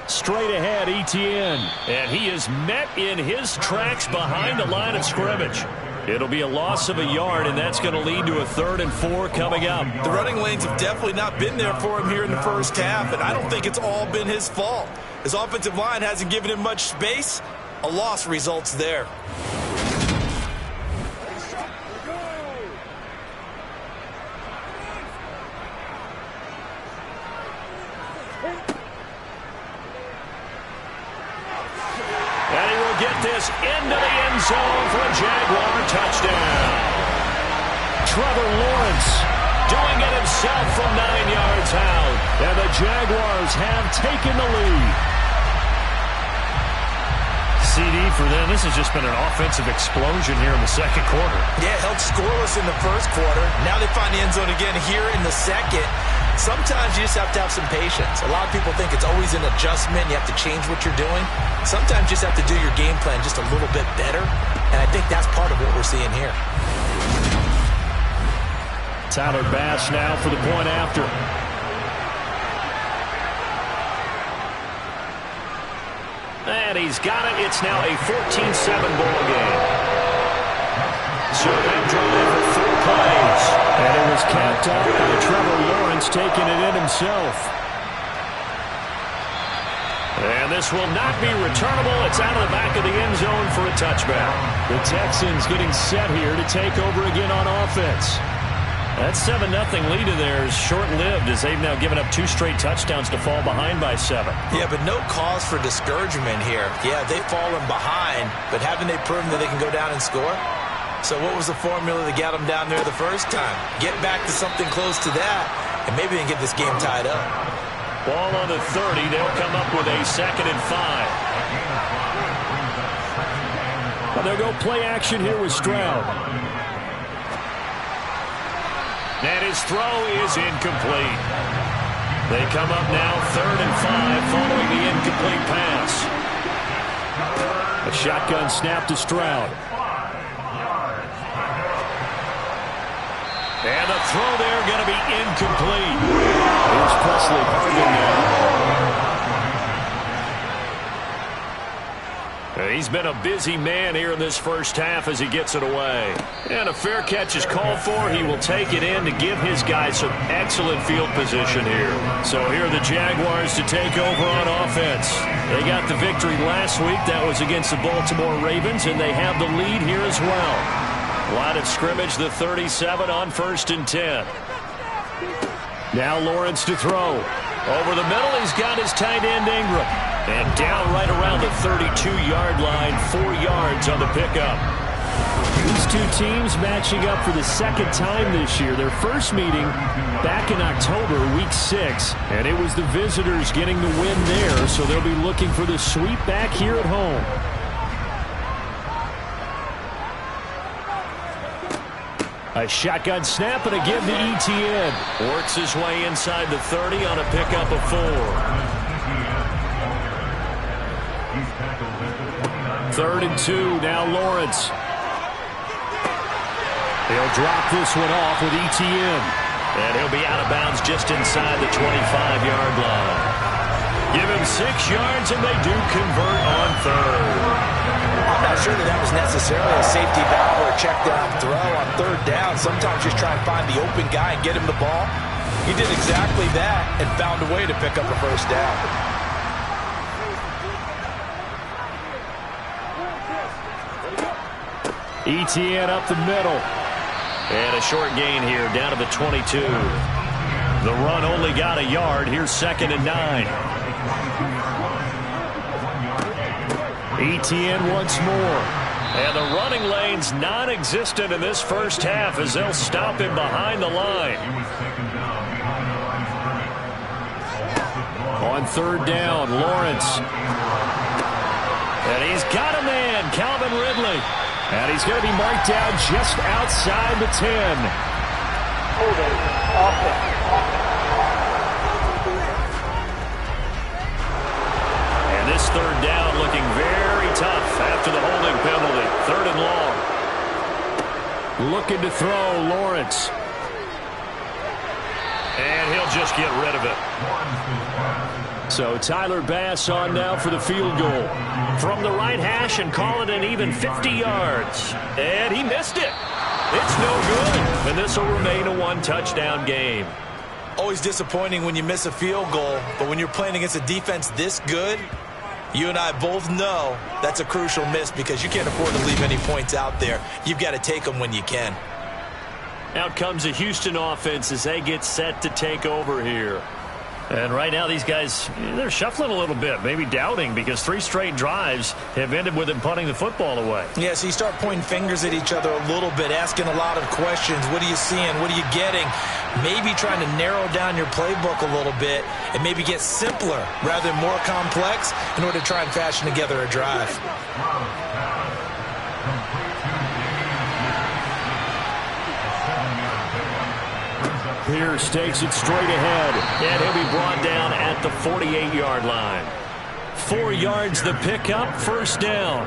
Straight ahead, Etienne. And he is met in his tracks behind the line of scrimmage. It'll be a loss of a yard, and that's going to lead to a 3rd and 4 coming up. The running lanes have definitely not been there for him here in the first half, and I don't think it's all been his fault. His offensive line hasn't given him much space. A loss results there. And he will get this into the end zone for a Jaguar touchdown. Trevor Lawrence doing it himself from 9 yards out. And the Jaguars have taken the lead. CD for them. This has just been an offensive explosion here in the 2nd quarter. Yeah, held scoreless in the 1st quarter. Now they find the end zone again here in the 2nd. Sometimes you just have to have some patience. A lot of people think it's always an adjustment. You have to change what you're doing. Sometimes you just have to do your game plan just a little bit better. And I think that's part of what we're seeing here. Tyler Bass now for the point after. And he's got it. It's now a 14-7 ball game. So that drive for 4 plays. And it was capped up by Trevor Lawrence taking it in himself. And this will not be returnable. It's out of the back of the end zone for a touchback. The Texans getting set here to take over again on offense. That 7-0 lead of theirs short-lived as they've now given up 2 straight touchdowns to fall behind by 7. Yeah, but no cause for discouragement here. Yeah, they've fallen behind, but haven't they proven that they can go down and score? So what was the formula that got them down there the first time? Get back to something close to that, and maybe they can get this game tied up. Ball on the 30. They'll come up with a 2nd and 5. Well, they'll go play action here with Stroud. And his throw is incomplete. They come up now 3rd and 5 following the incomplete pass. A shotgun snap to Stroud. And the throw there going to be incomplete. Here's Presley Harvin now. He's been a busy man here in this first half as he gets it away. And a fair catch is called for. He will take it in to give his guys some excellent field position here. So here are the Jaguars to take over on offense. They got the victory last week. That was against the Baltimore Ravens, and they have the lead here as well. Line of scrimmage, the 37 on 1st and 10. Now Lawrence to throw. Over the middle, he's got his tight end Ingram. And down right around the 32-yard line, 4 yards on the pickup. These two teams matching up for the 2nd time this year. Their first meeting back in October, week 6. And it was the visitors getting the win there, so they'll be looking for the sweep back here at home. A shotgun snap and a give to Etienne. Works his way inside the 30 on a pickup of 4. 3rd and 2, now Lawrence. He'll drop this one off with Etienne. And he'll be out of bounds just inside the 25-yard line. Give him 6 yards, and they do convert on 3rd. I'm not sure that was necessarily a safety valve or a check down throw on 3rd down. Sometimes just try and find the open guy and get him the ball. He did exactly that and found a way to pick up a 1st down. Etienne up the middle. And a short gain here down to the 22. The run only got a yard. Here's 2nd and 9. Etienne once more. And the running lane's non-existent in this first half as they'll stop him behind the line. On 3rd down, Lawrence. And he's got a man, Calvin Ridley. And he's going to be marked down just outside the 10. Holding offense. And this 3rd down looking very tough after the holding penalty. 3rd and long. Looking to throw, Lawrence. And he'll just get rid of it. So Tyler Bass on now for the field goal. From the right hash and call it an even 50 yards. And he missed it. It's no good. And this will remain a 1-touchdown game. Always disappointing when you miss a field goal, but when you're playing against a defense this good, you and I both know that's a crucial miss because you can't afford to leave any points out there. You've got to take them when you can. Out comes the Houston offense as they get set to take over here. And right now these guys, they're shuffling a little bit, maybe doubting because 3 straight drives have ended with them punting the football away. Yeah, so you start pointing fingers at each other a little bit, asking a lot of questions. What are you seeing? What are you getting? Maybe trying to narrow down your playbook a little bit and maybe get simpler rather than more complex in order to try and fashion together a drive. Pierce takes it straight ahead. And he'll be brought down at the 48-yard line. 4 yards the pickup, 1st down.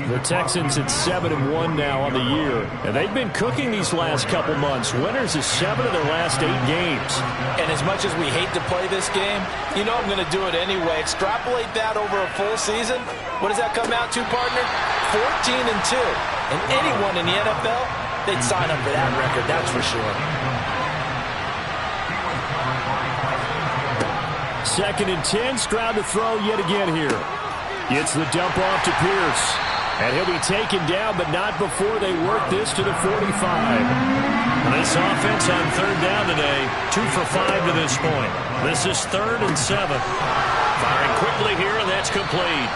The Texans at 7-1 now on the year. And they've been cooking these last couple months. Winners of 7 of their last 8 games. And as much as we hate to play this game, you know I'm going to do it anyway. Extrapolate that over a full season. What does that come out to, partner? 14-2. And anyone in the NFL, they'd sign up for that record, that's for sure. 2nd and 10. Stroud to throw yet again here. Gets the dump off to Pierce. And he'll be taken down, but not before they work this to the 45. This offense on 3rd down today, 2 for 5 to this point. This is 3rd and 7. Firing quickly here, and that's complete.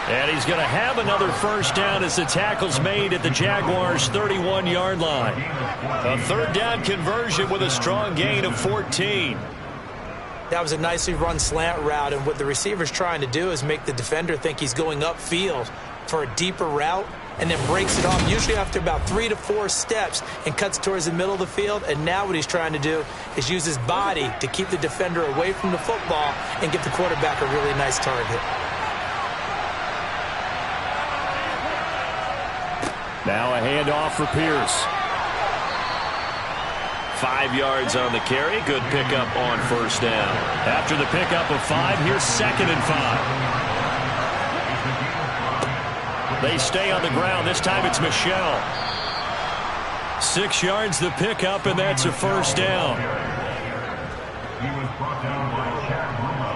And he's going to have another first down as the tackle's made at the Jaguars' 31-yard line. A 3rd down conversion with a strong gain of 14. That was a nicely run slant route, and what the receiver's trying to do is make the defender think he's going upfield for a deeper route, and then breaks it off, usually after about 3 to 4 steps, and cuts towards the middle of the field. And now what he's trying to do is use his body to keep the defender away from the football and give the quarterback a really nice target. Now a handoff for Pierce. 5 yards on the carry. Good pickup on first down. After the pickup of 5, here's 2nd and 5. They stay on the ground. This time it's Michel. 6 yards the pickup, and that's a first down. He was brought down by Chad Ruma.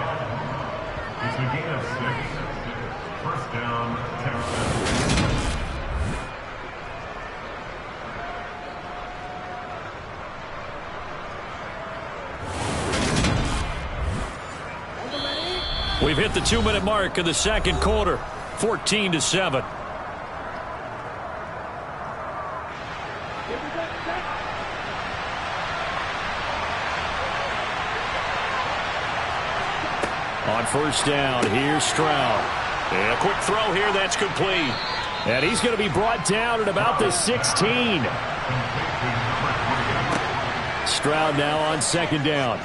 It's a gain of 6. First down, Texans. We've hit the 2-minute mark of the 2nd quarter. 14-7. On first down, here's Stroud. And a quick throw here, that's complete. And he's going to be brought down at about the 16. Stroud now on 2nd down.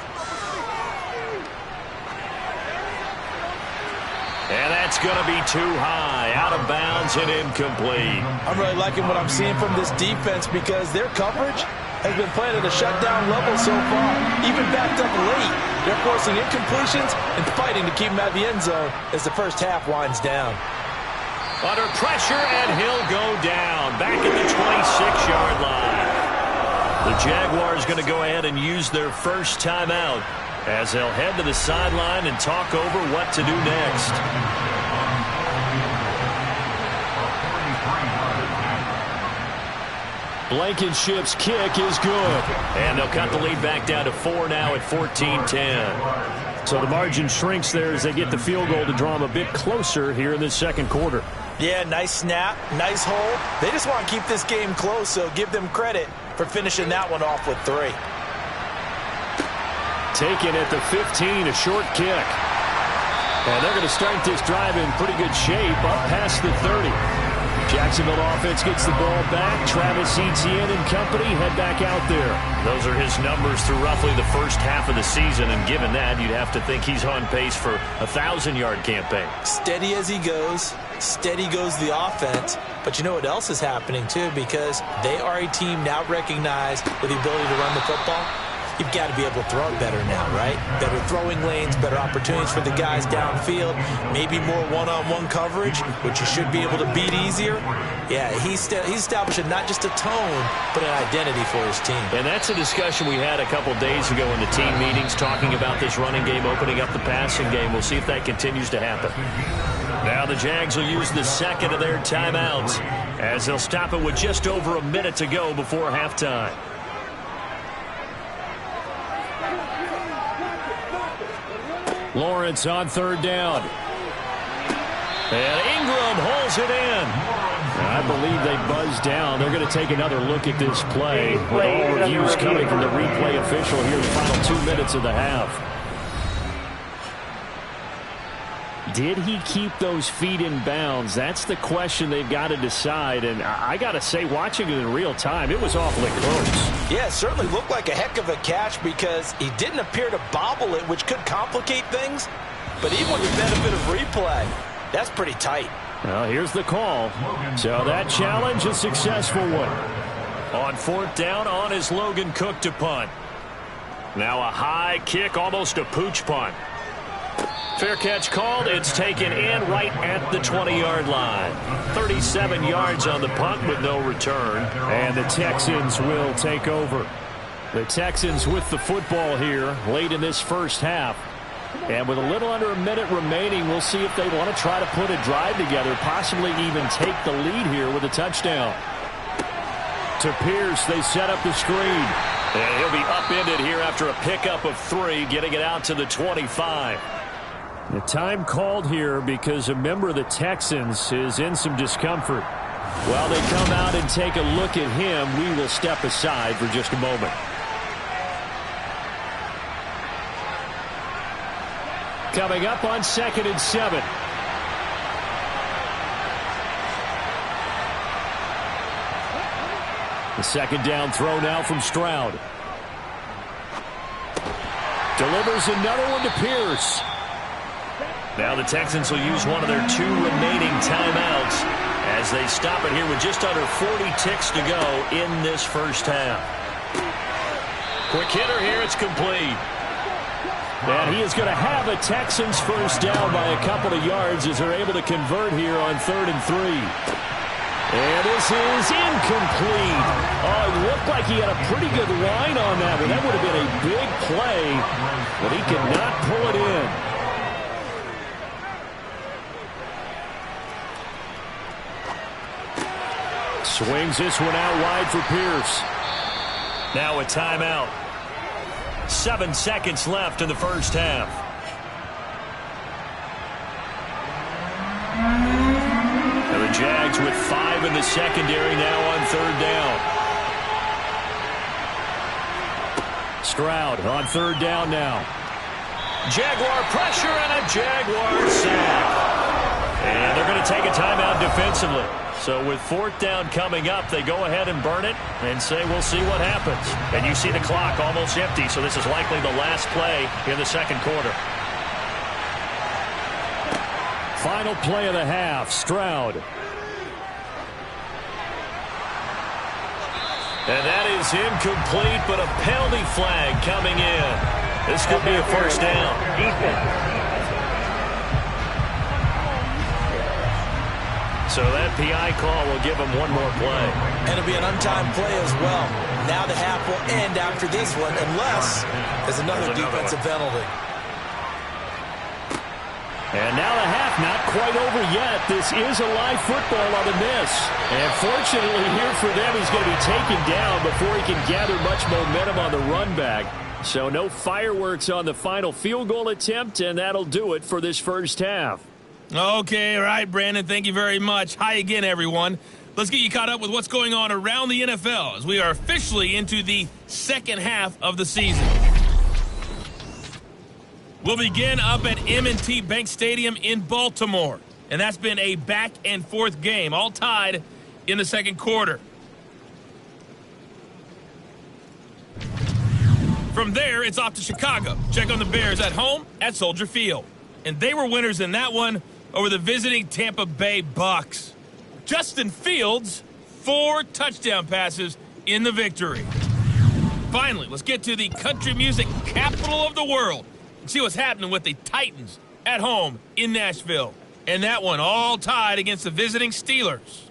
And that's going to be too high, out of bounds and incomplete. I'm really liking what I'm seeing from this defense because their coverage has been playing at a shutdown level so far. Even backed up late, they're forcing incompletions and fighting to keep them out of the end zone as the first half winds down. Under pressure, and he'll go down, back at the 26-yard line. The Jaguars going to go ahead and use their first timeout, as they'll head to the sideline and talk over what to do next. Blankenship's kick is good. And they'll cut the lead back down to 4 now at 14-10. So the margin shrinks there as they get the field goal to draw them a bit closer here in this 2nd quarter. Yeah, nice snap, nice hole. They just want to keep this game close, so give them credit for finishing that one off with 3. Taken at the 15, a short kick. And they're going to start this drive in pretty good shape up past the 30. Jacksonville offense gets the ball back. Travis Etienne and company head back out there. Those are his numbers through roughly the first half of the season, and given that, you'd have to think he's on pace for a 1,000-yard campaign. Steady as he goes. Steady goes the offense. But you know what else is happening, too, because they are a team now recognized with the ability to run the football. You've got to be able to throw it better now, right? Better throwing lanes, better opportunities for the guys downfield, maybe more one-on-one coverage, which you should be able to beat easier. Yeah, he's establishing not just a tone, but an identity for his team. And that's a discussion we had a couple days ago in the team meetings, talking about this running game, opening up the passing game. We'll see if that continues to happen. Now the Jags will use the 2nd of their timeouts, as they'll stop it with just over a minute to go before halftime. Lawrence on 3rd down. And Ingram holds it in. I believe they buzzed down. They're going to take another look at this play, with all reviews coming from the replay official here in the final 2 minutes of the half. Did he keep those feet in bounds? That's the question they've got to decide. And I got to say, watching it in real time, it was awfully close. Yeah, it certainly looked like a heck of a catch because he didn't appear to bobble it, which could complicate things. But even with the benefit of replay, that's pretty tight. Well, here's the call. So that challenge, a successful one. On 4th down, on is Logan Cook to punt. Now a high kick, almost a pooch punt. Fair catch called. It's taken in right at the 20-yard line. 37 yards on the punt with no return. And the Texans will take over. The Texans with the football here late in this first half. And with a little under a minute remaining, we'll see if they want to try to put a drive together, possibly even take the lead here with a touchdown. To Pierce, they set up the screen. And he'll be upended here after a pickup of 3, getting it out to the 25. The time called here because a member of the Texans is in some discomfort. While they come out and take a look at him, we will step aside for just a moment. Coming up on 2nd and 7. The second down throw now from Stroud. Delivers another one to Pierce. Now the Texans will use one of their 2 remaining timeouts as they stop it here with just under 40 ticks to go in this first half. Quick hitter here, it's complete. And he is going to have a Texans first down by a couple of yards as they're able to convert here on 3rd and 3. And this is incomplete. Oh, it looked like he had a pretty good line on that one. That would have been a big play, but he could not pull it in. Swings this one out wide for Pierce. Now a timeout. 7 seconds left in the first half. And the Jags with 5 in the secondary now on 3rd down. Stroud on 3rd down now. Jaguar pressure and a Jaguar sack. And they're going to take a timeout defensively. So with 4th down coming up, they go ahead and burn it and say we'll see what happens. And you see the clock almost empty, so this is likely the last play in the second quarter. Final play of the half, Stroud. And that is incomplete, but a penalty flag coming in. This could be a first down. So that PI call will give him one more play. And it'll be an untimed play as well. Now the half will end after this one, unless there's another defensive penalty. And now the half not quite over yet. This is a live football on the miss. And fortunately here for them, he's going to be taken down before he can gather much momentum on the run back. So no fireworks on the final field goal attempt, and that'll do it for this first half. Okay, all right, Brandon, thank you very much. Hi again, everyone. Let's get you caught up with what's going on around the NFL as we are officially into the second half of the season. We'll begin up at M&T Bank Stadium in Baltimore, and that's been a back-and-forth game, all tied in the second quarter. From there, it's off to Chicago. Check on the Bears at home at Soldier Field. And they were winners in that one over the visiting Tampa Bay Bucks. Justin Fields, 4 touchdown passes in the victory. Finally, let's get to the country music capital of the world and see what's happening with the Titans at home in Nashville. And that one all tied against the visiting Steelers.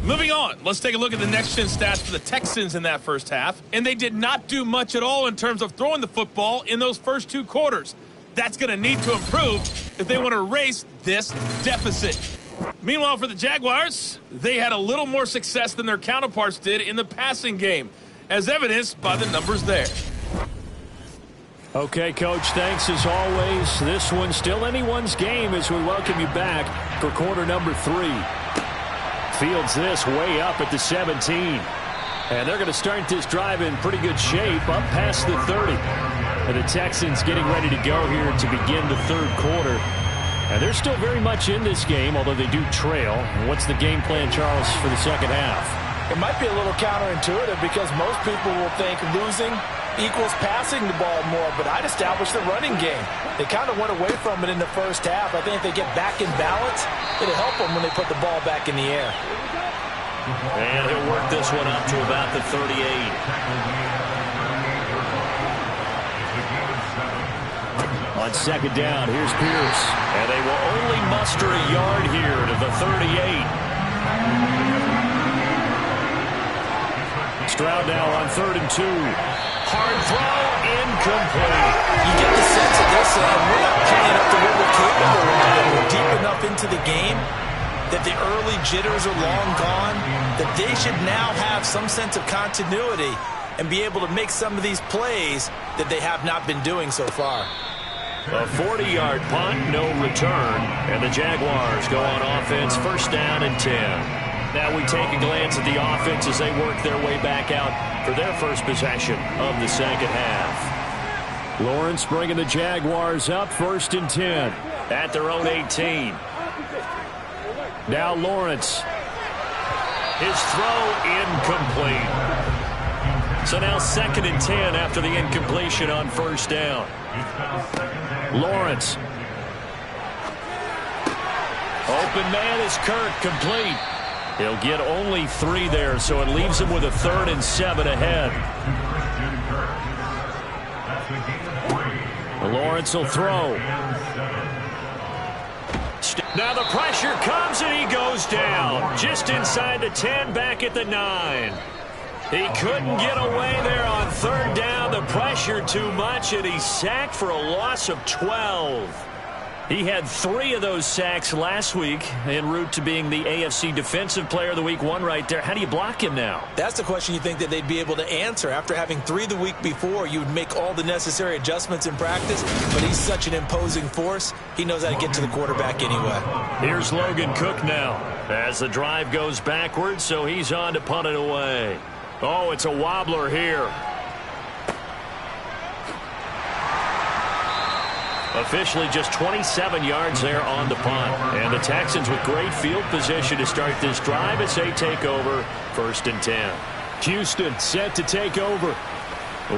Moving on, let's take a look at the next-gen stats for the Texans in that first half. And they did not do much at all in terms of throwing the football in those first 2 quarters. That's going to need to improve if they want to erase this deficit. Meanwhile, for the Jaguars, they had a little more success than their counterparts did in the passing game, as evidenced by the numbers there. Okay, Coach, thanks as always. This one's still anyone's game as we welcome you back for quarter number 3. Fields this way up at the 17. And they're going to start this drive in pretty good shape up past the 30. And the Texans getting ready to go here to begin the third quarter. And they're still very much in this game, although they do trail. And what's the game plan, Charles, for the second half? It might be a little counterintuitive because most people will think losing equals passing the ball more, but I'd establish the running game. They kind of went away from it in the first half. I think if they get back in balance, it'll help them when they put the ball back in the air. And he'll work this one up to about the 38. On second down, here's Pierce. And they will only muster a yard here to the 38. Stroud now on 3rd and 2. Hard throw, incomplete. You get the sense that they're saying we're not playing up to what we're capable of, and we're deep enough into the game that the early jitters are long gone, that they should now have some sense of continuity and be able to make some of these plays that they have not been doing so far. A 40-yard punt, no return, and the Jaguars go on offense, first down and 10. Now we take a glance at the offense as they work their way back out for their first possession of the second half. Lawrence bringing the Jaguars up, first and 10 at their own 18. Now Lawrence. His throw incomplete. So now second and 10 after the incompletion on first down. Lawrence. Open man is Kirk, complete. He'll get only 3 there, so it leaves him with a 3rd and 7 ahead. Lawrence will throw. Now the pressure comes and he goes down. Just inside the 10, back at the 9. He couldn't get away there on 3rd down. The pressure too much, and he's sacked for a loss of 12. He had 3 of those sacks last week en route to being the AFC Defensive Player of the Week 1 right there. How do you block him now? That's the question you think that they'd be able to answer. After having 3 the week before, you would make all the necessary adjustments in practice, but he's such an imposing force, he knows how to get to the quarterback anyway. Here's Logan Cook now as the drive goes backwards, so he's on to punt it away. Oh, it's a wobbler here. Officially just 27 yards there on the punt. And the Texans with great field position to start this drive as they take over, first and 10. Houston set to take over.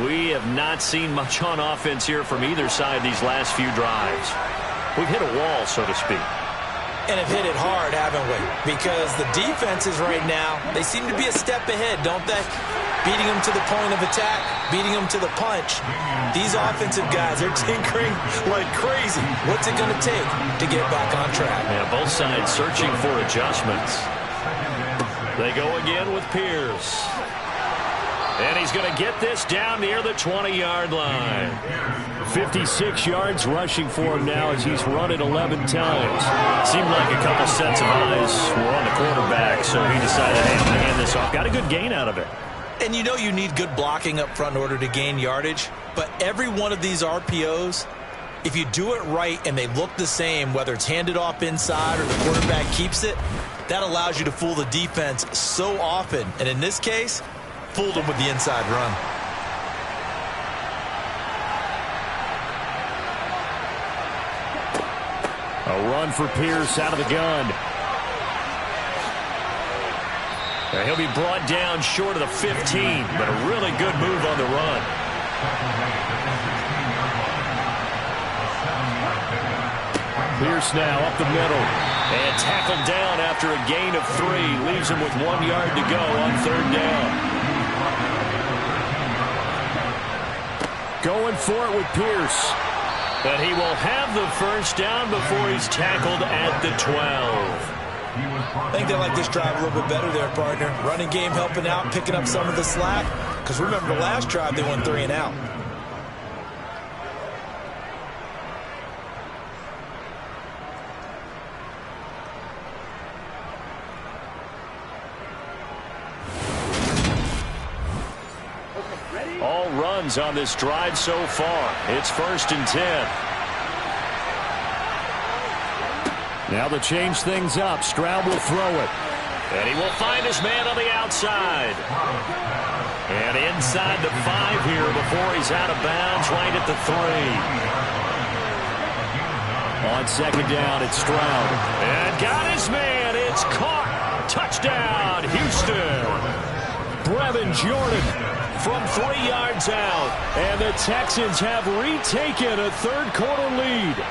We have not seen much on offense here from either side these last few drives. We've hit a wall, so to speak. And have hit it hard, haven't we? Because the defenses right now, they seem to be a step ahead, don't they? Beating them to the point of attack, beating them to the punch. These offensive guys, they're tinkering like crazy. What's it going to take to get back on track? Yeah, both sides searching for adjustments. They go again with Pierce. And he's going to get this down near the 20-yard line. 56 yards rushing for him now as he's run it 11 times. Seemed like a couple sets of eyes were on the quarterback, so he decided, hey, I'm going to hand this off. Got a good gain out of it. And you know you need good blocking up front in order to gain yardage, but every one of these RPOs, if you do it right and they look the same, whether it's handed off inside or the quarterback keeps it, that allows you to fool the defense so often. And in this case, fooled them with the inside run. A run for Pierce out of the gun. And he'll be brought down short of the 15, but a really good move on the run. Pierce now up the middle. And tackled down after a gain of 3. Leaves him with 1 yard to go on 3rd down. Going for it with Pierce. But he will have the first down before he's tackled at the 12. I think they like this drive a little bit better there, partner. Running game helping out, picking up some of the slack. Because remember the last drive, they went 3 and out. All runs on this drive so far. It's first and 10. Now to change things up, Stroud will throw it. And he will find his man on the outside. And inside the 5 here before he's out of bounds right at the 3. On second down, it's Stroud. And got his man. It's caught. Touchdown, Houston. Brevin Jordan from 3 yards out. And the Texans have retaken a third-quarter lead.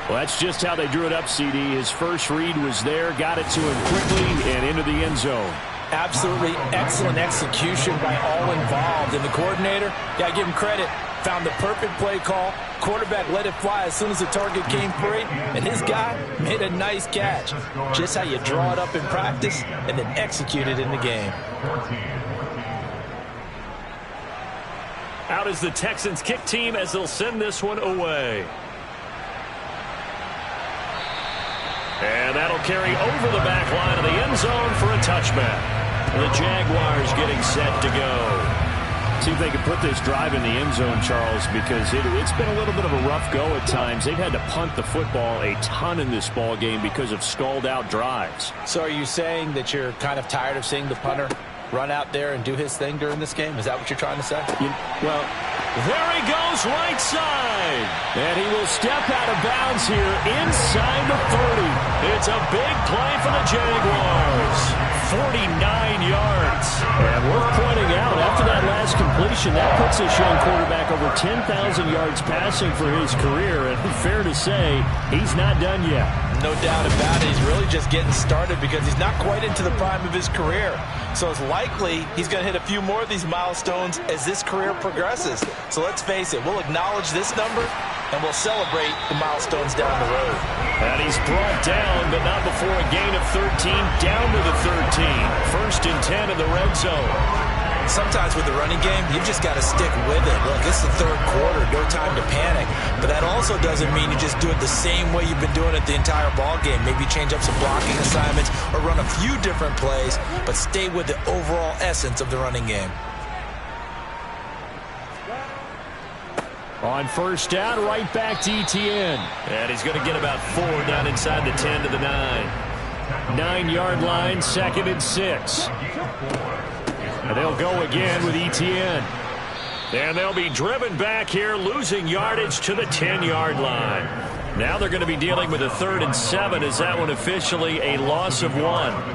Well, that's just how they drew it up, CD. His first read was there, got it to him quickly, and into the end zone. Absolutely excellent execution by all involved. And the coordinator, got to give him credit, found the perfect play call. Quarterback let it fly as soon as the target came free, and his guy made a nice catch. Just how you draw it up in practice and then execute it in the game. Out is the Texans kick team as they'll send this one away. And that'll carry over the back line of the end zone for a touchback. The Jaguars getting set to go. See if they can put this drive in the end zone, Charles, because it's been a little bit of a rough go at times. They've had to punt the football a ton in this ball game because of stalled-out drives. So are you saying that you're kind of tired of seeing the punter run out there and do his thing during this game? Is that what you're trying to say? Well, there he goes right side. and he will step out of bounds here inside the 30. It's a big play for the Jaguars. 49 yards. And worth pointing out, after that last completion, that puts this young quarterback over 10,000 yards passing for his career. And fair to say, he's not done yet. No doubt about it. He's really just getting started because he's not quite into the prime of his career. So it's likely he's going to hit a few more of these milestones as this career progresses. So let's face it, we'll acknowledge this number and we'll celebrate the milestones down the road. And he's brought down, but not before a gain of 13, down to the 13. 1st and 10 in the red zone. Sometimes with the running game, you've just got to stick with it. Look, it's the 3rd quarter, no time to panic. But that also doesn't mean you just do it the same way you've been doing it the entire ball game. Maybe change up some blocking assignments or run a few different plays, but stay with the overall essence of the running game. On 1st down, right back to Etienne. And he's going to get about 4 down inside the 10 to the 9. 9-yard line, 2nd and 6. And they'll go again with Etienne. And they'll be driven back here, losing yardage to the 10-yard line. Now they're going to be dealing with a 3rd and 7. Is that one officially a loss of 1?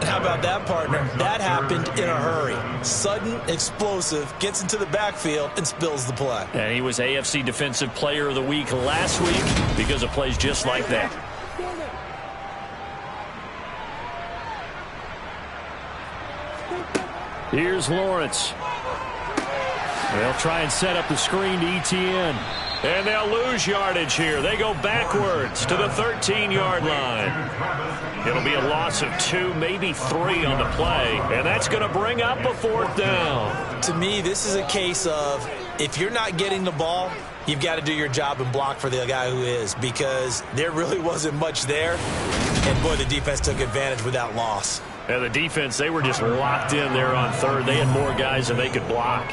How about that, partner? That happened in a hurry. Sudden, explosive, gets into the backfield and spills the play. And he was AFC Defensive Player of the Week last week because of plays just like that. Here's Lawrence. They'll try and set up the screen to Etienne. And they'll lose yardage here. They go backwards to the 13-yard line. It'll be a loss of 2, maybe 3 on the play. And that's going to bring up a 4th down. To me, this is a case of if you're not getting the ball, you've got to do your job and block for the guy who is, because there really wasn't much there. And, boy, the defense took advantage with that loss. And the defense, they were just locked in there on 3rd. They had more guys than they could block.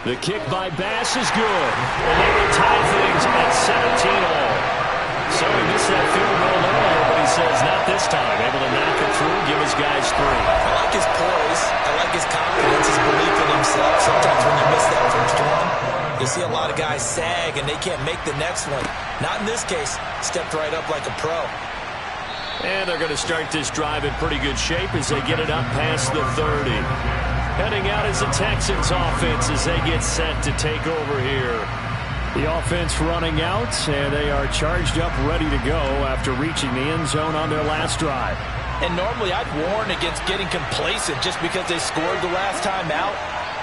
The kick by Bass is good. And they will tie things at 17 all. So he missed that field goal earlier, but he says not this time. Able to knock it through, give his guys 3. I like his poise. I like his confidence, his belief in himself. Sometimes when you miss that first one, you see a lot of guys sag and they can't make the next one. Not in this case. Stepped right up like a pro. And they're going to start this drive in pretty good shape as they get it up past the 30. Heading out is the Texans offense as they get set to take over here. The offense running out, and they are charged up, ready to go after reaching the end zone on their last drive. And normally I'd warn against getting complacent just because they scored the last time out.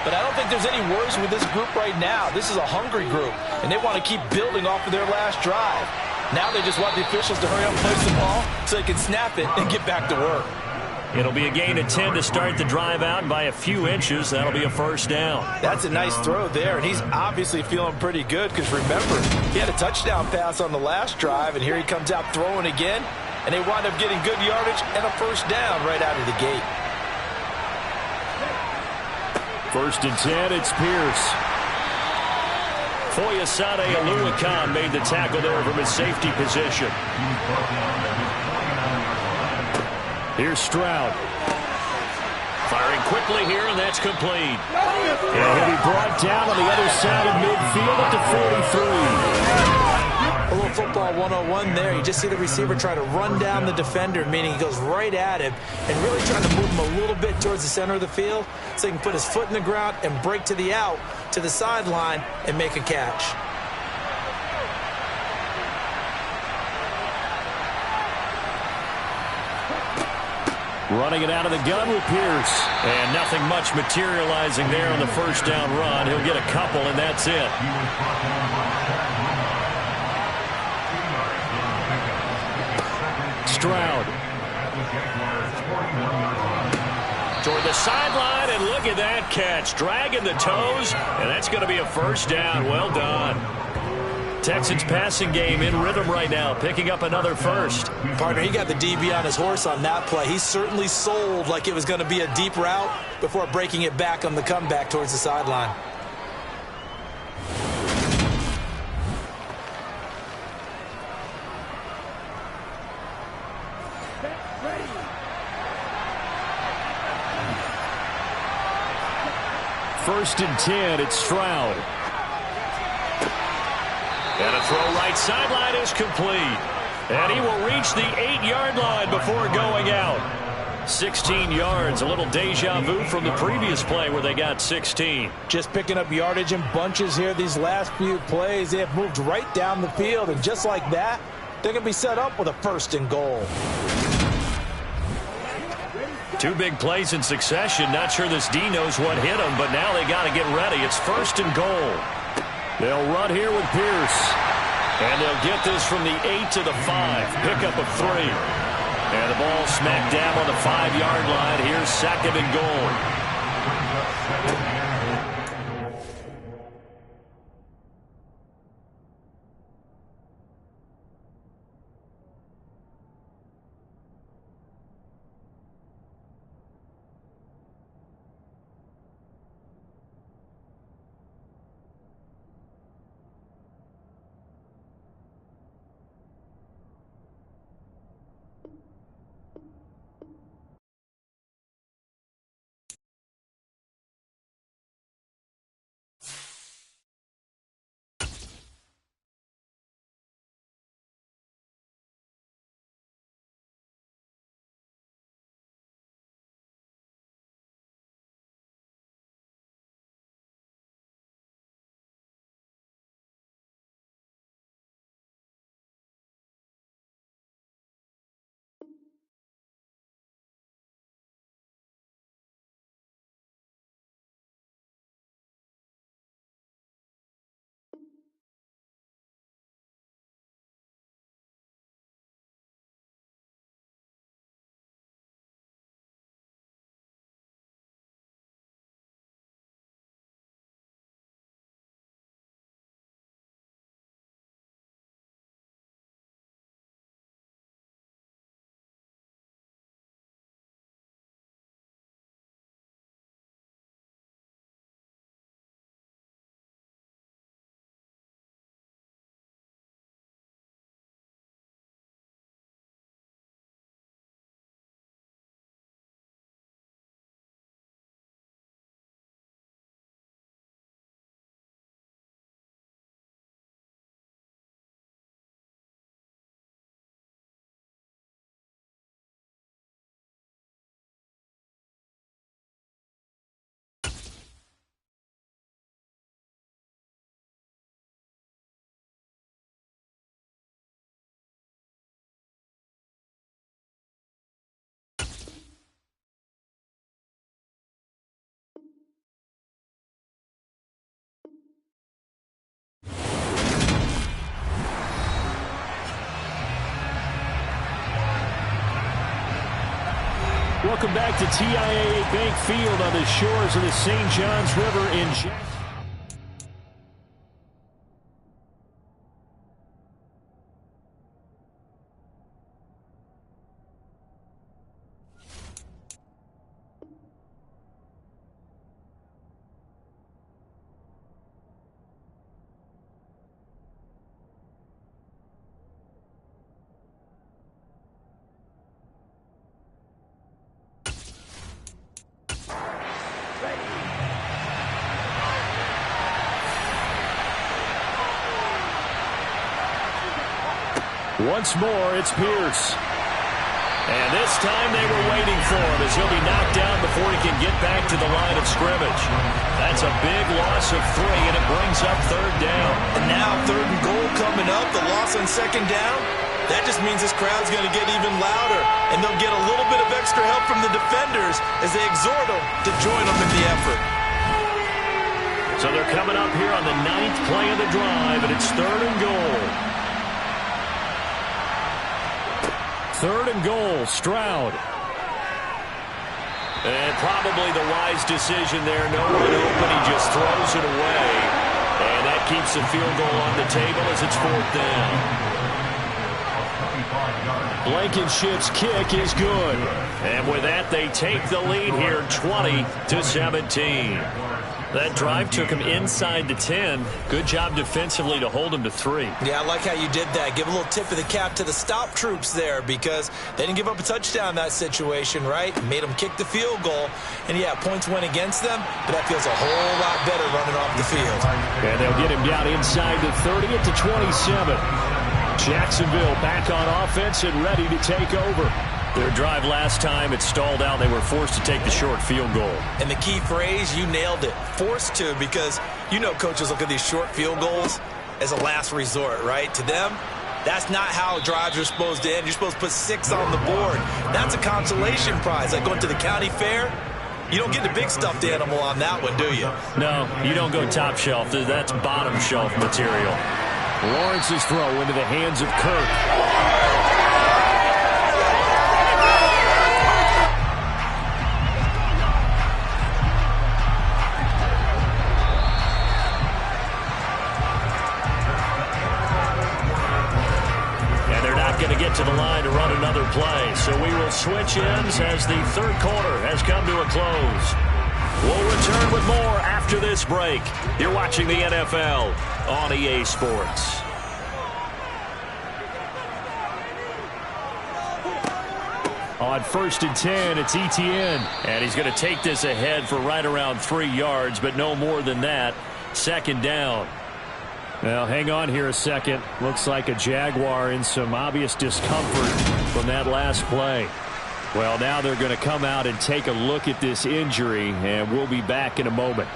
But I don't think there's any worries with this group right now. This is a hungry group, and they want to keep building off of their last drive. Now they just want the officials to hurry up and place the ball so they can snap it and get back to work. It'll be a gain of 10 to start the drive out, and by a few inches, that'll be a 1st down. That's a nice throw there, and he's obviously feeling pretty good because, remember, he had a touchdown pass on the last drive, and here he comes out throwing again, and they wind up getting good yardage and a 1st down right out of the gate. 1st and 10, it's Pierce. Foyesade Aluakan made the tackle there from his safety position. Here's Stroud. Firing quickly here, and that's complete. And he'll be brought down on the other side of midfield at the 43. A little football 101 there. You just see the receiver try to run down the defender, meaning he goes right at him and really trying to move him a little bit towards the center of the field so he can put his foot in the ground and break to the out, to the sideline, and make a catch. Running it out of the gun with Pierce. And nothing much materializing there on the 1st down run. He'll get a couple, and that's it. Stroud. toward the sideline, and look at that catch. Dragging the toes, and that's going to be a first down. Well done. Texans passing game in rhythm right now, picking up another first. Partner, he got the DB on his horse on that play. He certainly sold like it was going to be a deep route before breaking it back on the comeback towards the sideline. First and 10, it's Stroud. And a throw right sideline is complete. And he will reach the 8-yard line before going out. 16 yards, a little deja vu from the previous play where they got 16. Just picking up yardage in bunches here these last few plays. They have moved right down the field, and just like that, they're going to be set up with a first and goal. 2 big plays in succession. Not sure this D knows what hit him, but now they got to get ready. It's first and goal. They'll run here with Pierce. And they'll get this from the 8 to the 5. Pickup of 3. And the ball smacked down on the 5-yard line. Here's second and goal. Welcome back to TIAA Bank Field on the shores of the St. Johns River in Jackson. Once more, it's Pierce. And this time they were waiting for him as he'll be knocked down before he can get back to the line of scrimmage. That's a big loss of 3, and it brings up third down. And now third and goal coming up, the loss on second down. That just means this crowd's going to get even louder, and they'll get a little bit of extra help from the defenders as they exhort them to join them in the effort. So they're coming up here on the 9th play of the drive, and it's third and goal. Third and goal, Stroud. And probably the wise decision there. No one open. He just throws it away. And that keeps the field goal on the table as it's 4th down. Blankenship's kick is good. And with that, they take the lead here 20-17. That drive took him inside the 10. Good job defensively to hold him to 3. Yeah, I like how you did that. Give a little tip of the cap to the stop troops there because they didn't give up a touchdown in that situation, right? Made them kick the field goal. And, yeah, points went against them, but that feels a whole lot better running off the field. And they'll get him down inside the 30 at the 27. Jacksonville back on offense and ready to take over. Their drive last time, it stalled out. They were forced to take the short field goal. And the key phrase, you nailed it, forced to, because you know coaches look at these short field goals as a last resort, right? To them, that's not how drives are supposed to end. You're supposed to put 6 on the board. That's a consolation prize. Like going to the county fair, you don't get the big stuffed animal on that one, do you? No, you don't go top shelf. That's bottom shelf material. Lawrence's throw into the hands of Kirk. And they're not going to get to the line to run another play. So we will switch ends as the third quarter has come to a close. We'll return with more after this break. You're watching the NFL on EA Sports. On 1st and 10, it's Etienne. And he's going to take this ahead for right around 3 yards, but no more than that. 2nd down. Well, hang on here a second. Looks like a Jaguar in some obvious discomfort from that last play. Well, now they're going to come out and take a look at this injury, and we'll be back in a moment.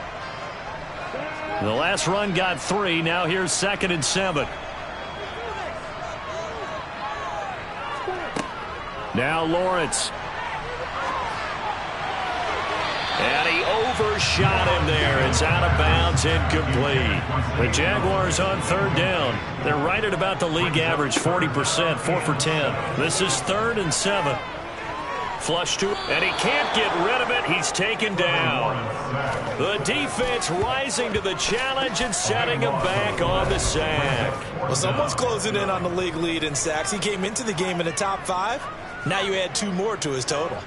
The last run got 3. Now here's 2nd and 7. Now Lawrence. And he overshot him there. It's out of bounds, incomplete. The Jaguars on 3rd down. They're right at about the league average, 40%, 4 for 10. This is 3rd and 7. Flush to, and he can't get rid of it. He's taken down. The defense rising to the challenge and setting him back on the sack. Well, someone's closing in on the league lead in sacks. He came into the game in the top 5. Now you add 2 more to his total.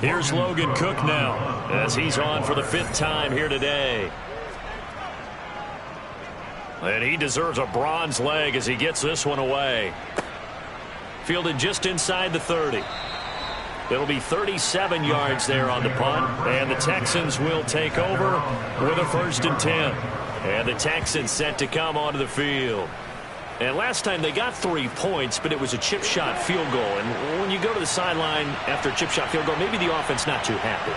Here's Logan Cook now as he's on for the 5th time here today. And he deserves a bronze leg as he gets this one away. Fielded just inside the 30. It'll be 37 yards there on the punt. And the Texans will take over with a 1st and 10. And the Texans set to come onto the field. And last time they got 3 points, but it was a chip shot field goal. And when you go to the sideline after a chip shot field goal, maybe the offense not too happy.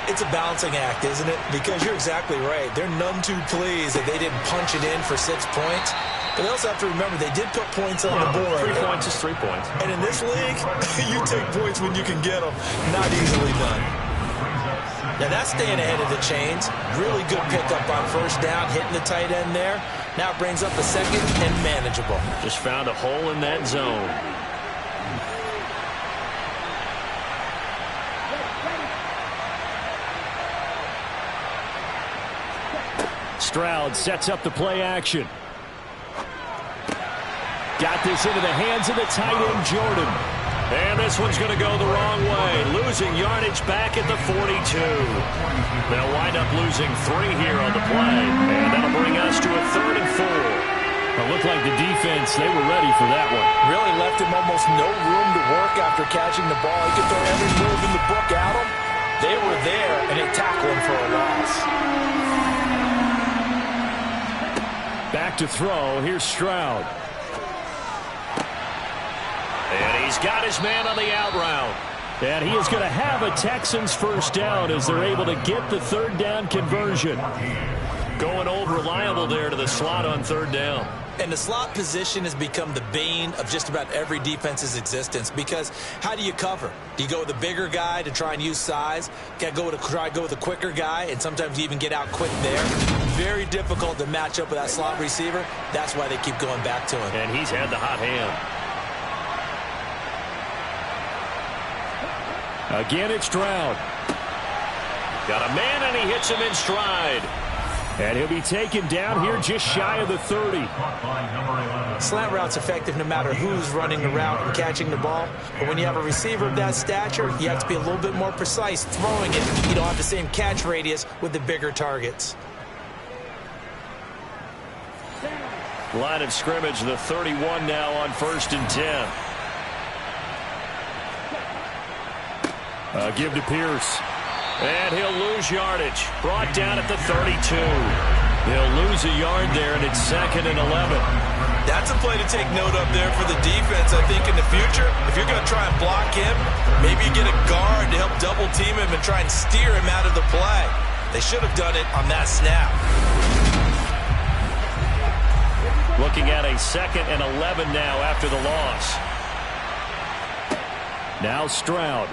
It's a balancing act, isn't it? Because you're exactly right. They're none too pleased that they didn't punch it in for 6 points. But they also have to remember they did put points on the board. 3 points is 3 points. And in this league, you take points when you can get them. Not easily done. Now that's staying ahead of the chains. Really good pickup on 1st down, hitting the tight end there. Now it brings up a 2nd and manageable. Just found a hole in that zone. Stroud sets up the play action. Got this into the hands of the tight end, Jordan. And this one's going to go the wrong way. Losing yardage back at the 42. They'll wind up losing 3 here on the play. And that'll bring us to a 3rd and 4. It looked like the defense, they were ready for that one. Really left him almost no room to work after catching the ball. He could throw every move in the book at him. They were there, and they tackled him for a loss. Back to throw. Here's Stroud. And he's got his man on the out route. And he is going to have a Texans 1st down as they're able to get the 3rd down conversion. Going old reliable there to the slot on 3rd down. And the slot position has become the bane of just about every defense's existence, because how do you cover? Do you go with a bigger guy to try and use size? Got to try to go with a quicker guy, and sometimes you even get out quick there. Very difficult to match up with that slot receiver. That's why they keep going back to him. And he's had the hot hand. Again, it's Stroud. Got a man, and he hits him in stride. And he'll be taken down here just shy of the 30. Slant route's effective no matter who's running the route and catching the ball. But when you have a receiver of that stature, you have to be a little bit more precise throwing it. You don't have the same catch radius with the bigger targets. Line of scrimmage, the 31 now on 1st and 10. Give to Pierce. And he'll lose yardage. Brought down at the 32. They'll lose a yard there, and it's 2nd and 11. That's a play to take note of there for the defense, I think, in the future. If you're going to try and block him, maybe you get a guard to help double team him and try and steer him out of the play. They should have done it on that snap. Looking at a 2nd and 11 now after the loss. Now Stroud.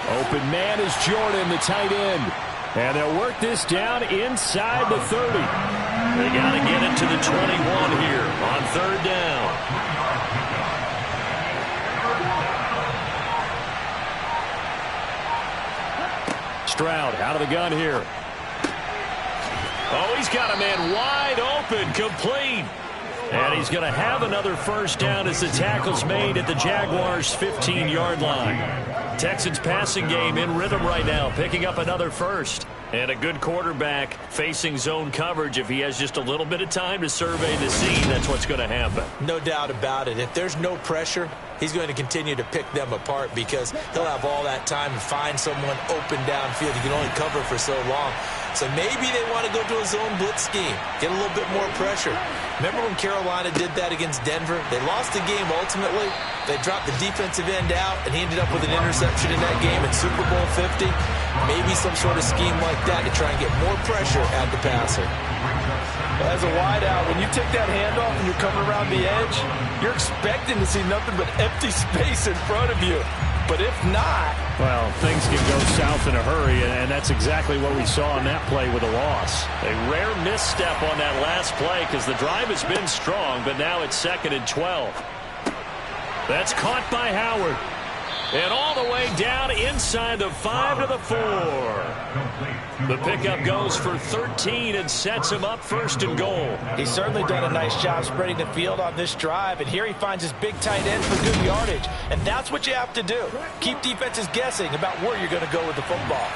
Open man is Jordan, the tight end. And they'll work this down inside the 30. They got to get it to the 21 here on 3rd down. Stroud out of the gun here. Oh, he's got a man wide open, complete. And he's going to have another 1st down as the tackle's made at the Jaguars' 15-yard line. Texans passing game in rhythm right now, picking up another 1st. And a good quarterback facing zone coverage. If he has just a little bit of time to survey the scene, that's what's going to happen. No doubt about it. If there's no pressure, he's going to continue to pick them apart because he'll have all that time to find someone open downfield. He can only cover for so long. So maybe they want to go to a zone blitz scheme, get a little bit more pressure. Remember when Carolina did that against Denver? They lost the game ultimately. They dropped the defensive end out, and he ended up with an interception in that game in Super Bowl 50. Maybe some sort of scheme like that to try and get more pressure at the passer. As a wideout, when you take that handoff and you're coming around the edge, you're expecting to see nothing but empty space in front of you. But if not... Well, things can go south in a hurry, and that's exactly what we saw in that play with a loss. A rare misstep on that last play because the drive has been strong, but now it's 2nd and 12. That's caught by Howard. And all the way down inside the 5 to the 4. The pickup goes for 13 and sets him up 1st and goal. He's certainly done a nice job spreading the field on this drive, and here he finds his big tight end for good yardage. And that's what you have to do. Keep defenses guessing about where you're going to go with the football.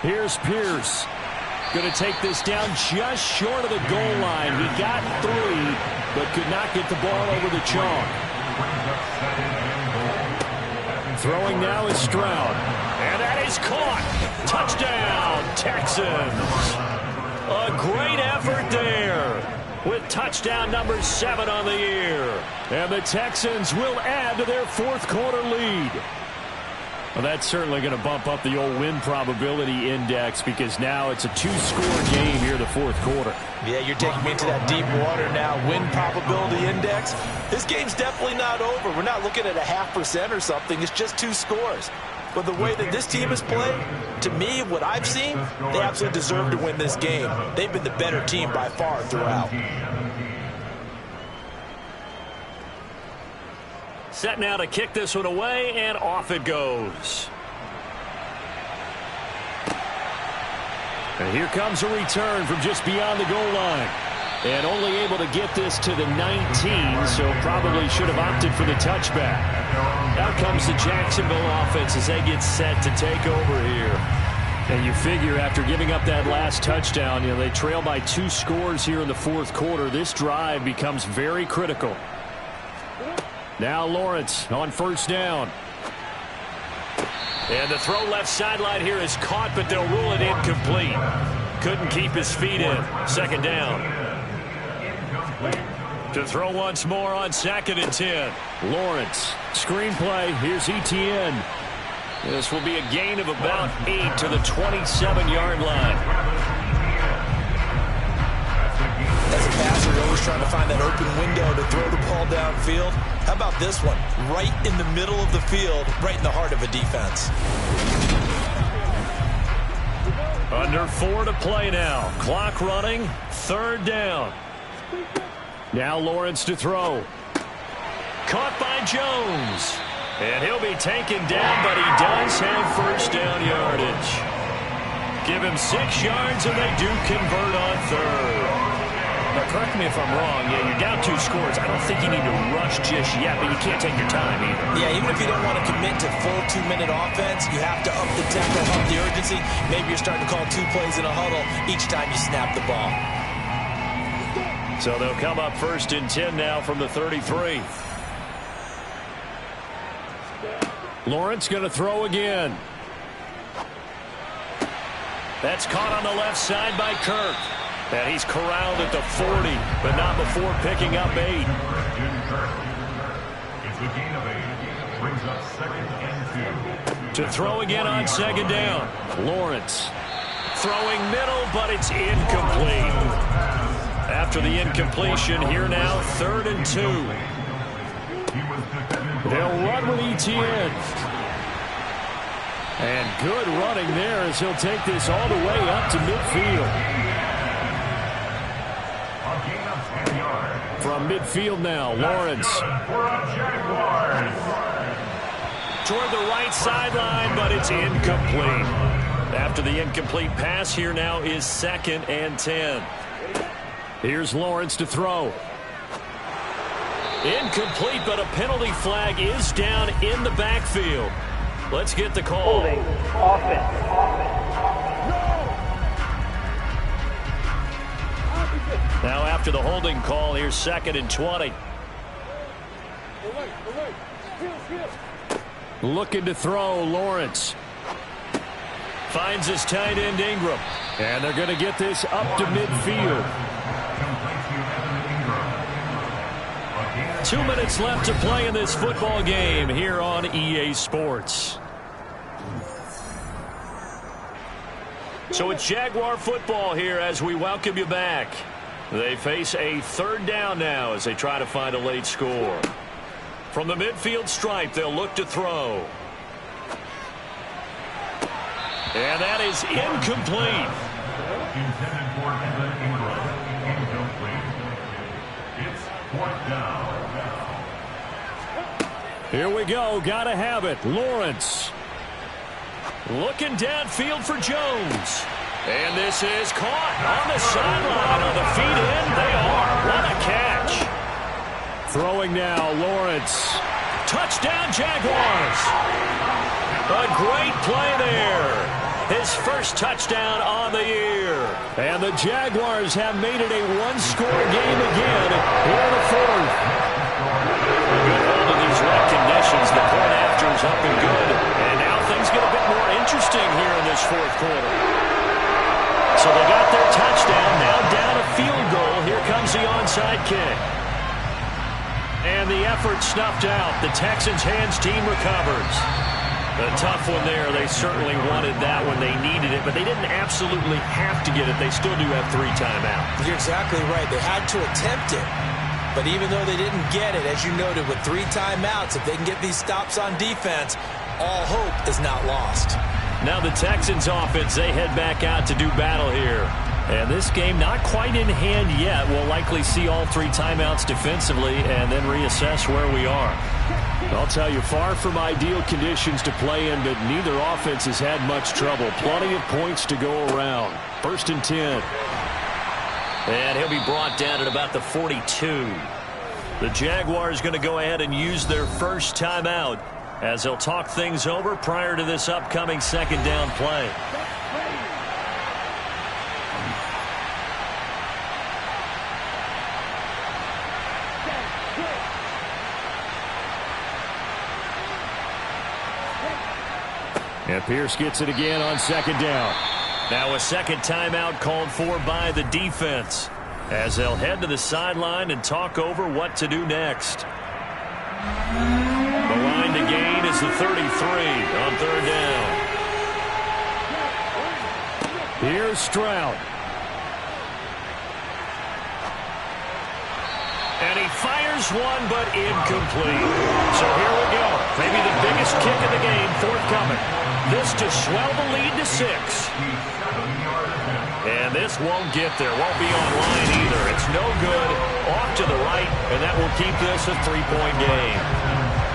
Here's Pierce. Going to take this down just short of the goal line. He got 3, but could not get the ball over the chalk. Throwing now is Stroud. And that is caught. Touchdown, Texans. A great effort there with touchdown number 7 on the year. And the Texans will add to their 4th quarter lead. Well, that's certainly going to bump up the old win probability index because now it's a 2-score game here the 4th quarter. Yeah, you're taking me into that deep water now. Win probability index. This game's definitely not over. We're not looking at a 0.5% or something. It's just 2 scores. But the way that this team has played, to me, what I've seen, they absolutely deserve to win this game. They've been the better team by far throughout. Set now to kick this one away, and off it goes. And here comes a return from just beyond the goal line. And only able to get this to the 19, so probably should have opted for the touchback. Out comes the Jacksonville offense as they get set to take over here. And you figure after giving up that last touchdown, they trail by 2 scores here in the 4th quarter. This drive becomes very critical. Now Lawrence on 1st down. And the throw left sideline here is caught, but they'll rule it incomplete. Couldn't keep his feet in. 2nd down. To throw once more on 2nd and 10. Lawrence, screenplay, here's Etienne. This will be a gain of about 8 to the 27-yard line. As a passer, you're always trying to find that open window to throw the ball downfield. How about this one? Right in the middle of the field, right in the heart of a defense. Under 4 to play now. Clock running. 3rd down. Now Lawrence to throw. Caught by Jones. And he'll be taken down, but he does have 1st down yardage. Give him 6 yards, and they do convert on 3rd. Now, correct me if I'm wrong. Yeah, you're down 2 scores. I don't think you need to rush just yet, but you can't take your time either. Yeah, even if you don't want to commit to full 2-minute offense, you have to up the tempo, up the urgency. Maybe you're starting to call 2 plays in a huddle each time you snap the ball. So they'll come up 1st and 10 now from the 33. Lawrence going to throw again. That's caught on the left side by Kirk. And he's corralled at the 40, but not before picking up 8. It's a gain of 8. Brings up 2nd and 2. To throw again on 2nd down. Lawrence throwing middle, but it's incomplete. After the incompletion, here now, 3rd and 2. They'll run with ETN. And good running there as he'll take this all the way up to midfield. From midfield now, Lawrence. Toward the right sideline, but it's incomplete. After the incomplete pass, here now is 2nd and 10. Here's Lawrence to throw. Incomplete, but a penalty flag is down in the backfield. Let's get the call. Holding. Offense. Now after the holding call, here's 2nd and 20. Looking to throw, Lawrence. Finds his tight end, Ingram. And they're going to get this up to midfield. 2 minutes left to play in this football game here on EA Sports. So it's Jaguar football here as we welcome you back. They face a 3rd down now as they try to find a late score. From the midfield stripe, they'll look to throw. And that is incomplete. Intended for Evan Ingram. Incomplete. It's 4th down. Here we go. Gotta have it. Lawrence. Looking downfield for Jones. And this is caught on the sideline. On the feet in, they are. What a catch. Throwing now, Lawrence. Touchdown, Jaguars. A great play there. His first touchdown on the year. And the Jaguars have made it a 1-score game again here in the 4th. Good hold of these wet conditions. The point after is up and good. And now things get a bit more interesting here in this 4th quarter. So they got their touchdown, now down a field goal. Here comes the onside kick. And the effort snuffed out. The Texans' hands team recovers. A tough one there. They certainly wanted that when they needed it, but they didn't absolutely have to get it. They still do have 3 timeouts. You're exactly right. They had to attempt it. But even though they didn't get it, as you noted, with 3 timeouts, if they can get these stops on defense, all hope is not lost. Now the Texans offense, they head back out to do battle here. And this game not quite in hand yet. We'll likely see all 3 timeouts defensively and then reassess where we are. I'll tell you, far from ideal conditions to play in, but neither offense has had much trouble. Plenty of points to go around. 1st and 10. And he'll be brought down at about the 42. The Jaguars going to go ahead and use their first timeout as they'll talk things over prior to this upcoming 2nd down play. And Pierce gets it again on 2nd down. Now a 2nd timeout called for by the defense as they'll head to the sideline and talk over what to do next. The line to gain is the 33 on third down. Here's Stroud. And he fires one, but incomplete. So here we go. Maybe the biggest kick of the game forthcoming. This to swell the lead to 6. And this won't get there. Won't be online either. It's no good. Off to the right, and that will keep this a 3-point game.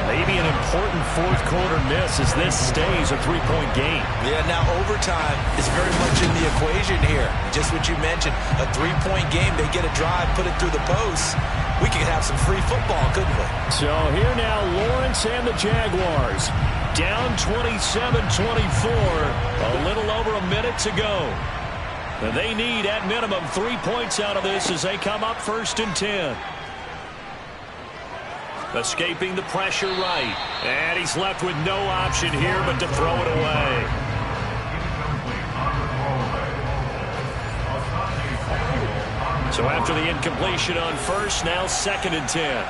Maybe an important fourth quarter miss as this stays a 3-point game. Yeah, now overtime is very much in the equation here. Just what you mentioned, a 3-point game. They get a drive, put it through the post. We could have some free football, couldn't we? So here now, Lawrence and the Jaguars. Down 27-24. A little over a minute to go. And they need, at minimum, 3 points out of this as they come up 1st and 10. Escaping the pressure right. And he's left with no option here but to throw it away. So after the incompletion on first, now 2nd and 10.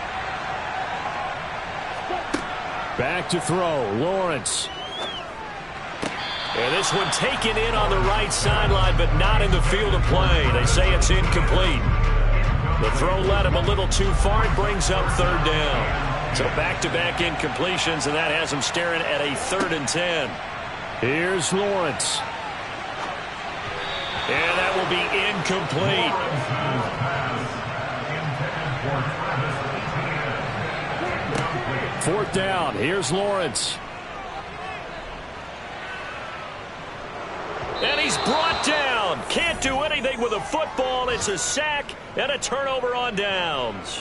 Back to throw, Lawrence. And this one taken in on the right sideline, but not in the field of play. They say it's incomplete. The throw led him a little too far. It brings up 3rd down. So back-to-back incompletions, and that has him staring at a 3rd and 10. Here's Lawrence. And that will be incomplete. Fourth down. Here's Lawrence. And he's brought down. Can't do anything with a football. It's a sack and a turnover on downs.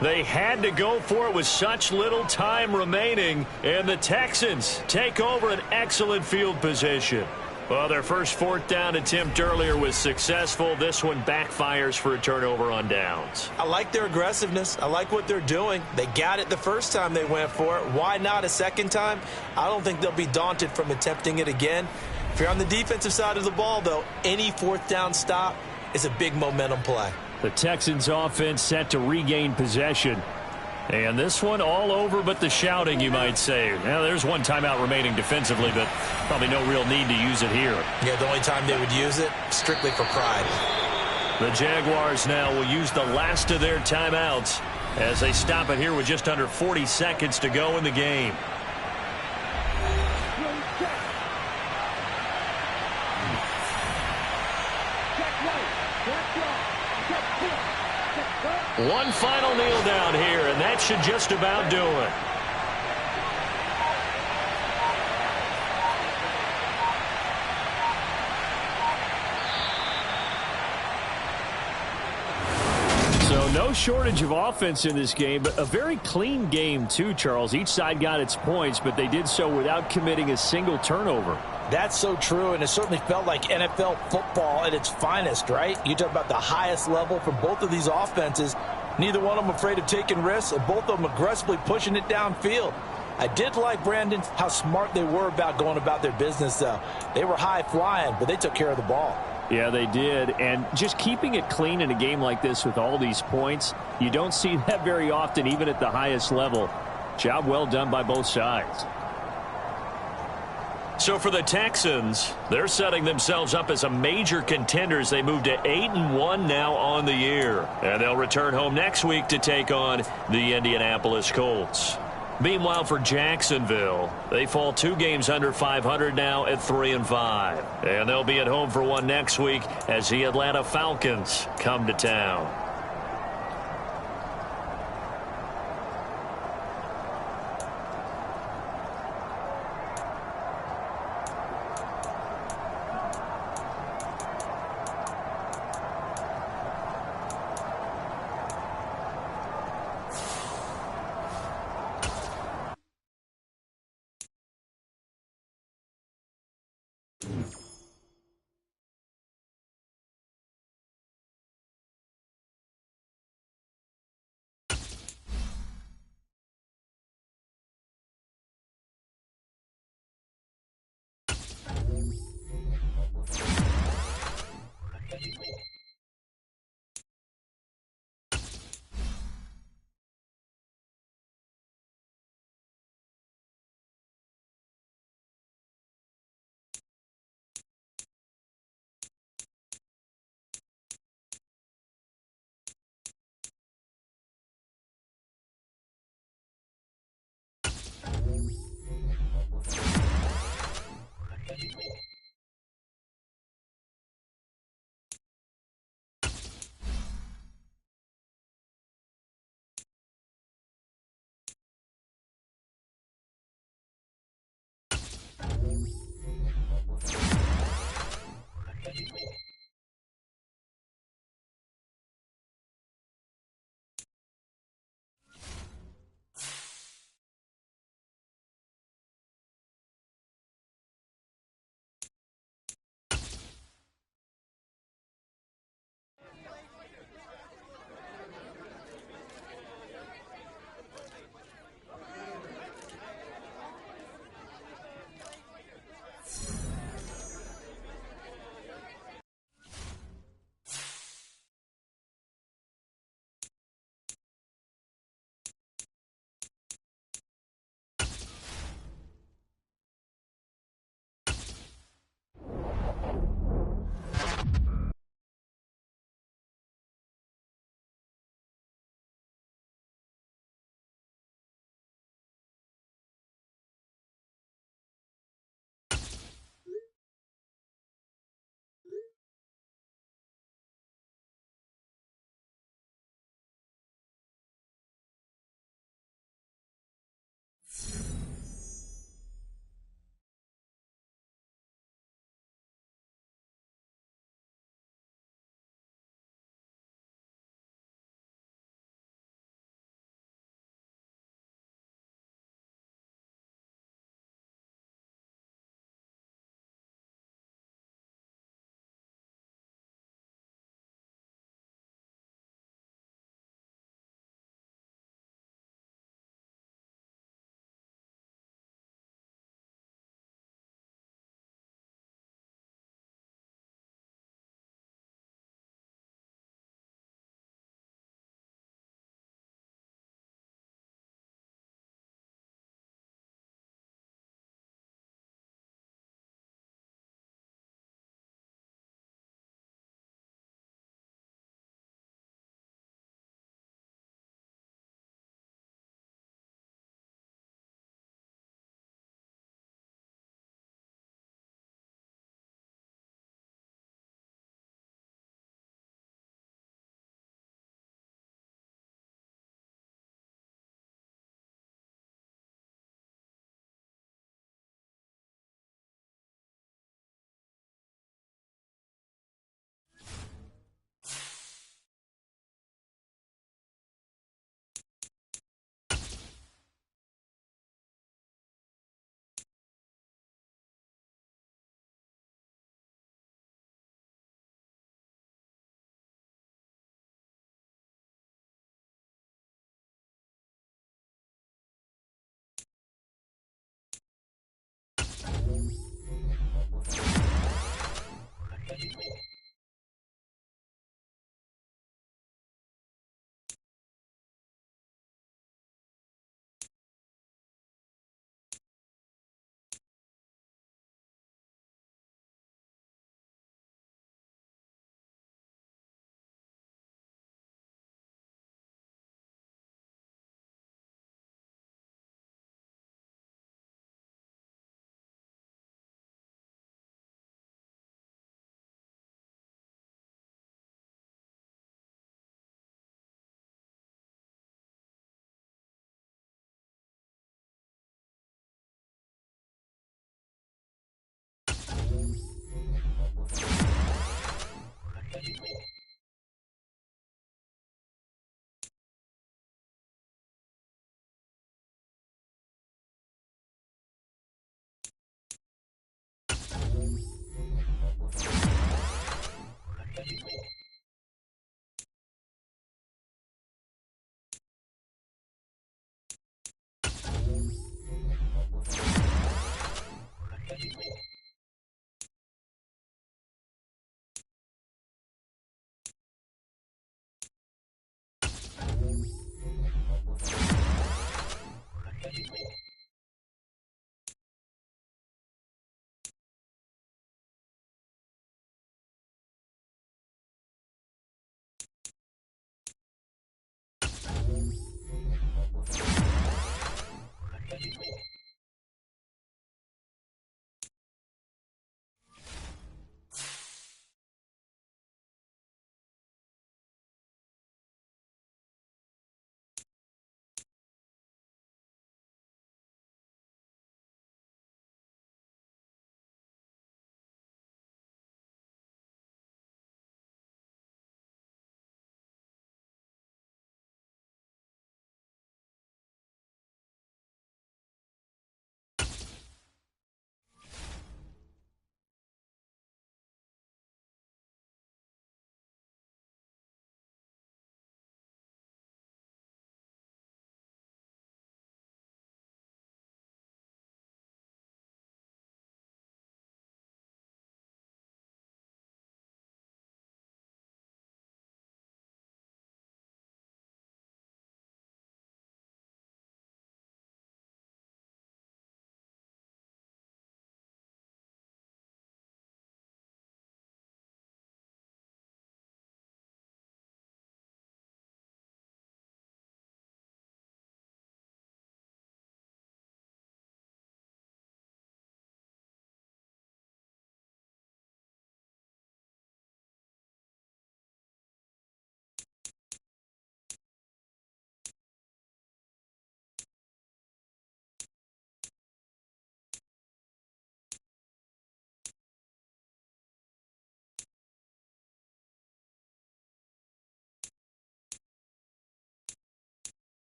They had to go for it with such little time remaining, and the Texans take over an excellent field position. Well, their first 4th down attempt earlier was successful. This one backfires for a turnover on downs. I like their aggressiveness. I like what they're doing. They got it the first time they went for it. Why not a second time? I don't think they'll be daunted from attempting it again. If you're on the defensive side of the ball, though, any 4th down stop is a big momentum play. The Texans offense set to regain possession. And this one all over but the shouting, you might say. Now, there's one timeout remaining defensively, but probably no real need to use it here. Yeah, the only time they would use it, strictly for pride. The Jaguars now will use the last of their timeouts as they stop it here with just under 40 seconds to go in the game. One final kneel down here, and that should just about do it. So no shortage of offense in this game, but a very clean game too, Charles. Each side got its points, but they did so without committing a single turnover. That's so true, and it certainly felt like NFL football at its finest, right? You talk about the highest level for both of these offenses. Neither one of them afraid of taking risks, and both of them aggressively pushing it downfield. I did like, Brandon, how smart they were about going about their business, though. They were high-flying, but they took care of the ball. Yeah, they did, and just keeping it clean in a game like this with all these points, you don't see that very often, even at the highest level. Job well done by both sides. So for the Texans, they're setting themselves up as a major contender as they move to 8-1 now on the year. And they'll return home next week to take on the Indianapolis Colts. Meanwhile, for Jacksonville, they fall 2 games under 500 now at 3-5. And they'll be at home for one next week as the Atlanta Falcons come to town.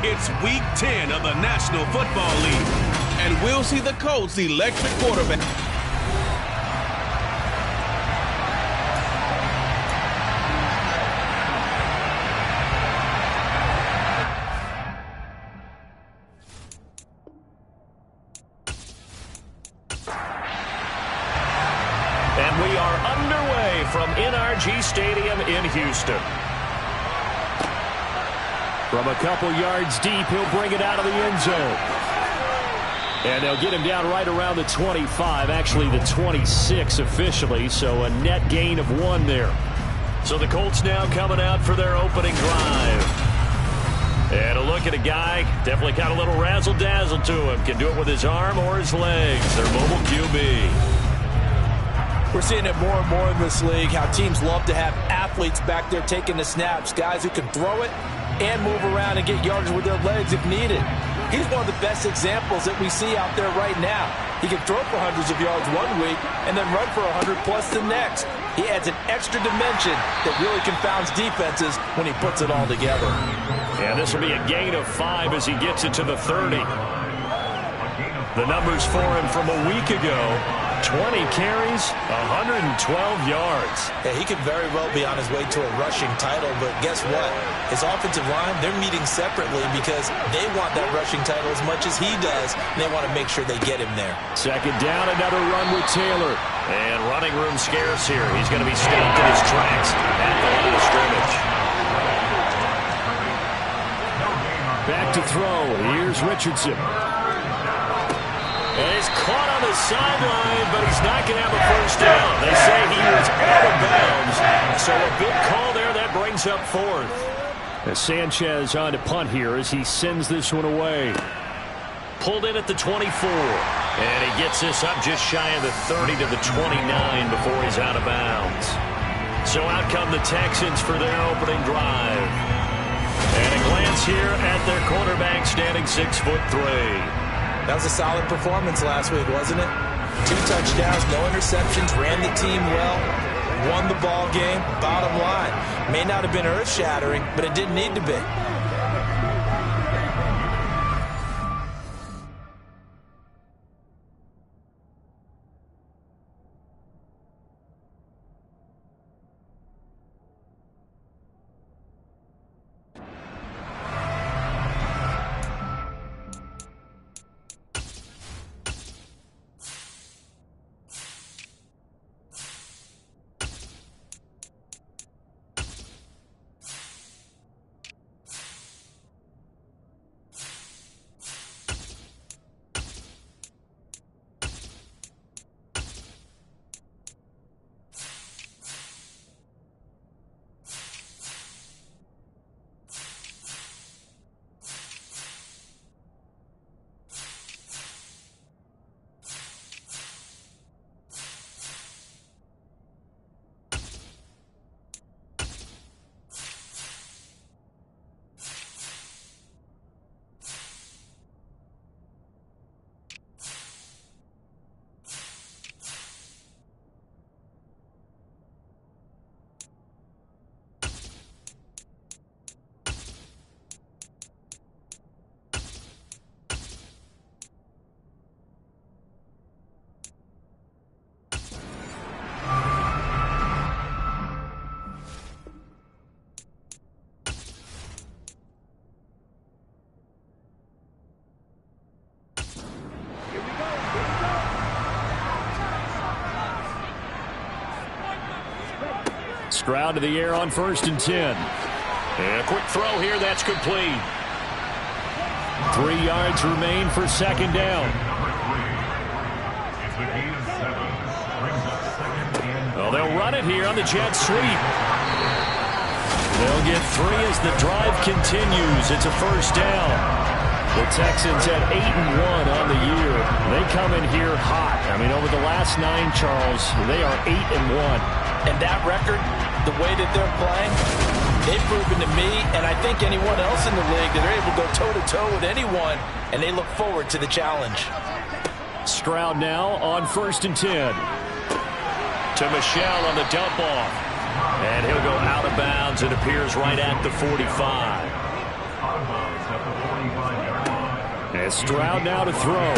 It's Week 10 of the National Football League, and we'll see the Colts' electric quarterback. AT&T Stadium in Houston. From a couple yards deep, he'll bring it out of the end zone. And they'll get him down right around the 25, actually the 26 officially, so a net gain of 1 there. So the Colts now coming out for their opening drive. And a look at a guy, definitely got a little razzle-dazzle to him. Can do it with his arm or his legs. Their mobile QB. We're seeing it more and more in this league, how teams love to have athletes back there taking the snaps, guys who can throw it and move around and get yardage with their legs if needed. He's one of the best examples that we see out there right now. He can throw for hundreds of yards one week and then run for 100+ the next. He adds an extra dimension that really confounds defenses when he puts it all together. And this will be a gain of 5 as he gets it to the 30. The numbers for him from a week ago: 20 carries, 112 yards. Yeah, he could very well be on his way to a rushing title, but guess what? His offensive line, they're meeting separately because they want that rushing title as much as he does, and they want to make sure they get him there. Second down, another run with Taylor. And running room scarce here. He's going to be stopped in his tracks at the line of scrimmage. Back to throw. Here's Richardson. And he's caught on the sideline, but he's not going to have a first down. They say he was out of bounds. So a big call there. That brings up 4th. As Sanchez on to punt here as he sends this one away. Pulled in at the 24. And he gets this up just shy of the 30 to the 29 before he's out of bounds. So out come the Texans for their opening drive. And a glance here at their quarterback standing 6'3". That was a solid performance last week, wasn't it? 2 touchdowns, no interceptions, ran the team well, won the ball game. Bottom line, may not have been earth-shattering, but it didn't need to be. Stroud to the air on 1st and 10. And a quick throw here, that's complete. 3 yards remain for second down. Well, they'll run it here on the jet sweep. They'll get 3 as the drive continues. It's a first down. The Texans at 8-1 on the year. They come in here hot. I mean, over the last 9, Charles, they are 8-1. And that record, the way that they're playing, they've proven to me, and I think anyone else in the league, that they're able to go toe-to-toe with anyone, and they look forward to the challenge. Stroud now on 1st and 10. To Michel on the dump off. And he'll go out of bounds. It appears right at the 45. And Stroud now to throw.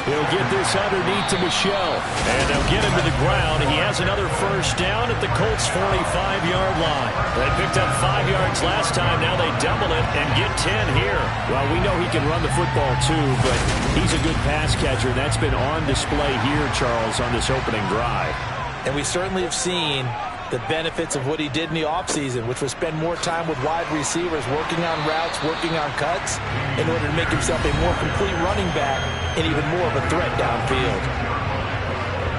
He'll get this underneath to Michel. And they'll get him to the ground. He has another first down at the Colts' 45-yard line. They picked up 5 yards last time. Now they double it and get 10 here. Well, we know he can run the football too, but he's a good pass catcher. That's been on display here, Charles, on this opening drive. And we certainly have seen the benefits of what he did in the offseason, which was spend more time with wide receivers, working on routes, working on cuts, in order to make himself a more complete running back and even more of a threat downfield.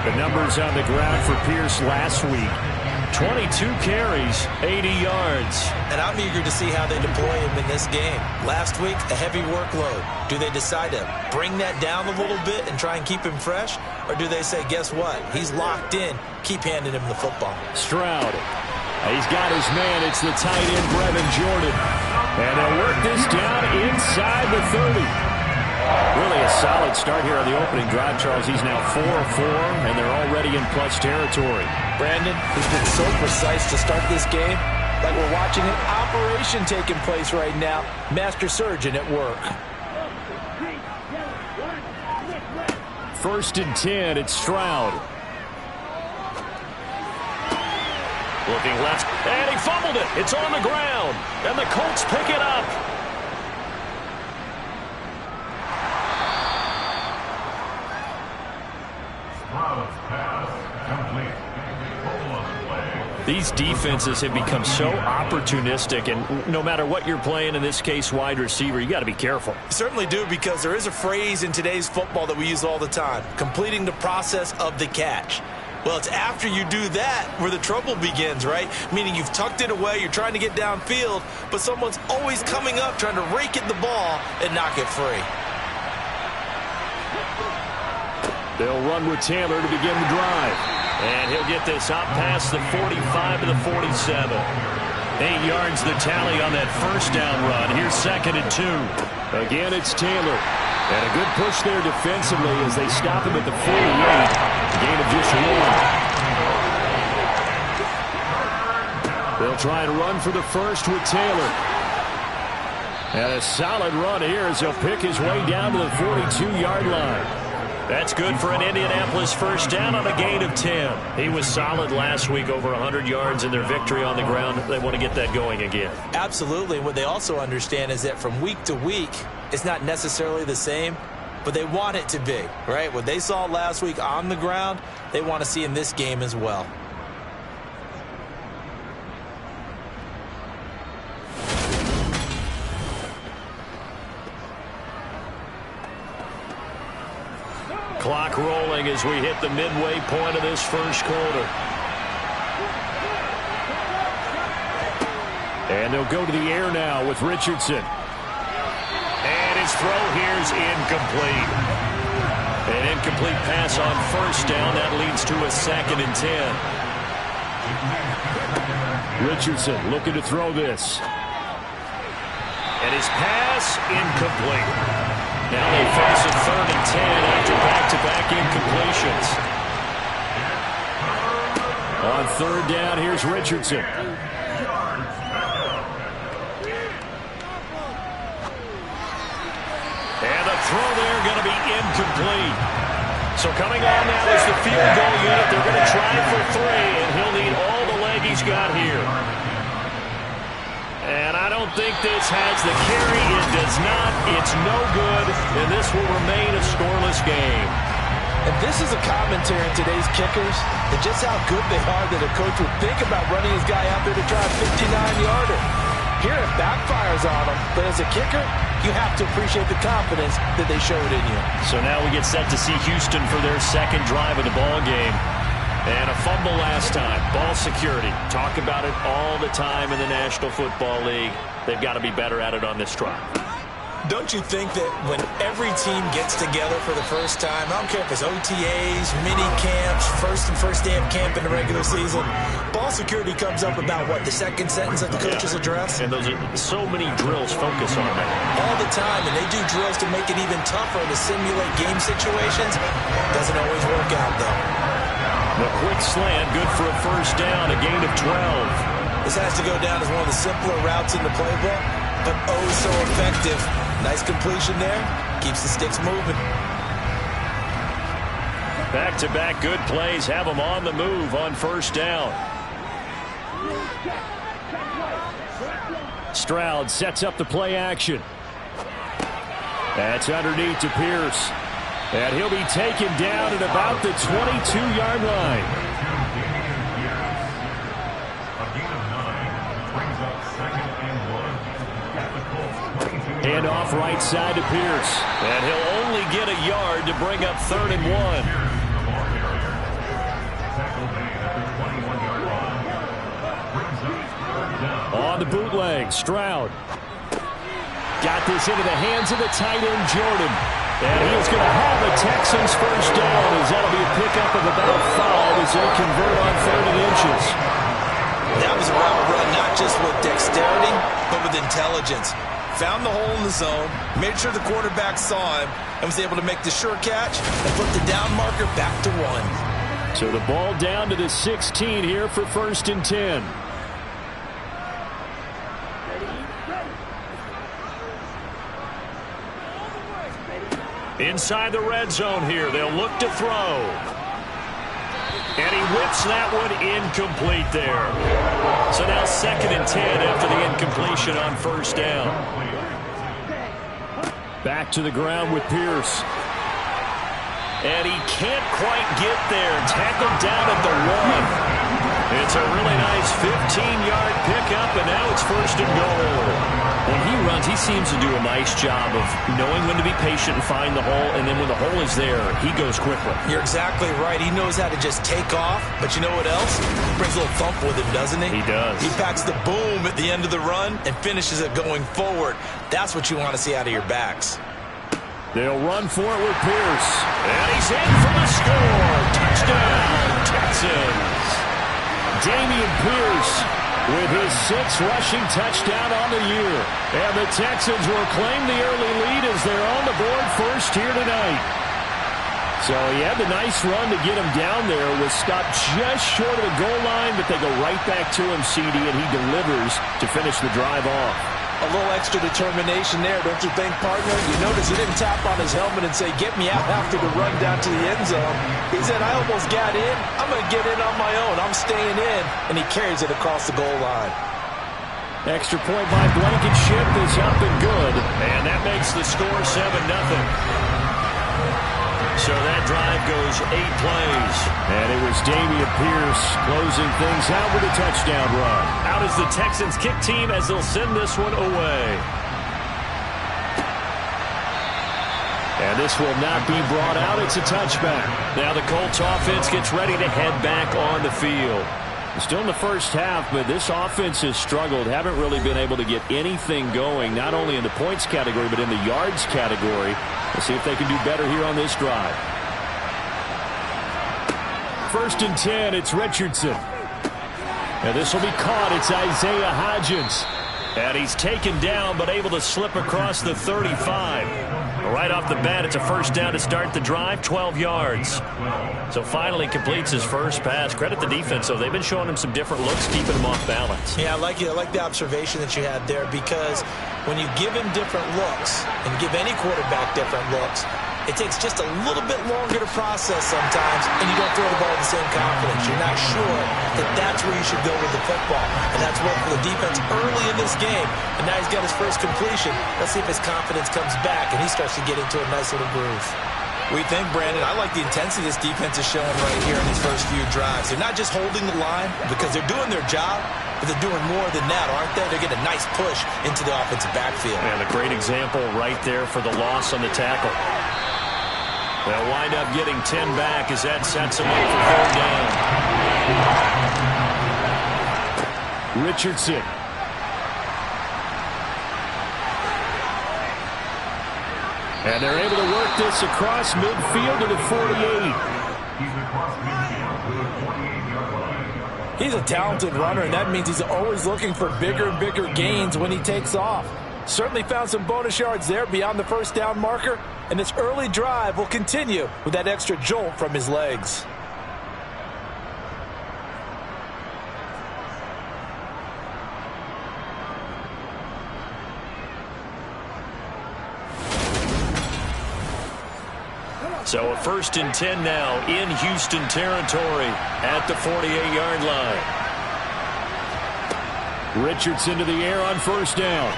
The numbers on the ground for Pierce last week. 22 carries, 80 yards. And I'm eager to see how they deploy him in this game. Last week, a heavy workload. Do they decide to bring that down a little bit and try and keep him fresh? Or do they say, guess what? He's locked in. Keep handing him the football. Stroud. He's got his man. It's the tight end, Brevin Jordan. And they'll work this down inside the 30. Really a solid start here on the opening drive, Charles. He's now 4-4, and they're already in plus territory. Brandon, he's been so precise to start this game, like we're watching an operation taking place right now. Master surgeon at work. 1st and 10, it's Stroud. Looking left, and he fumbled it. It's on the ground, and the Colts pick it up. These defenses have become so opportunistic, and no matter what you're playing, in this case wide receiver, you got to be careful. You certainly do, because there is a phrase in today's football that we use all the time, completing the process of the catch. Well, it's after you do that where the trouble begins, right? Meaning you've tucked it away, you're trying to get downfield, but someone's always coming up trying to rake at the ball and knock it free. They'll run with Taylor to begin the drive. And he'll get this out past the 45 to the 47. 8 yards the tally on that first down run. Here's 2nd and 2. Again, it's Taylor. And a good push there defensively as they stop him at the 48. Gain of just 1. They'll try and run for the first with Taylor. And a solid run here as he'll pick his way down to the 42-yard line. That's good for an Indianapolis first down on a gain of 10. He was solid last week, over 100 yards in their victory on the ground. They want to get that going again. Absolutely. What they also understand is that from week to week, it's not necessarily the same, but they want it to be, right? What they saw last week on the ground, they want to see in this game as well. Clock rolling as we hit the midway point of this first quarter. And they'll go to the air now with Richardson. And his throw here's incomplete. An incomplete pass on first down. That leads to a 2nd and 10. Richardson looking to throw this. And his pass incomplete. Now they face a 3rd and 10 after back-to-back incompletions. On 3rd down, here's Richardson. And the throw there going to be incomplete. So coming on now is the field goal unit. They're going to try for 3, and he'll need all the leg he's got here. And I don't think this has the carry. It does not. It's no good, and this will remain a scoreless game. And this is a commentary on today's kickers and just how good they are that a coach would think about running his guy out there to try a 59-yarder. Here it backfires on him, but as a kicker, you have to appreciate the confidence that they showed in you. So now we get set to see Houston for their 2nd drive of the ball game. And a fumble last time. Ball security. Talk about it all the time in the National Football League. They've got to be better at it on this drive. Don't you think that when every team gets together for the first time, I don't care if it's OTAs, mini camps, first day of camp in the regular season, ball security comes up about, what, the 2nd sentence of the coach's address? And those are so many drills focus on that. All the time, and they do drills to make it even tougher to simulate game situations. Doesn't always work out, though. The quick slant, good for a first down, a gain of 12. This has to go down as one of the simpler routes in the playbook, but oh so effective. Nice completion there. Keeps the sticks moving. Back-to-back good plays have them on the move on first down. Stroud sets up the play action. That's underneath to Pierce. And he'll be taken down at about the 22-yard line. Hand off right side to Pierce. And he'll only get a yard to bring up 3rd and 1. On the bootleg, Stroud. Got this into the hands of the tight end, Jordan. And he is going to have the Texans first down as that'll be a pickup of about 5 as they convert on 3rd and inches. That was a route run not just with dexterity, but with intelligence. Found the hole in the zone, made sure the quarterback saw him, and was able to make the sure catch and put the down marker back to 1. So the ball down to the 16 here for 1st and 10. Inside the red zone here, they'll look to throw. And he whips that one incomplete there. So now 2nd and 10 after the incompletion on 1st down. Back to the ground with Pierce. And he can't quite get there. Tackled down at the 1. It's a really nice 15-yard pickup, and now it's 1st and goal. When he runs, he seems to do a nice job of knowing when to be patient and find the hole, and then when the hole is there, he goes quickly. You're exactly right. He knows how to just take off, but you know what else? He brings a little thump with him, doesn't he? He does. He packs the boom at the end of the run and finishes it going forward. That's what you want to see out of your backs. They'll run for it with Pierce. And he's in for the score. Touchdown, Texans. Dameon Pierce with his 6th rushing touchdown on the year. And the Texans will claim the early lead as they're on the board first here tonight. So he had the nice run to get him down there. Was stopped just short of the goal line, but they go right back to him, CD, and he delivers to finish the drive off. A little extra determination there, don't you think, partner? You notice he didn't tap on his helmet and say, get me out after the run down to the end zone. He said, I almost got in. I'm going to get in on my own. I'm staying in. And he carries it across the goal line. Extra point by Blankenship is up and good. And that makes the score 7-0. So that drive goes 8 plays. And it was Dameon Pierce closing things out with a touchdown run. Out is the Texans kick team as they'll send this one away. And this will not be brought out. It's a touchback. Now the Colts offense gets ready to head back on the field. Still in the first half, but this offense has struggled. Haven't really been able to get anything going, not only in the points category, but in the yards category. Let's see if they can do better here on this drive. 1st and 10, it's Richardson. And this will be caught. It's Isaiah Hodgins. And he's taken down, but able to slip across the 35. Right off the bat, it's a 1st down to start the drive, 12 yards. So finally completes his first pass. Credit the defense, though. They've been showing him some different looks, keeping him off balance. Yeah, I like it. I like the observation that you had there, because when you give him different looks and give any quarterback different looks, it takes just a little bit longer to process sometimes, and you don't throw the ball with the same confidence. You're not sure that that's where you should go with the football, and that's worked for the defense early in this game, and now he's got his first completion. Let's see if his confidence comes back, and he starts to get into a nice little groove. We think, Brandon, I like the intensity this defense is showing right here in these first few drives. They're not just holding the line because they're doing their job, but they're doing more than that, aren't they? They're getting a nice push into the offensive backfield. And a great example right there for the loss on the tackle. They'll wind up getting 10 back as that sets them up for 3rd down. Richardson. And they're able to work this across midfield to the 48. He's a talented runner, and that means he's always looking for bigger and bigger gains when he takes off. Certainly found some bonus yards there beyond the 1st down marker, and this early drive will continue with that extra jolt from his legs. So a 1st and 10 now in Houston territory at the 48-yard line. Richardson to the air on 1st down.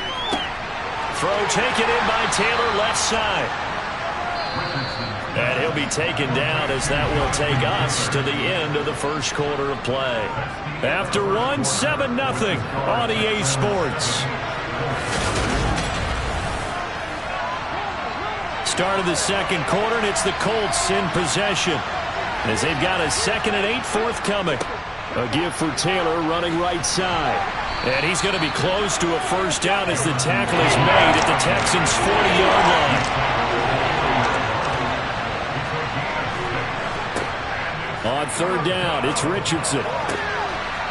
Throw taken in by Taylor left side. And he'll be taken down as that will take us to the end of the 1st quarter of play. After 7-0 on EA Sports. start of the second quarter, and it's the Colts in possession as they've got a 2nd and 8 forthcoming. A give for Taylor running right side. And he's going to be close to a first down as the tackle is made at the Texans' 40-yard line. On 3rd down, it's Richardson.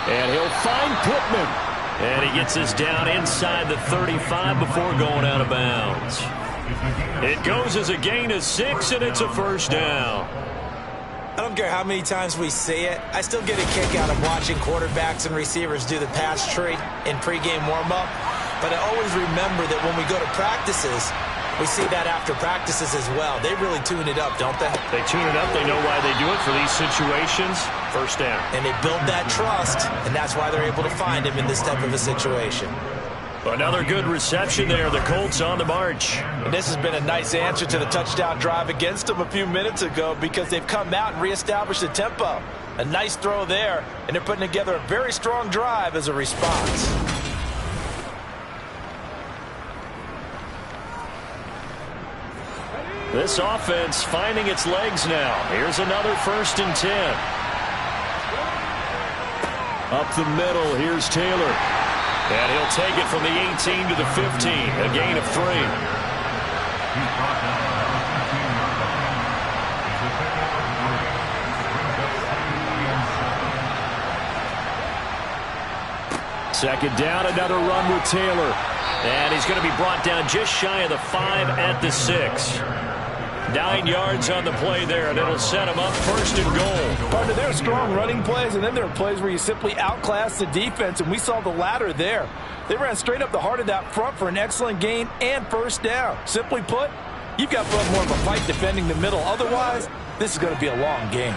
And he'll find Pittman. And he gets us down inside the 35 before going out of bounds. It goes as a gain of 6, and it's a first down. I don't care how many times we see it. I still get a kick out of watching quarterbacks and receivers do the pass tree in pregame warm-up. But I always remember that when we go to practices, we see that after practices as well. They really tune it up, don't they? They tune it up. They know why they do it for these situations. First down. And they build that trust, and that's why they're able to find him in this type of a situation. Another good reception there. The Colts on the march. And this has been a nice answer to the touchdown drive against them a few minutes ago because they've come out and reestablished the tempo. A nice throw there, and they're putting together a very strong drive as a response. This offense finding its legs now. Here's another 1st and 10. Up the middle, here's Taylor. And he'll take it from the 18 to the 15, a gain of 3. Second down, another run with Taylor. And he's going to be brought down just shy of the 5 at the 6. 9 yards on the play there, and it'll set him up 1st and goal. Partner, there are strong running plays, and then there are plays where you simply outclass the defense, and we saw the latter there. They ran straight up the heart of that front for an excellent gain and first down. Simply put, you've got to put up more of a fight defending the middle. Otherwise, this is going to be a long game.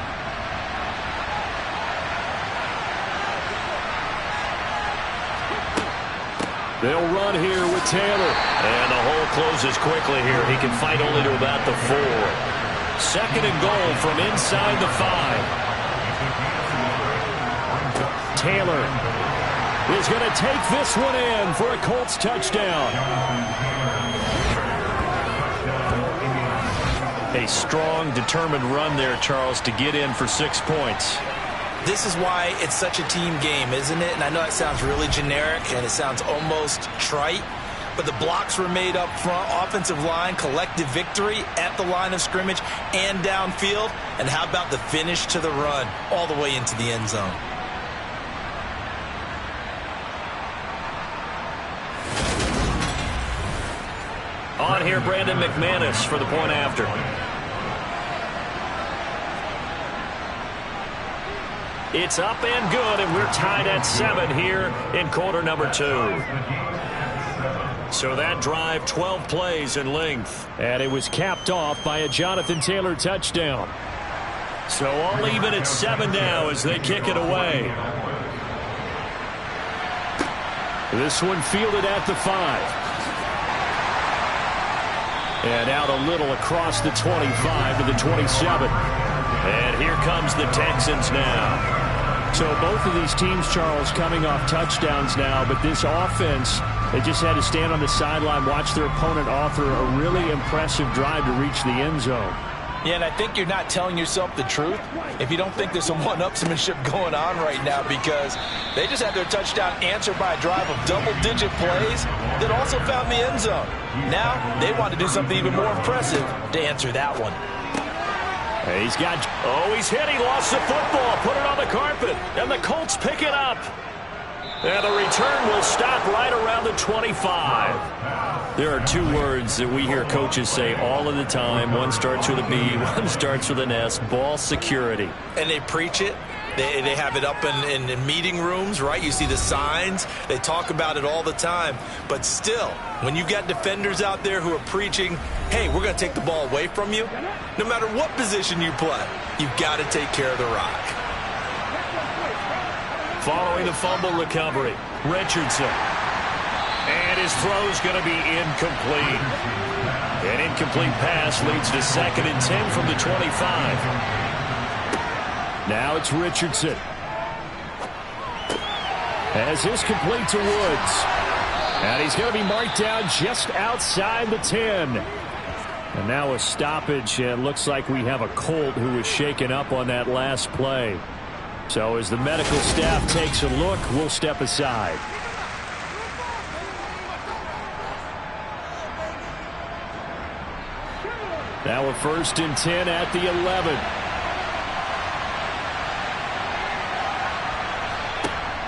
They'll run here with Taylor. And the hole closes quickly here. He can fight only to about the 4. 2nd and goal from inside the 5. Taylor is going to take this one in for a Colts touchdown. A strong, determined run there, Charles, to get in for 6 points. This is why it's such a team game, isn't it? And I know it sounds really generic and it sounds almost trite, but the blocks were made up front, offensive line, collective victory at the line of scrimmage and downfield. And how about the finish to the run all the way into the end zone? On here, Brandon McManus for the point after. It's up and good, and we're tied at 7 here in quarter number 2. So that drive, 12 plays in length. And it was capped off by a Jonathan Taylor touchdown. So all even at 7 now as they kick it away. This one fielded at the 5. And out a little across the 25 to the 27. And here comes the Texans now. So both of these teams, Charles, coming off touchdowns now, but this offense, they just had to stand on the sideline, watch their opponent offer a really impressive drive to reach the end zone. Yeah, and I think you're not telling yourself the truth if you don't think there's some one-upsmanship going on right now, because they just had their touchdown answered by a drive of double-digit plays that also found the end zone. Now they want to do something even more impressive to answer that one. He's hit. He lost the football. Put it on the carpet. And the Colts pick it up. And the return will stop right around the 25. There are 2 words that we hear coaches say all of the time. One starts with a B, one starts with an S. Ball security. And they preach it. They have it up in meeting rooms, right? You see the signs. They talk about it all the time. But still, when you've got defenders out there who are preaching, hey, we're going to take the ball away from you, no matter what position you play, you've got to take care of the rock. Following the fumble recovery, Richardson. And his throw's going to be incomplete. An incomplete pass leads to 2nd and 10 from the 25. Now it's Richardson. As is complete to Woods. And he's going to be marked down just outside the 10. And now a stoppage, and looks like we have a Colt who was shaken up on that last play. So as the medical staff takes a look, we'll step aside. Now a 1st and 10 at the 11.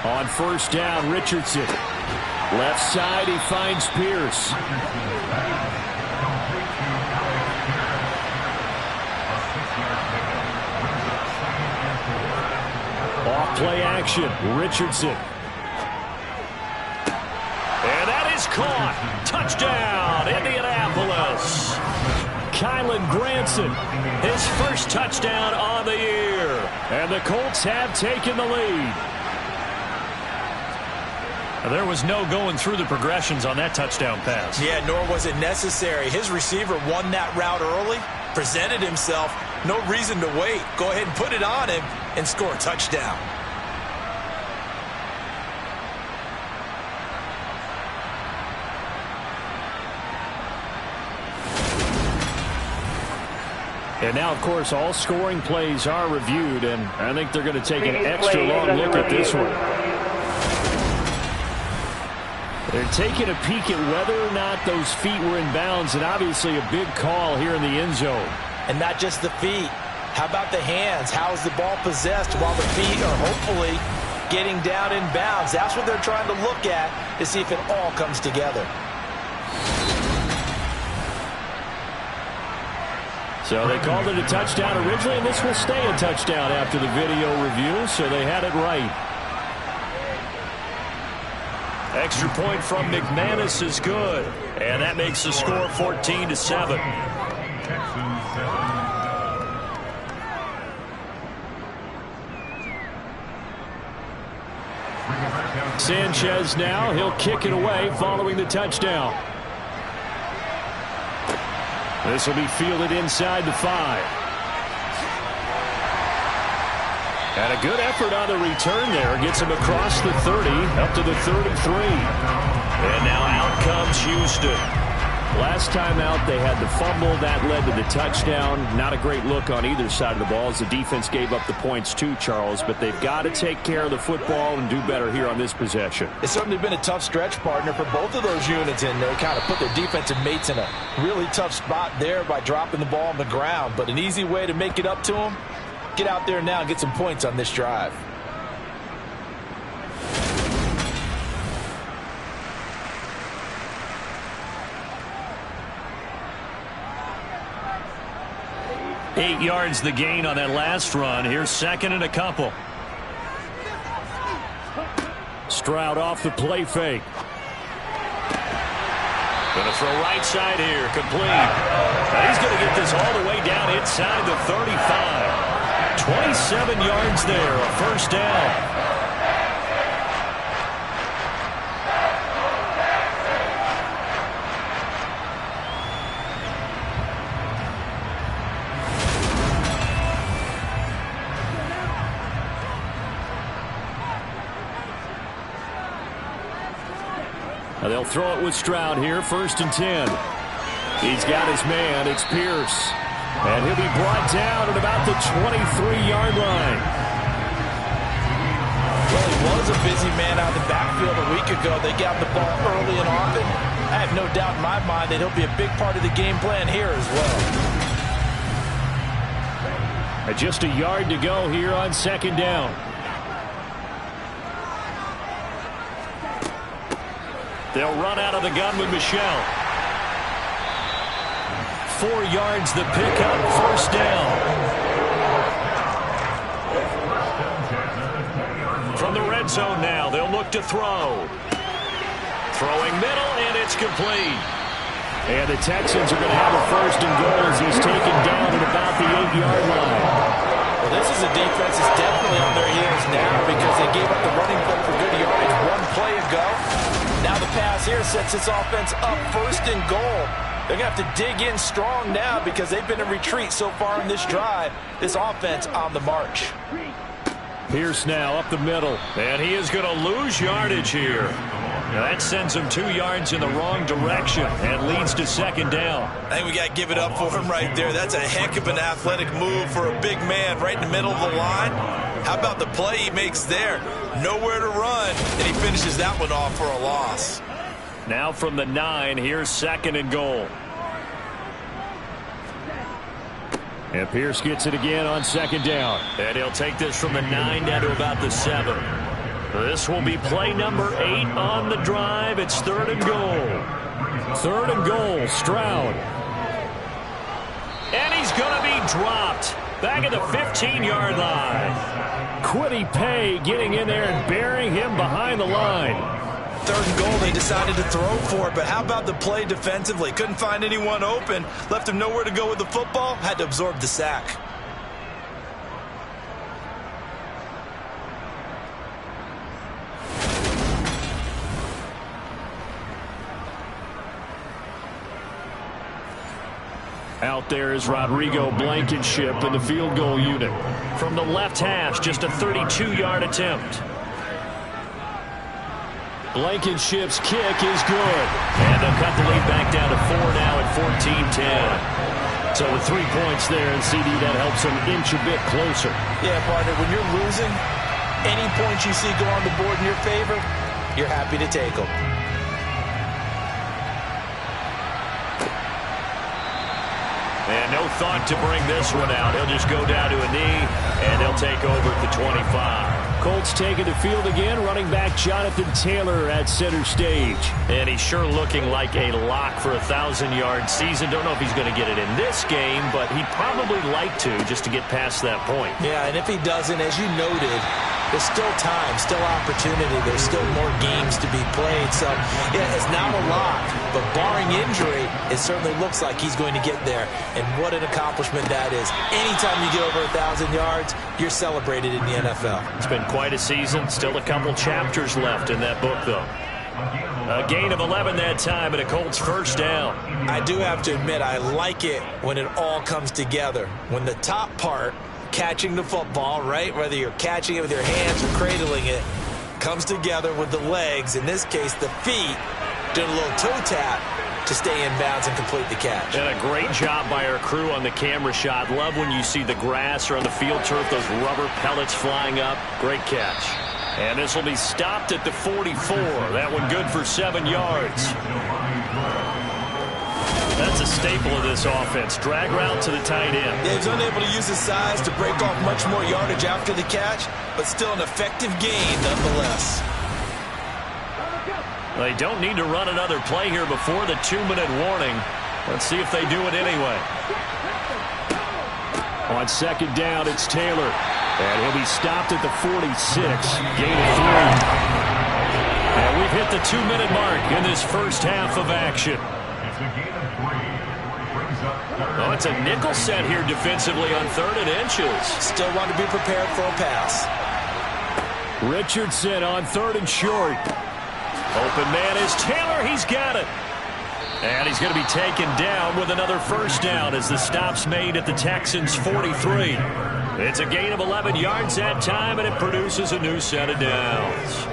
On 1st down, Richardson. Left side, he finds Pierce. Off play action, Richardson. And that is caught. Touchdown, Indianapolis. Kylan Granson, his first touchdown on the year. And the Colts have taken the lead. There was no going through the progressions on that touchdown pass. Yeah, nor was it necessary. His receiver won that route early, presented himself, no reason to wait. Go ahead and put it on him and score a touchdown. And now, of course, all scoring plays are reviewed, and I think they're going to take an extra long look at this one. They're taking a peek at whether or not those feet were in bounds, and obviously a big call here in the end zone. And not just the feet. How about the hands? How is the ball possessed while the feet are hopefully getting down in bounds? That's what they're trying to look at to see if it all comes together. So they called it a touchdown originally, and this will stay a touchdown after the video review, so they had it right. Extra point from McManus is good. And that makes the score 14-7. Sanchez now, he'll kick it away following the touchdown. This will be fielded inside the 5. And a good effort on the return there. Gets him across the 30, up to the 3rd and 3. And now out comes Houston. Last time out, they had the fumble. That led to the touchdown. Not a great look on either side of the ball as the defense gave up the points too, Charles. But they've got to take care of the football and do better here on this possession. It's certainly been a tough stretch, partner, for both of those units, and they kind of put their defensive mates in a really tough spot there by dropping the ball on the ground. But an easy way to make it up to them, get out there now and get some points on this drive. Eight yards the gain on that last run. Here's 2nd and a couple. Stroud off the play fake. Going to throw right side here. Complete. And he's going to get this all the way down inside the 35. 27 yards there, a 1st down. They'll throw it with Stroud here, 1st and 10. He's got his man, it's Pierce. And he'll be brought down at about the 23-yard line. Well, he was a busy man out of the backfield a week ago. They got the ball early and often. I have no doubt in my mind that he'll be a big part of the game plan here as well. And just a yard to go here on 2nd down. They'll run out of the gun with Michelle. 4 yards the pickup, 1st down. From the red zone now, they'll look to throw. Throwing middle, and it's complete. And the Texans are going to have a 1st and goal as he's taken down at about the 8-yard line. Well, this is a defense that's definitely on their heels now because they gave up the running play for good yardage one play ago. Now the pass here sets this offense up 1st and goal. They're going to have to dig in strong now because they've been in retreat so far in this drive. This offense on the march. Pierce now up the middle. And he is going to lose yardage here. Now that sends him 2 yards in the wrong direction and leads to second down. I think we got to give it up for him right there. That's a heck of an athletic move for a big man right in the middle of the line. How about the play he makes there? Nowhere to run, and he finishes that one off for a loss. Now from the 9, here's second and goal. And Pierce gets it again on second down. And he'll take this from the 9 down to about the 7. This will be play number 8 on the drive. It's third and goal. Third and goal, Stroud. And he's going to be dropped. Back at the 15-yard line. Kwity Paye getting in there and burying him behind the line. Third and goal, they decided to throw for it, but how about the play defensively? Couldn't find anyone open, left him nowhere to go with the football, had to absorb the sack. Out there is Rodrigo Blankenship in the field goal unit. From the left hash, just a 32-yard attempt. Blankenship's kick is good. And they'll cut the lead back down to 4 now at 14-10. So with 3 points there, and CD, that helps them inch a bit closer. Yeah, partner, when you're losing, any points you see go on the board in your favor, you're happy to take them. And no thought to bring this one out. He'll just go down to a knee, and they'll take over at the 25. Colts taking the field again. Running back Jonathan Taylor at center stage. And he's sure looking like a lock for a 1,000-yard season. Don't know if he's going to get it in this game, but he'd probably like to just to get past that point. Yeah, and if he doesn't, as you noted, there's still time, still opportunity. There's still more games to be played. So, yeah, it's not a lock, but barring injury, it certainly looks like he's going to get there. And what an accomplishment that is. Anytime you get over 1,000 yards, you're celebrated in the NFL. It's been quite a season. Still a couple chapters left in that book, though. A gain of 11 that time, and a Colts first down. I do have to admit, I like it when it all comes together. When the top part, catching the football, right, whether you're catching it with your hands or cradling it, comes together with the legs, in this case the feet, doing a little toe tap to stay in bounds and complete the catch. And a great job by our crew on the camera shot. Love when you see the grass or on the field turf, those rubber pellets flying up. Great catch. And this will be stopped at the 44. That one good for 7 yards. That's a staple of this offense. Drag route to the tight end. Yeah, he's unable to use his size to break off much more yardage after the catch, but still an effective gain nonetheless. They don't need to run another play here before the 2-minute warning. Let's see if they do it anyway. On second down, it's Taylor. And he'll be stopped at the 46. Gain of 3. And we've hit the 2-minute mark in this first half of action. Oh, it's a nickel set here defensively on 3rd and inches. Still want to be prepared for a pass. Richardson on 3rd and short. Open man is Taylor. He's got it. And he's going to be taken down with another first down as the stop's made at the Texans' 43. It's a gain of 11 yards that time, and it produces a new set of downs.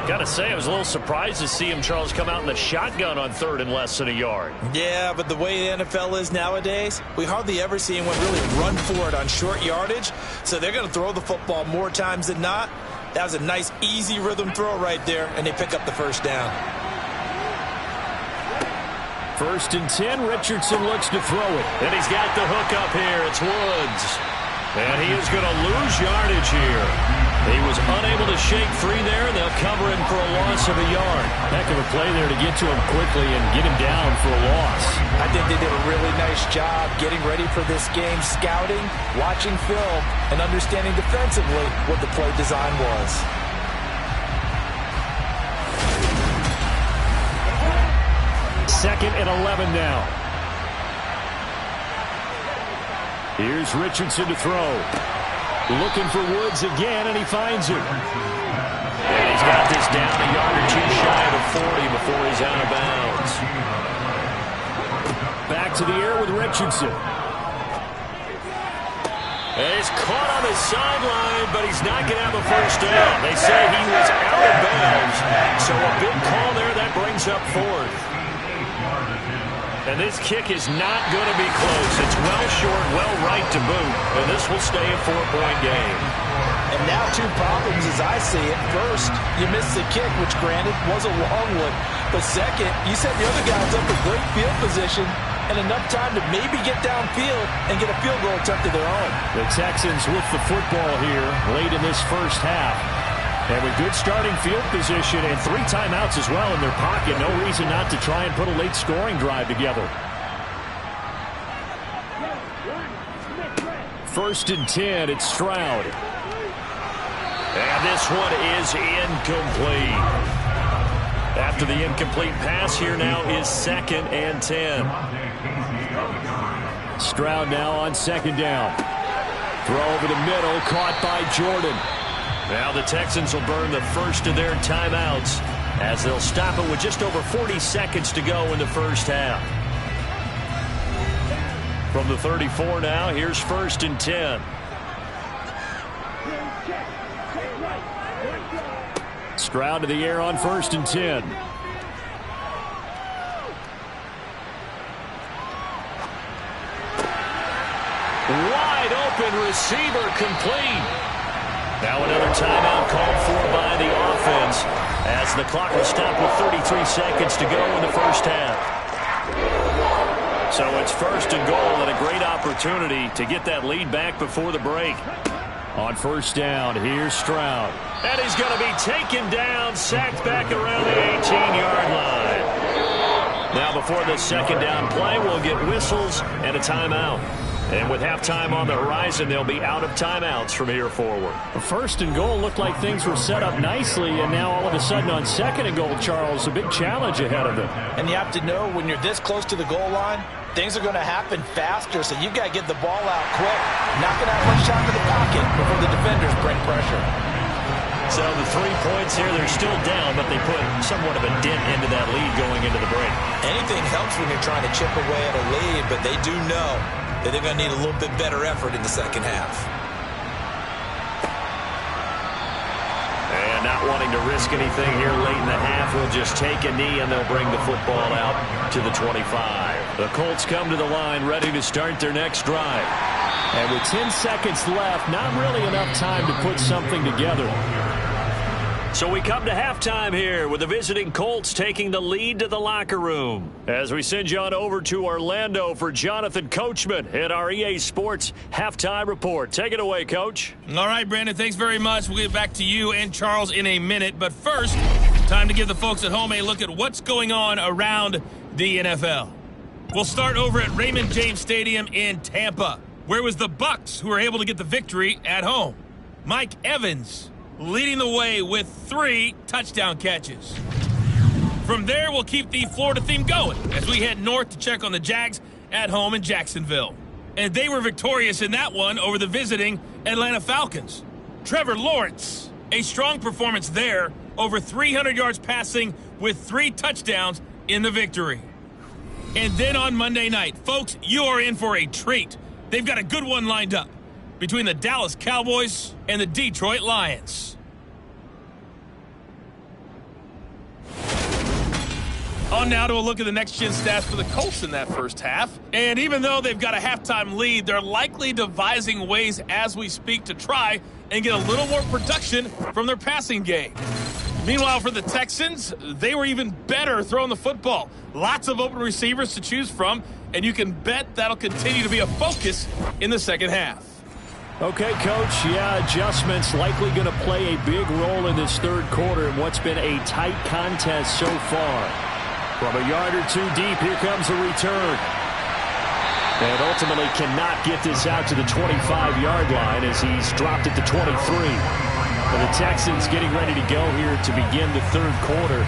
Got to say, I was a little surprised to see him, Charles, come out in the shotgun on 3rd and less than a yard. Yeah, but the way the NFL is nowadays, we hardly ever see anyone really run for it on short yardage, so they're going to throw the football more times than not. That was a nice, easy rhythm throw right there, and they pick up the first down. 1st and 10, Richardson looks to throw it. And he's got the hook up here. It's Woods. And he is going to lose yardage here. He was unable to shake free there, and they'll cover him for a loss of a yard. Heck of a play there to get to him quickly and get him down for a loss. I think they did a really nice job getting ready for this game, scouting, watching film, and understanding defensively what the play design was. Second and 11 now. Here's Richardson to throw. Looking for Woods again, and he finds him. And he's got this down a yard or two shy of the 40 before he's out of bounds. Back to the air with Richardson. And he's caught on the sideline, but he's not going to have a first down. They say he was out of bounds, so a big call there that brings up fourth. And this kick is not going to be close. It's well short, well right to boot, and this will stay a 4-point game. And now 2 problems as I see it. First, you missed the kick, which granted was a long one. But second, you set the other guys up with great field position and enough time to maybe get downfield and get a field goal attempt of their own. The Texans with the football here late in this first half. And with good starting field position and 3 timeouts as well in their pocket, no reason not to try and put a late scoring drive together. 1st and 10, it's Stroud. And this one is incomplete. After the incomplete pass, here now is 2nd and 10. Stroud now on 2nd down. Throw over the middle, caught by Jordan. Now the Texans will burn the first of their timeouts as they'll stop it with just over 40 seconds to go in the first half. From the 34 now, here's 1st and 10. Stroud to the air on 1st and 10. Wide open receiver complete. Now another timeout called for by the offense as the clock will stop with 33 seconds to go in the first half. So it's 1st and goal and a great opportunity to get that lead back before the break. On 1st down, here's Stroud. And he's going to be taken down, sacked back around the 18-yard line. Now before the 2nd down play, we'll get whistles and a timeout. And with halftime on the horizon, they'll be out of timeouts from here forward. 1st and goal looked like things were set up nicely, and now all of a sudden on 2nd and goal, Charles, a big challenge ahead of them. And you have to know when you're this close to the goal line, things are going to happen faster, so you've got to get the ball out quick. Not going to have much time in the pocket before the defenders bring pressure. So the 3 points here, they're still down, but they put somewhat of a dent into that lead going into the break. Anything helps when you're trying to chip away at a lead, but they do know that they're going to need a little bit better effort in the second half. And not wanting to risk anything here late in the half, will just take a knee and they'll bring the football out to the 25. The Colts come to the line ready to start their next drive. And with 10 seconds left, not really enough time to put something together. So we come to halftime here with the visiting Colts taking the lead to the locker room. As we send you on over to Orlando for Jonathan Coachman at our EA Sports Halftime Report. Take it away, Coach. All right, Brandon, thanks very much. We'll get back to you and Charles in a minute. But first, time to give the folks at home a look at what's going on around the NFL. We'll start over at Raymond James Stadium in Tampa, where it was the Bucs who were able to get the victory at home. Mike Evans leading the way with 3 touchdown catches. From there, we'll keep the Florida theme going as we head north to check on the Jags at home in Jacksonville. And they were victorious in that one over the visiting Atlanta Falcons. Trevor Lawrence, a strong performance there, over 300 yards passing with 3 touchdowns in the victory. And then on Monday night, folks, you are in for a treat. They've got a good one lined up between the Dallas Cowboys and the Detroit Lions. On now to a look at the next-gen stats for the Colts in that first half. And even though they've got a halftime lead, they're likely devising ways as we speak to try and get a little more production from their passing game. Meanwhile, for the Texans, they were even better throwing the football. Lots of open receivers to choose from, and you can bet that'll continue to be a focus in the second half. Okay, Coach, adjustments likely going to play a big role in this third quarter in what's been a tight contest so far. From a yard or 2 deep, here comes the return. And ultimately cannot get this out to the 25-yard line as he's dropped it to 23. And the Texans getting ready to go here to begin the third quarter.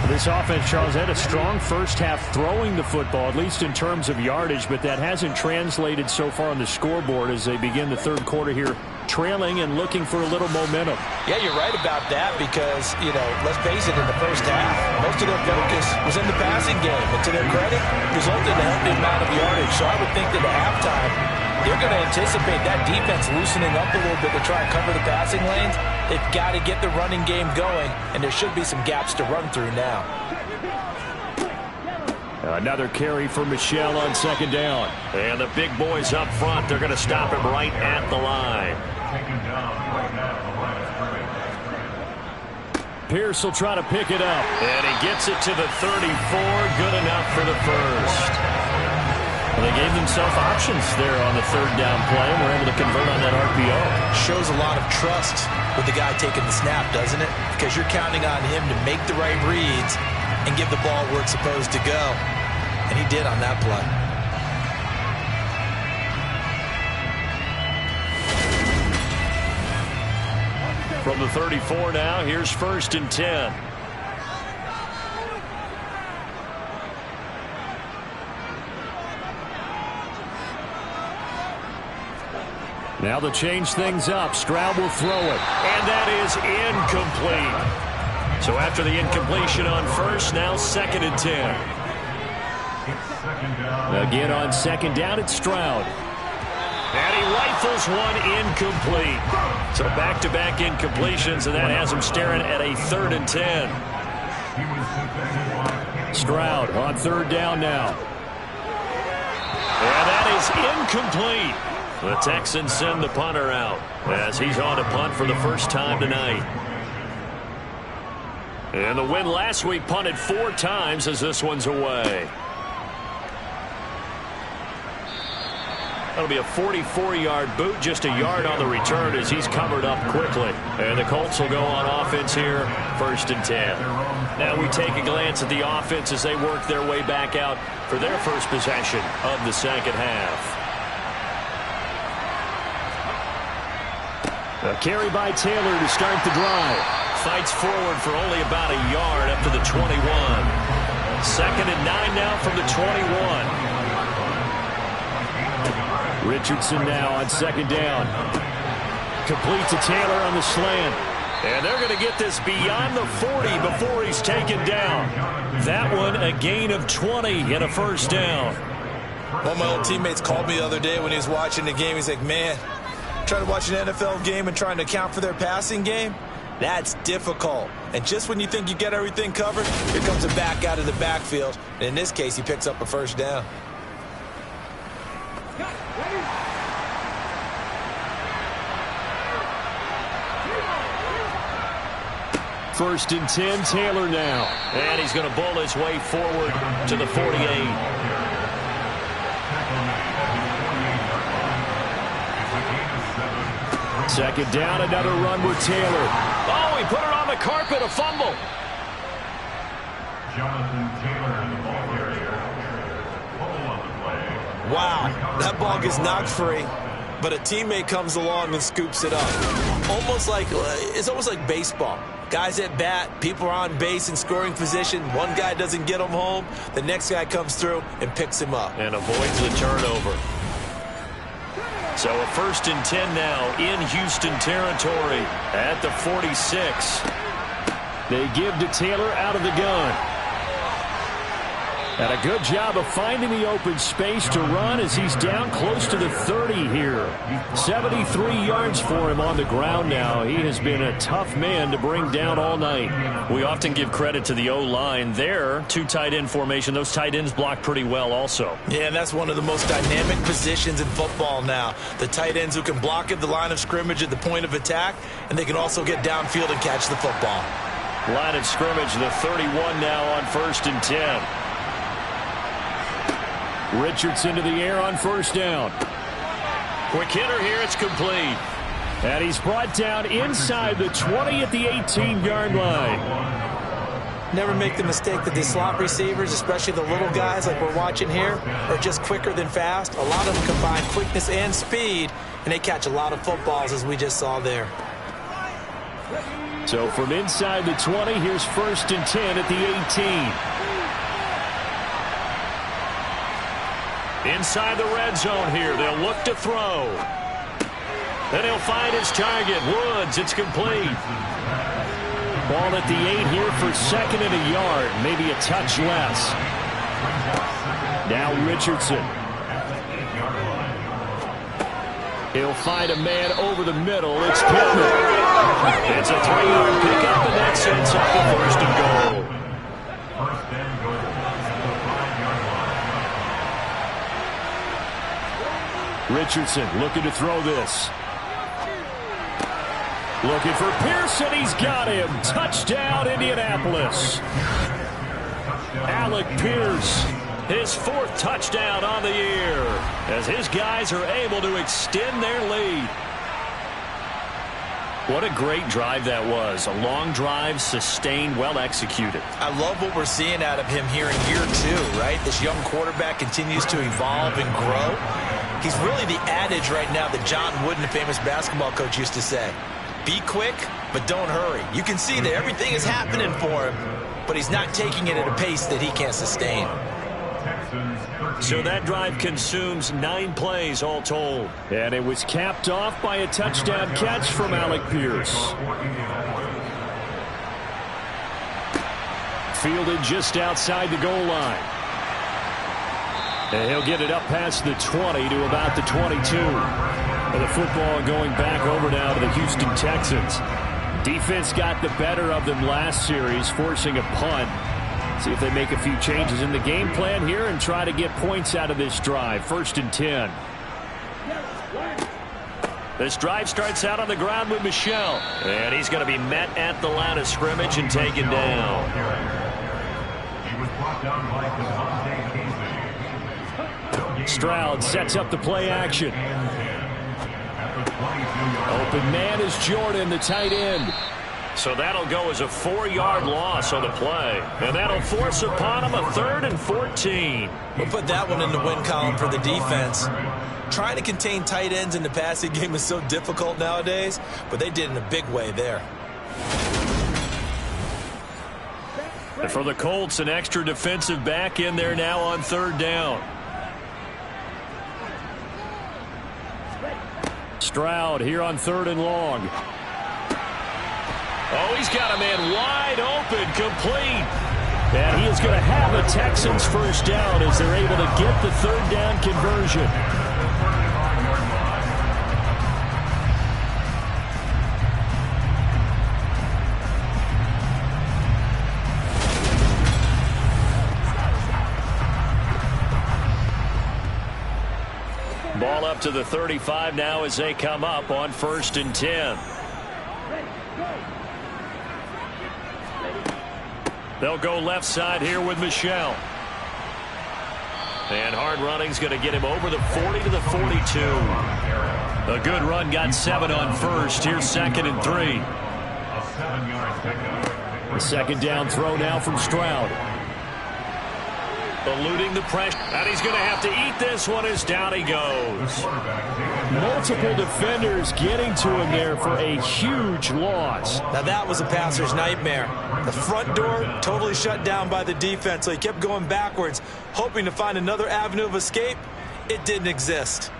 This offense, Charles, had a strong first half throwing the football, at least in terms of yardage, but that hasn't translated so far on the scoreboard as they begin the third quarter here, trailing and looking for a little momentum. Yeah, you're right about that because, let's face it, in the first half, most of their focus was in the passing game. And to their credit, resulted in a healthy amount of yardage. So I would think that at halftime, They're going to anticipate that defense loosening up a little bit to try and cover the passing lanes. They've got to get the running game going, and there should be some gaps to run through now. Another carry for Michel on second down. And the big boys up front, they're going to stop him right at the line. Pierce will try to pick it up. And he gets it to the 34. Good enough for the first. Well, they gave themselves options there on the third down play and were able to convert on that RPO. Shows a lot of trust with the guy taking the snap, doesn't it? Because you're counting on him to make the right reads and give the ball where it's supposed to go. And he did on that play. From the 34 now, here's 1st and 10. Now to change things up, Stroud will throw it. And that is incomplete. So after the incompletion on first, now 2nd and 10. Again on second down, it's Stroud. And he rifles one incomplete. So back-to-back incompletions, and that has him staring at a 3rd and 10. Stroud on third down now. And that is incomplete. The Texans send the punter out as he's on to punt for the first time tonight. And the win last week punted 4 times as this one's away. That'll be a 44-yard boot, just a yard on the return as he's covered up quickly. And the Colts will go on offense here, 1st and 10. Now we take a glance at the offense as they work their way back out for their first possession of the second half. A carry by Taylor to start the drive. Fights forward for only about a yard up to the 21. 2nd and 9 now from the 21. Richardson now on second down. Complete to Taylor on the slant. And they're going to get this beyond the 40 before he's taken down. That one a gain of 20 and a first down. One of my old teammates called me the other day when he was watching the game. He's like, man, trying to watch an NFL game and trying to account for their passing game, that's difficult. And just when you think you get everything covered, here comes a back out of the backfield. And in this case, he picks up a first down. 1st and 10, Taylor now. And he's going to bull his way forward to the 48. Second down, another run with Taylor. Oh, he put it on the carpet, a fumble. Jonathan Taylor in the ball carrier. Fumble on the play. Wow, that ball gets knocked free, but a teammate comes along and scoops it up. It's almost like baseball. Guys at bat, people are on base in scoring position. One guy doesn't get him home. The next guy comes through and picks him up. And avoids the turnover. So a 1st and 10 now in Houston territory at the 46. They give to Taylor out of the gun. And a good job of finding the open space to run as he's down close to the 30 here. 73 yards for him on the ground now. He has been a tough man to bring down all night. We often give credit to the O-line there. 2 tight end formation. Those tight ends block pretty well also. Yeah, and that's one of the most dynamic positions in football now. The tight ends who can block at the line of scrimmage at the point of attack, and they can also get downfield and catch the football. Line of scrimmage, the 31 now on 1st and 10. Richardson to the air on first down. Quick hitter here, it's complete. And he's brought down inside the 20 at the 18-yard line. Never make the mistake that the slot receivers, especially the little guys like we're watching here, are just quicker than fast. A lot of them combine quickness and speed, and they catch a lot of footballs, as we just saw there. So from inside the 20, here's 1st and 10 at the 18. Inside the red zone here, they'll look to throw. Then he'll find his target, Woods. It's complete. Ball at the 8 here for 2nd and a yard, maybe a touch less. Now Richardson. He'll find a man over the middle. It's Pittman. It's a 3-yard pickup, and that sets up the first and goal. First and goal at the 5-yard line. Richardson looking to throw this. Looking for Pearson. He's got him. Touchdown, Indianapolis. Alec Pierce, his 4th touchdown on the year, as his guys are able to extend their lead. What a great drive that was. A long drive, sustained, well executed. I love what we're seeing out of him here in year 2, right? This young quarterback continues to evolve and grow. He's really the adage right now that John Wooden, the famous basketball coach, used to say. Be quick, but don't hurry. You can see that everything is happening for him, but he's not taking it at a pace that he can't sustain. So that drive consumes 9 plays all told. And it was capped off by a touchdown catch from Alec Pierce. Fielded just outside the goal line. And he'll get it up past the 20 to about the 22. And the football going back over now to the Houston Texans. Defense got the better of them last series, forcing a punt. See if they make a few changes in the game plan here and try to get points out of this drive. 1st and 10. This drive starts out on the ground with Michel. And he's going to be met at the line of scrimmage and taken down. He was brought down by Devontae Casey. Stroud sets up the play action. Open man is Jordan, the tight end. So that'll go as a 4-yard loss on the play. And that'll force upon him a 3rd and 14. We'll put that one in the win column for the defense. Trying to contain tight ends in the passing game is so difficult nowadays, but they did in a big way there. And for the Colts, an extra defensive back in there now on 3rd down. Stroud here on 3rd and long. Oh, he's got a man wide open, complete. And he is going to have a Texans first down as they're able to get the 3rd down conversion. Ball up to the 35 now as they come up on 1st and 10. They'll go left side here with Michel. And hard running's going to get him over the 40 to the 42. A good run, got 7 on 1st. Here's 2nd and 3. A 7-yard pickup. The 2nd down throw now from Stroud. Eluding the pressure. And he's going to have to eat this one as down he goes. Multiple defenders getting to him there for a huge loss. Now that was a passer's nightmare. The front door totally shut down by the defense, so he kept going backwards, hoping to find another avenue of escape. It didn't exist.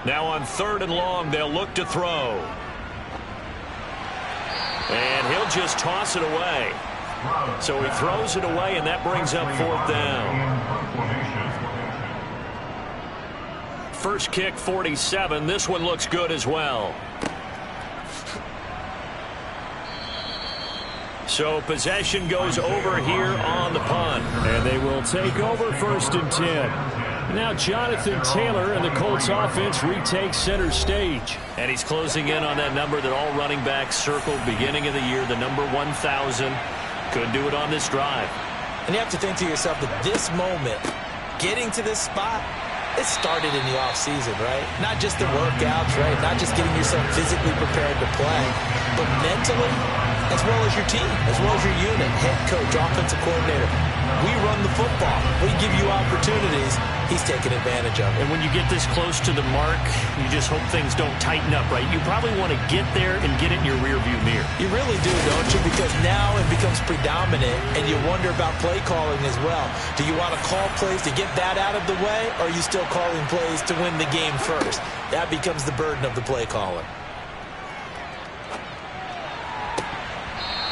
Now on 3rd and long, they'll look to throw. And he'll just toss it away. So he throws it away, and that brings up 4th down. First kick, 47. This one looks good as well. So possession goes over here on the punt. And they will take over 1st and 10. Now Jonathan Taylor and the Colts offense retake center stage. And he's closing in on that number that all running backs circled beginning of the year, the number 1,000. Could do it on this drive. And you have to think to yourself that this moment, getting to this spot, it started in the offseason, right? Not just the workouts, right? Not just getting yourself physically prepared to play, but mentally, as well as your team, as well as your unit, head coach, offensive coordinator. We run the football. We give you opportunities. He's taking advantage of it. And when you get this close to the mark, you just hope things don't tighten up, right? You probably want to get there and get it in your rearview mirror. You really do, don't you? Because now it becomes predominant, and you wonder about play calling as well. Do you want to call plays to get that out of the way, or are you still calling plays to win the game first? That becomes the burden of the play caller.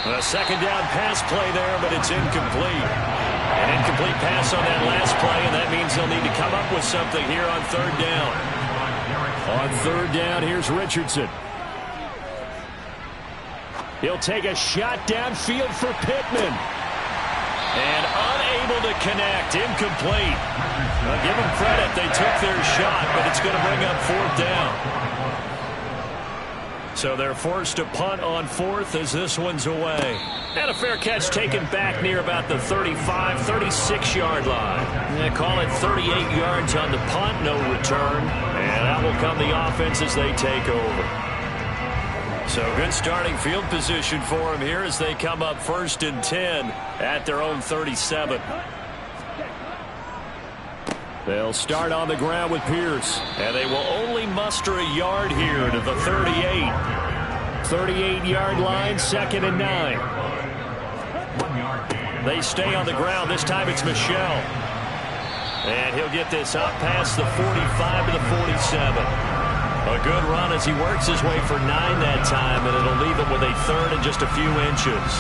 A second down pass play there, but it's incomplete. An incomplete pass on that last play, and that means they'll need to come up with something here on third down. On third down, here's Richardson. He'll take a shot downfield for Pittman. And unable to connect, incomplete. Now give them credit, they took their shot, but it's going to bring up fourth down. So they're forced to punt on fourth as this one's away. And a fair catch taken back near about the 35, 36-yard line. They call it 38 yards on the punt, no return. And that will come the offense as they take over. So good starting field position for them here as they come up 1st and 10 at their own 37. They'll start on the ground with Pierce. And they will only muster a yard here to the 38. 38-yard line, 2nd and 9. They stay on the ground. This time it's Michel. And he'll get this up past the 45 to the 47. A good run as he works his way for 9 that time, and it'll leave him with a third and just a few inches.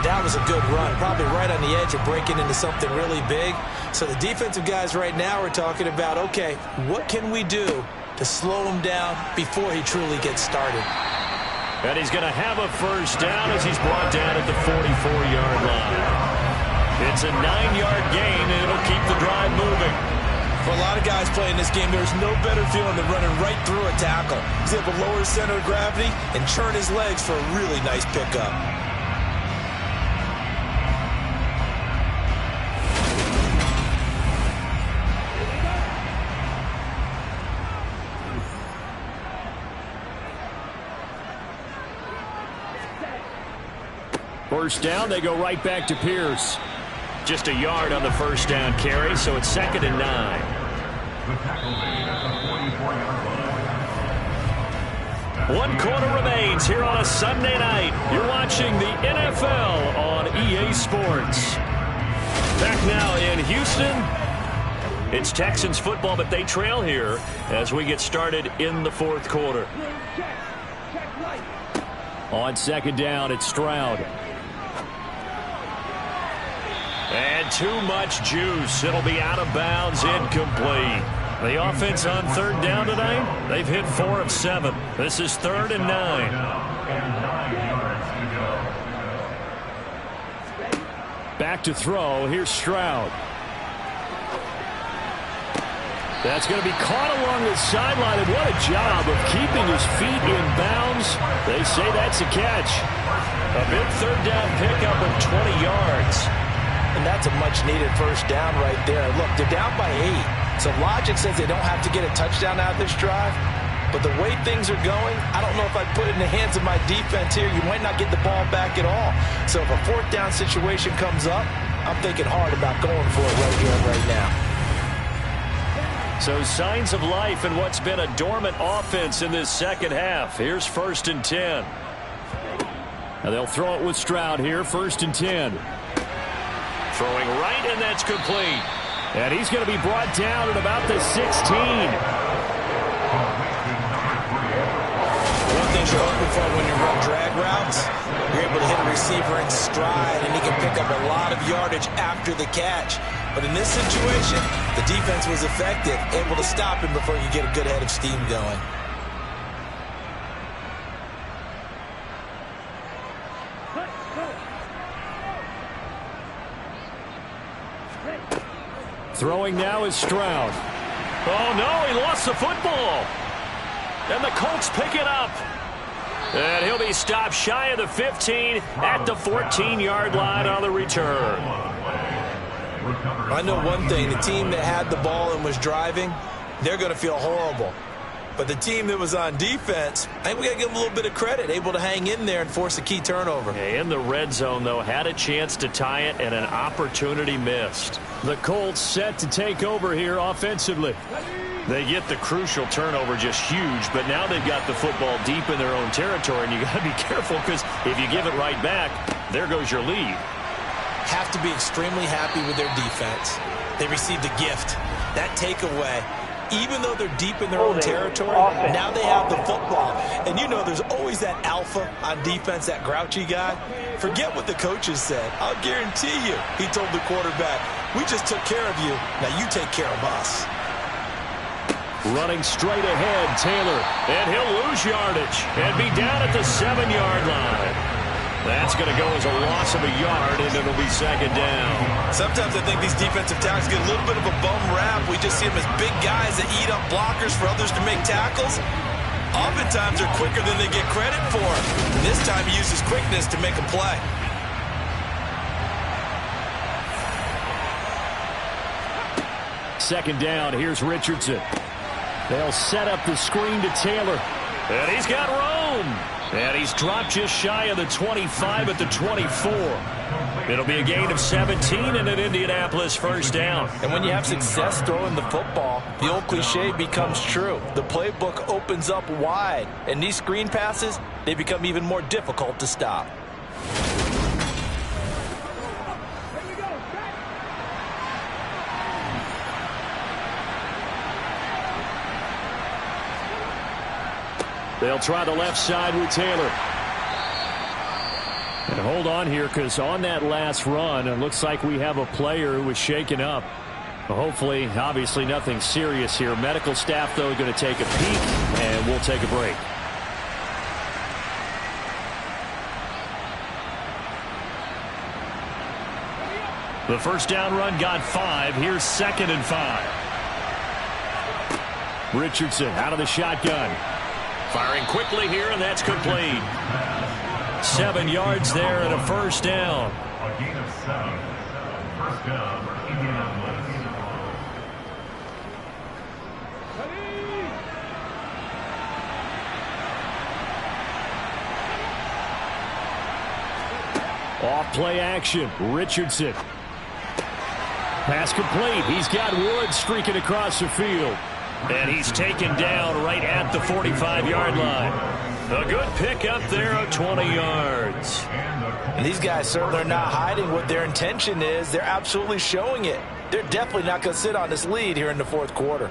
That was a good run, probably right on the edge of breaking into something really big. So the defensive guys right now are talking about, okay, what can we do to slow him down before he truly gets started? And he's going to have a first down as he's brought down at the 44-yard line. It's a 9-yard gain, and it'll keep the drive moving. For a lot of guys playing this game, there's no better feeling than running right through a tackle. He's able to lower his center of gravity and churn his legs for a really nice pickup. First down, they go right back to Pierce. Just a yard on the first down carry, so it's 2nd and 9. The tackle made at the 44-yard line. 1 quarter remains here on a Sunday night. You're watching the NFL on EA Sports. Back now in Houston. It's Texans football, but they trail here as we get started in the 4th quarter. On 2nd down, it's Stroud. And too much juice. It'll be out of bounds, incomplete. The offense on 3rd down tonight, they've hit 4 of 7. This is 3rd and 9. Back to throw. Here's Stroud. That's going to be caught along the sideline, and what a job of keeping his feet in bounds. They say that's a catch. A big 3rd down pickup of 20 yards. And that's a much-needed first down right there. Look, they're down by 8. So logic says they don't have to get a touchdown out of this drive. But the way things are going, I don't know if I'd put it in the hands of my defense here. You might not get the ball back at all. So if a 4th down situation comes up, I'm thinking hard about going for it right here and right now. So signs of life in what's been a dormant offense in this second half. Here's 1st and 10. Now they'll throw it with Stroud here, 1st and 10. Throwing right, and that's complete. And he's going to be brought down at about the 16. One thing you're hoping for when you run drag routes, you're able to hit a receiver in stride, and he can pick up a lot of yardage after the catch. But in this situation, the defense was effective, able to stop him before you get a good head of steam going. Throwing now is Stroud. Oh, no, he lost the football. And the Colts pick it up. And he'll be stopped shy of the 15 at the 14-yard line on the return. I know one thing. The team that had the ball and was driving, they're going to feel horrible. But the team that was on defense, I think we got to give them a little bit of credit, able to hang in there and force a key turnover. In the red zone, though, had a chance to tie it and an opportunity missed. The Colts set to take over here offensively. They get the crucial turnover, just huge, but now they've got the football deep in their own territory, and you got to be careful because if you give it right back, there goes your lead. Have to be extremely happy with their defense. They received a gift. That takeaway, even though they're deep in their own territory, now they have the football. And you know there's always that alpha on defense, that grouchy guy. Forget what the coaches said. I'll guarantee you, he told the quarterback, we just took care of you. Now you take care of us. Running straight ahead, Taylor. And he'll lose yardage and be down at the 7-yard line. That's going to go as a loss of a yard, and it'll be second down. Sometimes I think these defensive tackles get a little bit of a bum rap. We just see them as big guys that eat up blockers for others to make tackles. Oftentimes they're quicker than they get credit for. And this time he uses quickness to make a play. Second down, here's Richardson. They'll set up the screen to Taylor. And he's got room. And he's dropped just shy of the 25 at the 24. It'll be a gain of 17 and an Indianapolis first down. And when you have success throwing the football, the old cliche becomes true. The playbook opens up wide. And these screen passes, they become even more difficult to stop. They'll try the left side with Taylor. And hold on here, because on that last run, it looks like we have a player who was shaken up. Hopefully, obviously nothing serious here. Medical staff, though, going to take a peek, and we'll take a break. The first down run got 5. Here's 2nd and 5. Richardson out of the shotgun. Firing quickly here, and that's complete. 7 yards there and a first down. A gain of 7. First down for Indianapolis. Off play action. Richardson. Pass complete. He's got Wood streaking across the field. And he's taken down right at the 45-yard line. A good pick up there of 20 yards. And these guys certainly are not hiding what their intention is. They're absolutely showing it. They're definitely not going to sit on this lead here in the fourth quarter.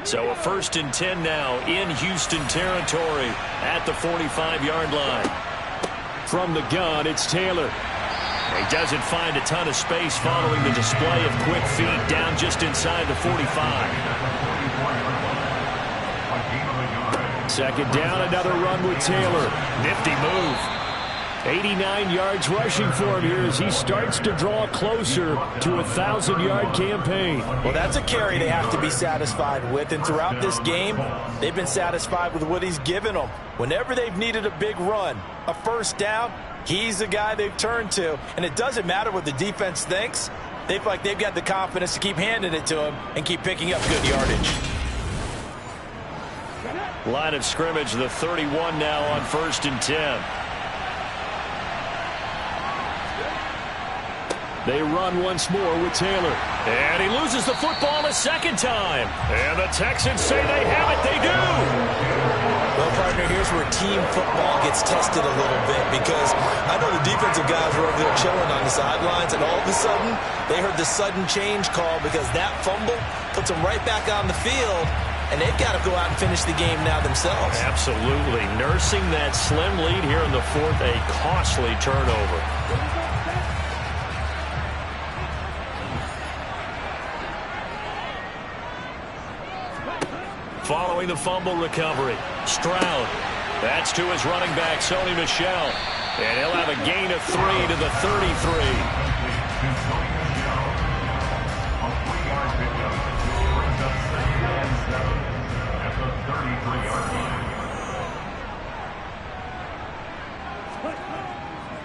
So a 1st and 10 now in Houston territory at the 45-yard line. From the gun, it's Taylor. He doesn't find a ton of space following the display of quick feet down just inside the 45. Second down, another run with Taylor. Nifty move. 89 yards rushing for him here as he starts to draw closer to a 1,000-yard campaign. Well, that's a carry they have to be satisfied with, and throughout this game, they've been satisfied with what he's given them. Whenever they've needed a big run, a first down, he's the guy they've turned to, and it doesn't matter what the defense thinks. They feel like they've got the confidence to keep handing it to him and keep picking up good yardage. Line of scrimmage, the 31 now on 1st and 10. They run once more with Taylor. And he loses the football a second time. And the Texans say they have it. They do. Well, partner, here's where team football gets tested a little bit, because I know the defensive guys were over there chilling on the sidelines, and all of a sudden, they heard the sudden change call because that fumble puts them right back on the field, and they've got to go out and finish the game now themselves. Absolutely. Nursing that slim lead here in the fourth, a costly turnover. Following the fumble recovery, Stroud. That's to his running back, Sony Michel. And he'll have a gain of 3 to the 33.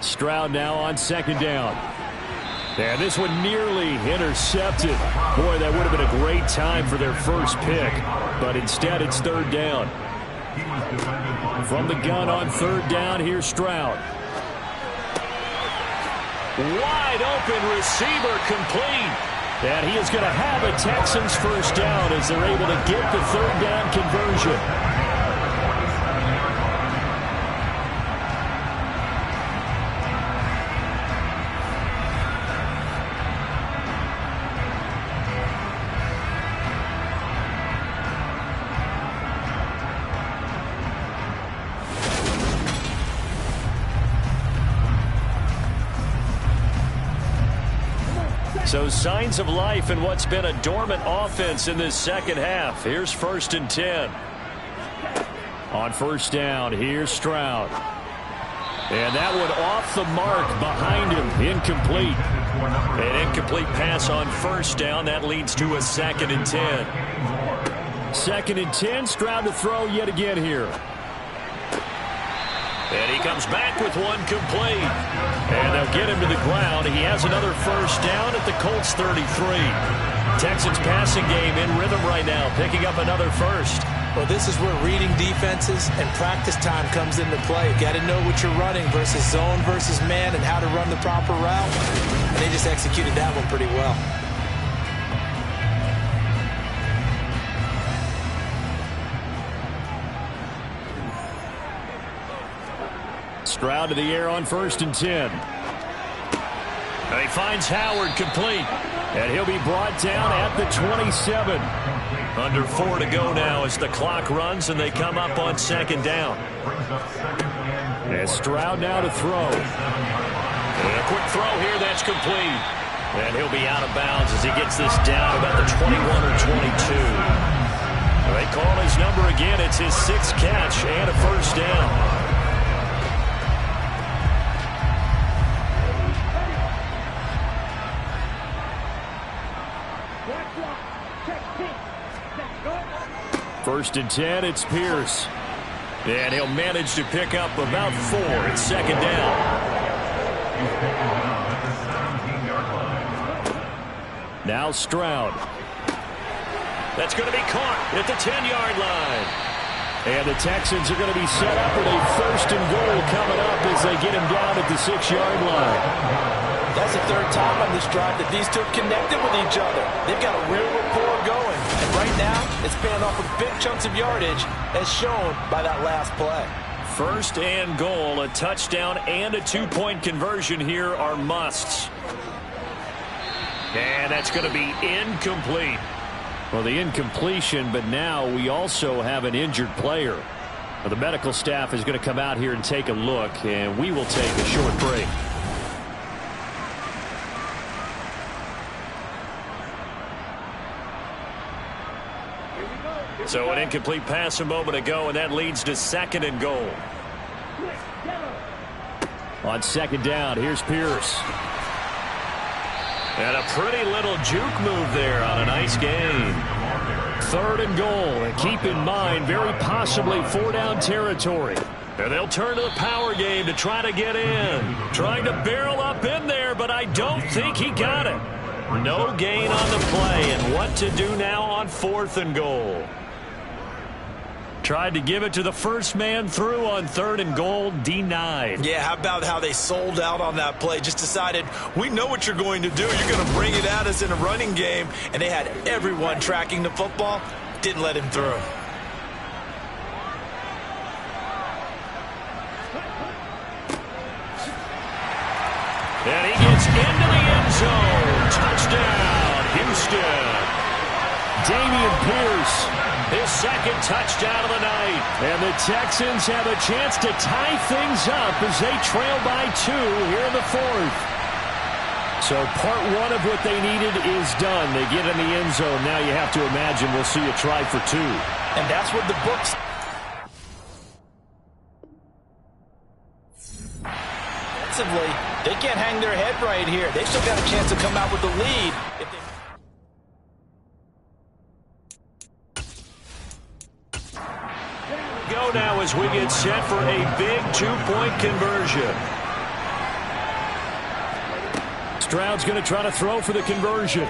Stroud now on 2nd down. And this one nearly intercepted. Boy, that would have been a great time for their first pick. But instead, it's third down. From the gun on third down, here's Stroud. Wide open receiver complete. And he is going to have a Texans first down as they're able to get the third down conversion. So signs of life in what's been a dormant offense in this second half. Here's 1st and 10. On first down, here's Stroud. And that one off the mark behind him. Incomplete. An incomplete pass on first down. That leads to a 2nd and 10. 2nd and 10. Stroud to throw yet again here. And he comes back with one complete. And they'll get him to the ground. He has another first down at the Colts 33. Texans passing game in rhythm right now, picking up another first. Well, this is where reading defenses and practice time comes into play. Got to know what you're running versus zone versus man and how to run the proper route. And they just executed that one pretty well. Stroud to the air on 1st and 10. And he finds Howard complete. And he'll be brought down at the 27. Under 4 to go now as the clock runs and they come up on 2nd down. And Stroud now to throw. And a quick throw here that's complete. And he'll be out of bounds as he gets this down about the 21 or 22. They call his number again. It's his 6th catch and a first down. First and 10, it's Pierce. And he'll manage to pick up about 4 at 2nd down. Now Stroud. That's going to be caught at the 10-yard line. And the Texans are going to be set up with a 1st and goal coming up as they get him down at the 6-yard line. That's the 3rd time on this drive that these two have connected with each other. They've got a real rapport going. And right now, it's paying off with big chunks of yardage as shown by that last play. 1st and goal, a touchdown and a 2-point conversion here are musts. And that's going to be incomplete. Well, the incompletion, but now we also have an injured player. Well, the medical staff is going to come out here and take a look, and we will take a short break. So an incomplete pass a moment ago, and that leads to 2nd and goal. On 2nd down, here's Pierce. And a pretty little juke move there on a nice gain. 3rd and goal, and keep in mind, very possibly 4-down territory. And they'll turn to the power game to try to get in. Trying to barrel up in there, but I don't think he got it. No gain on the play, and what to do now on 4th and goal. Tried to give it to the first man through on 3rd and goal, denied. Yeah, how about how they sold out on that play? Just decided, we know what you're going to do. You're going to bring it at us in a running game. And they had everyone tracking the football. Didn't let him through. And he gets into the end zone. Touchdown, Houston. Dameon Pierce. His 2nd touchdown of the night. And the Texans have a chance to tie things up as they trail by 2 here in the 4th. So part 1 of what they needed is done. They get in the end zone. Now you have to imagine we'll see a try for 2. And that's what the books... Defensively, they can't hang their head right here. They've still got a chance to come out with the lead. If they... Go now as we get set for a big 2-point conversion. Stroud's going to try to throw for the conversion.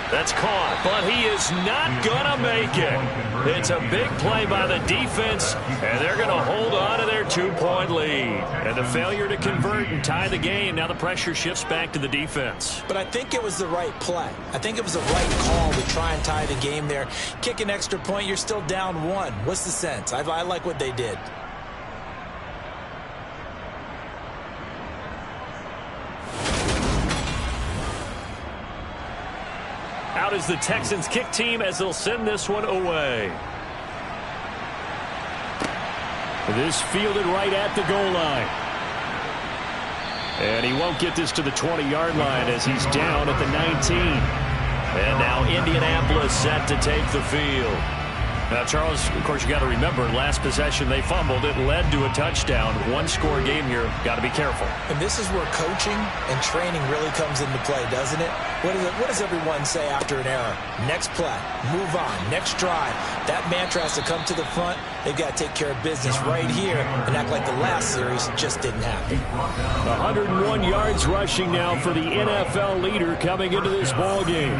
That's caught, but he is not going to make it. It's a big play by the defense, and they're going to hold on to their 2-point lead. And the failure to convert and tie the game, now the pressure shifts back to the defense. But I think it was the right play. I think it was the right call to try and tie the game there. Kick an extra point, you're still down 1. What's the sense? I like what they did. Out is the Texans kick team as they'll send this one away. This fielded right at the goal line. And he won't get this to the 20-yard line as he's down at the 19. And now Indianapolis set to take the field. Now, Charles, of course, you got to remember, last possession they fumbled. It led to a touchdown. One-score game here. Got to be careful. And this is where coaching and training really comes into play, doesn't it? What does everyone say after an error? Next play, move on, next drive. That mantra has to come to the front. They've got to take care of business right here and act like the last series just didn't happen. 101 yards rushing now for the NFL leader coming into this ball game.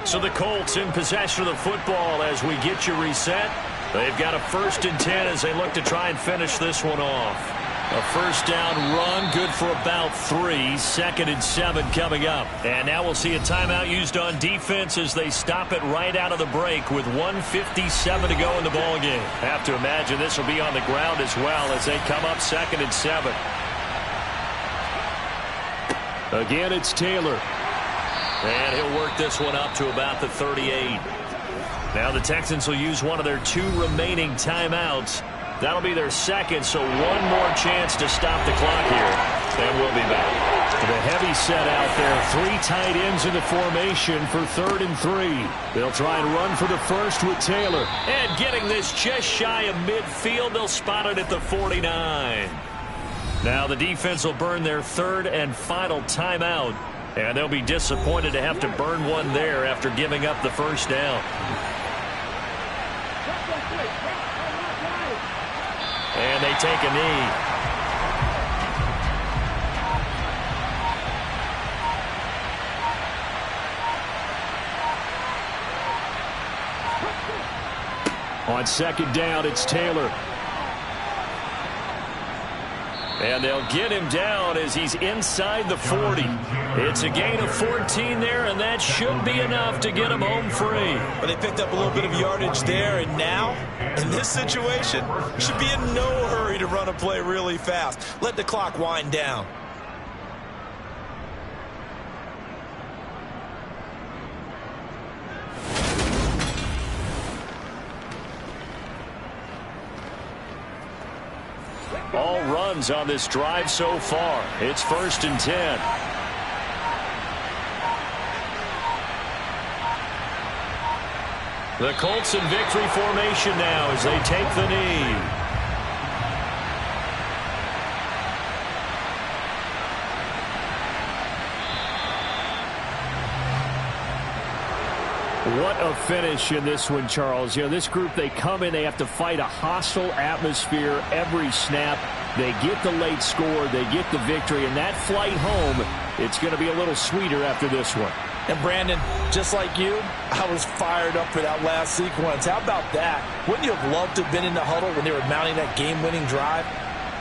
So the Colts in possession of the football as we get you reset. They've got a 1st and 10 as they look to try and finish this one off. A first down run, good for about 3. 2nd and 7 coming up. And now we'll see a timeout used on defense as they stop it right out of the break with 1:57 to go in the ball game. Have to imagine this will be on the ground as well as they come up 2nd and 7. Again, it's Taylor. And he'll work this one up to about the 38. Now the Texans will use one of their 2 remaining timeouts. That'll be their 2nd, so one more chance to stop the clock here. And we'll be back. The heavy set out there. 3 tight ends in the formation for 3rd and 3. They'll try and run for the first with Taylor. And getting this just shy of midfield, they'll spot it at the 49. Now the defense will burn their 3rd and final timeout. And they'll be disappointed to have to burn one there after giving up the first down. And they take a knee. On 2nd down, it's Taylor. And they'll get him down as he's inside the 40. It's a gain of 14 there, and that should be enough to get him home free. But they picked up a little bit of yardage there, and now, in this situation, should be in no hurry to run a play really fast. Let the clock wind down. All runs on this drive so far. It's 1st and 10. The Colts in victory formation now as they take the knee. What a finish in this one, Charles. You know, this group, they come in, they have to fight a hostile atmosphere every snap. They get the late score, they get the victory, and that flight home, it's going to be a little sweeter after this one. And Brandon, just like you, I was fired up for that last sequence. How about that? Wouldn't you have loved to have been in the huddle when they were mounting that game-winning drive?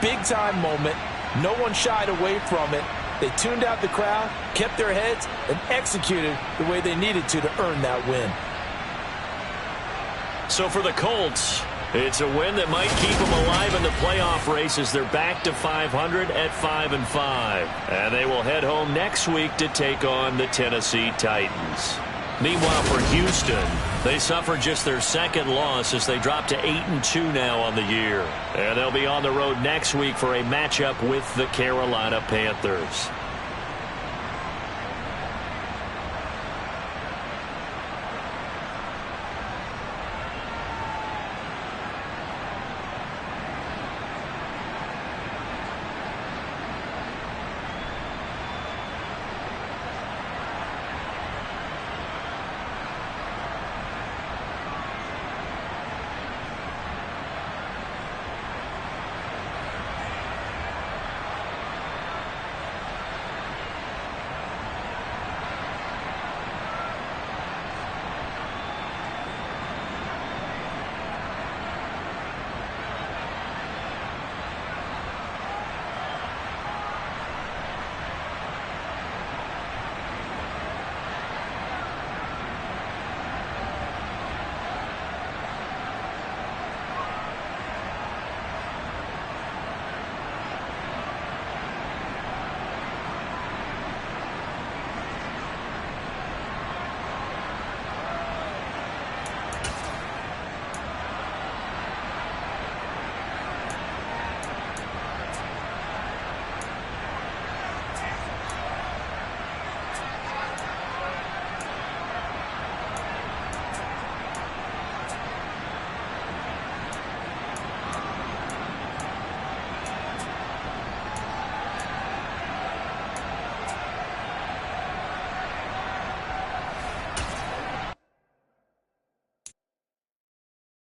Big-time moment. No one shied away from it. They tuned out the crowd, kept their heads, and executed the way they needed to earn that win. So for the Colts, it's a win that might keep them alive in the playoff race as they're back to 500 at 5-5. And they will head home next week to take on the Tennessee Titans. Meanwhile, for Houston, they suffered just their 2nd loss as they drop to 8-2 now on the year. And they'll be on the road next week for a matchup with the Carolina Panthers.